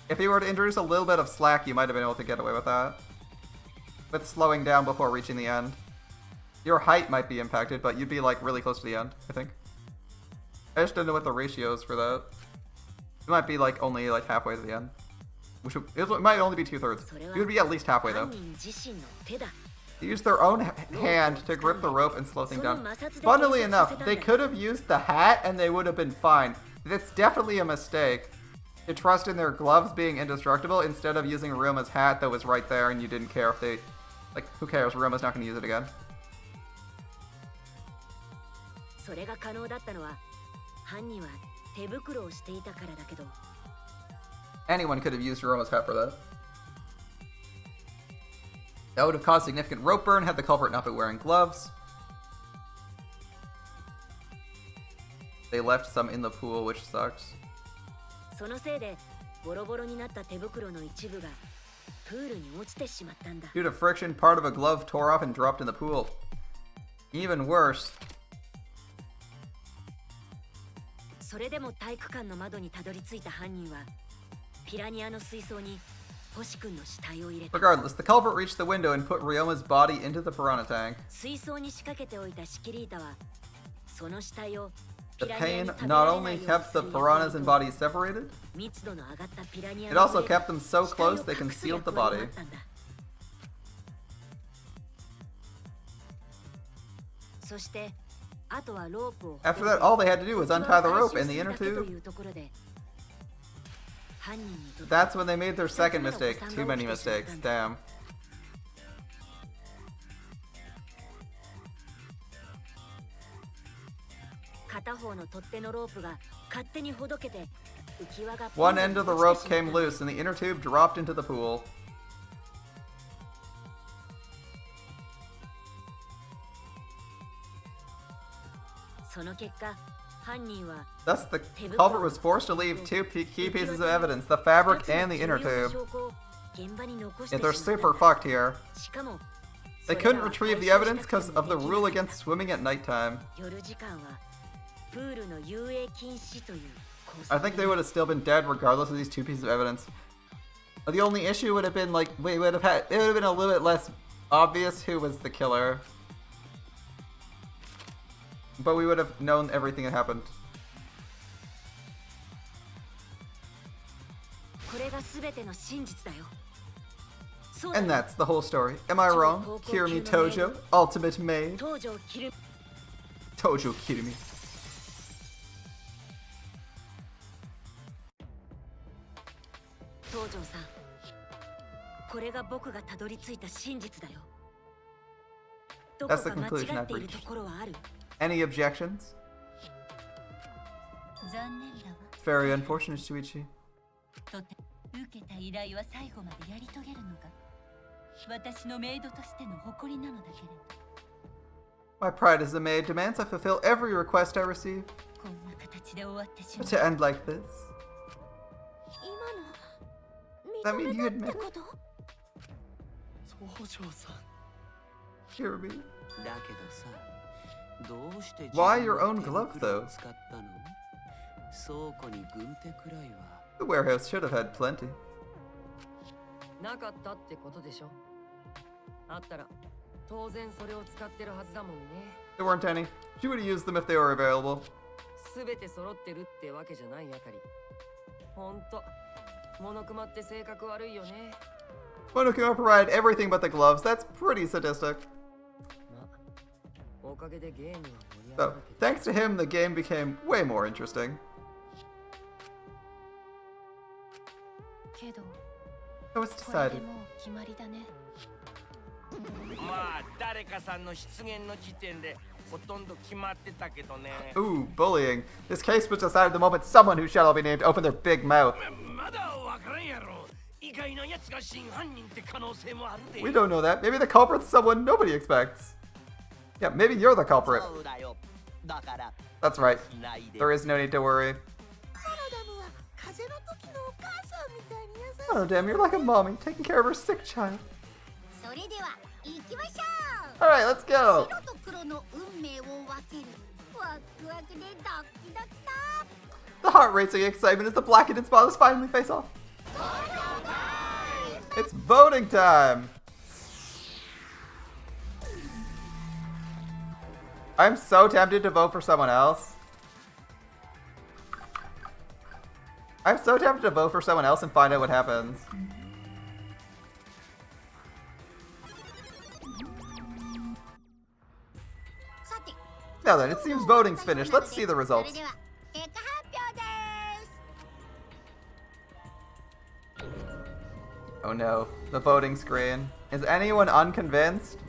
If you were to introduce a little bit of slack, you might have been able to get away with that. With slowing down before reaching the end. Your height might be impacted, but you'd be like really close to the end, I think. I just don't know what the ratio is for that. It might be like only like halfway to the end. Which it might only be 2/3. It would be at least halfway though. They used their own hand to grip the rope and slow things down. Funnily enough, they could have used the hat and they would have been fine. It's definitely a mistake to trust in their gloves being indestructible instead of using Ryoma's hat that was right there and you didn't care if they... Like, who cares? Ryoma's not going to use it again. Anyone could have used Ryoma's hat for that. That would have caused significant rope burn had the culprit not been wearing gloves. They left some in the pool, which sucks. Due to friction, part of a glove tore off and dropped in the pool. Even worse. Regardless, the culprit reached the window and put Ryoma's body into the piranha tank. The pain not only kept the piranhas and bodies separated, it also kept them so close they concealed the body. After that, all they had to do was untie the rope and the inner tube. That's when they made their second mistake. Too many mistakes. Damn. One end of the rope came loose and the inner tube dropped into the pool. Thus, the culprit was forced to leave 2 key pieces of evidence, the fabric and the inner tube. Yet they're super fucked here. They couldn't retrieve the evidence because of the rule against swimming at nighttime. I think they would have still been dead regardless of these 2 pieces of evidence. The only issue would have been like, it would have been a little bit less obvious who was the killer. But we would have known everything that happened. And that's the whole story. Am I wrong? Kirimi Tojo, ultimate maid. Tojo Kirimi. That's the conclusion I've reached. Any objections? It's very unfortunate, Shuichi. My pride as a maid demands I fulfill every request I receive. こんな形で終わってしま But う。 to end like this? 今 That の mean 認 you めたっ admit てこ it? と？東條さん Kirby. だけどさ、どうして Why your own glove, though? 使ったの？倉庫に軍手くらいは。 The warehouse should have had plenty. なかったってことでしょ。あったら当然それを使ってるはずだもんね。 There weren't any. She would have used them if they were available. すべて揃ってるってわけじゃないあたり。ほんと、モノクマって性格悪いよね。 Monokuma provided everything but the gloves. That's pretty sadistic. ま、おかげでゲームは盛り上が So, るけど。 thanks to him, the game became way more interesting. けど、 It was これ decided. でもう決まりだね。まあ誰かさんの出現の時点でほとんど決まってたけどね。 Ooh, bullying. This case was decided the moment someone who shall be named opened their big mouth. まだわからんやろ。意外な奴が真犯人って可能性もあるで。 We don't know that. Maybe the culprit's someone nobody expects. Yeah, maybe you're the culprit. そうだよ。だから That's right. しないで。 There is no need to worry. パラダムは風邪の時のお母さんみたいに優しい。 Oh, damn, you're like a mommy taking care of her sick child. それでは行きましょう。 Alright, let's go. 白と黒の運命を分ける。ワクワクでドキドキだ。 The heart-racing excitement as the Black and its fathers finally face off. It's voting time! I'm so tempted to vote for someone else. I'm so tempted to vote for someone else and find out what happens. Now then, it seems voting's finished. Let's see the results. それでは結果発表です。 Oh no, the voting screen. Is anyone unconvinced?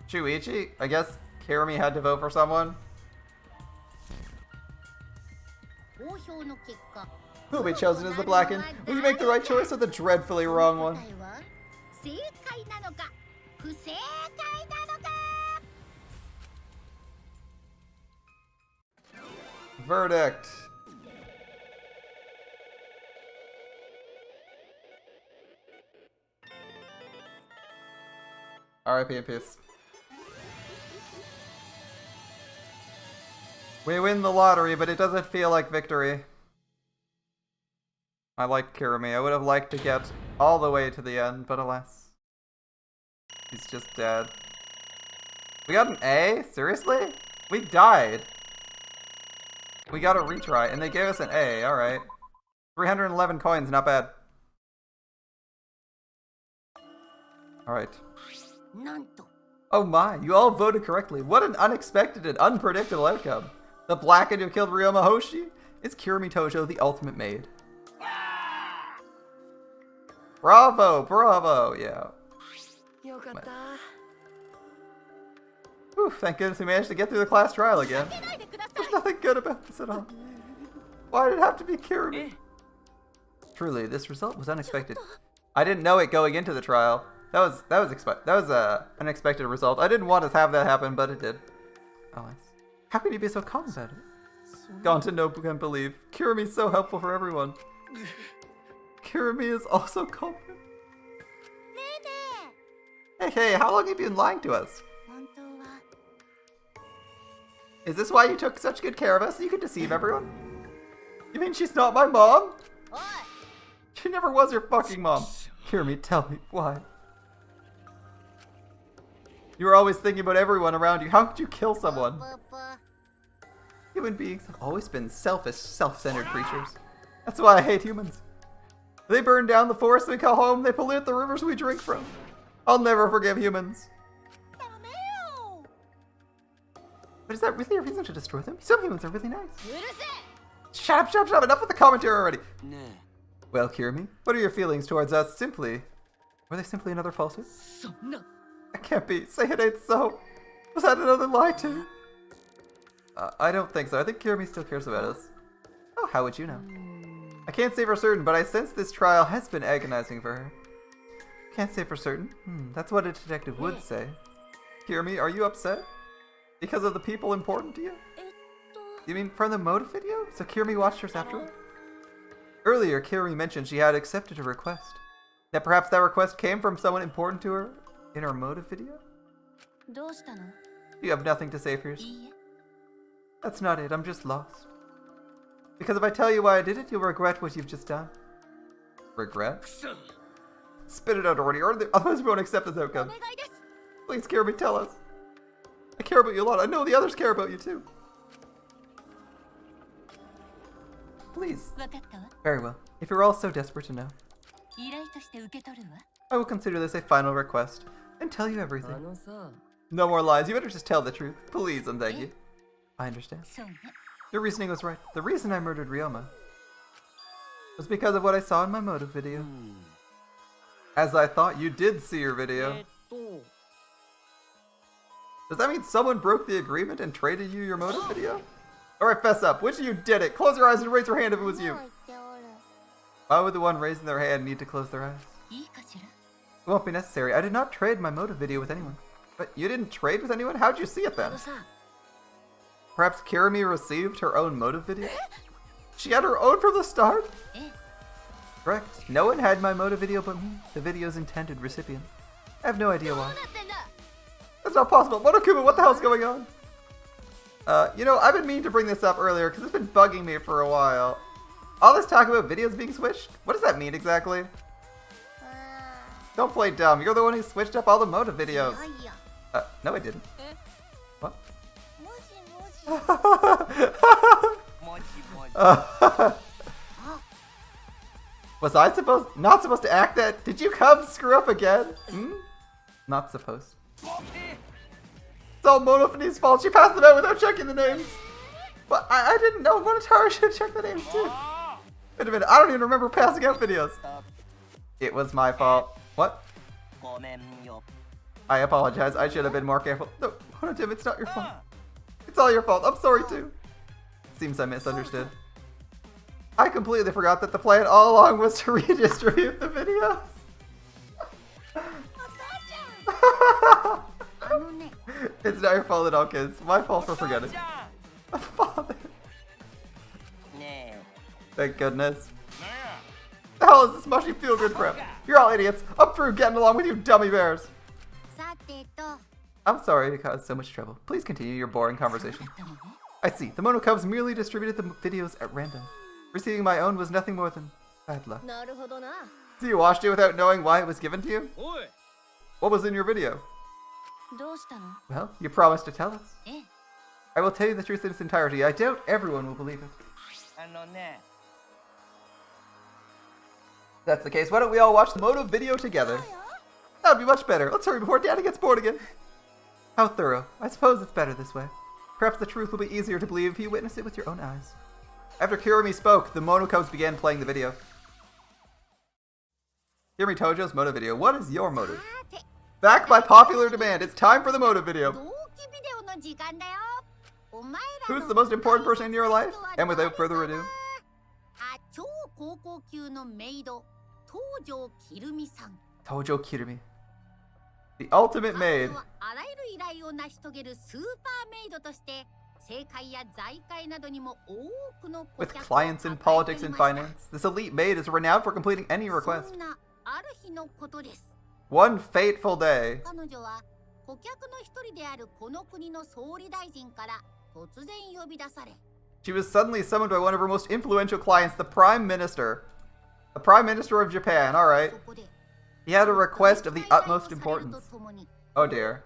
Shuichi? I guess Kirumi had to vote for someone. 投票の結果、 Who will be chosen as the Blackened? Will you make the right choice or the dreadfully wrong one? 答えは正解なのか不正解なのか。 Verdict. R.I.P. in peace. We win the lottery, but it doesn't feel like victory. I like Kirumi. I would have liked to get all the way to the end, but alas. He's just dead. We got an A? Seriously? We died. We got a retry, and they gave us an A. Alright. 311 coins, not bad. Alright. なんと Oh my, you all voted correctly. What an unexpected and unpredictable outcome. The Blackened who killed Ryoma Hoshi? Is Kirumi Tojo the ultimate maid? Bravo, bravo, yeah. よかった。 Whew, thank goodness we managed to get through the class trial again. There's nothing good about this at all. Why did it have to be Kirumi? Truly, this result was unexpected. I didn't know it going into the trial. That was a unexpected result. I didn't want to have that happen, but it did. Alas. How could you be so calm about it? Gonta no can believe. Kirumi's so helpful for everyone. Kirumi is also calm. Hey, hey, how long have you been lying to us? 本当は Is this why you took such good care of us? You could deceive everyone? You mean she's not my mom? She never was your fucking mom. Kirumi, tell me, why? You were always thinking about everyone around you. How could you kill someone? Human beings have always been selfish, self-centered creatures. That's why I hate humans. They burn down the forests we call home. They pollute the rivers we drink from. I'll never forgive humans. But is that really a reason to destroy them? Some humans are really nice. Shut up, shut up, shut up. Enough with the commentary already. Nah. Well, Kirumi, what are your feelings towards us? Were they simply another falsehood? That can't be. Say it ain't so. Was that another lie too? I don't think so. I think Kirumi still cares about us. Oh, how would you know? I can't say for certain, but I sense this trial has been agonizing for her. Can't say for certain. That's what a detective would say. Kirimi, are you upset? Because of the people important to you? You mean from the motive video? So Kirimi watched hers afterward? Earlier, Kirimi mentioned she had accepted a request. That perhaps that request came from someone important to her in her motive video? You have nothing to say for yourself? That's not it, I'm just lost. Because if I tell you why I did it, you'll regret what you've just done. Regret? Spit it out already, or otherwise we won't accept this outcome. Please, Kirimi, tell us. I care about you a lot. I know the others care about you too. Please. Very well. If you're all so desperate to know. I will consider this a final request and tell you everything. No more lies. You better just tell the truth. Please and thank you. I understand. Your reasoning was right. The reason I murdered Ryoma was because of what I saw in my motive video. As I thought, you did see your video. Does that mean someone broke the agreement and traded you your motive video? Alright, fess up. Which of you did it? Close your eyes and raise your hand if it was you. Why would the one raising their hand need to close their eyes? It won't be necessary. I did not trade my motive video with anyone. But you didn't trade with anyone? How'd you see it then? Perhaps Kirimi received her own motive video? She had her own from the start? Correct. No one had my motive video but me, the video's intended recipient. I have no idea why. That's not possible. Monokuma, what the hell's going on? You know, I've been meaning to bring this up earlier because it's been bugging me for a while. All this talk about videos being switched? What does that mean exactly? Don't play dumb. You're the one who switched up all the motive videos. No I didn't. What? Was I not supposed to act that? Did you come screw up again? Not supposed. It's all Monofini's fault. She passed them out without checking the names. But I didn't know. Monotaro should have checked the names too. Wait a minute. I don't even remember passing out videos. It was my fault. What? I apologize. I should have been more careful. No, Tim, it's not your fault. It's all your fault. I'm sorry too. Seems I misunderstood. I completely forgot that the plan all along was to redistribute the videos. It's not your fault at all, kids. My fault for forgetting. Father. Thank goodness. The hell is this mushy feel-good crap? You're all idiots. I'm through getting along with you dummy bears. I'm sorry to cause so much trouble. Please continue your boring conversation. I see. The Monocubs merely distributed the videos at random. Receiving my own was nothing more than bad luck. So you watched it without knowing why it was given to you? What was in your video? Well, you promised to tell us. I will tell you the truth in its entirety. I doubt everyone will believe it. If that's the case, why don't we all watch the motive video together? That would be much better. Let's hurry before Daddy gets bored again. How thorough. I suppose it's better this way. Perhaps the truth will be easier to believe if you witness it with your own eyes. After Kirimi spoke, the Monocubs began playing the video. Kirimi Tojo's motive video. What is your motive? Backed by popular demand, it's time for the motive video. Who's the most important person in your life? And without further ado, Tojo Kirimi. The ultimate maid. With clients in politics and finance, this elite maid is renowned for completing any request. One fateful day, she was suddenly summoned by one of her most influential clients, the Prime Minister. The Prime Minister of Japan, alright. He had a request of the utmost importance. Oh dear.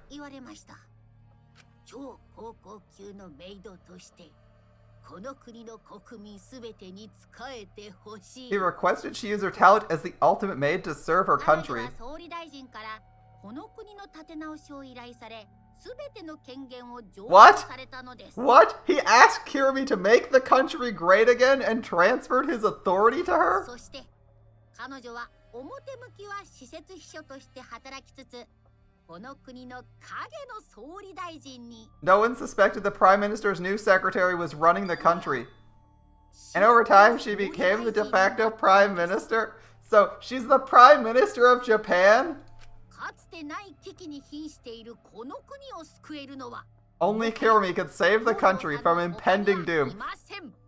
He requested she use her talent as the ultimate maid to serve her country. What? What? He asked Kirimi to make the country great again and transferred his authority to her? No one suspected the Prime Minister's new secretary was running the country. And over time, she became the de facto prime minister. So she's the prime minister of Japan? かつてない危機に瀕しているこの国を救えるのは Only Kirumi could save the country from impending doom.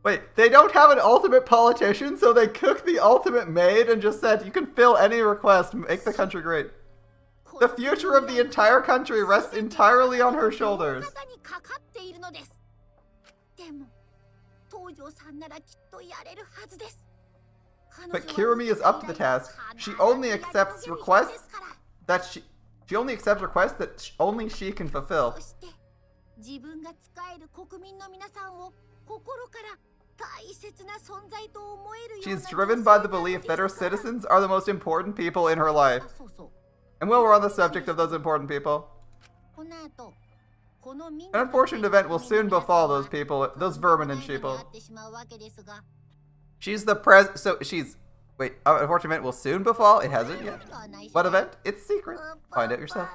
Wait, they don't have an ultimate politician, so they cooked the ultimate maid and just said, you can fill any request, make the country great. The future of the entire country rests entirely on her shoulders. But Kirumi is up to the task. She only accepts requests that only she can fulfill. She's driven by the belief that her citizens are the most important people in her life. And while we're on the subject of those important people, an unfortunate event will soon befall those people, those vermin and sheeple. She's the wait, an unfortunate event will soon befall? It hasn't yet. What event? It's secret. Find out yourself.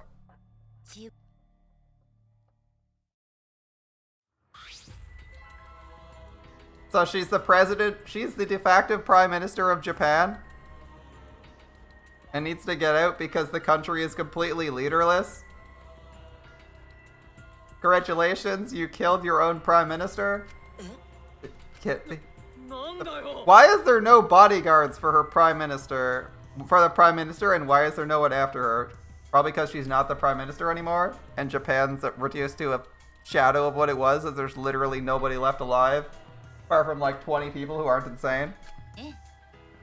So she's the president, she's the de facto prime minister of Japan. And needs to get out because the country is completely leaderless. Congratulations, you killed your own prime minister. It can't be. Why is there no bodyguards for her prime minister? For the prime minister, and why is there no one after her? Probably because she's not the prime minister anymore, and Japan's reduced to a shadow of what it was, as there's literally nobody left alive. Apart from like 20 people who aren't insane.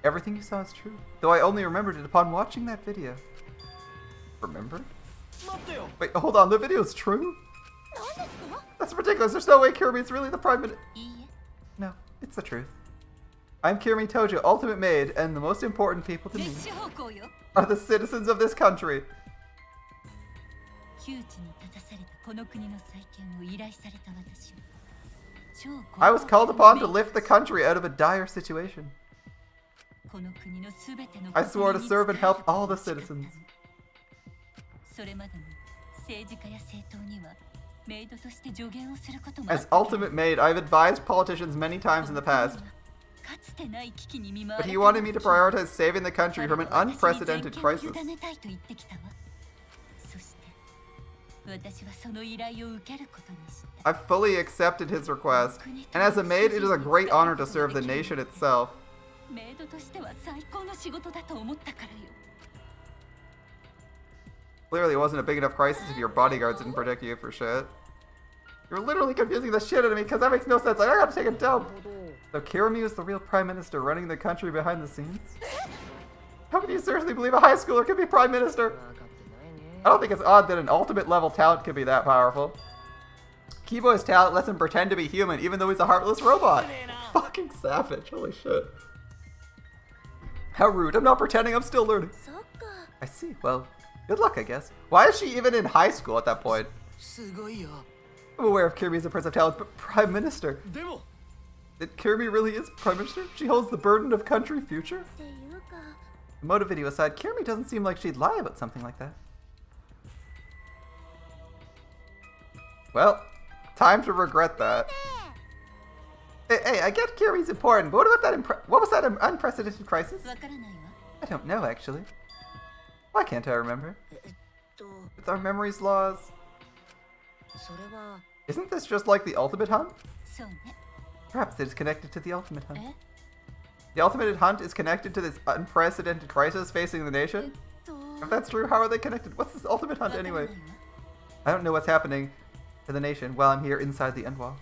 Everything you saw is true. Though I only remembered it upon watching that video. Remembered? Wait, hold on, the video's true? That's ridiculous, there's no way Kirumi's really the prime minister. No, it's the truth. I'm Kirumi Tojo, ultimate maid, and the most important people to me are the citizens of this country. I was called upon to lift the country out of a dire situation. I swore to serve and help all the citizens. As ultimate maid, I've advised politicians many times in the past. But he wanted me to prioritize saving the country from an unprecedented crisis. I've fully accepted his request, and as a maid, it is a great honor to serve the nation itself. Clearly it wasn't a big enough crisis if your bodyguards didn't protect you for shit. You're literally confusing the shit out of me, because that makes no sense. I gotta take a dump. So Kirumi is the real prime minister running the country behind the scenes? How can you seriously believe a high schooler could be prime minister? I don't think it's odd that an ultimate level talent could be that powerful. Kibo's talent lets him pretend to be human even though he's a heartless robot. Fucking savage, holy shit. How rude, I'm not pretending, I'm still learning. I see, well, good luck I guess. Why is she even in high school at that point? I'm aware of Kirumi as a prince of talent, but prime minister? That Kirumi really is prime minister? She holds the burden of country future? The motive video aside, Kirumi doesn't seem like she'd lie about something like that. Well, time to regret that. Hey, I get Kirumi's important, but what about that what was that unprecedented crisis? I don't know, actually. Why can't I remember? With our memories lost. Isn't this just like the Ultimate Hunt? Perhaps it is connected to the Ultimate Hunt. The Ultimate Hunt is connected to this unprecedented crisis facing the nation? If that's true, how are they connected? What's this Ultimate Hunt anyway? I don't know what's happening to the nation while I'm here inside the end wall.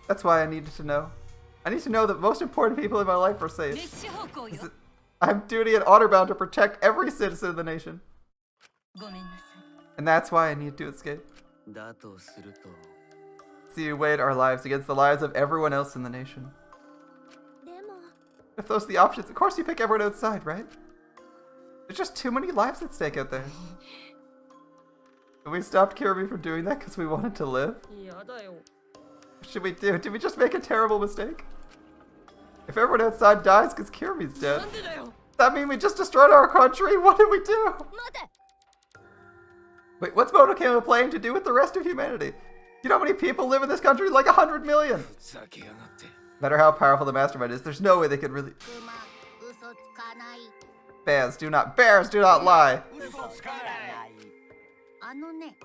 That's why I needed to know. I need to know that the most important people in my life are safe. I'm duty and honor bound to protect every citizen of the nation. And that's why I need to escape. So you weighed our lives against the lives of everyone else in the nation. If those are the options, of course you pick everyone outside, right? There's just too many lives at stake out there. And we stopped Kirumi from doing that because we wanted to live? What should we do? Did we just make a terrible mistake? If everyone outside dies because Kirumi's dead, does that mean we just destroyed our country? What did we do? Wait, what's Monokuma playing to do with the rest of humanity? You know how many people live in this country? Like 100 million! matter how powerful the mastermind is, there's no way they could really... クマ嘘つかない Bears do not lie. あのね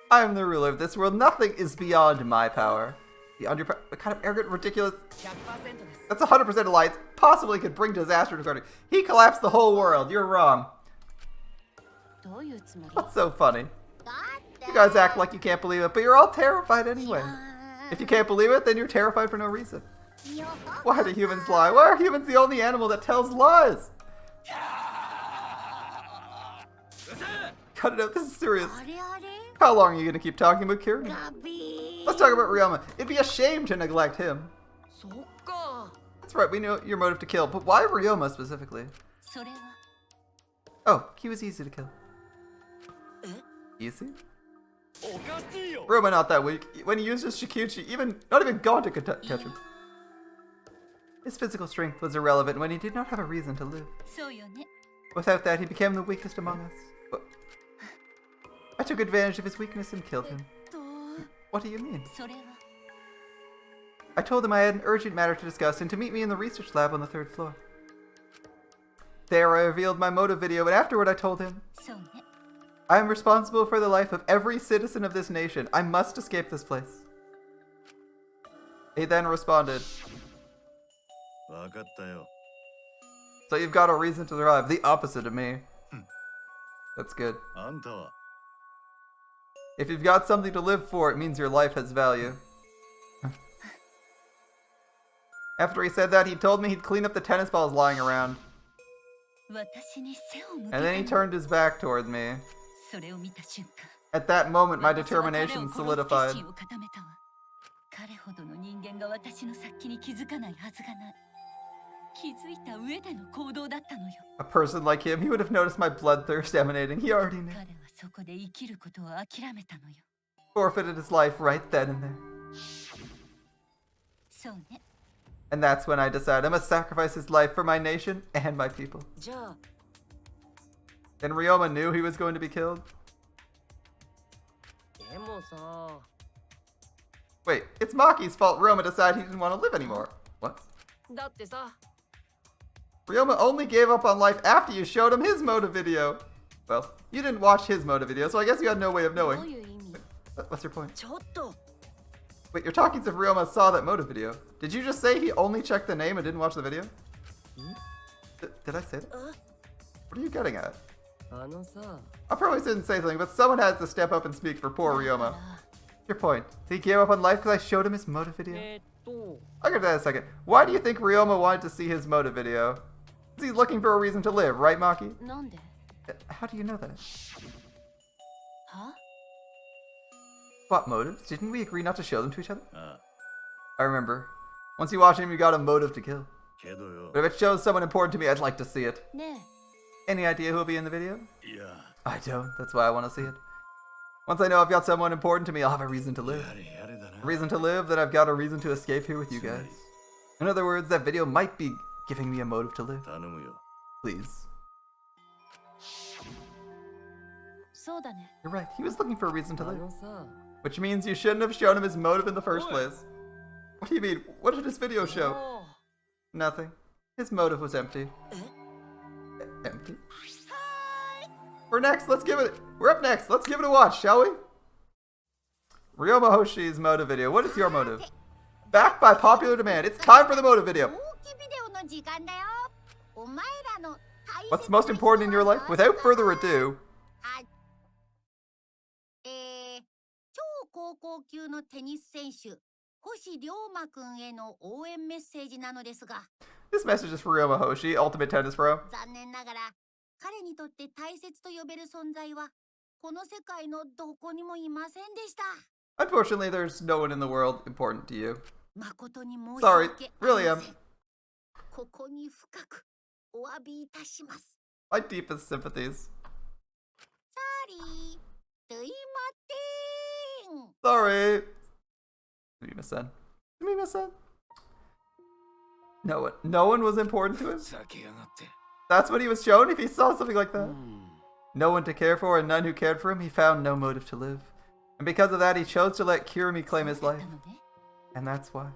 I am the ruler of this world. Nothing is beyond my power. What kind of arrogant, ridiculous... 100% です That's 100% a lie. It's possible he could bring disaster to Garden. He collapsed the whole world. You're wrong. どういうつもり What's so funny? だって You guys act like you can't believe it, but you're all terrified anyway. If you can't believe it, then you're terrified for no reason. Why do humans lie? Why are humans the only animal that tells lies? Cut it out. This is serious. あれあれ How long are you going to keep talking about Kirby? ガビー Let's talk about Ryoma. It'd be a shame to neglect him. そっか That's right, we know your motive to kill, but why Ryoma specifically? それは Oh, he was easy to kill. Easy? おかしいよ Ryoma not that weak. When he used his Shikuchi, not even Gonta could catch him. His physical strength was irrelevant when he did not have a reason to live. そうよね Without that, he became the weakest among us. I took advantage of his weakness and killed him. と What do you mean? それは I told him I had an urgent matter to discuss and to meet me in the research lab on the 3rd floor. There I revealed my motive video, and afterward I told him, そうね I am responsible for the life of every citizen of this nation. I must escape this place. He then responded, わかったよ So you've got a reason to survive, the opposite of me. That's good. あんたは If you've got something to live for, it means your life has value. After he said that, he told me he'd clean up the tennis balls lying around. 私に背を向け And then he たの turned his back toward me. それを見た瞬間 At that moment, my 私は彼を determination 殺す決 solidified. 心を固めたわ彼ほどの人間が私の殺気に気づかないはずがない気づいた上での行動だったのよ A person like him, he would have noticed my bloodthirst emanating. He already knew. 彼はそこで生きることを諦めたのよ Forfeited his life right then and there. そうね And that's when I decided I must sacrifice his life for my nation and my people. じゃあ And Ryoma knew he was going to be killed? でもさ Wait, it's Maki's fault Ryoma decided he didn't want to live anymore. What? だってさ Ryoma only gave up on life after you showed him his motive video. Well, you didn't watch his motive video, so I guess you had no way of どう knowing. いう意味 What's your point? ちょっと Wait, you're talking as if Ryoma saw that motive video. Did you just say he only checked the name and didn't watch the video? Did I say that? What are you getting at? あのさ I probably didn't say something, but someone has to step up and speak for poor Ryoma. Your point. He gave up on life because I showed him his motive video? と I'll get to that in a second. Why do you think Ryoma wanted to see his motive video? He's looking for a reason to live, right, Maki? なんで How do you know that? は What motives? Didn't we agree not to show them to each other? あ I remember. Once you watch him, you got a motive to kill. けどよ But if it shows someone important to me, I'd like to see it. ね Any idea who'll be in the video? いや I don't. That's why I want to see it. Once I know I've got someone important to me, I'll have a reason to live. やれやれだな A reason to live, then I've got a reason to escape here with you guys. In other words, that video might be giving me a motive to live. 頼むよ Please. そうだね You're right. He was looking for a reason to あ live. のさ Which means you shouldn't have shown him his motive in the first place. What do you mean? What did his video show? も Nothing. His motive was empty. Empty? We're next. Let's give it. We're up next. Let's give it a watch, shall we? Ryoma Hoshi's motive video. What is your motive? Backed by popular demand. It's time for the motive video. 大きビデオの時間だよお前らの大切 What's most important in your life? Without further ado, あ超高校級のテニス選手星龍馬くんへの応援メッセージなのですが this message is for Ryoma Hoshi, Ultimate Tennis Pro. 残念ながら彼にとって大切と呼べる存在はこの世界のどこにもいませんでした Unfortunately, there's no one in the world important to you. 誠に申し Sorry, 訳あ really りま am. せんここに深くお詫びいたします My deepest sympathies. サリーすいません Sorry. Sumima-san. Sumima-san. No one was important to him? 避けやがって That's what he was shown if he saw something like that? No one to care for and none who cared for him, he found no motive to live. And because of that, he chose to let Kirimi claim his そうだっ life. たのね And that's why.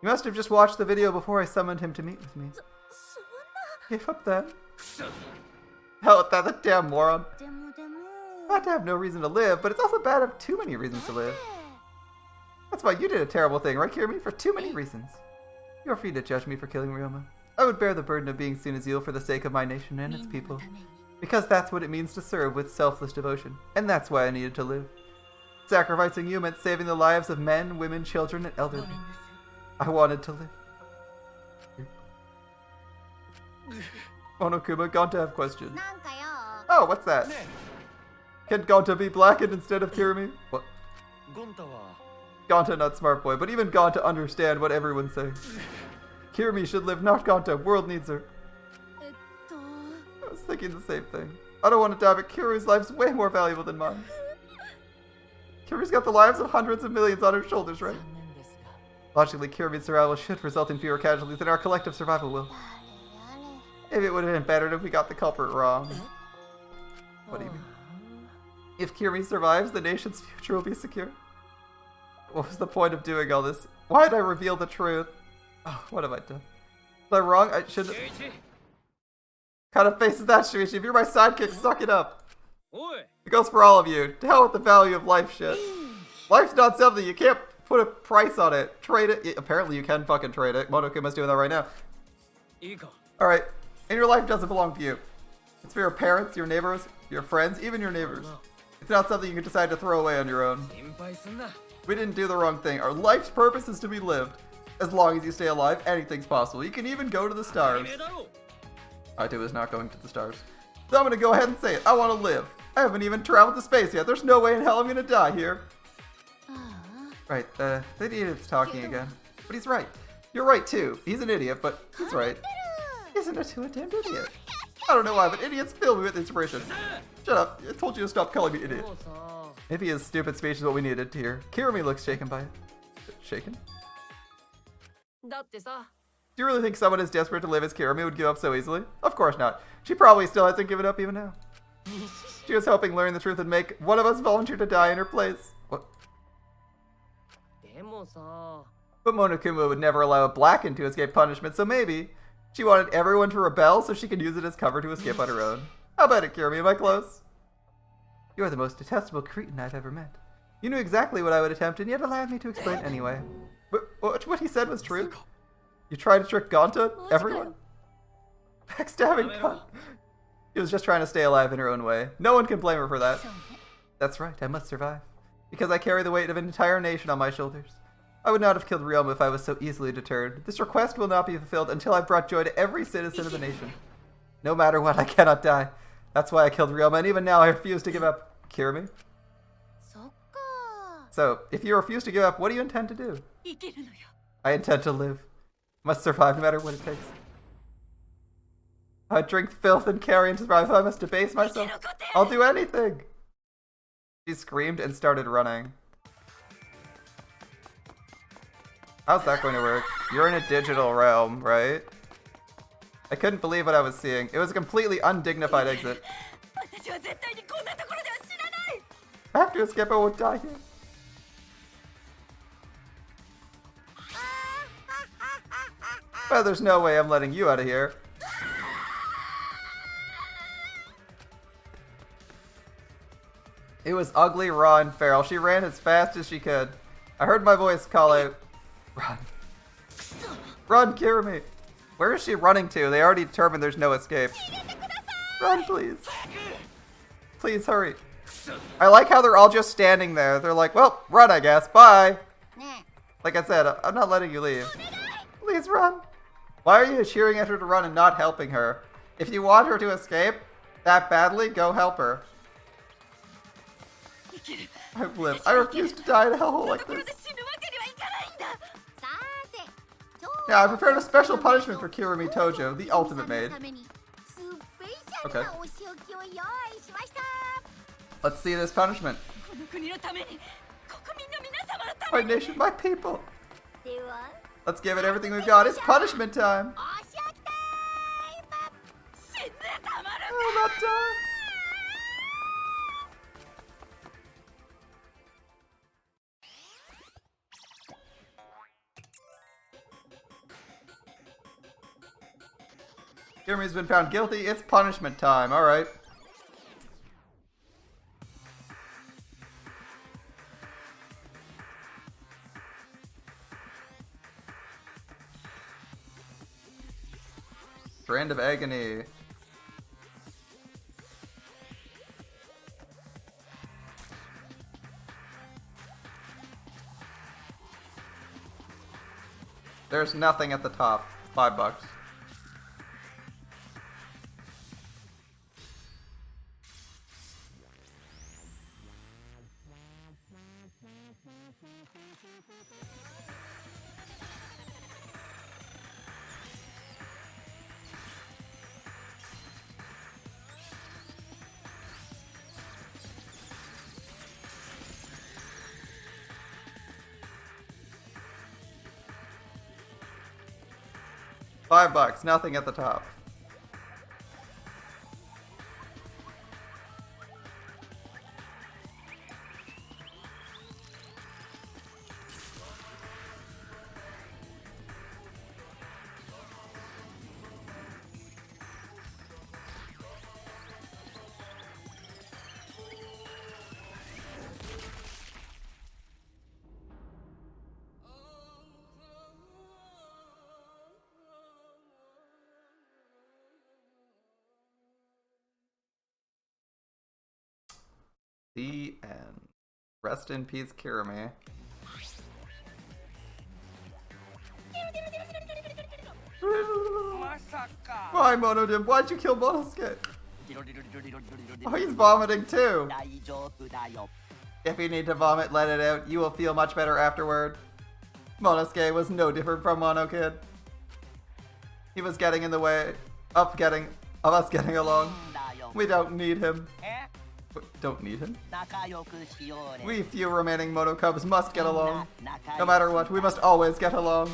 You must have just watched the video before I summoned him to meet with me. Give up then. Hell, that's a damn moron. Bad to have no reason to live, but it's also bad to have too many reasons to live. That's why you did a terrible thing, right, Kirimi? For too many reasons. You're free to judge me for killing Ryoma. I would bear the burden of being seen as evil for the sake of my nation and its people. Because that's what it means to serve with selfless devotion. And that's why I needed to live. Sacrificing you meant saving the lives of men, women, children, and elderly. I wanted to live. Monokuma, Gonta have questions. Oh, what's that? Can Gonta be blackened instead of Kirimi? What? Gonta not smart boy, but even Gonta understand what everyone's saying. Kirimi should live, not Gonta. World needs her. I was thinking the same thing. I don't want to die, but Kirimi's life's way more valuable than mine. Kirimi's got the lives of hundreds of millions on her shoulders, right? Logically, Kirimi's survival should result in fewer casualties, and our collective survival will. Maybe it would have been better if we got the culprit wrong. What do you mean? If Kirimi survives, the nation's future will be secure. What was the point of doing all this? Why did I reveal the truth? Oh, what have I done? Was I wrong? I shouldn't. Kind of face is that, Shuichi? If you're my sidekick, suck it up. It goes for all of you. To hell with the value of life shit. Life's not something, you can't put a price on it. Trade it. Apparently you can fucking trade it. Monokuma's doing that right now. Alright. And your life doesn't belong to you. It's for your parents, your neighbors, your friends, even your neighbors. It's not something you can decide to throw away on your own. We didn't do the wrong thing. Our life's purpose is to be lived. As long as you stay alive, anything's possible. You can even go to the stars. Aito is not going to the stars. So I'm gonna go ahead and say it. I want to live. I haven't even traveled to space yet. There's no way in hell I'm gonna die here. Right, the idiot's talking again. But he's right. You're right too. He's an idiot, but he's right. Isn't a two-attempted idiot? I don't know why, but idiots fill me with inspiration. Shut up. I told you to stop calling me idiot. Maybe his stupid speech is what we needed to hear. Kirimi looks shaken by it. Shaken? Do you really think someone as desperate to live as Kirimi would give up so easily? Of course not. She probably still hasn't given up even now. She was hoping learning the truth would make one of us volunteer to die in her place. What? But Monokuma would never allow a Blackened to escape punishment, so maybe she wanted everyone to rebel so she could use it as cover to escape on her own. How about it, Kirimi? Am I close? You are the most detestable cretin I've ever met. You knew exactly what I would attempt and yet allowed me to explain anyway. What he said was true? You tried to trick Gonta? Everyone? Backstabbing Gonta. She was just trying to stay alive in her own way. No one can blame her for that. That's right, I must survive. Because I carry the weight of an entire nation on my shoulders. I would not have killed Ryoma if I was so easily deterred. This request will not be fulfilled until I've brought joy to every citizen of the nation. No matter what, I cannot die. That's why I killed Ryoma, and even now I refuse to give up. Kirimi? So, if you refuse to give up, what do you intend to do? I intend to live. Must survive no matter what it takes. I drink filth and carry and survive. If I must debase myself, I'll do anything. She screamed and started running. How's that going to work? You're in a digital realm, right? I couldn't believe what I was seeing. It was a completely undignified exit. I have to escape, I won't die here. Well, there's no way I'm letting you out of here. It was ugly, raw, and feral. She ran as fast as she could. I heard my voice call out, "Run. Run, Kirimi." Where is she running to? They already determined there's no escape. Run, please. Please, hurry. I like how they're all just standing there. They're like, well, run, I guess. Bye. Like I said, I'm not letting you leave. Please run. Why are you cheering at her to run and not helping her? If you want her to escape that badly, go help her. I've lived. I refuse to die in a hellhole like this. Now, I prepared a special punishment for Kirimi Tojo, the ultimate maid. Okay. Let's see this punishment. My nation, my people. Let's give it everything we've got. It's punishment time. Oh, not die. Kirumi's been found guilty. It's punishment time. Alright. Strand of Agony. There's nothing at the top. $5. $5, nothing at the top. The end. Rest in peace, Kirumi. Why, Monodim? Why'd you kill Monosuke? Oh, he's vomiting too. If you need to vomit, let it out. You will feel much better afterward. Monosuke was no different from Mono Kid. He was getting in the way of us getting along. We don't need him. Don't need him? We few remaining Mono Cubs must get along. No matter what, we must always get along.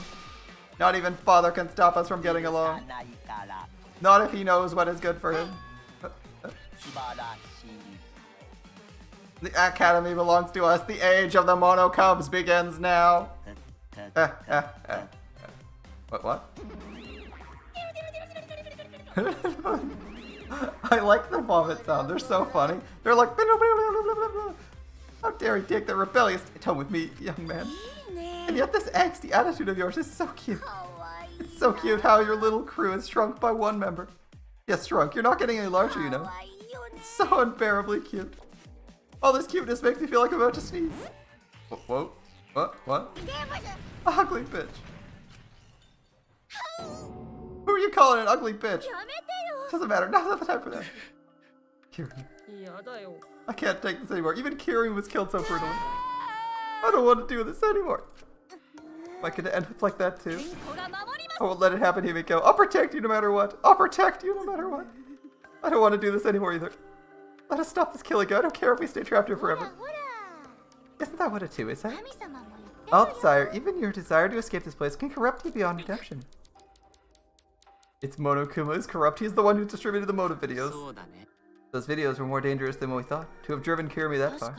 Not even Father can stop us from getting along. Not if he knows what is good for him. The Academy belongs to us. The age of the Mono Cubs begins now. What? I like the vomit sound. They're so funny. They're like, how dare you take the rebellious tone with me, young man. And yet this angsty attitude of yours is so cute. It's so cute how your little crew is shrunk by one member. Yes, shrunk. You're not getting any larger, you know. It's so unbearably cute. All this cuteness makes me feel like I'm about to sneeze. Whoa. What? Ugly bitch. Who are you calling an ugly bitch? Doesn't matter. Not the time for that. Kirumi. I can't take this anymore. Even Kirumi was killed so brutally. I don't want to do this anymore. Am I gonna end up like that too? I won't let it happen, Himiko. I'll protect you no matter what. I'll protect you no matter what. I don't want to do this anymore either. Let us stop this killing. I don't care if we stay trapped here forever. Isn't that what a 2 is, eh? All desire, even your desire to escape this place, can corrupt you beyond redemption. It's Monokuma is corrupt. He's the one who distributed the motive videos. Those videos were more dangerous than what we thought. To have driven Kirumi that far.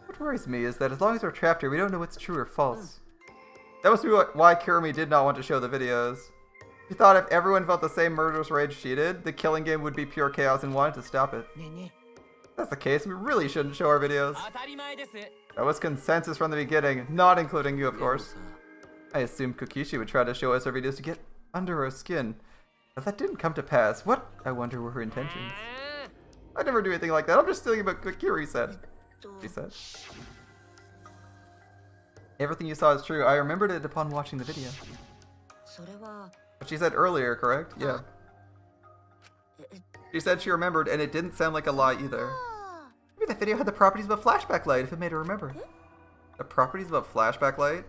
What worries me is that as long as we're trapped here, we don't know what's true or false. That must be why Kirumi did not want to show the videos. She thought if everyone felt the same murderous rage she did, the killing game would be pure chaos and wanted to stop it. If that's the case, we really shouldn't show our videos. That was consensus from the beginning, not including you, of course. I assumed Kokishi would try to show us her videos to get under her skin. But that didn't come to pass. What, I wonder, were her intentions? I'd never do anything like that. I'm just thinking about what Kiri said. She said. Everything you saw is true. I remembered it upon watching the video. What she said earlier, correct? Yeah. She said she remembered, and it didn't sound like a lie either. Maybe that video had the properties of a flashback light if it made her remember. The properties of a flashback light?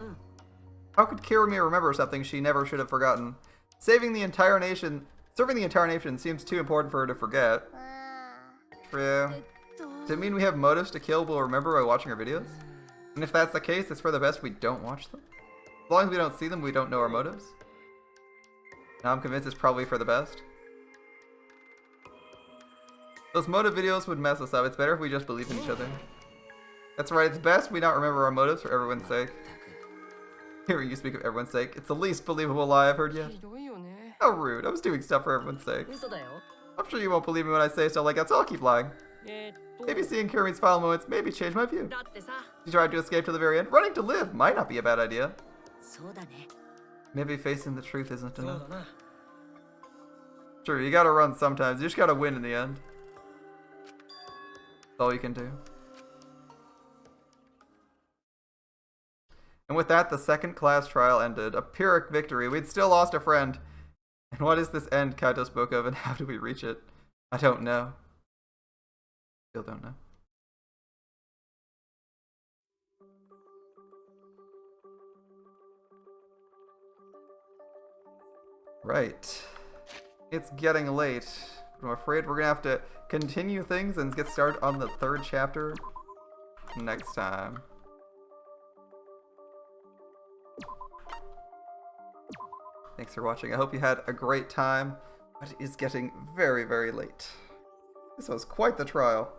How could Kirumi remember something she never should have forgotten? Serving the entire nation seems too important for her to forget. True. Does it mean we have motives to kill we'll remember by watching our videos? And if that's the case, it's for the best we don't watch them? As long as we don't see them, we don't know our motives? Now I'm convinced it's probably for the best. Those motive videos would mess us up. It's better if we just believe in each other. That's right, it's best we not remember our motives for everyone's sake. Hearing you speak of everyone's sake, it's the least believable lie I've heard yet. How rude. I was doing stuff for everyone's sake. 嘘だよ。 I'm sure you won't believe me when I say stuff like that, so I'll keep lying. えーっと Maybe seeing Kirumi's final moments maybe changed my view. だってさ、 She tried to escape to the very end. Running to live might not be a bad idea. そうだね。 Maybe facing the truth isn't そう enough. だな。 True, you gotta run sometimes. You just gotta win in the end. That's all you can do. And with that, the second class trial ended. A Pyrrhic victory. We'd still lost a friend. And what is this end Kaito spoke of, and how do we reach it? I don't know. Still don't know. Right. It's getting late. I'm afraid we're gonna have to continue things and get started on the third chapter next time. Thanks for watching. I hope you had a great time, but it is getting very, very late. This was quite the trial.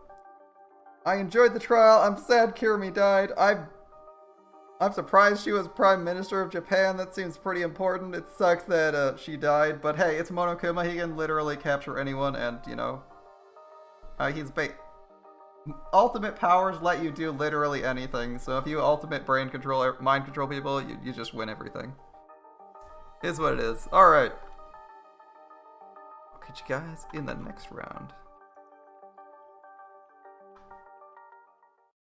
I enjoyed the trial. I'm sad Kirumi died. I'm surprised she was Prime Minister of Japan. That seems pretty important. It sucks that she died, but hey, it's Monokuma. He can literally capture anyone, and you know, he's ultimate powers let you do literally anything. So if you ultimate brain control or mind control people, you just win everything. Is what it is. All right. I'll catch you guys in the next round.